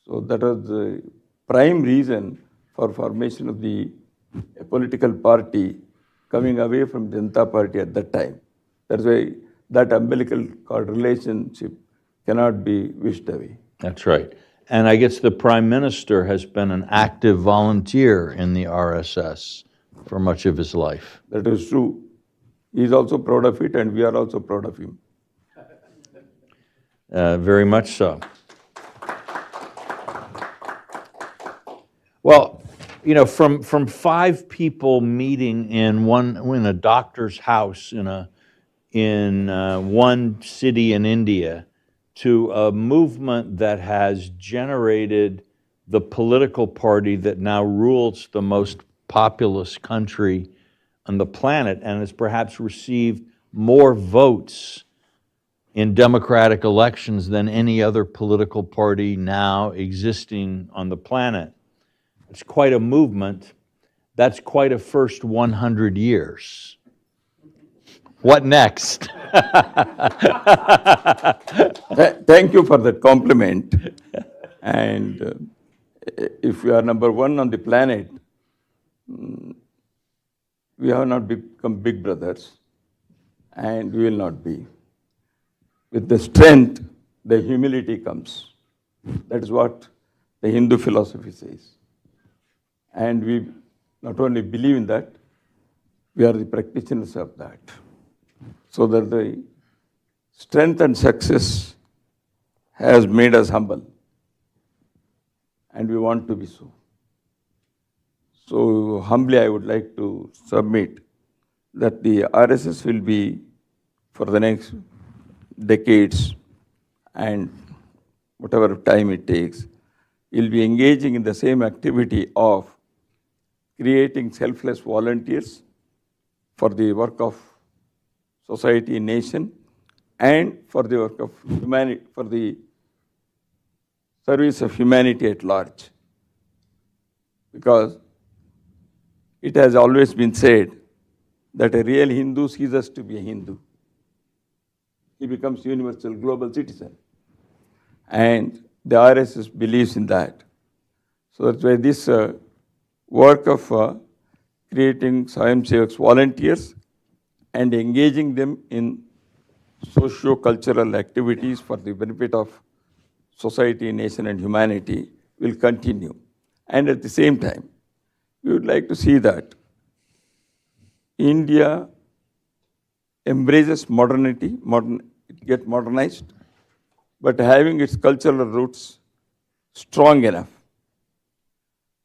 So that was the prime reason for formation of the political party coming away from Janata Party at that time. That's why that umbilical cord relationship cannot be wished away. That's right. And I guess the Prime Minister has been an active volunteer in the RSS for much of his life. That is true. He is also proud of it, and we are also proud of him. Very much so. Well, you know, from 5 people meeting in a doctor's house in one city in India, to a movement that has generated the political party that now rules the most populous country on the planet and has perhaps received more votes in democratic elections than any other political party now existing on the planet. It's quite a movement. That's quite a first 100 years. What next? Thank you for that compliment. And if we are number 1 on the planet, we have not become big brothers, and we will not be. With the strength, the humility comes. That is what the Hindu philosophy says. And we not only believe in that, we are the practitioners of that. So that the strength and success has made us humble, and we want to be so. So humbly I would like to submit that the RSS will be, for the next decades and whatever time it takes, will be engaging in the same activity of creating selfless volunteers for the work of society, nation, and for the work of humanity, for the service of humanity at large. Because it has always been said that a real Hindu ceases to be a Hindu. He becomes universal global citizen. And the RSS believes in that. So that's why this work of creating Swayam Sevaks volunteers and engaging them in socio-cultural activities for the benefit of society, nation, and humanity will continue. And at the same time, we would like to see that India embraces modernity, it gets modernized, but having its cultural roots strong enough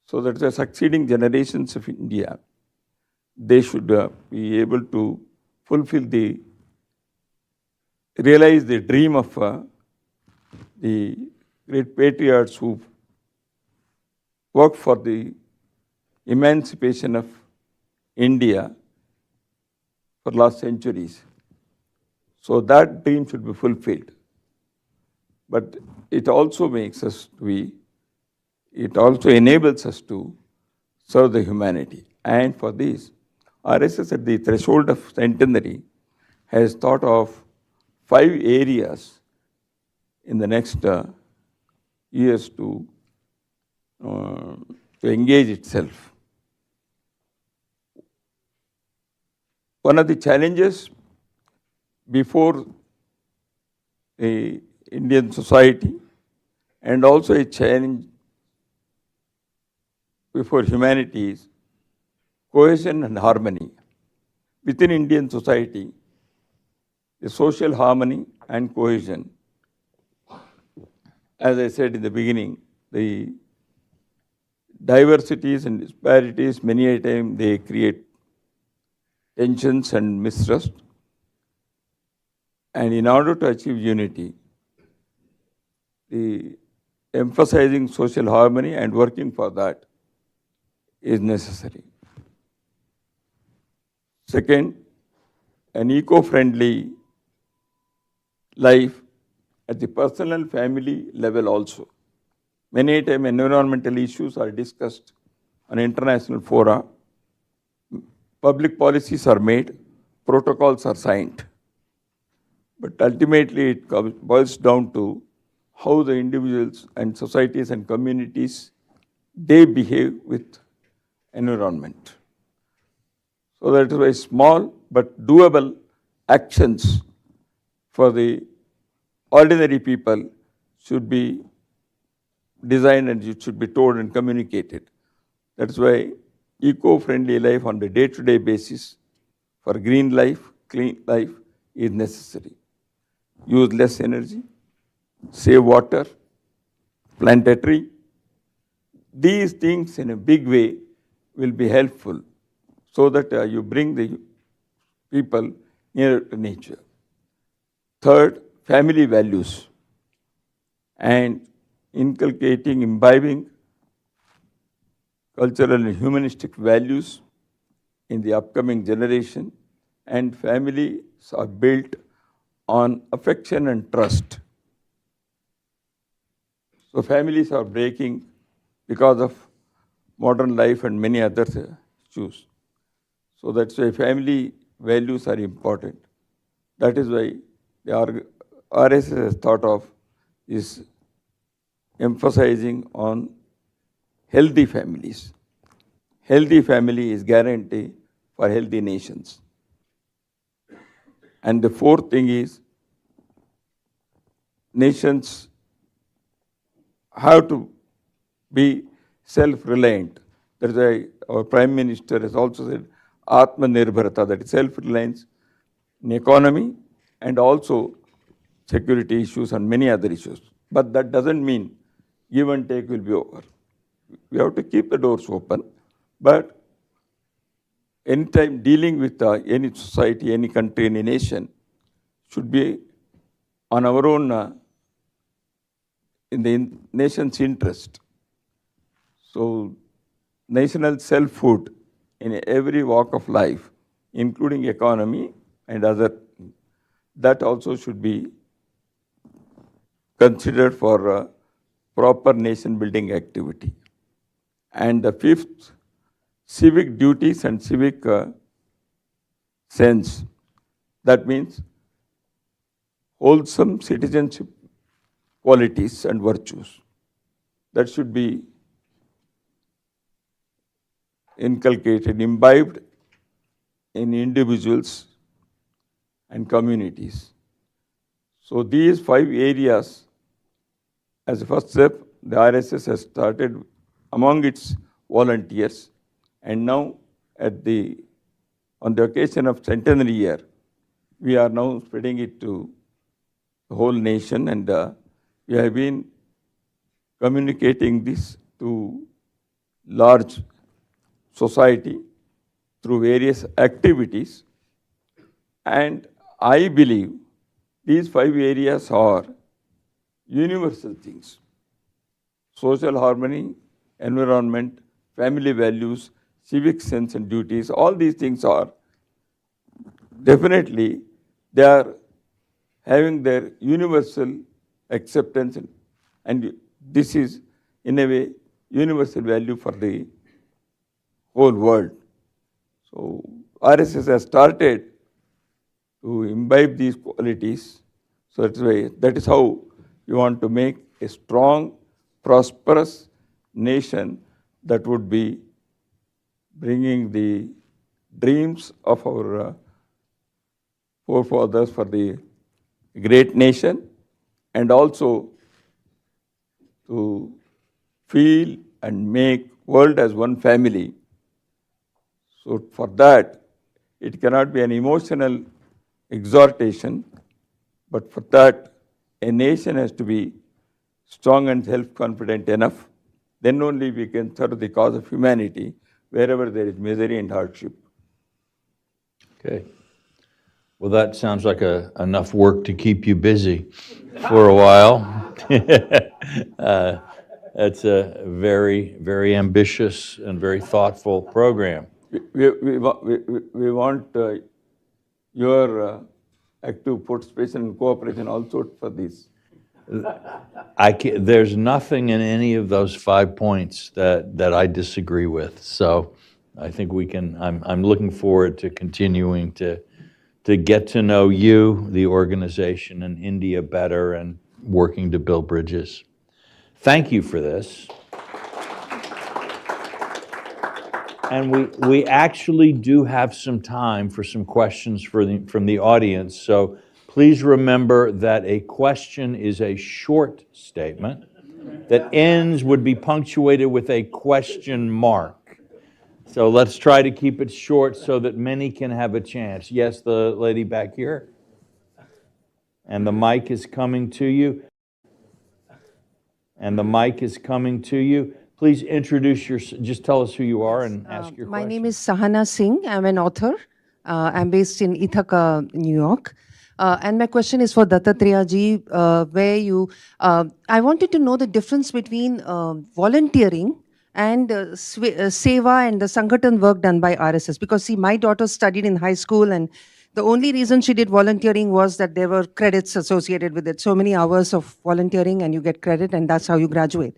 so that the succeeding generations of India, they should be able to realize the dream of the great patriots who worked for the emancipation of India for last centuries. So that dream should be fulfilled. But it also enables us to serve the humanity. And for this, RSS at the threshold of centenary has thought of 5 areas in the next years to engage itself. One of the challenges before the Indian society, and also a challenge before humanity, is cohesion and harmony. Within Indian society, the social harmony and cohesion, as I said in the beginning, the diversities and disparities, many a time they create tensions and mistrust. And in order to achieve unity, the emphasizing social harmony and working for that is necessary. Second, an eco-friendly life at the personal family level also. Many a time environmental issues are discussed on international fora, public policies are made, protocols are signed. But ultimately it boils down to how the individuals and societies and communities, they behave with environment. So that is why small but doable actions for the ordinary people should be designed and it should be told and communicated. That is why eco-friendly life on the day-to-day basis for green life, clean life is necessary. Use less energy, save water, plant a tree. These things in a big way will be helpful so that you bring the people nearer to nature. Third, family values and inculcating, imbibing cultural and humanistic values in the upcoming generation, and families are built on affection and trust. So families are breaking because of modern life and many other issues. So that's why family values are important. That is why the RSS has thought of is emphasizing on healthy families. Healthy family is guarantee for healthy nations. And the fourth thing is nations have to be self-reliant. That is why our Prime Minister has also said Atmanirbharata, that is self-reliance in economy and also security issues and many other issues. But that doesn't mean give and take will be over. We have to keep the doors open, but anytime dealing with any society, any country, any nation should be on our own, in the nation's interest. So national self-food in every walk of life, including economy and other, that also should be considered for proper nation building activity. And the fifth, civic duties and civic sense. That means wholesome citizenship qualities and virtues that should be inculcated, imbibed in individuals and communities. So these 5 areas, as a first step, the RSS has started among its volunteers, and now on the occasion of centenary year, we are now spreading it to the whole nation, and we have been communicating this to large society through various activities. And I believe these 5 areas are universal things: social harmony, environment, family values, civic sense and duties. All these things are definitely, they are having their universal acceptance, and this is in a way universal value for the whole world. So RSS has started to imbibe these qualities. So that is how we want to make a strong, prosperous nation that would be bringing the dreams of our forefathers for the great nation, and also to feel and make world as one family. So for that, it cannot be an emotional exhortation, but for that, a nation has to be strong and self-confident enough. Then only we can serve the cause of humanity wherever there is misery and hardship. Okay. Well, that sounds like enough work to keep you busy for a while. That's a very, very ambitious and very thoughtful program. We want your active participation and cooperation also for this. There's nothing in any of those 5 points that I disagree with. So I think we can, I'm looking forward to continuing to get to know you, the organization, and India better, and working to build bridges. Thank you for this. And we actually do have some time for some questions from the audience. So please remember that a question is a short statement that would be punctuated with a question mark. So let's try to keep it short so that many can have a chance. Yes, the lady back here. And the mic is coming to you. And the mic is coming to you. Please introduce just tell us who you are and ask your question. My name is Sahana Singh. I'm an author. I'm based in Ithaca, New York. And my question is for Dattatreya ji, I wanted to know the difference between volunteering and seva and the Sanghatan work done by RSS. Because see, my daughter studied in high school, and the only reason she did volunteering was that there were credits associated with it. So many hours of volunteering and you get credit, and that's how you graduate.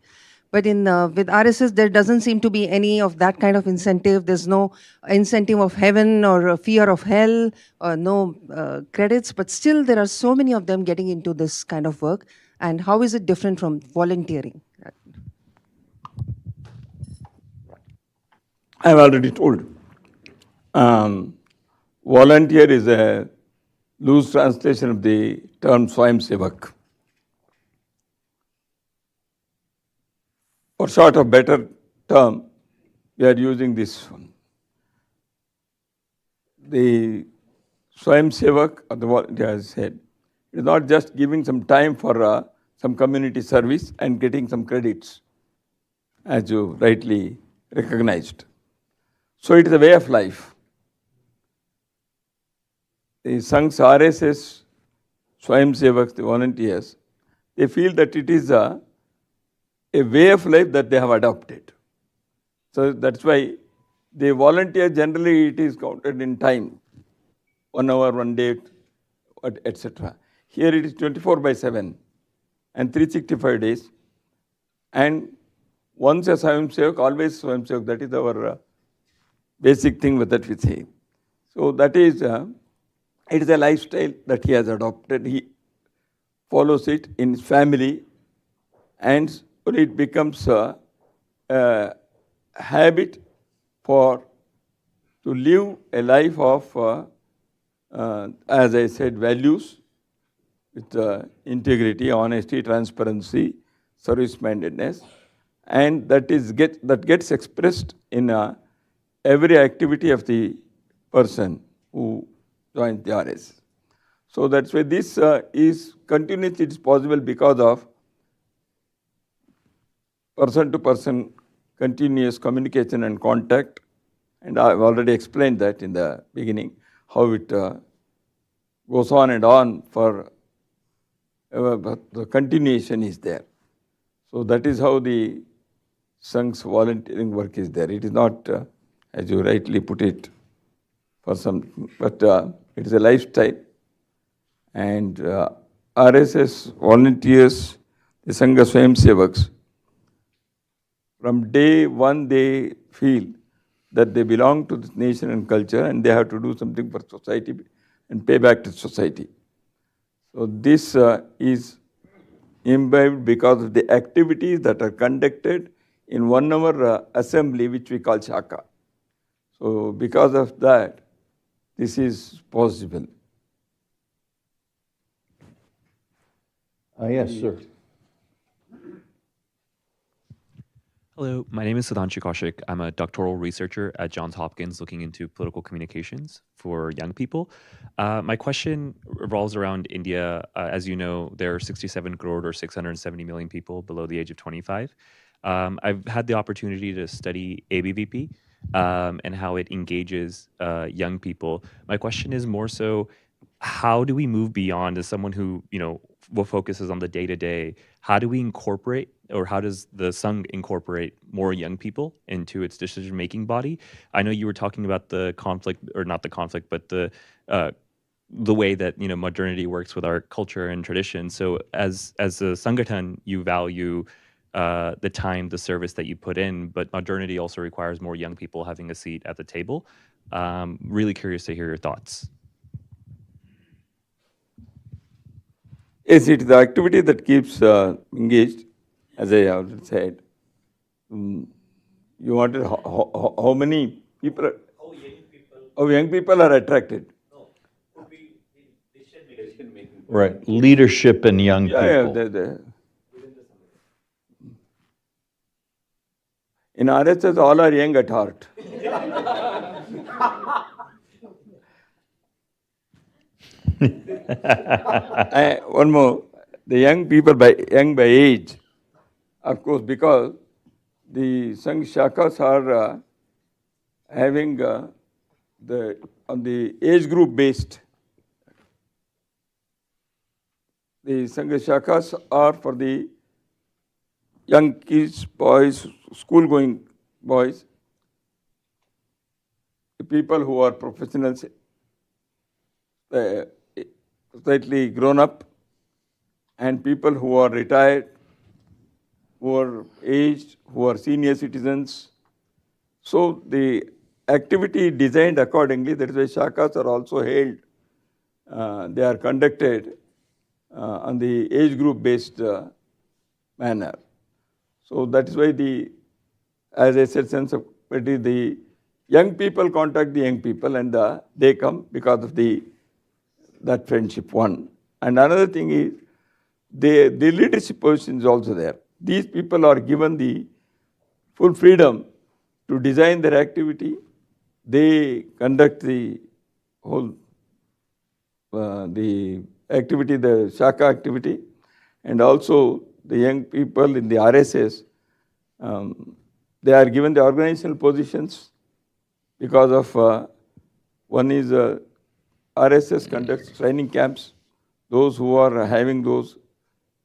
But with RSS, there doesn't seem to be any of that kind of incentive. There's no incentive of heaven or a fear of hell, or no credits. But still, there are so many of them getting into this kind of work. And how is it different from volunteering? I've already told. Volunteer is a loose translation of the term Swayamsevak. For short of better term, we are using this one. The Swayamsevak, or the volunteer, as I said, is not just giving some time for some community service and getting some credits, as you rightly recognized. So it is a way of life. The Sanghs RSS Swayamsevaks, the volunteers, they feel that it is a way of life that they have adopted. So that's why they volunteer, generally it is counted in time, 1 hour, 1 day, etc. Here it is 24/7 and 365 days. And once a Swayamsevak, always Swayamsevak. That is our basic thing that we say. So that is, it is a lifestyle that he has adopted. He follows it in his family, and it becomes a habit to live a life of, as I said, values with integrity, honesty, transparency, service-mindedness, and that gets expressed in every activity of the person who joins the RS. So that's why this is continuous. It is possible because of person-to-person continuous communication and contact. And I've already explained that in the beginning, how it goes on and on for, but the continuation is there. So that is how the Sangh's volunteering work is there. It is not, as you rightly put it, for some, but it is a lifestyle. And RSS volunteers, the Sangha Swayamsevaks, from day one they feel that they belong to this nation and culture and they have to do something for society and pay back to society. So this is imbibed because of the activities that are conducted in 1 hour assembly, which we call Shaka. So because of that, this is possible. Yes, sir. Hello, my name is Sudhanshu Kaushik. I'm a doctoral researcher at Johns Hopkins looking into political communications for young people. My question revolves around India. As you know, there are 67 crore or 670 million people below the age of 25. I've had the opportunity to study ABVP and how it engages young people. My question is more so, how do we move beyond, as someone who, what focuses on the day-to-day, how do we incorporate, or how does the Sangh incorporate more young people into its decision-making body? I know you were talking about the conflict, or not the conflict, but the way that modernity works with our culture and tradition. So as a Sangathan, you value the time, the service that you put in, but modernity also requires more young people having a seat at the table. Really curious to hear your thoughts. Yes, it is the activity that keeps engaged, as I already said. You wanted how many people? How young people are attracted? Right, leadership in young people. Yeah, in RSS, all are young at heart. One more, the young people young by age, of course, because the Sangh Shakas are having on the age group based. The Sangha Shakas are for the young kids, boys, school going boys, the people who are professionals, slightly grown up, and people who are retired, who are aged, who are senior citizens. So the activity designed accordingly, that is why Shakas are also held. They are conducted on the age group based manner. So that is why as I said, sense of the young people contact the young people and they come because of that friendship, one. And another thing is, the leadership position is also there. These people are given the full freedom to design their activity. They conduct the whole, the activity, the Shaka activity, and also the young people in the RSS, they are given the organizational positions because of, one is RSS conducts training camps. Those who are having those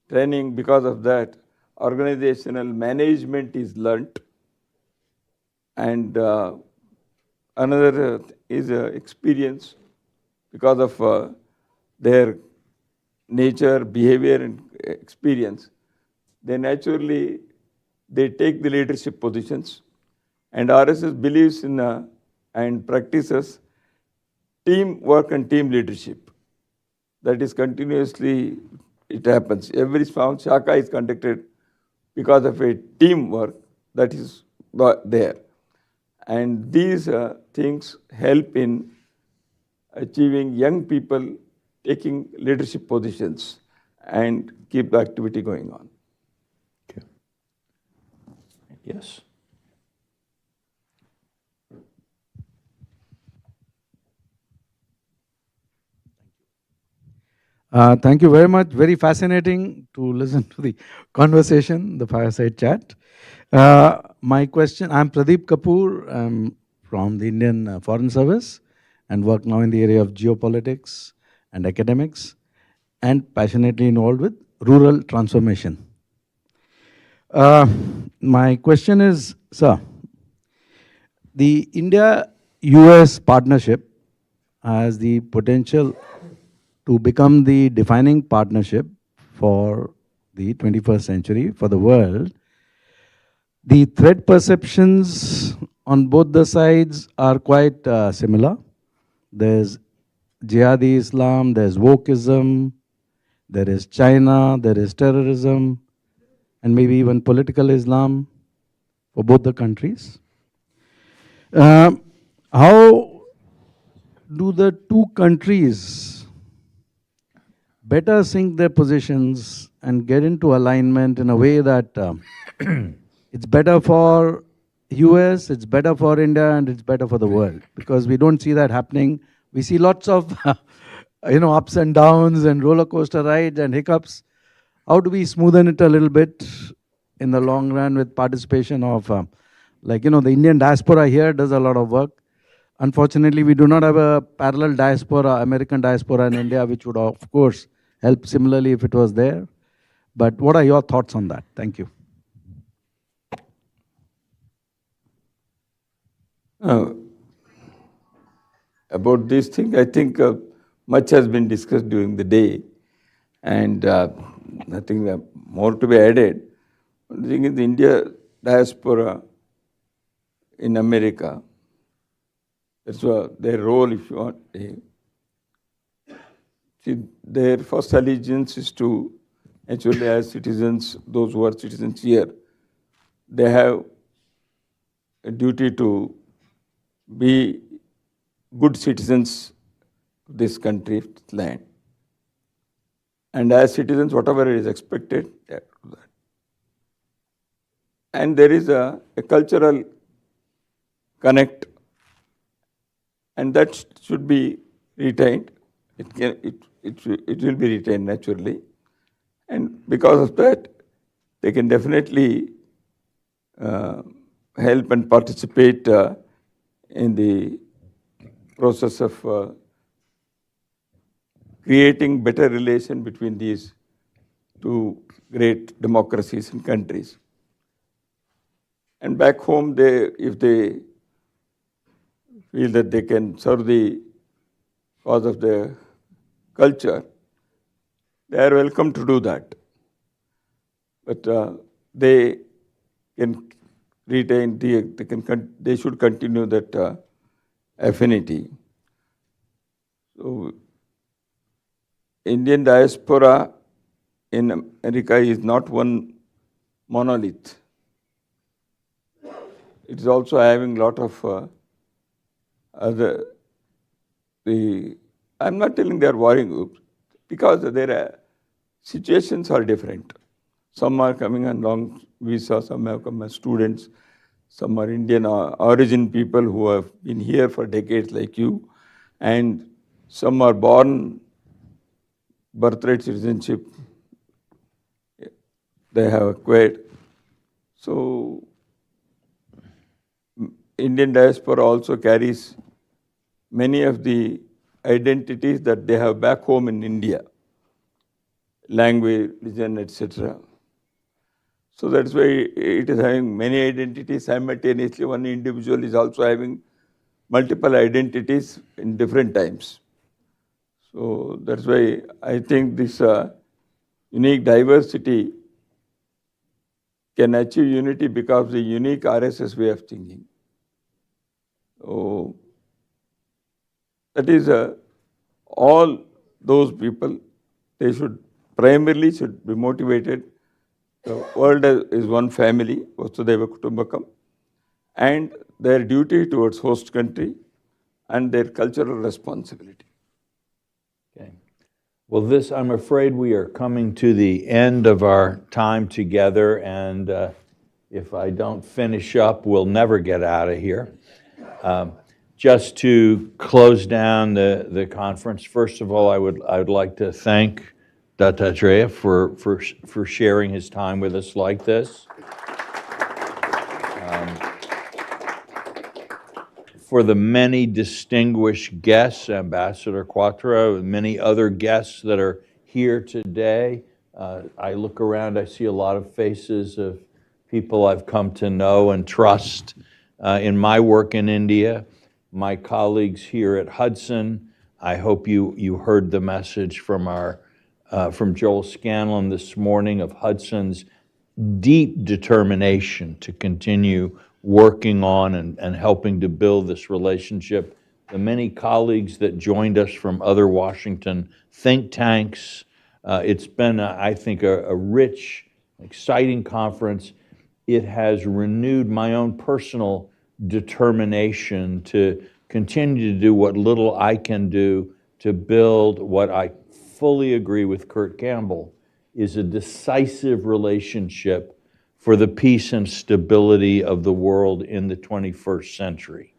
training, because of that, organizational management is learnt. And another is experience because of their nature, behavior, and experience. They naturally, they take the leadership positions. And RSS believes in and practices teamwork and team leadership. That is continuously, it happens. Every Shaka is conducted because of a teamwork that is there. And these things help in achieving young people taking leadership positions and keep the activity going on. Okay. Yes. Thank you very much. Very fascinating to listen to the conversation, the fireside chat. My question, I'm Pradeep Kapoor. I'm from the Indian Foreign Service and work now in the area of geopolitics and academics and passionately involved with rural transformation. My question is, sir, the India-US partnership has the potential to become the defining partnership for the 21st century for the world. The threat perceptions on both the sides are quite similar. There's jihadi Islam, there's wokeism, there is China, there is terrorism, and maybe even political Islam for both the countries. How do the two countries better sync their positions and get into alignment in a way that it's better for US, it's better for India, and it's better for the world? Because we don't see that happening. We see lots of ups and downs and roller coaster rides and hiccups. How do we smoothen it a little bit in the long run with participation of, the Indian diaspora here does a lot of work. Unfortunately, we do not have a parallel diaspora, American diaspora in India, which would, of course, help similarly if it was there. But what are your thoughts on that? Thank you. About this thing, I think much has been discussed during the day, and nothing more to be added. The thing is, the India diaspora in America, that's their role, if you want. See, their first allegiance is to, actually, as citizens, those who are citizens here, they have a duty to be good citizens of this country, this land. And as citizens, whatever is expected, they have to do that. And there is a cultural connect, and that should be retained. It will be retained naturally. And because of that, they can definitely help and participate in the process of creating better relation between these two great democracies and countries. And back home, if they feel that they can serve the cause of the culture, they are welcome to do that. But they can retain, they should continue that affinity. So, Indian diaspora in America is not one monolith. It is also having a lot of I'm not telling they are warring groups, because their situations are different. Some are coming on long visa, some have come as students, some are Indian origin people who have been here for decades like you, and some are born birthright citizenship they have acquired. So Indian diaspora also carries many of the identities that they have back home in India, language, religion, etc. So that's why it is having many identities simultaneously. One individual is also having multiple identities in different times. So that's why I think this unique diversity can achieve unity because of the unique RSS way of thinking. So that is all those people, they should primarily be motivated. The world is one family, Vasudhaiva Kutumbakam, and their duty towards host country and their cultural responsibility. Okay. Well, I'm afraid we are coming to the end of our time together, and if I don't finish up, we'll never get out of here. Just to close down the conference, first of all, I would like to thank Dattatreya for sharing his time with us like this. For the many distinguished guests, Ambassador Quattro, and many other guests that are here today. I look around, I see a lot of faces of people I've come to know and trust in my work in India. My colleagues here at Hudson, I hope you heard the message from from Joel Scanlon this morning of Hudson's deep determination to continue working on and helping to build this relationship. The many colleagues that joined us from other Washington think tanks. It's been, I think, a rich, exciting conference. It has renewed my own personal determination to continue to do what little I can do to build what I fully agree with Kurt Campbell is a decisive relationship for the peace and stability of the world in the 21st century.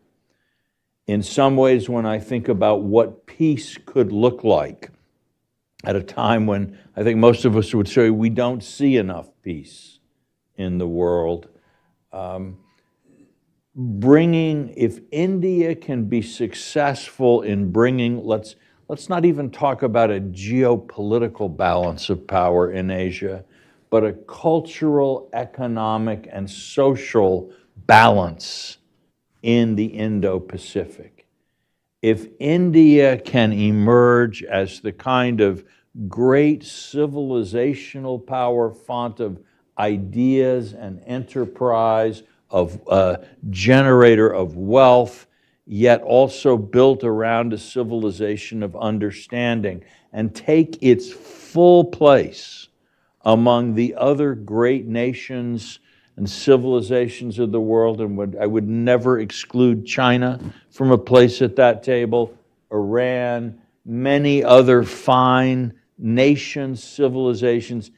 In some ways, when I think about what peace could look like at a time when I think most of us would say we don't see enough peace in the world, if India can be successful in bringing, let's not even talk about a geopolitical balance of power in Asia, but a cultural, economic, and social balance in the Indo-Pacific. If India can emerge as the kind of great civilizational power, font of ideas and enterprise, of generator of wealth, yet also built around a civilization of understanding, and take its full place among the other great nations and civilizations of the world, and I would never exclude China from a place at that table, Iran, many other fine nations, civilizations.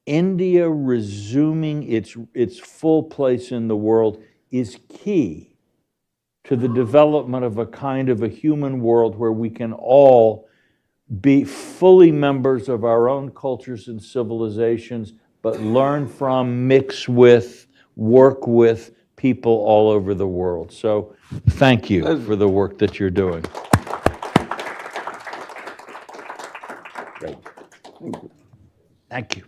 India resuming its full place in the world is key to the development of a human world where we can all be fully members of our own cultures and civilizations, but learn from, mix with, work with people all over the world. So thank you for the work that you're doing. Great. Thank you.